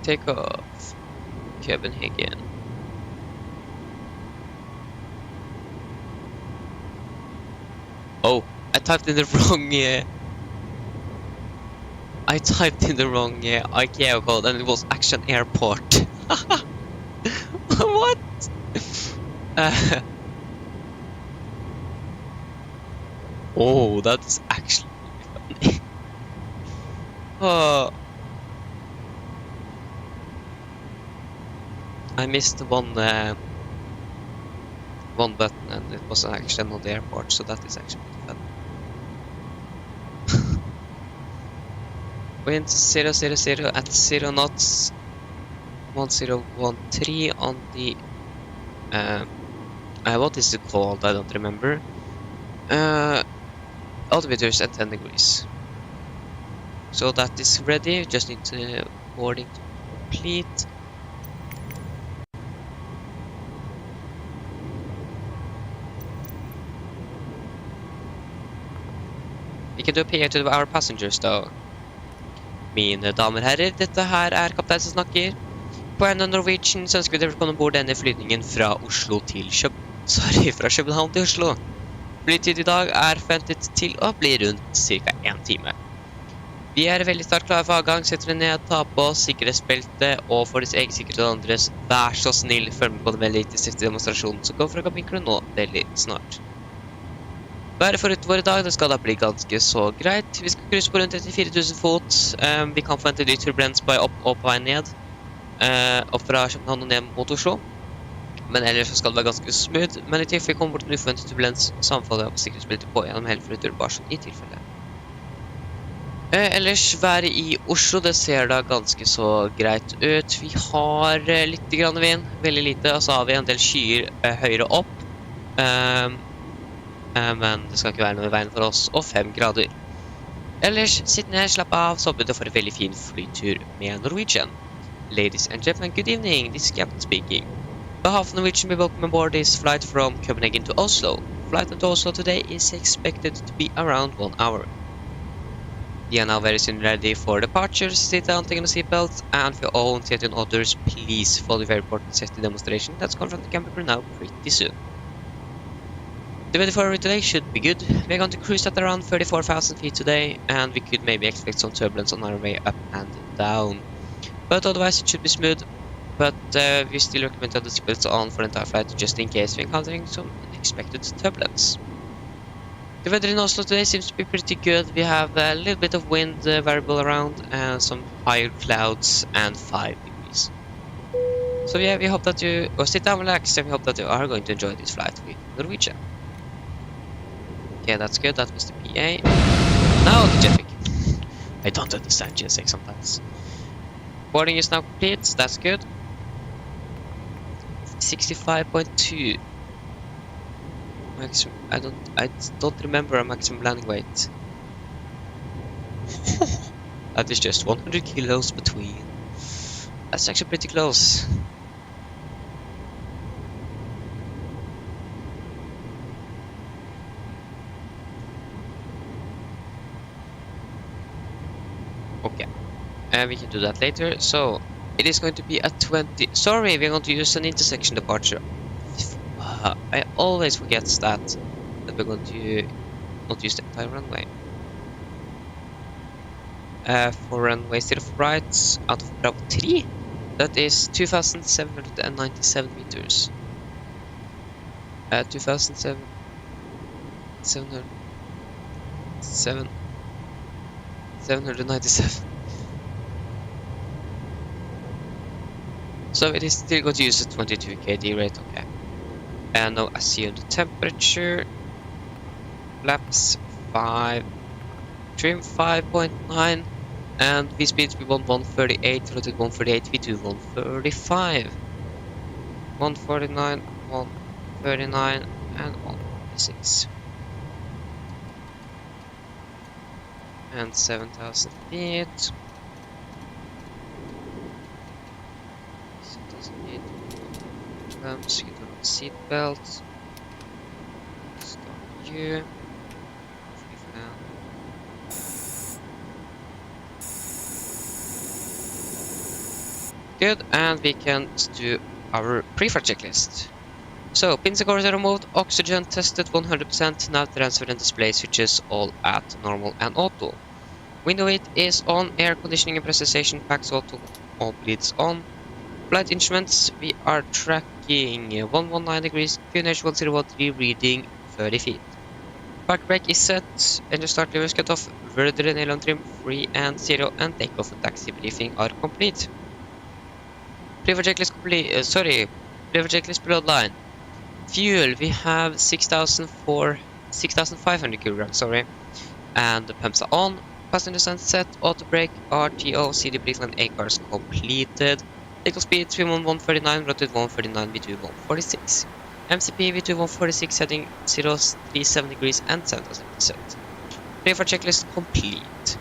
Take off. Copenhagen. Oh, I typed in the wrong IKEA code, and it was Action Airport. What? Oh, that's actually funny. Oh. I missed one button and it was actually on the airport, so that is actually pretty fun. Wind 000 at 0 knots, 1013 on the what is it called? I don't remember. Altimeters at 10 degrees. So that is ready. Just need to boarding to complete. Vi kan appear to our passengers, though. Mine damer og herrer, dette her kaptein som snakker. På en Norwegian så ønsker vi dere velkommen bord denne flyvningen fra Oslo til fra København til Oslo. Flytid i dag forventet til å bli rundt ca. 1 time. Vi veldig snart klare for avgang, setter dere ned, ta på sikkerhetsbeltet, og for deres egen sikkerhet og andres, vær så snill, følg med på den veldig siste demonstrasjonen som kommer fra kabinkeren nå veldig snart. Været forut vår i dag, det skal da bli ganske så greit. Vi skal krysse på rundt 34 000 fot. Vi kan forvente litt turbulens på vei opp og på vei ned. Opp fra København og ned mot Oslo. Men ellers så skal det være ganske smooth. Men i tilfelle vi kommer bort til uforventet turbulens, så anbefaler jeg på sikkerhetsbeltet på gjennom hele flytur, bare sånn i tilfelle. Ellers været i Oslo, det ser da ganske så greit ut. Vi har litt grann vind, veldig lite, og så har vi en del skyer høyere opp. Men det skal ikke være noe i veien for oss, og 5 grader. Ellers, sitt ned, slapp av, så håper du får en veldig fin flytur med Norwegian. Ladies and gentlemen, good evening, this is Captain speaking. On behalf of Norwegian, we welcome aboard this flight from Copenhagen to Oslo. Flight to Oslo today is expected to be around 1 hour. We are now very soon ready for departure. Sit down, take on a seatbelt, and for all safety and orders, please follow the very important safety demonstration that's coming from the cabin crew now pretty soon. The weather for today should be good. We're going to cruise at around 34,000 feet today, and we could maybe expect some turbulence on our way up and down. But otherwise it should be smooth. But we still recommend to have the seatbelts on for the entire flight, just in case we're encountering some unexpected turbulence. The weather in Oslo today seems to be pretty good. We have a little bit of wind variable around, and some higher clouds, and 5 degrees. So yeah, we hope that you sit down, relax, and we hope that you are going to enjoy this flight with Norwegian. Okay, that's good. That was the PA. Now the jetpack. I don't understand GSX sometimes. Boarding is now complete. That's good. 65.2. Maximum. I don't remember a maximum landing weight. That is just 100 kilos between. That's actually pretty close. Okay, we can do that later. So it is going to be a 20. Sorry, we're going to use an intersection departure. I always forget that we're going to not use the entire runway. For runway 0 right out of Bravo 3, that is 2,797 meters. 797. So it is still going to use a 22 kd rate, okay. And now assume the temperature. Flaps 5. Trim 5.9. And V-speed we want 138, rotate 138, V2 135. 149, 139, and 146. And 7,000 feet. 7,000 feet. So you do not seatbelt. Start you. Good, and we can do our pre-flight checklist. So, pins and cores are removed, oxygen tested 100%, nav transfer and display switches all at normal and auto. Window heat is on, air conditioning and pressurization packs auto, all bleeds on. Flight instruments, we are tracking 119 degrees, QNH 1013 reading 30 feet. Park brake is set, engine start levers cut off, rudder and aileron trim free and 0, and takeoff and taxi briefing are complete. Clear for checklist complete. Sorry, clear for checklist below line. Fuel, we have 6,500 kilograms, sorry. And the pumps are on. Passenger sunset, auto brake, RTO, CD brake line A cars completed. Vehicle speed 31139, rotate 139, V2 146. MCP V2 146, heading 037 degrees and 7,000%. Clear for checklist complete.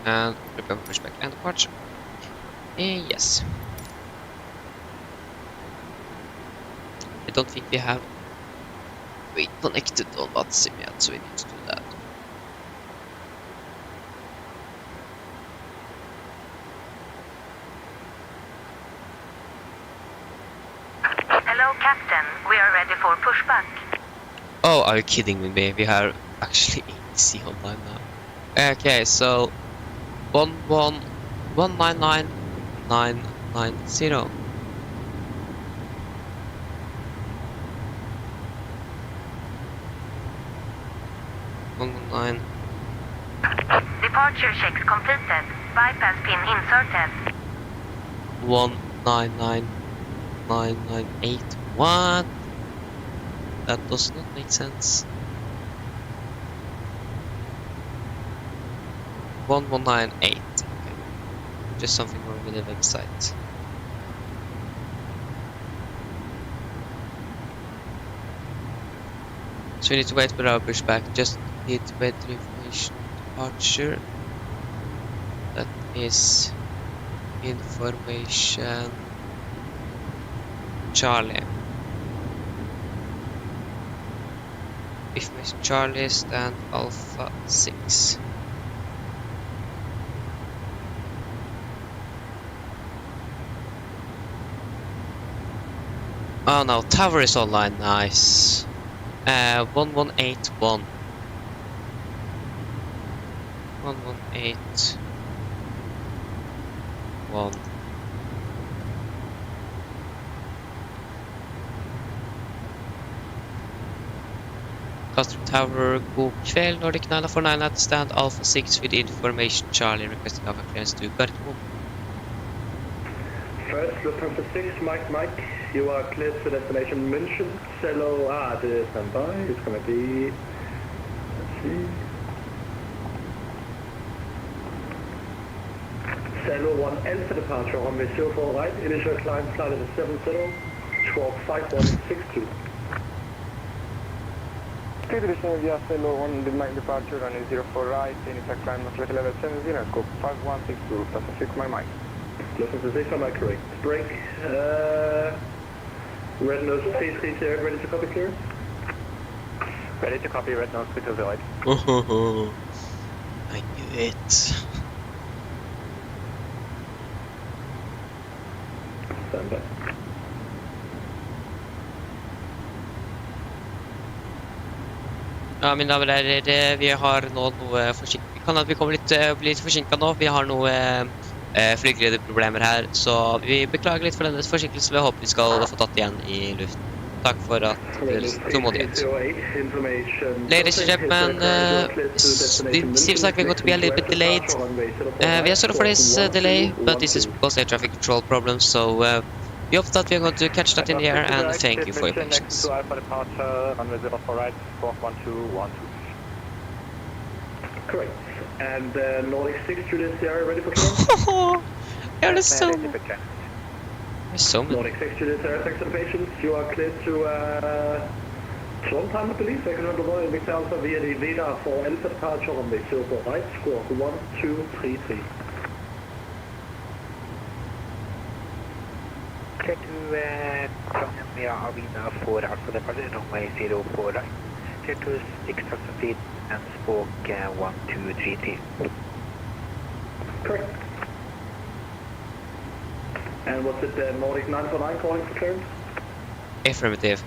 And prepare for pushback and departure. Yes. I don't think we have connected on WhatsApp yet, so we need to do that. Hello, Captain. We are ready for pushback. Oh, are you kidding me? We are actually easy online now. Okay, so 1199990. Departure checks completed. Bypass pin inserted. 1999998. What? That does not make sense. 1198. Okay. Just something wrong with the website. So we need to wait for our pushback. Just need to wait for information departure. That is information Charlie. Information Charlie stand Alpha 6. Oh no, tower is online, nice. 1181. 1181. Customer Tower, god kväll. Nordic 949 at stand Alpha 6 with information Charlie requesting Alpha clearance to Bergamo. First, Lufthansa 6, Mike, you are cleared to destination München. Cello, it is standby. It's going to be, let's see. Cello 1 Alpha departure, runway 04 right. Initial climb flight is 70, squawk 5162. Clear to descend via Cello 1 departure, runway 04 right. Initial climb flight level 70, squawk 5162. Lufthansa 6, Mike. Lufthansa 6, am I correct? Break. Red nose 330, ready to copy clear? Ready to copy, red nose 320. Oh, I knew it. Stand by. Ja, mine damer og herrer, vi har nå noe forsinket. Kan at vi kommer bli litt forsinket nå. Vi har noe flygelederproblemer her, så vi beklager litt for denne forsinkelsen. Vi håper vi skal få tatt igjen i luften. Takk for at dere tålmodighet. Ladies and gentlemen, it seems like we're going to be a little bit delayed. We are sorry for this delay, but this is because of traffic control problems, so we hope that we are going to catch that in the air, and thank you for your patience. Correct. And Nordic 6 Juliet Sierra, ready for clearance? There's so many. Nordic 6 Juliet Sierra, thanks for the patience. You are cleared to Trondheim, I believe. Second number 1 in Victor Alpha via the Veda for Alpha departure on the 04 right, score 1233. Clear to Trondheim via Avina for Alpha departure, runway 04 right. Clear to 6,000 feet and spoke 1233. Correct. And was it Nordic 949 calling for clearance? Affirmative.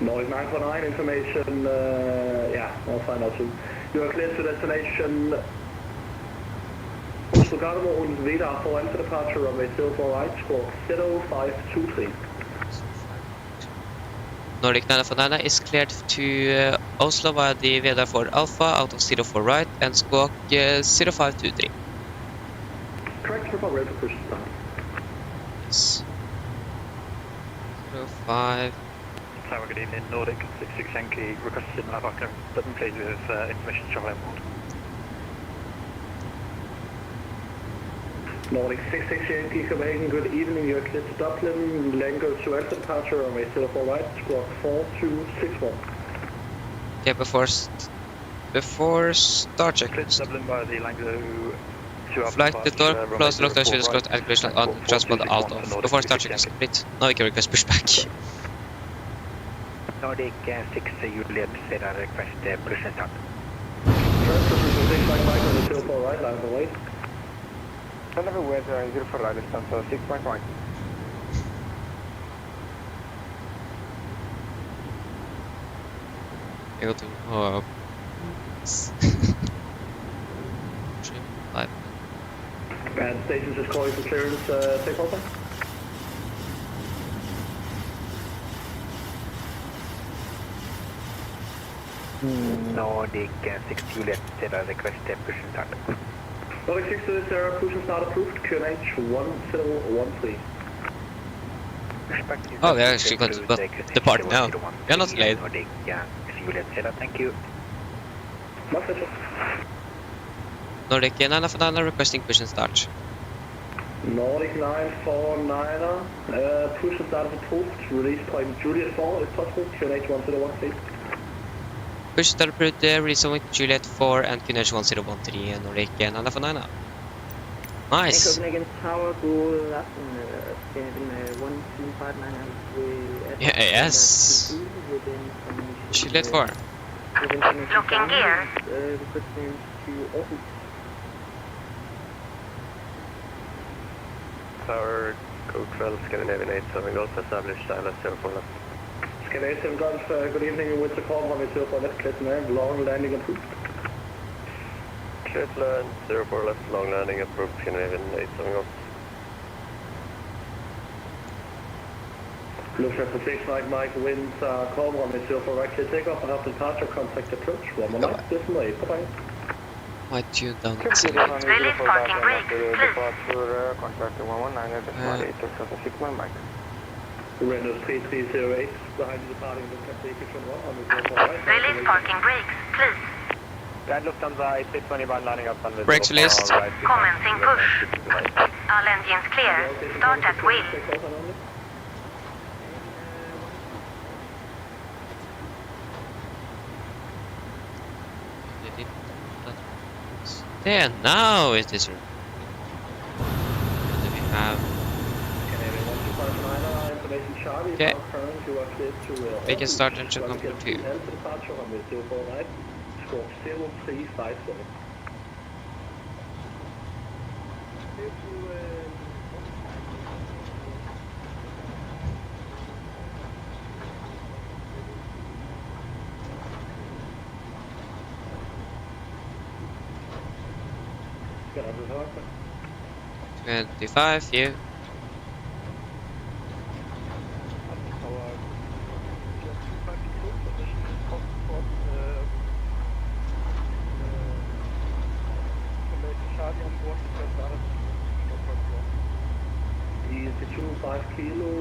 Nordic 949 information, I'll find out soon. You are cleared to destination Oslo and Veda for Alpha departure runway 04 right, squawk 0523. Nordic 949 is cleared to Oslo via the Vedar for Alpha out of 04 right and squawk 0523. Correct, we're about ready for push start. Yes. 05. Tower, good evening. Nordic 66 Yankee requesting live arc button please with information travel inboard. Nordic 66 Yankee Copenhagen, good evening. You're cleared to Dublin. Lango to Alpha departure, runway 04 right, squawk 4261. Okay, before start check. Cleared to Dublin by the Lango to Alpha Flight the door, departure, close the lockdoor, runway should 04 close activation on transponder alt off. Before start check is complete. Now we can request pushback. Nordic 6 Juliet, Cedar request push and start. First, position 6 Mike Mike on the 04 right, line for wait. Center West 04 right, distance 6.1. I go to Five. And stations is calling for clearance, take off. Nordic 6 Juliet, Cedar request push and start. Nordic 6 to Sarah, push and start approved, QNH 1013. Oh, we actually got to depart now. We are not late. Nordic 6 Juliet, Cedar, thank you. My pleasure. Nordic 949 requesting push and start. Nordic 949, push and start approved, release point Juliet 4 if possible, QNH 1013. Push start approved, release point Juliet 4 and QNH 1013 Nordic 949. Nice. Copenhagen Tower, good afternoon. Scandinavian 125 Yes. Juliet 4. Locking gear. Requesting to Oslo. Tower, code 12, Scandinavian 87 Golf, established ILS 04 left. Scandinavian Golf, good evening, with the call runway 04 left, clear to land, long landing approved. Clear to land, 04 left, long landing approved, Scandinavian 87 Golf. Lufthansa 6 Mike Mike, winds call runway 04 right, clear takeoff, after departure, contact approach, 119, decimal 8, bye-bye. My tune down. Release parking brakes, please. Contractor 119, decimal 6 Mike. Reynolds 3308, behind you departing Lufthansa 21 on the 04 right. Release parking brakes, please. Guide Lufthansa 821 lining up on the Brakes released. Commencing push. All engines clear. Start at wheel. There, now it is. And then we have. Okay. We can start engine number 2. Got 25, you. Easy 25 kilo.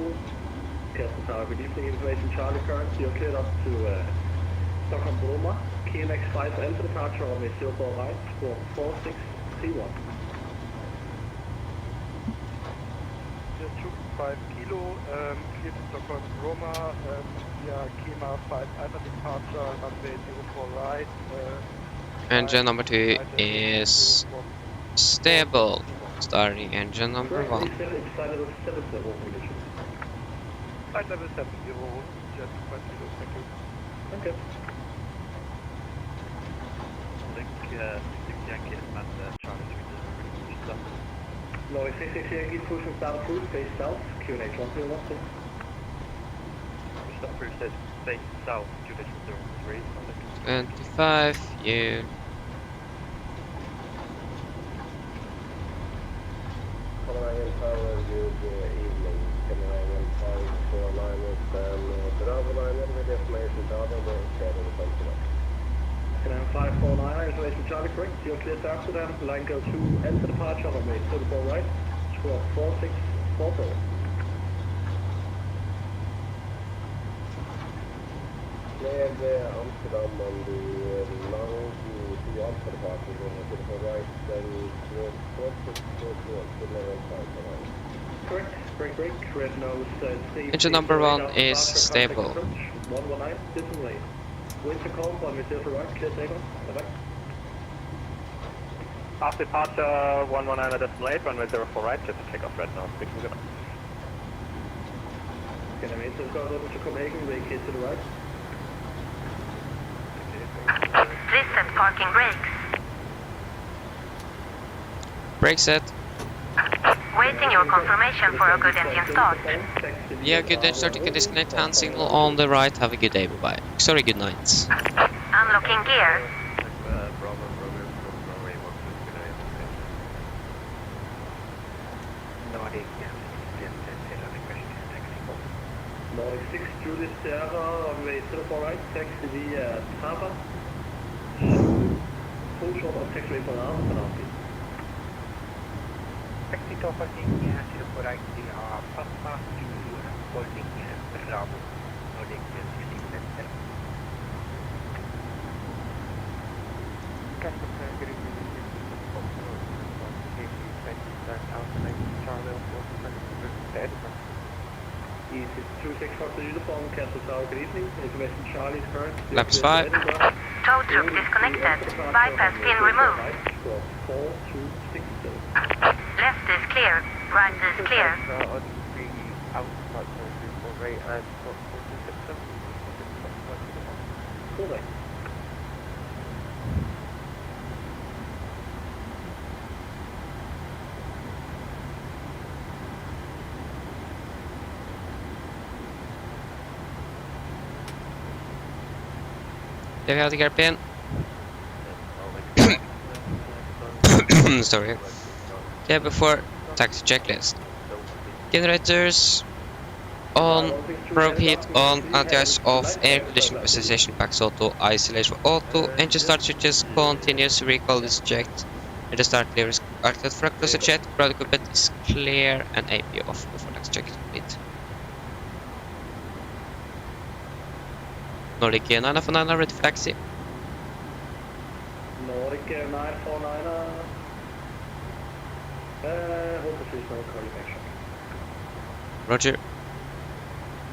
Captain Tower, good evening. Information Charlie current. You're cleared up to Stockholm Bromma. KMX 5 enter departure on the 04 right. Squawk 4631. 25 kilo, clear to Stockholm Roma, via Kima 5 Alpha departure, runway 04 right. Engine number 2 is stable. Starting engine number 1. Flight level 70, just 5 kilo, thank you. Okay. Link 6 Yankee at Charlie 3. Norway 66 Yankee, push and start approved, face south, QNH 1013. Push approved, says face south, QNH 103. 25, you. Copenhagen Tower, good evening. Copenhagen 549 with Bravo Liner, Charlie, correct. You're clear to Amsterdam. Line go to enter departure runway 34 right. Squawk 4644. Clear Amsterdam on the long to Alpha departure runway 34 right. Then squawk 4644. Correct. Break. Red nose. Engine number 1 is stable. 119. Distant lane. Wait to call. Runway 34 right. Clear takeoff. Bye-bye. After departure 119 at decimal 8, runway 04 right, just take off red now, speak to them. Okay, maintenance goes over to Copenhagen, vacate to the right. Please set parking brakes. Brake set. Waiting your confirmation for a good engine start. Yeah, good engine start. You can disconnect hand signal on the right. Have a good day. Bye-bye. Sorry, good night. Unlocking gear. Nordic 6, Julius Sierra, runway 04 right, taxi via Tapa. Full short of taxiway for now, Taxi to parking 04 right via Papa to holding Bravo. Nordic 16 Easy 26 Foxtrot uniform, cancel tower, good evening. Information Charlie's current. Laps 5. Tow truck disconnected. Bypass pin removed. 4260. Left is clear. Right is clear. Cool day. There we have the gear pin. Sorry. Okay, before taxi checklist. Generators on, probe heat on, anti-ice off, air conditioning pressurization packs auto, isolation auto, engine start switches continuous, recall is checked, and the start clear is acted for a closer check, ground equipment is clear, and AP off before taxi check is complete. Nordic 949 ready for taxi. Nordic 949, hold the please, no calling action. Roger.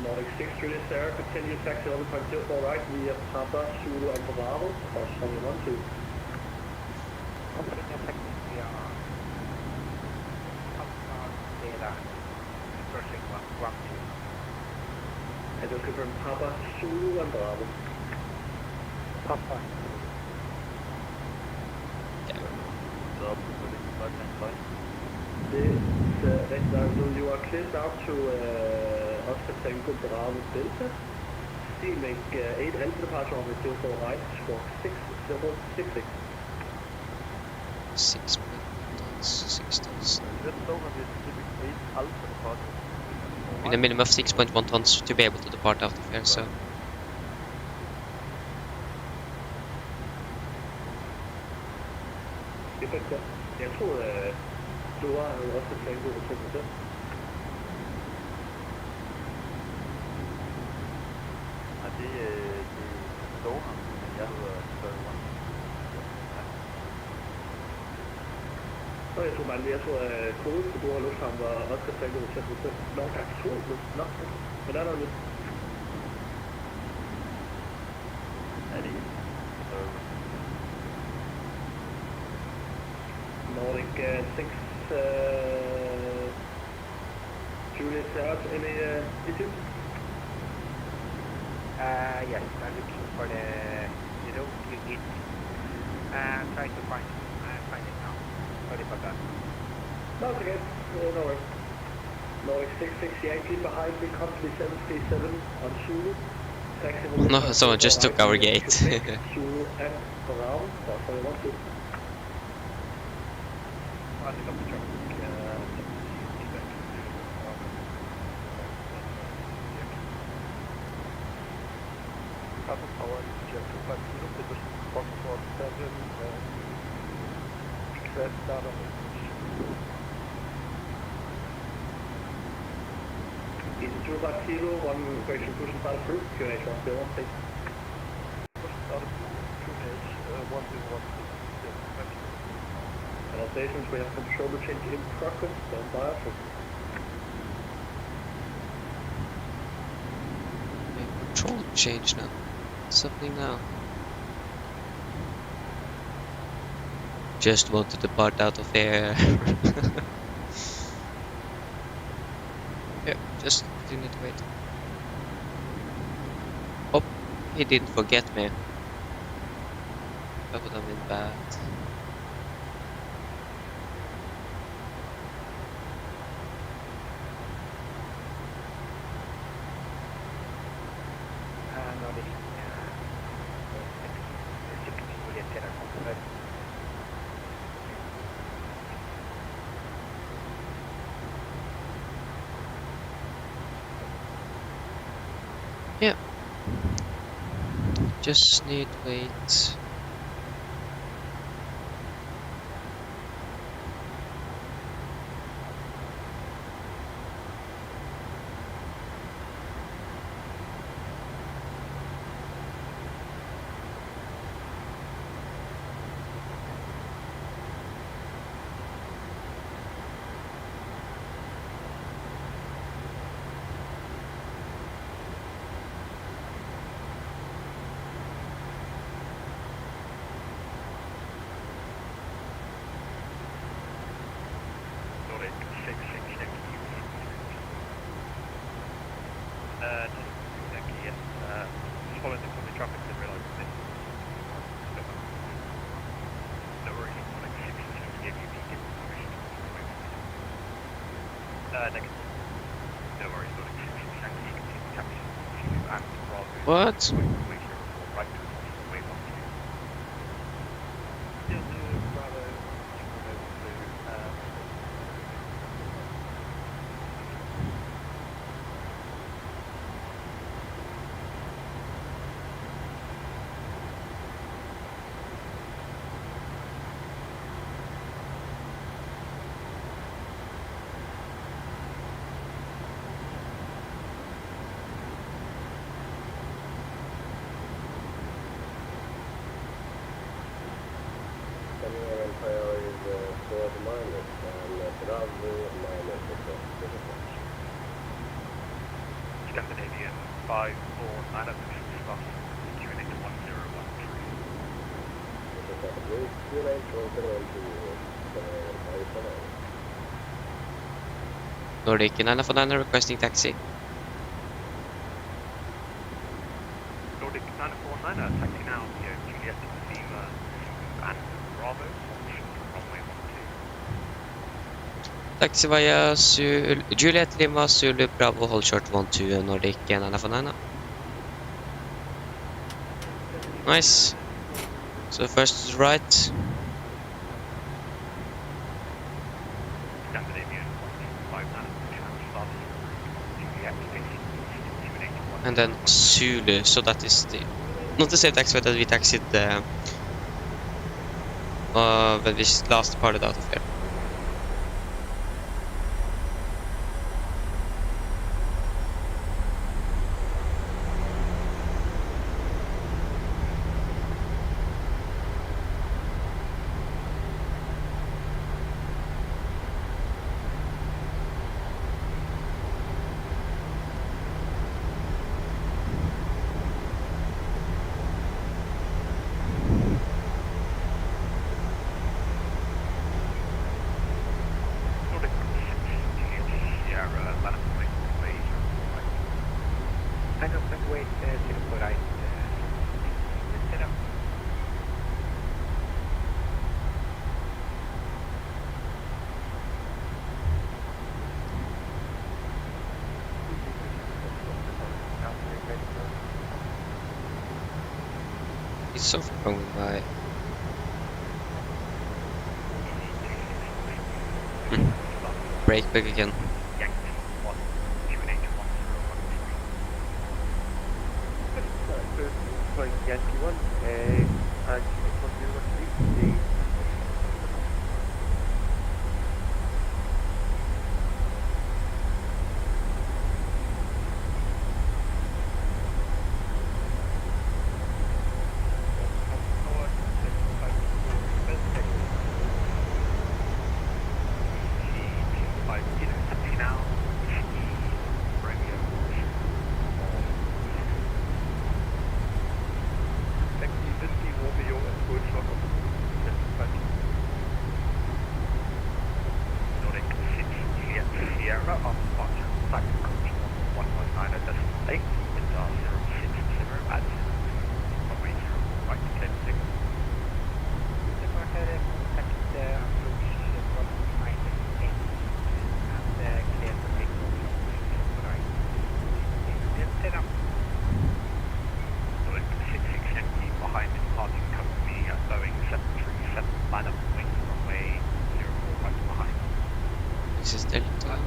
Nordic 6, Julius Sarah, continue taxi 11.04 right via Papa, Zulu and Bravo, cross 112. And you'll confirm Papa, Zulu and Bravo. Papa. This so you are cleared out to Oscar Tango Bravo Delta. Still make 8 enter departure on the 04 right, squawk 6066. 6 tons. In a minimum of 6.1 tons to be able to depart out of here, so. Jeg tror, du har jo også tænkt ud på 2%. Og det står her. Jeg hedder Søren. Og jeg tror, at koden til Bora Lufthavn var også tænkt ud på 2%. Nå, der er 2 nu. Nå, men der er noget nyt. Er det Nordic 6, Julius out, any issues? Yes, I'm looking for the unit. Try to find it now. Sorry about that. No, it's okay. No worries. Nordic 6, Yankee behind me, company 737 on Zulu. Taxi No, someone just took our gate. Zulu and around, so we want to. Castle Tower, EasyJet 250, position Foxtrot 7, request start on Easy 250, one question push and start approved, QNH 101, please. push start QNH 101, please. And all stations, we have control change in progress, stand by for Control change now. Something now. Just wanted the part out of air. Yeah, just continue to wait. Oh, he didn't forget me. That would have been bad. Nordic 6 Juliet Terra Conference. Yeah. Just need wait. Nordic 6 Yankee. Nordic 6 Yankee, yes. Just following the company traffic and realised this. No worries, Nordic 6 Yankee, if you need it. Negative. No worries, Nordic 6 Yankee, continue capture and Bravo. What? Right to wave on to. Still to Bravo, Empire is for the minus, and Bravo minus is Scandinavian 549 at the spot, QNH 1013. Nordic 949 requesting taxi. Nordic 949, taxi now, Juliet Lima and Bravo, runway 12. Taxi via Juliet Lima, Zulu Bravo, hold short 12, Nordic 949. Nice. So first is right. Scandinavian 159, Juliet facing QNH 1. And then Zulu, so that is the not the same taxiway that we taxied when we last departed out of here. It's so far going by. Brake back again. Yankee 1, altitude 1013, This is Delta.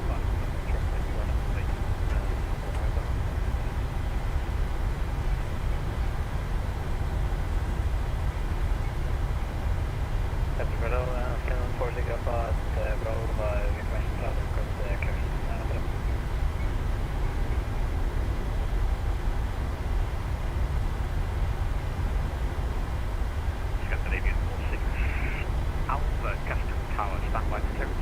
Scandinavian 46 Alpha Custom Tower, standby for clearance.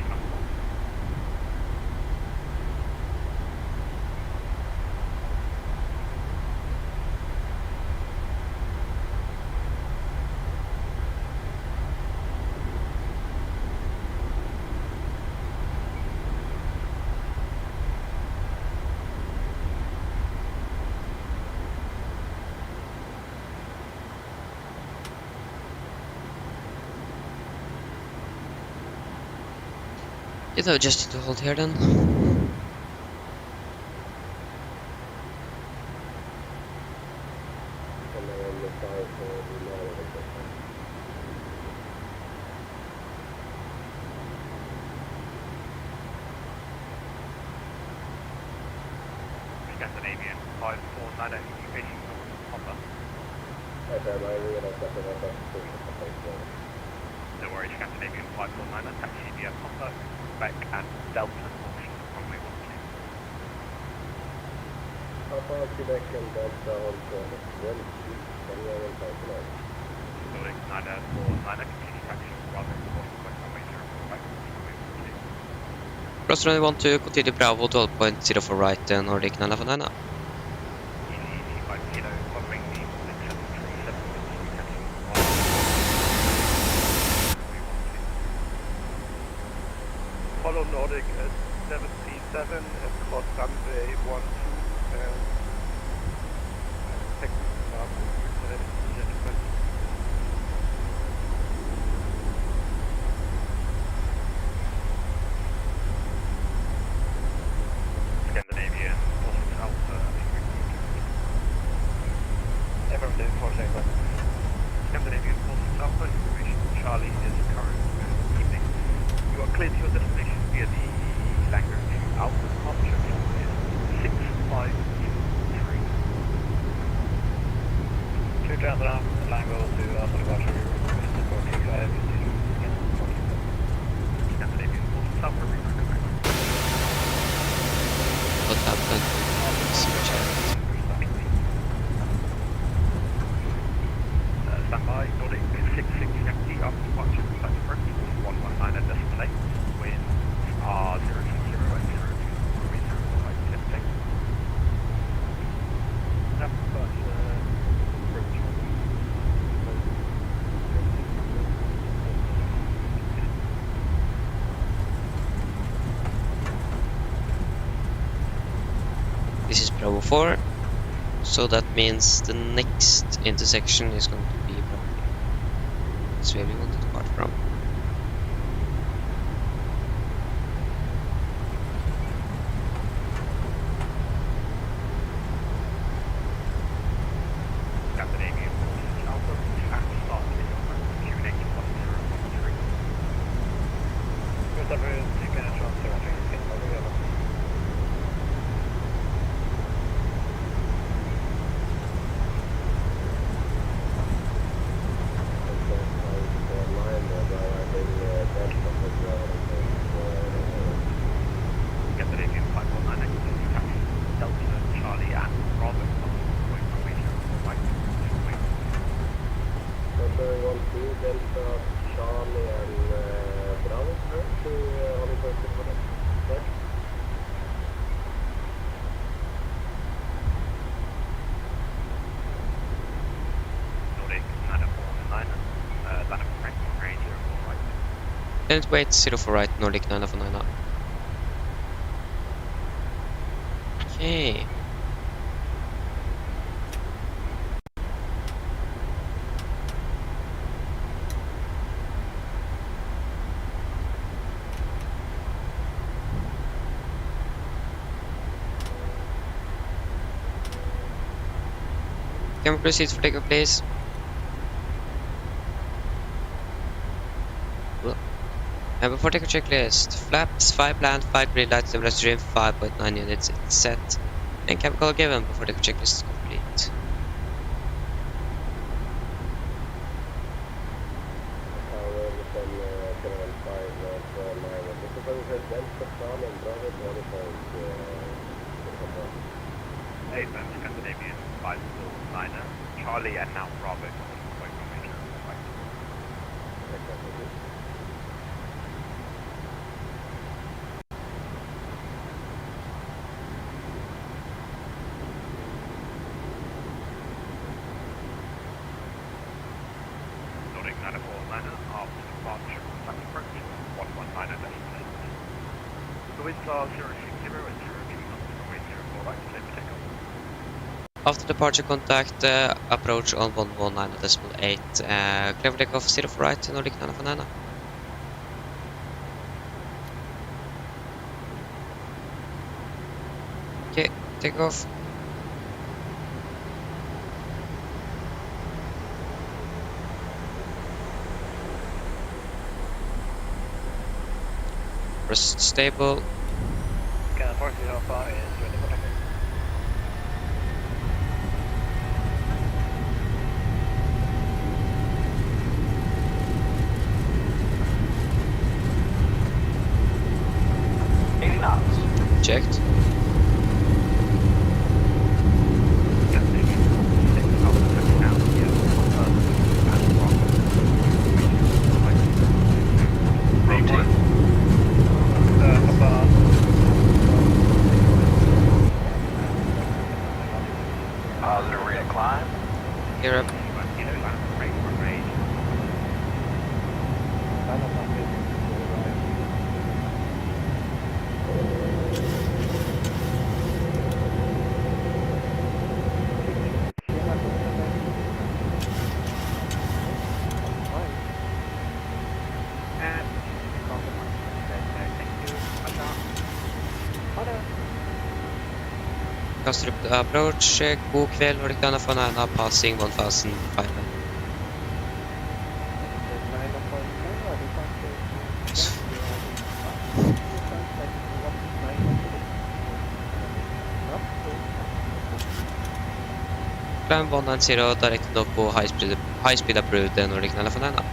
You know, just need to hold here then. Scandinavian 549 facing Honda. No worries, Scandinavian 549, taxi via Honda, Quebec and Delta, runway 12. Alpha, Quebec and Delta on 1, 2, Building 949, continue taxi, Bravo, runway 045, runway 12. Cross runway 12, continue Bravo, 12.0 for right, Nordic 949. Follow Nordic at 77 across runway 12 and technical Bravo, gentlemen. Scandinavian 46 Alpha, everyone doing 46 Alpha. Scandinavian 46 Alpha, information Charlie is current evening. You are clear to your destination via the Langer 2 Alpha departure is 6523. 2000 Langer 2 Alpha departure, Mr. 45, Scandinavian 46 Alpha, What happened? Standby, Nordic 6670 up departure, flight approach 119 at decimal 8, winds are 020 and 02, 045, This is Bravo 4, so that means the next intersection is going to be Bravo 3. That's where we want to depart from. Scandinavian 46 Alpha, and start in your Q&A 1013. Good afternoon, you can transfer Then wait 04 right, Nordic 949. Okay. Can we proceed for takeoff, please? And before takeoff checklist, flaps 5 planned, 5 green lights, temperature stream 5.9 units, it's set. And cabin call given before takeoff checklist is complete. Scandinavian 549er, Charlie and now Bravo. Nordic 949er after departure, contact approach 119 The winds are 060 and 0 knots, 04 right, clear for takeoff. After departure, contact approach on 119.8. Clear for takeoff 04 right, Nordic 949. Okay, take off. Rest stable. Can 405 is ready for takeoff. Checked. Positive rate of climb. Gear up. Kastrup approach, god kväll, Nordic 949, passing 1500. Climb 190, directed up på high speed approved, Nordic 949.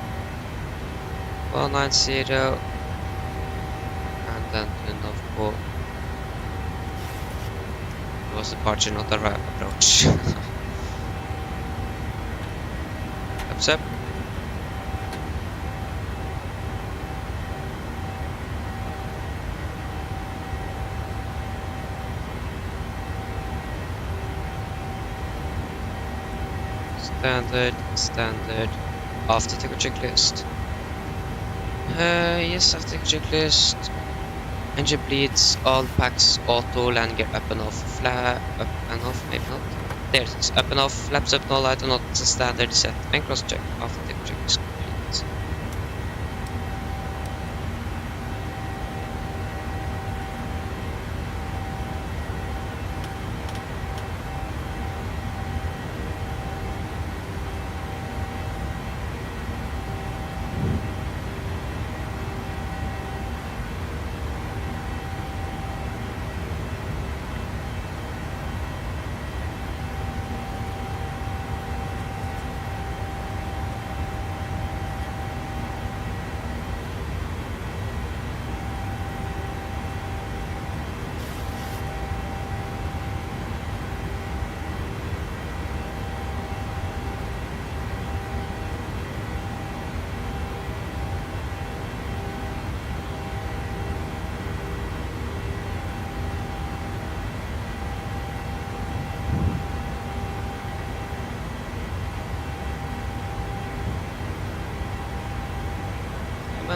190, and then turn off på was departure, not a approach. Thumbs up. Standard. After takeoff checklist. Yes, after takeoff checklist. Engine bleeds, all packs auto, land gear up and off, up and off, maybe not. There it is, up and off, flaps up, no light, not standard set, and cross check after the check is complete.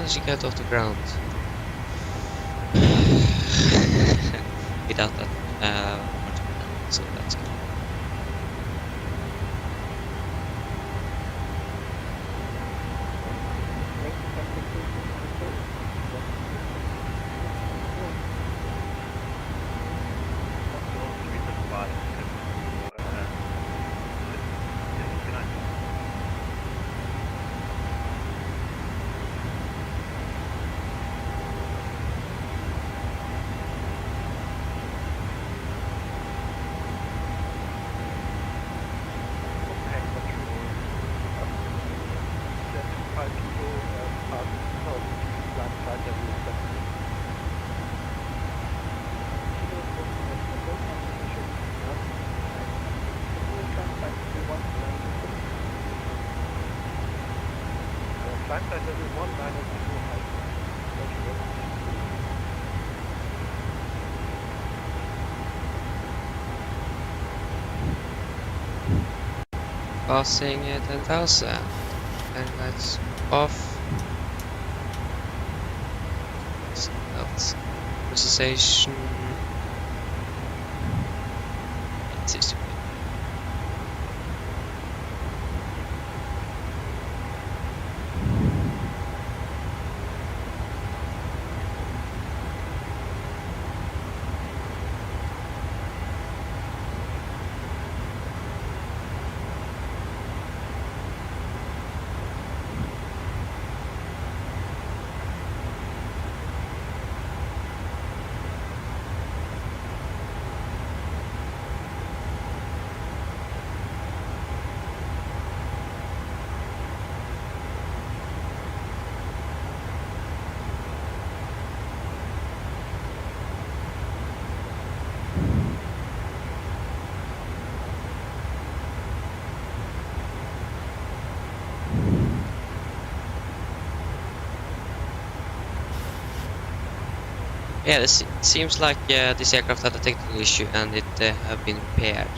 managed to get off the ground without that much of damage, so that's good. Passing 10,000, and that's off. That's precision. It seems to be. Yeah, this seems like this aircraft had a technical issue and it have been repaired.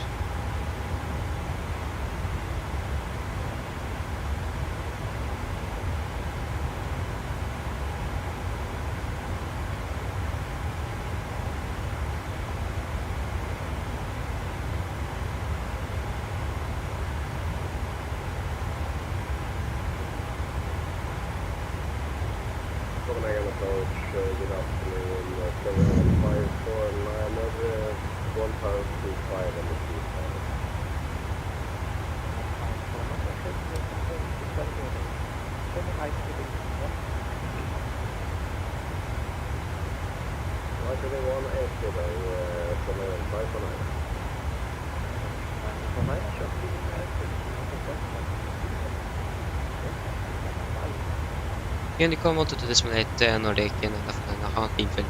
Copenhagen approach, good afternoon, 7549, 1,025 on the sea side. Roger, the 180 there, Copenhagen 549. Can you come onto the decimal 8 Nordic and a half infinite?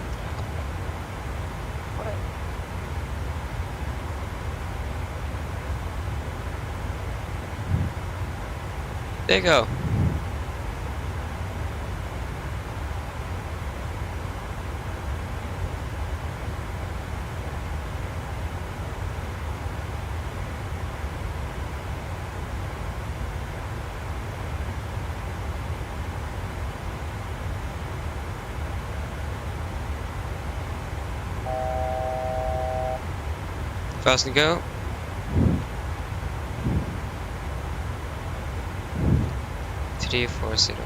There you go. Fast and go. Three, 4, 0.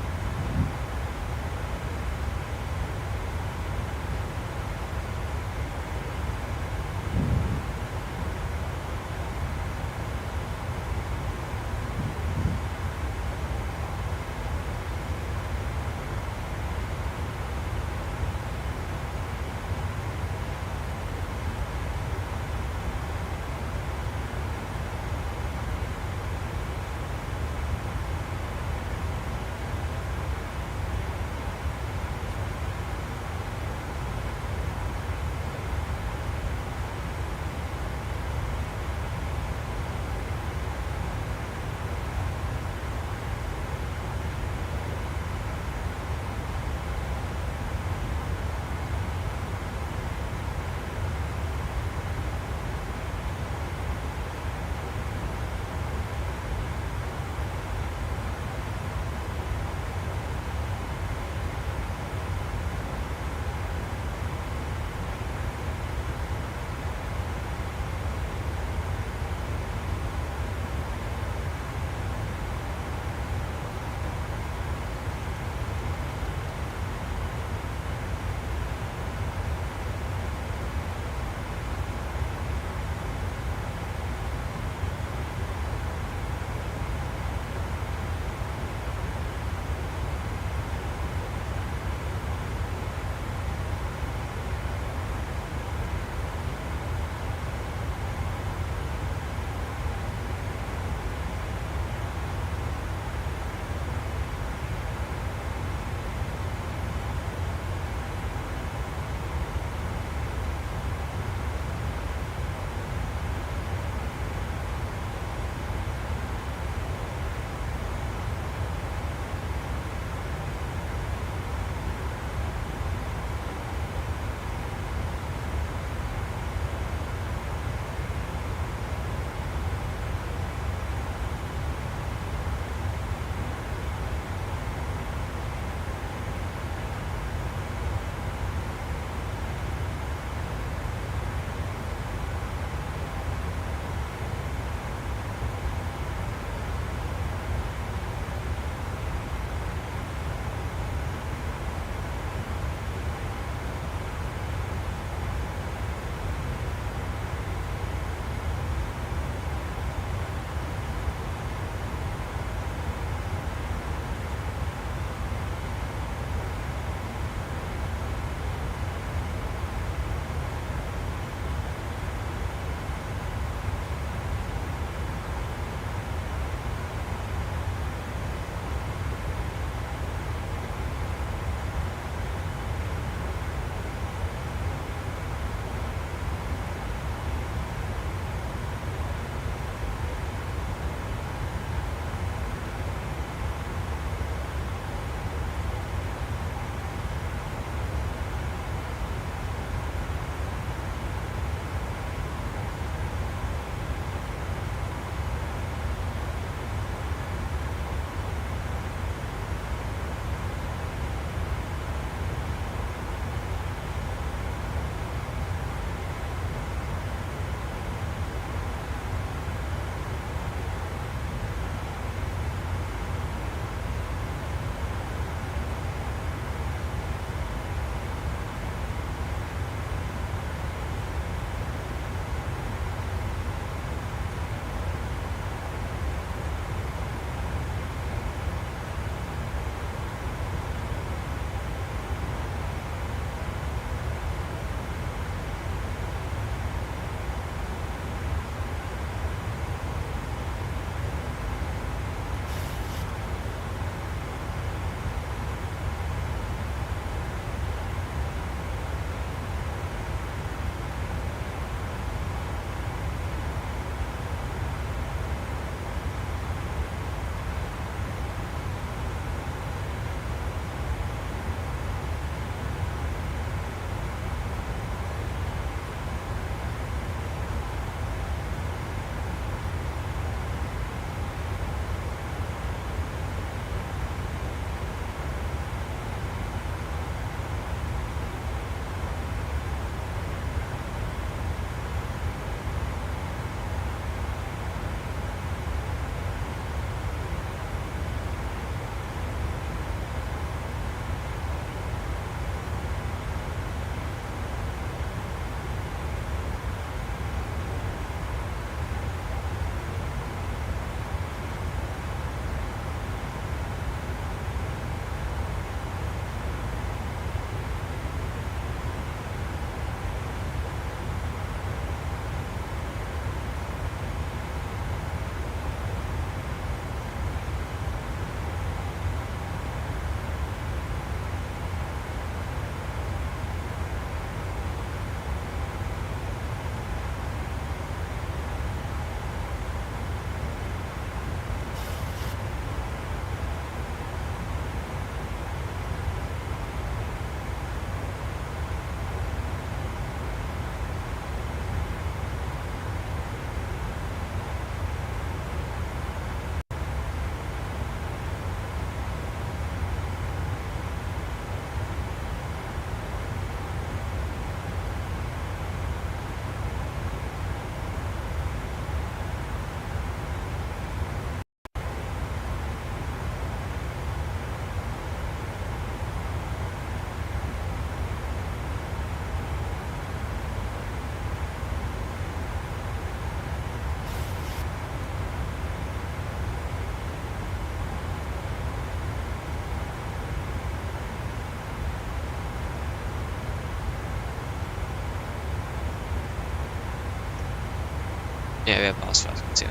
Ja, vi är på Oslo, ska vi se.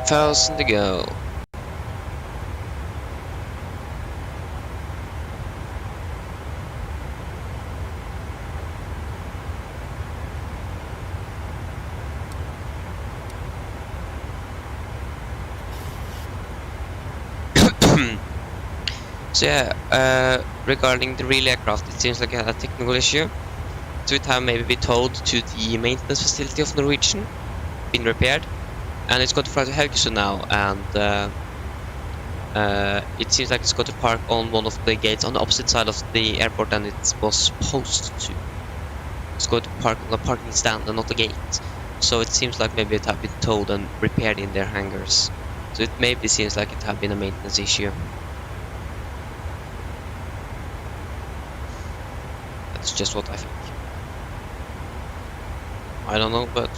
Thousand to go. So yeah, regarding the relay aircraft, it seems like a technical issue. So it have maybe been towed to the maintenance facility of Norwegian, been repaired, and it's got to fly to Haugesund now, and it seems like it's got to park on one of the gates on the opposite side of the airport than it was supposed to. It's going to park on a parking stand and not a gate. So it seems like maybe it have been towed and repaired in their hangars. So it maybe seems like it have been a maintenance issue. That's just what I think. I don't know, but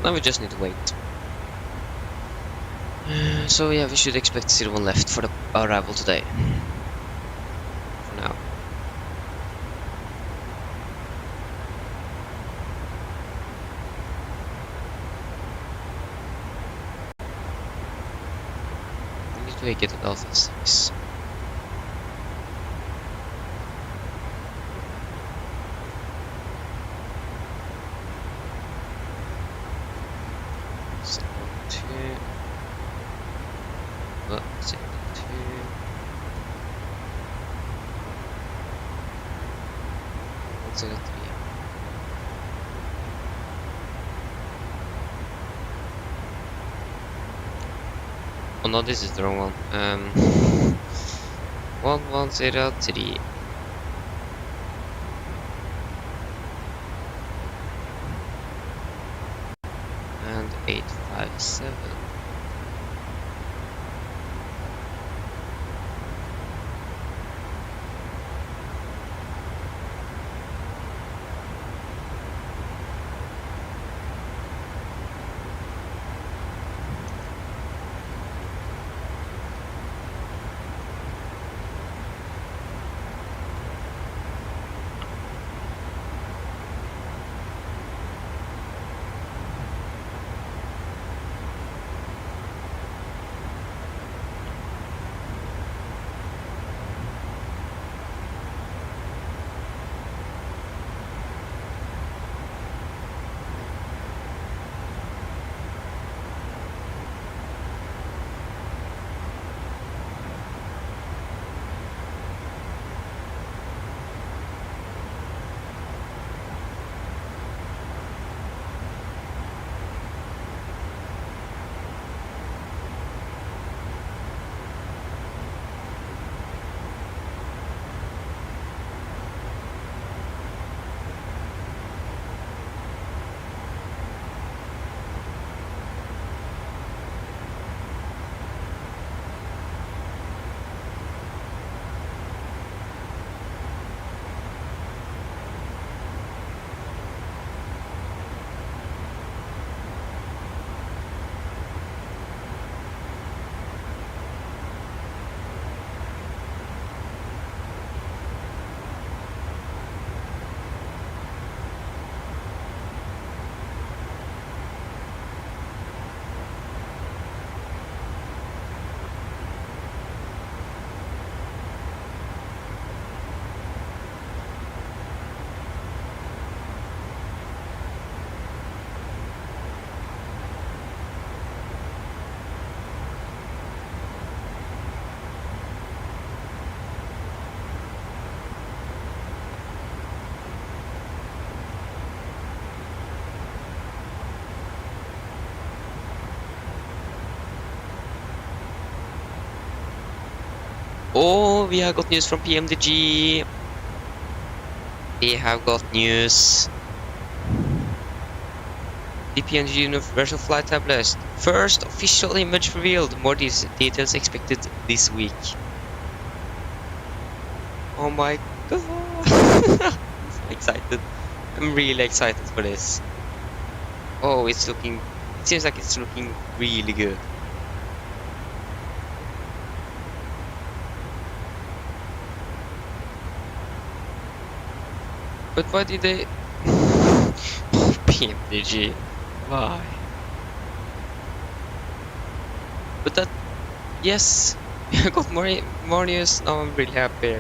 now we just need to wait. So yeah, we should expect 01 left for the arrival today. For now. We need to make it at Alpha 6. Oh no, this is the wrong one. 1103 and 857. Oh, we have got news from PMDG. We have got news. The PMDG Universal Flight Tab List. First official image revealed. More details expected this week. Oh my god. I'm so excited. I'm really excited for this. Oh, it seems like it's looking really good. But why did they... PMDG. Why? But that... Yes! I got more news. Now I'm really happy.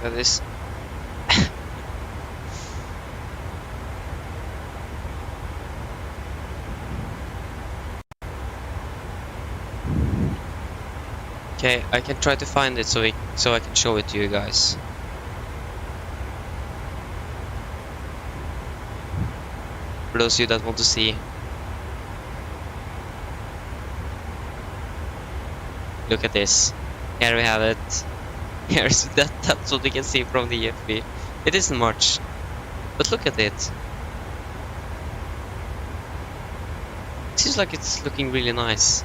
Look at this. Okay, I can try to find it so I can show it to you guys. For those of you that want to see. Look at this. Here we have it. Here's that's what we can see from the EFB. It isn't much. But look at it. It seems like it's looking really nice.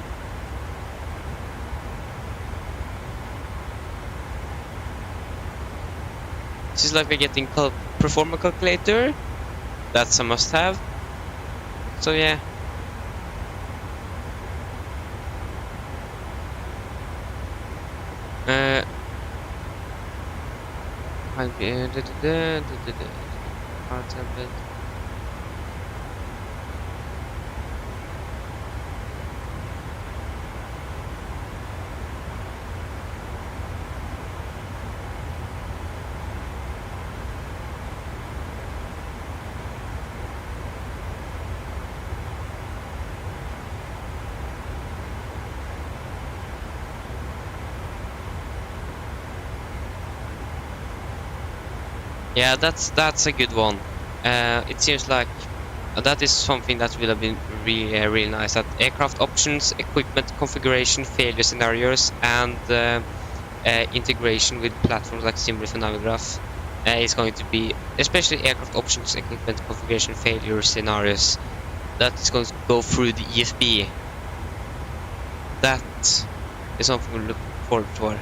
This is like we're getting performer calculator. That's a must-have. So yeah. Tablet. Yeah, that's a good one. It seems like that is something that will have been really nice. That aircraft options, equipment configuration, failure scenarios, and integration with platforms like Simulus and Navigraph is going to be, especially aircraft options, equipment configuration, failure scenarios. That is going to go through the ESB. That is something we look forward for.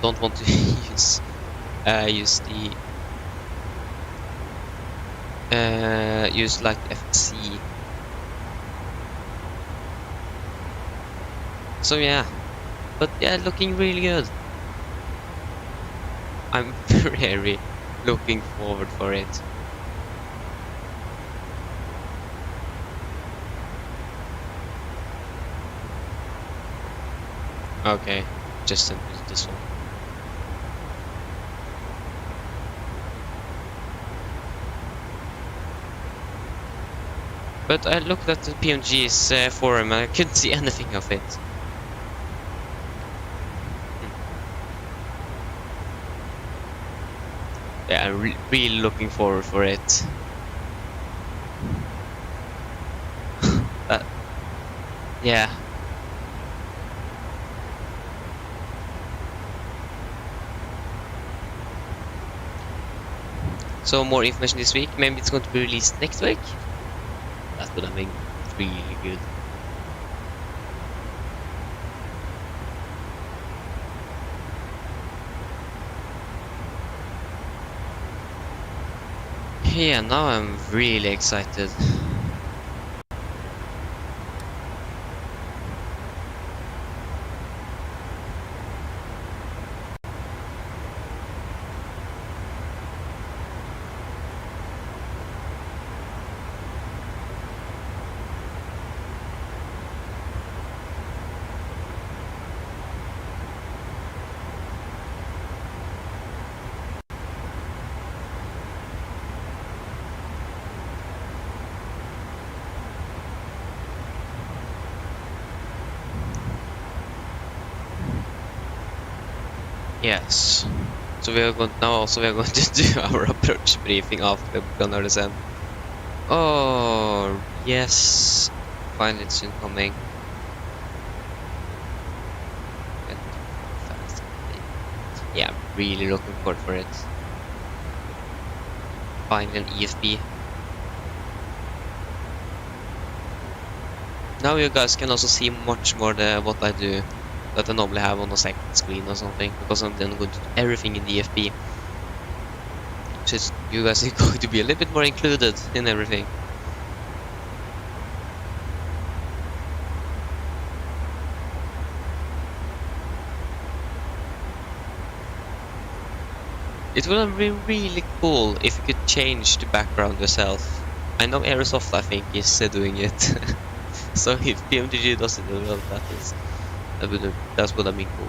Don't want to use use like FC. So yeah, but yeah, looking really good. I'm very looking forward for it. Okay, just send me this one. But I looked at the PMG's forum and I couldn't see anything of it. Yeah, I'm really looking forward for it. Yeah. So more information this week. Maybe it's going to be released next week. That would have been really good. Yeah, now I'm really excited. Yes. So we are going now. Also, we are going to do our approach briefing after we've gone over the sand. Oh yes, finally it's soon coming. Fast. Yeah, I'm really looking forward for it. Finally an EFB. Now you guys can also see much more what I do that I normally have on a second screen or something, because I'm then going to do everything in the EFB. So you guys are going to be a little bit more included in everything. It would be really cool if you could change the background yourself. I know Aerosoft, I think, is doing it. So if PMDG does it as well, that would have been cool.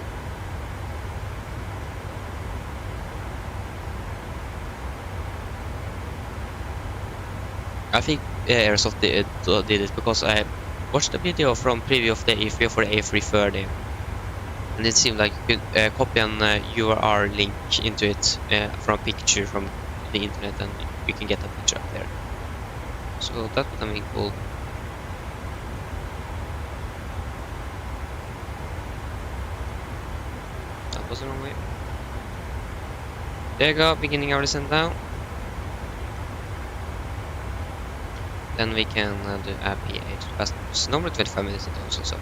I think Airsoft did it because I watched a video from preview of the A3 for the A330, and it seemed like you could copy an URL link into it from a picture from the internet, and you can get a picture up there. So that would have been cool. That was the wrong way. There you go, beginning our descent down. Then we can do a PH passengers. Nummer 25 minutes into also, so.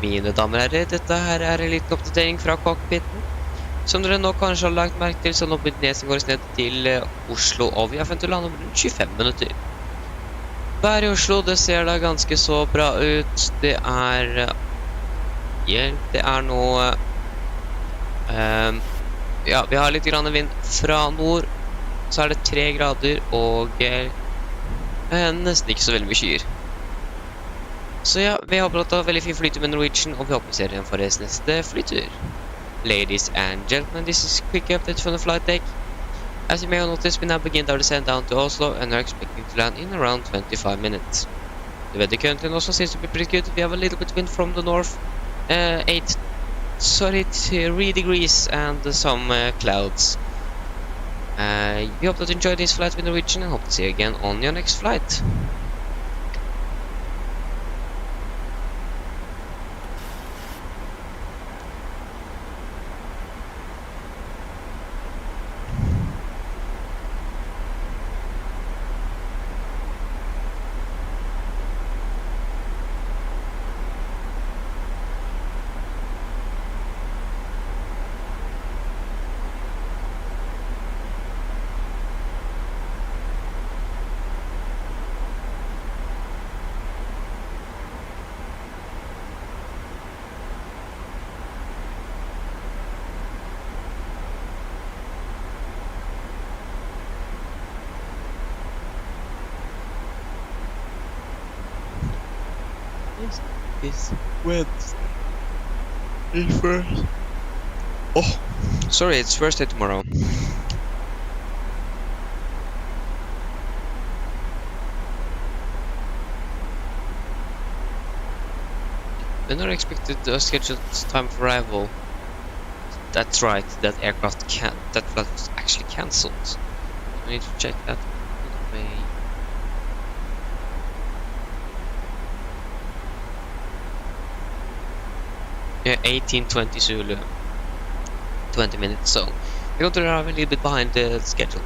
Mine damer og herrer, dette her er en liten oppdatering fra cockpiten. Som dere nå kanskje har lagt merke til, så nå begynner nesen går ned til Oslo, og vi har funnet å lande om rundt 25 minutter. Været i Oslo, det ser da ganske så bra ut. Det er nå ja, vi har litt grann vind fra nord. Så er det 3 grader og nesten ikke så veldig mye skyer. Så ja, vi håper at det var veldig fin flytur med Norwegian, og vi håper vi ser igjen for deres neste flytur. Ladies and gentlemen, this is a quick update from the flight deck. As you may have noticed, we now begin our descent down to Oslo and are expecting to land in around 25 minutes. The weather currently in Oslo seems to be pretty good. We have a little bit of wind from the north, 3 degrees and some clouds. We hope that you enjoyed this flight with Norwegian and hope to see you again on your next flight. This Wednesday. It's first. Oh, sorry, it's Thursday tomorrow. When are expected scheduled time for arrival? That's right, that flight was actually cancelled. I need to check that. Yeah, 18:20 Zulu. 20 minutes, so we're going to arrive a little bit behind the schedule.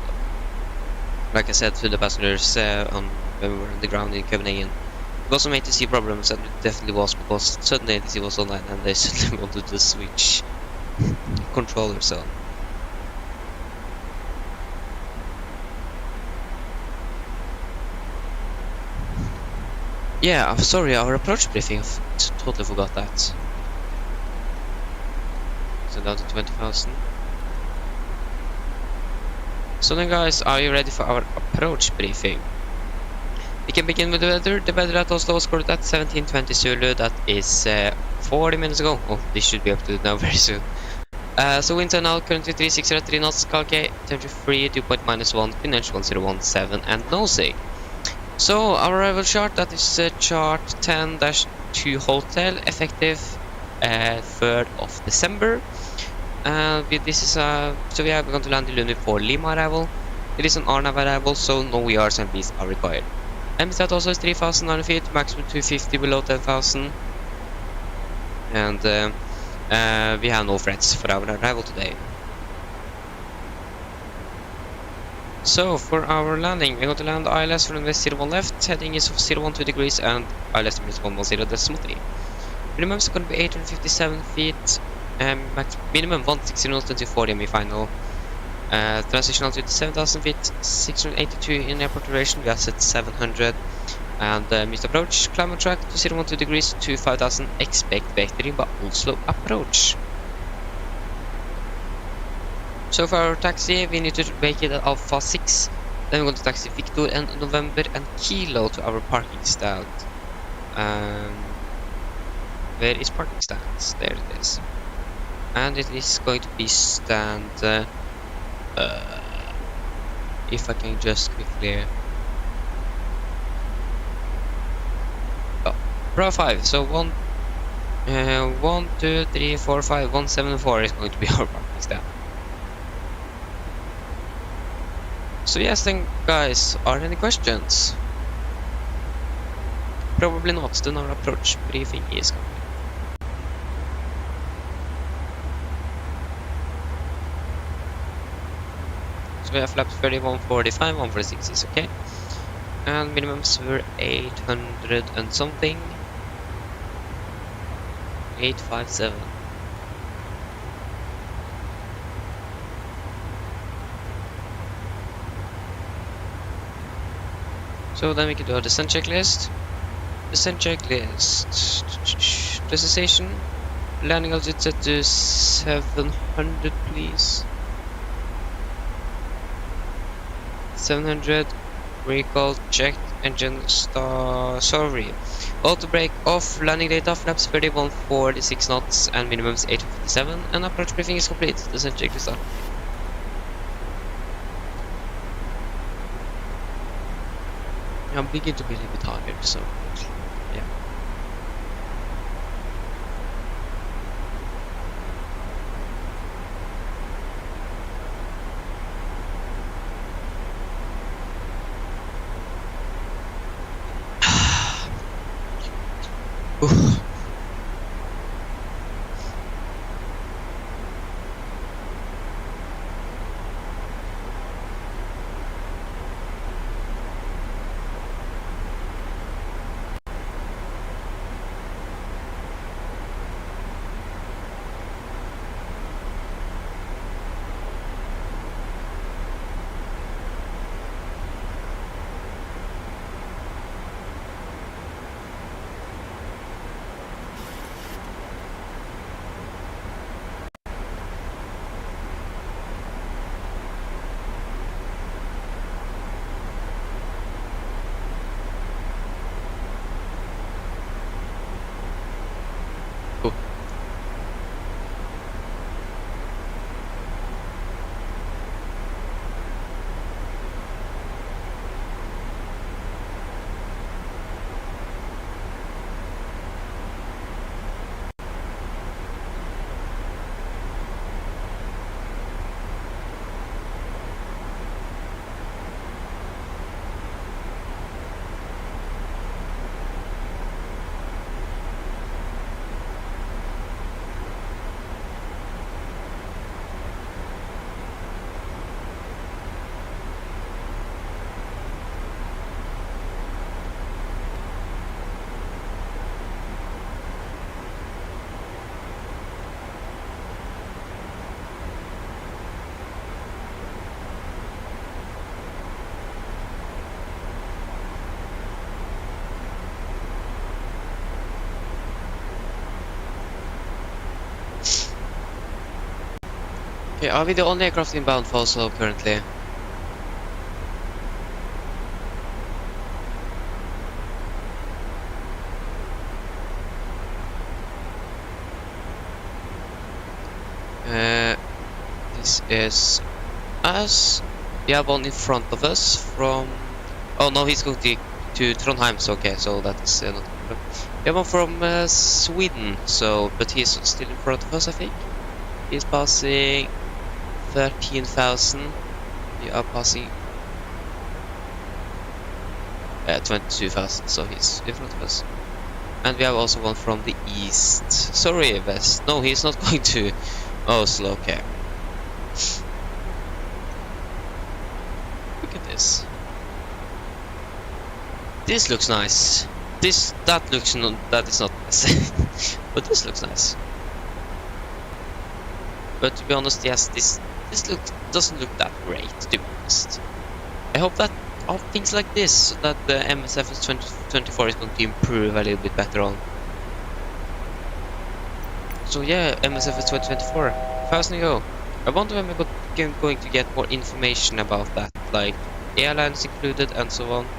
Like I said to the passengers when we were on the ground in Copenhagen, it was some ATC problems, and it definitely was because suddenly ATC was online and they suddenly wanted to switch controllers on. Yeah, I'm sorry, our approach briefing, I totally forgot that. So down to 20,000. So then guys, are you ready for our approach briefing? We can begin with the weather. The weather at Oslo was recorded at 17:20 Zulu. That is 40 minutes ago. Oh, this should be up to now very soon. So winds are now currently 360 at 3 knots, calculate temperature free, dew point -1, convention 1017, and nosing. So our arrival chart, that is chart 10-2 hotel, effective 3rd of December. And this is so we are going to land in Lund for Lima arrival. It is an RNAV arrival, so no VRs and Bs are required. MSAT also is 3,900 feet, maximum 250 below 10,000. And we have no threats for our arrival today. So for our landing, we're going to land ILS from west 01 left, heading is of 012 degrees, and ILS means 110.3. Minimum is going to be 857 feet, minimum 160 knots, 24 DME final. Transition altitude 7,000 feet, 682 in airport duration, we are set 700. And missed approach, climb on track to 012 degrees to 5,000, expect vectoring by Oslo approach. So for our taxi, we need to make it at Alpha 6, then we're going to taxi Victor and November and Kilo to our parking stand. Where is parking stands? There it is. And it is going to be stand, if I can just quickly... Bravo 5, so 1, 2, 3, 4, 5, 174 is going to be our parking stand. So yes then guys, are there any questions? Probably not, then our approach briefing is complete. So we have flaps 31, 45, 146 is okay. And minimums were 800 and something. 857. So then we can do our descent checklist. Descent checklist. Destination. Landing altitude set to 700 please. 700. Recall checked. Engine star. Sorry. Auto brake off. Landing data. Flaps 31, 46 knots and minimums 857. And approach briefing is complete. Descent checklist done. I'm beginning to be a little bit tired, so yeah. Okay, are we the only aircraft inbound for Oslo currently? This is us. We have one in front of us from... Oh no, he's going to Trondheim, so okay, so that is not a problem. We have one from Sweden, so but he's still in front of us, I think. He's passing 13,000. We are passing 22,000, so he's in front of us. And we have also one from the east. Sorry, west. No, he's not going to Oslo. Okay. Look at this. This looks nice. That is not nice. But this looks nice. But to be honest, yes, this doesn't look that great, to be honest. I hope that things like this, that the MSFS2024 is going to improve a little bit better on. So yeah, MSFS2024, 1,000 ago. I wonder when we're going to get more information about that, like airlines included and so on.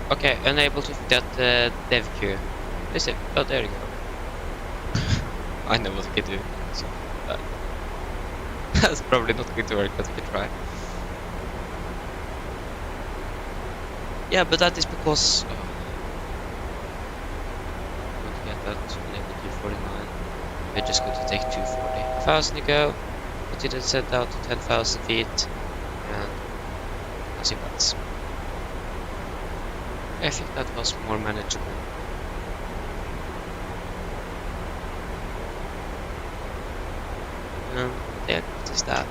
Okay, unable to fit that dev queue. Listen, oh there you go. I know what I can do. So, that's probably not going to work, but we try. Yeah, but that is because going to get that unable 249. We're just going to take 240. 1,000 to go. Put it and set out to 10,000 feet, and nothing else. I think that was more manageable. There, what is that?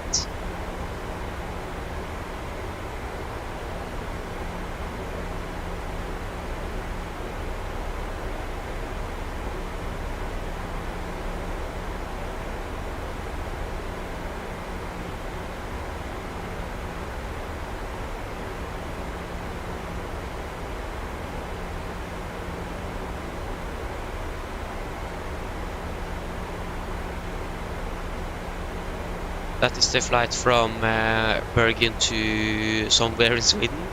That is the flight from Bergen to somewhere in Sweden.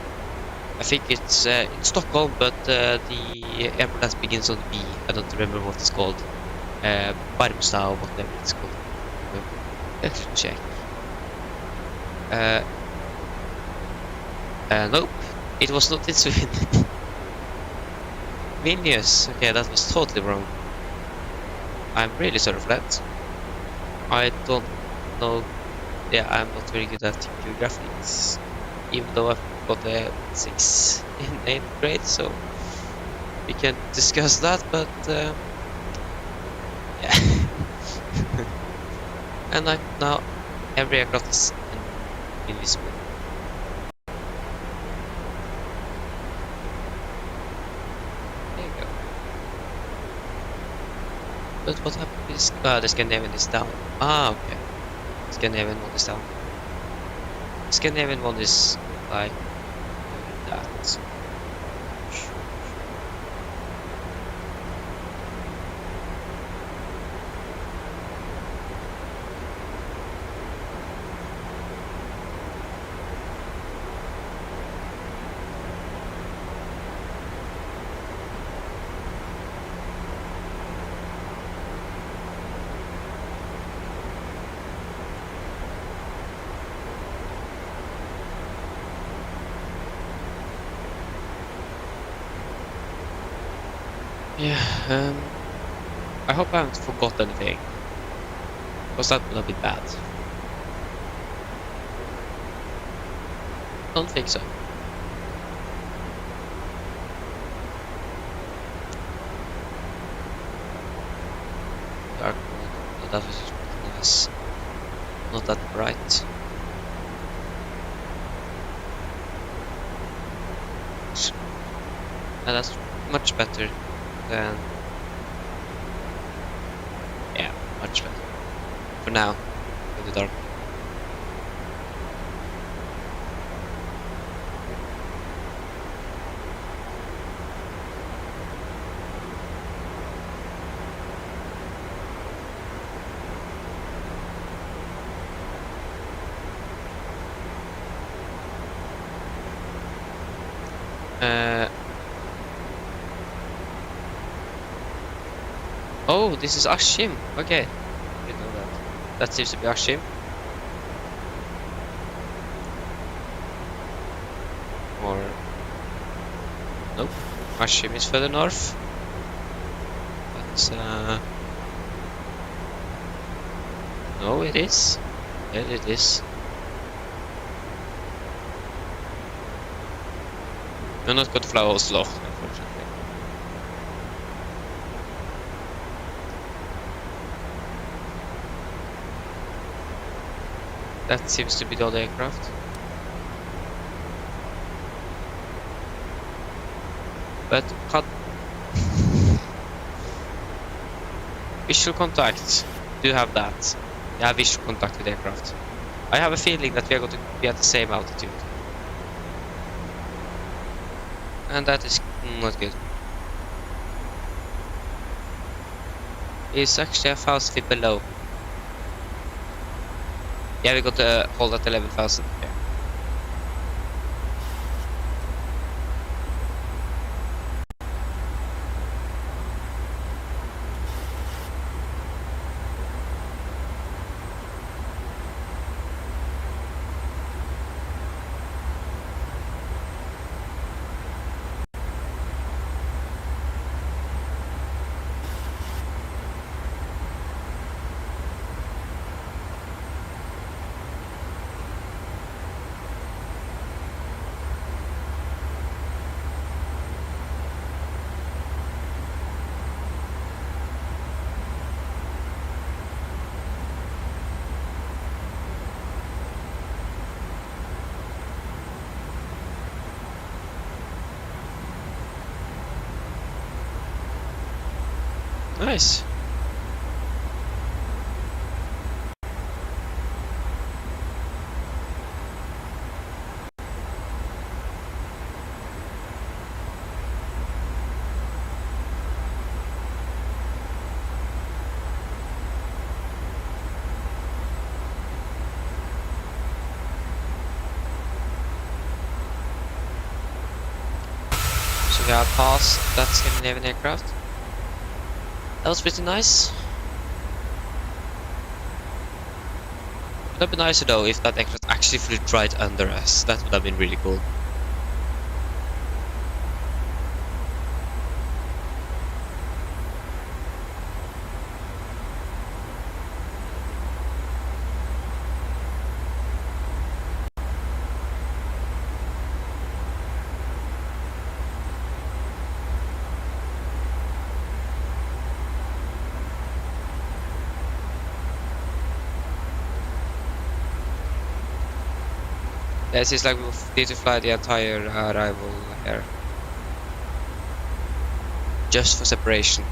I think it's in Stockholm, but the airport that begins on B. I don't remember what it's called. Barmstad or whatever it's called. Let's check. Nope, it was not in Sweden. Vilnius. Okay, that was totally wrong. I'm really sorry for that. I don't know. Yeah, I'm not very good at geography, even though I've got a 6 in 8th grade, so we can discuss that, but yeah. And now every aircraft is invisible. There you go. But what happened is the Scandinavian is down. Ah, okay. Scandinavian one is down. Scandinavian one is like that. Yeah, I hope I haven't forgot anything, because that would have been bad. Don't think so. Dark mode, that was pretty nice. Not that bright. And that's much better than... yeah, much better. For now, in the dark. Oh, this is Askim. Okay, didn't know that. That seems to be Askim. Or nope, Askim is further north. But no, it is. There it is. I'm not going to fly Oslo, unfortunately. That seems to be the other aircraft. But visual contact. Do you have that? Yeah, visual contact with aircraft. I have a feeling that we are going to be at the same altitude. And that is not good. It's actually 1,000 feet below. Yeah, we got to hold at 11,000. Okay. Nice. we have passed that Scandinavian aircraft. That was pretty nice. Would have been nicer though if that aircraft actually flew right under us. That would have been really cool. This is like we need to fly the entire arrival here. Just for separation.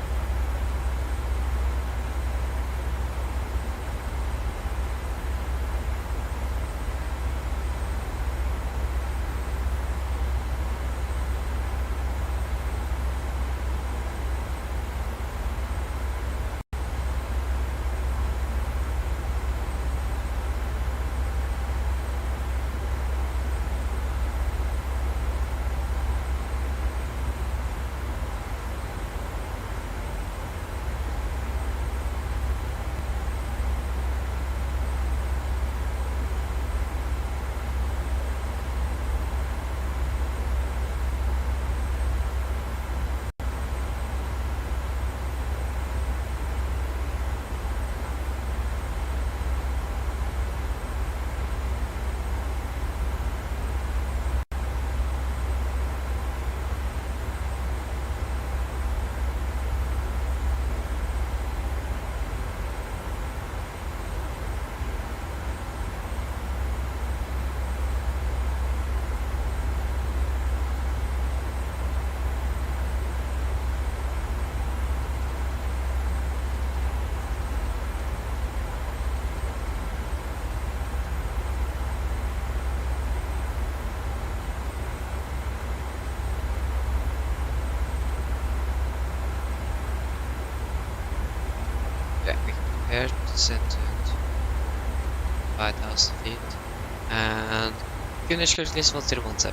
Yeah, we prepare to set at 5,000 feet. And finish list 1017.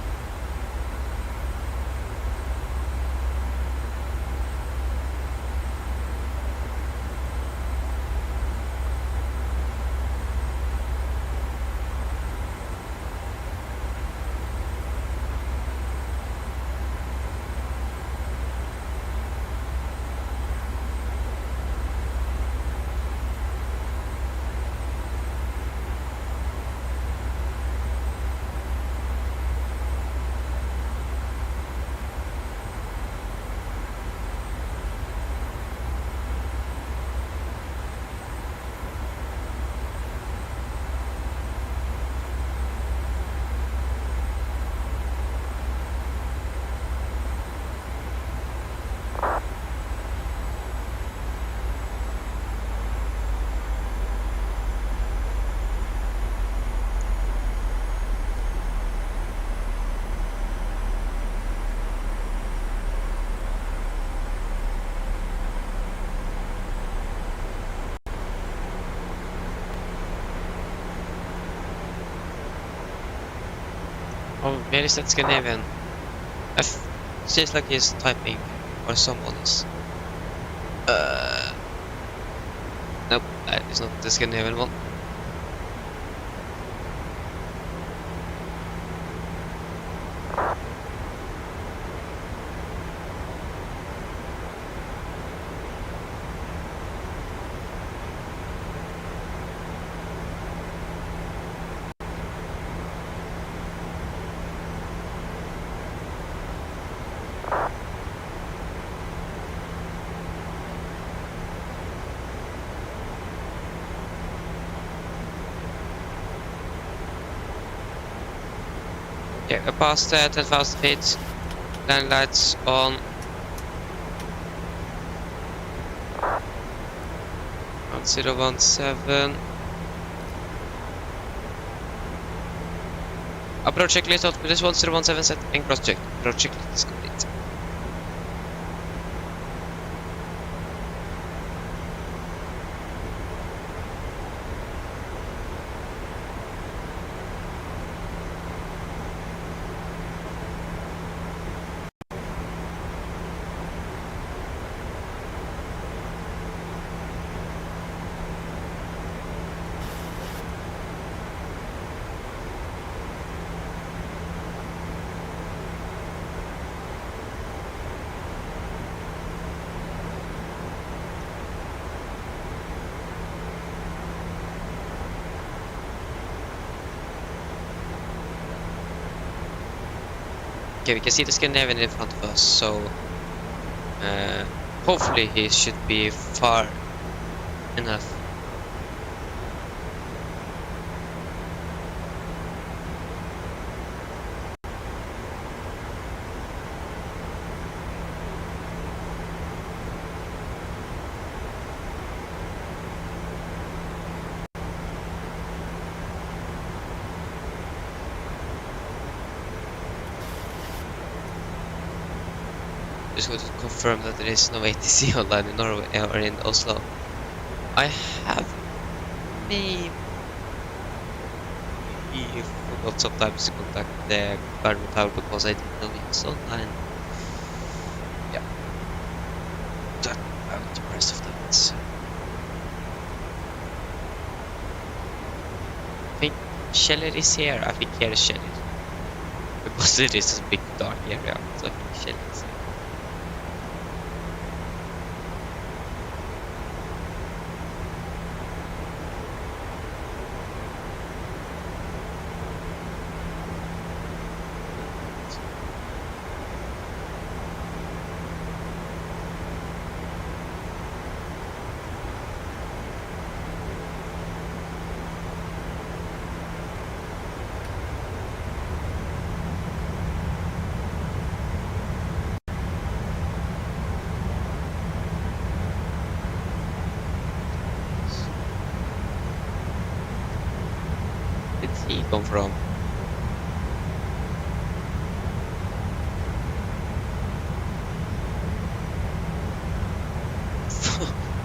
Oh, where is that Scandinavian? Seems like he's typing, or someone is. Nope, that is not the Scandinavian one. Yeah, we're past 10,000 feet. Landing lights on. 1017. Approach checklist out with this 1017 set and cross check. Approach checklist is complete. Okay, we can see the Scandinavian in front of us, so hopefully he should be far enough. Just going to confirm that there is no ATC online in Norway or in Oslo. I have maybe forgot sometimes to contact the government tower because I didn't know it was online. Yeah, that about the rest of that. I think Kjeller is here. I think here is Kjeller because it is a big dark area. So I think Kjeller is here. Did he come from?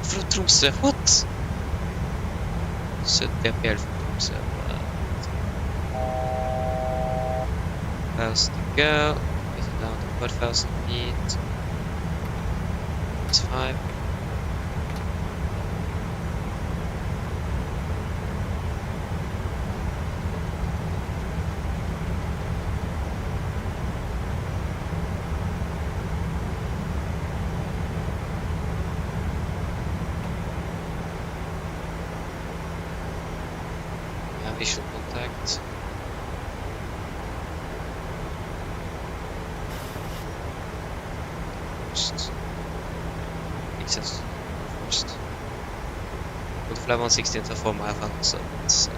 From Tromsø? What? So they appeared from Tromsø. First to go. Get it down to 4,000 feet. It's 5. Visual contact. First. Makes sense. First. Go to fly 160 to 4 mile fan, so it's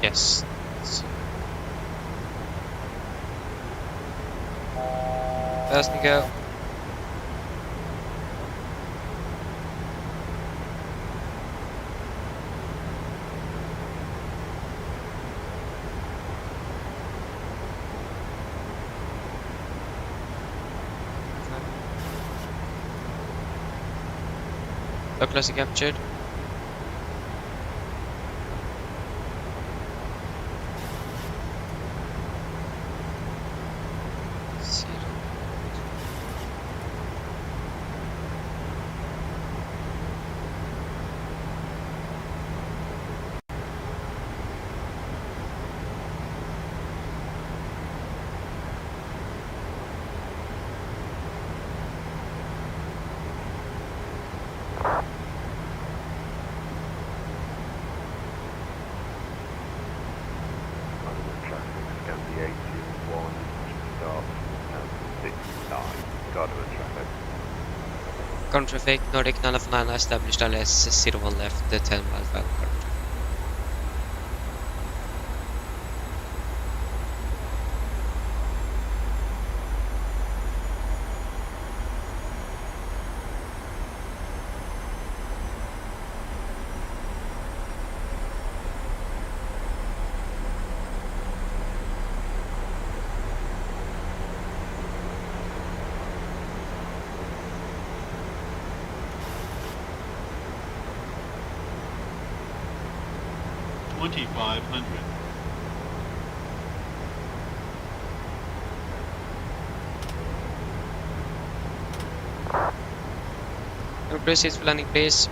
yes. First and go. Closely captured. Current traffic, Nordic 909 established LS 01 left, the 10 mile current. Proceed for landing, please.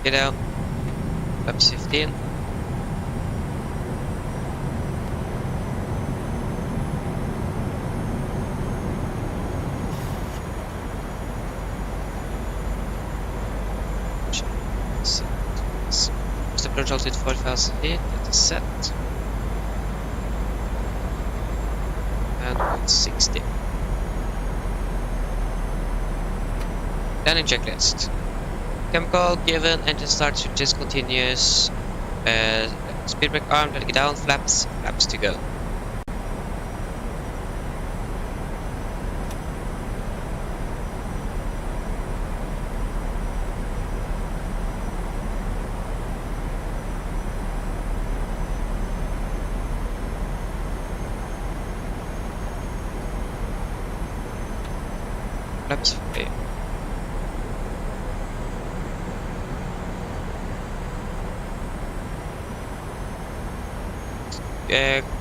Get down. Flaps 15. Just approach altitude 40,000 feet. Get the set. And 160. Landing checklist. Chemical given, engine start switches continuous. Speed brake arm, let it get down, flaps to go. Flaps free.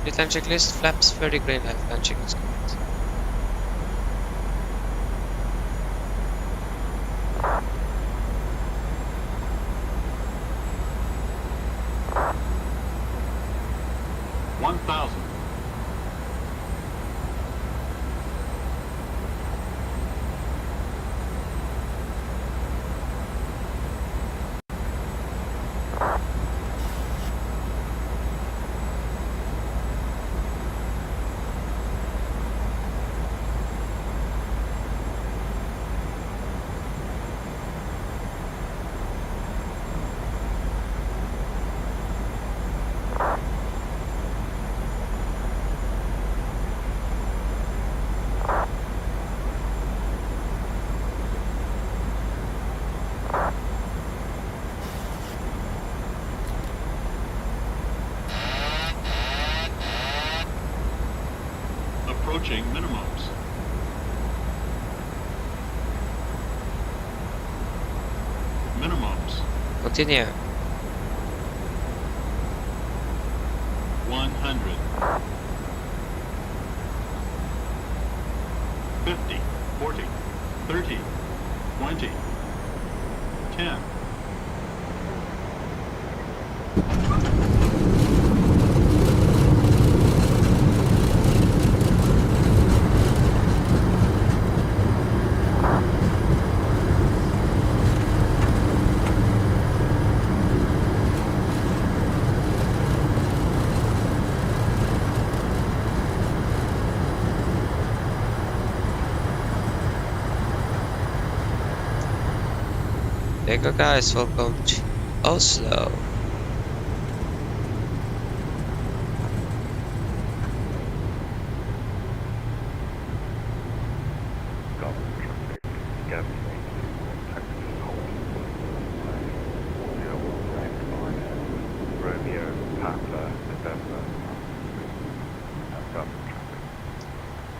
Complete land checklist, flaps 30 green light, land checklist complete. Approaching minimums. Minimums. Continue. 100. 50, 40, 30, 20, 10. There you go guys, welcome to Oslo.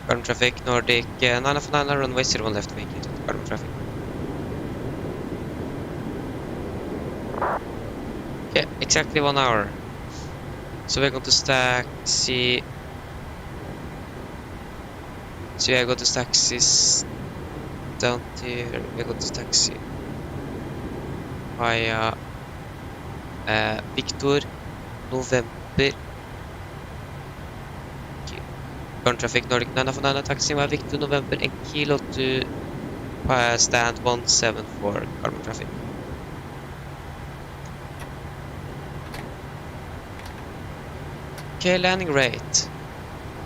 Garden traffic, Nordic, 9 of 9, runway 01 left, vacate, Garden traffic. Okay, exactly 1 hour. So we're going to taxi. So we are going to taxis down here. We're going to taxi via Victor November. Current traffic Nordic 9 of 9 taxi via Victor November 1 kilo to stand 174 carbon traffic. Okay, landing rate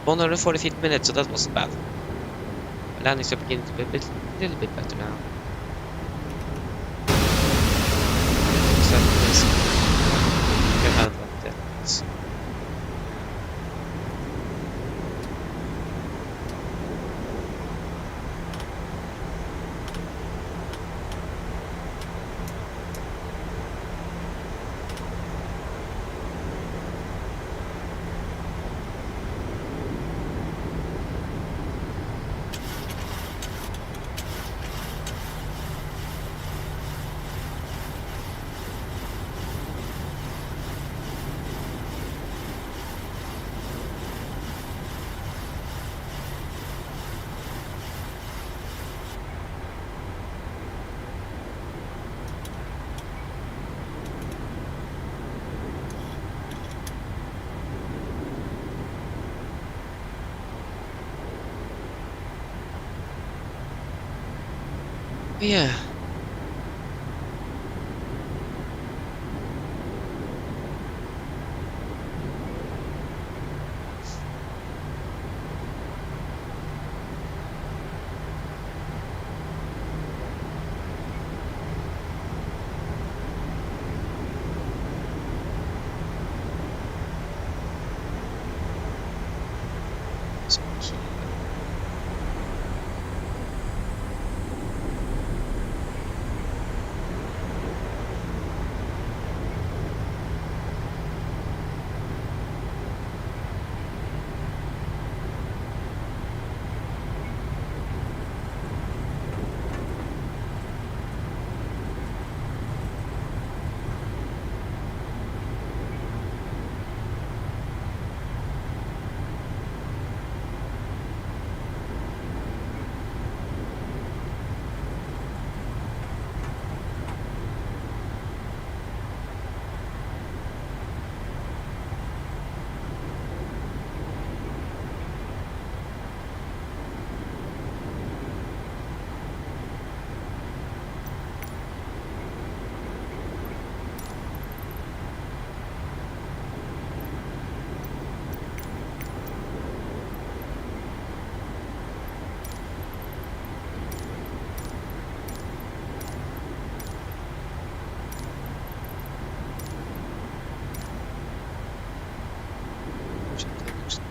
140 feet per minute, so that wasn't bad. Landings are beginning to be a little bit better now. You can handle that. Yeah.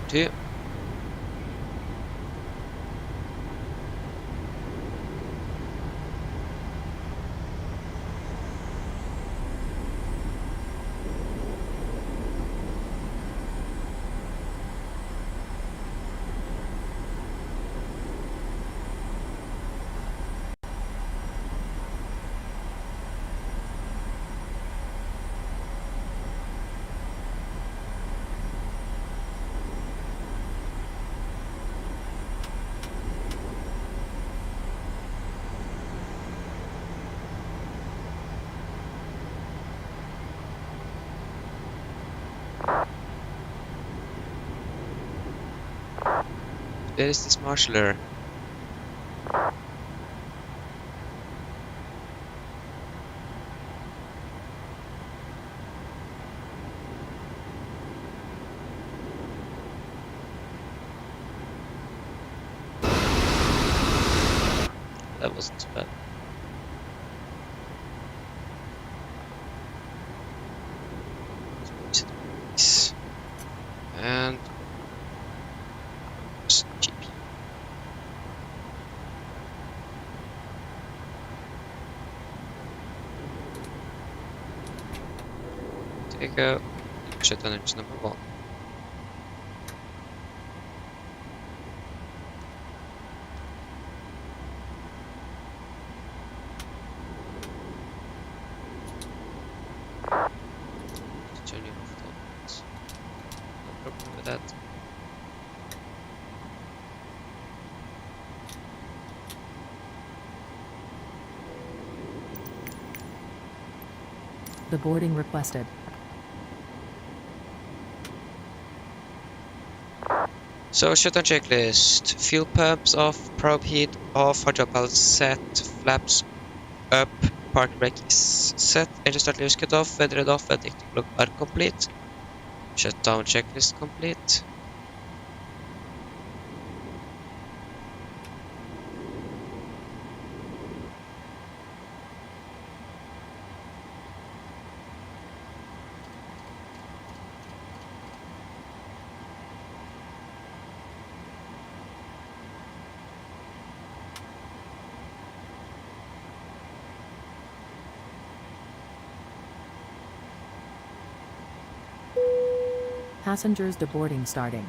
Two. Where is this marshaller? That wasn't so bad. And GP. Take a shut down engine number 1. Turn you off that. No problem with that. The boarding requested. So shutdown checklist: fuel pumps off, probe heat off, hard job pallets set, flaps up, park brake is set, engine start lever cut off, weather off, and ignition block are complete. Shutdown checklist complete. Passengers deboarding starting.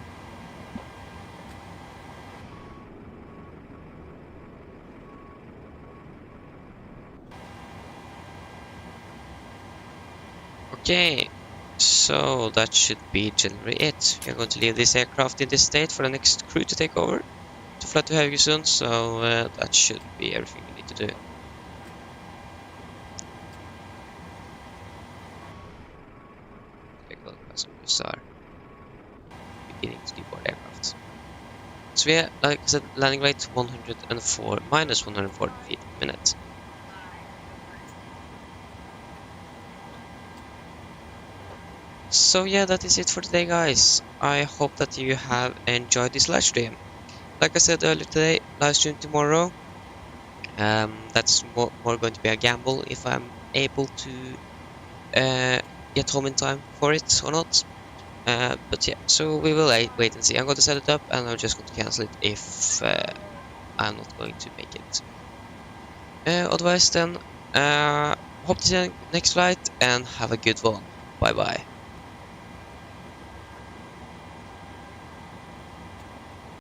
Okay, so that should be generally it. We are going to leave this aircraft in this state for the next crew to take over to fly to Haugesund soon, so that should be everything we need to do. Take a look at passengers are beginning to deboard aircraft. So we are, like I said, landing rate 104 minus 140 feet per minute. So yeah, that is it for today, guys. I hope that you have enjoyed this live stream. Like I said earlier today, live stream tomorrow. That's more going to be a gamble if I'm able to get home in time for it or not. But yeah, so we will wait and see. I'm going to set it up and I'm just going to cancel it if I'm not going to make it. Otherwise then, hope to see you next flight and have a good one. Bye bye.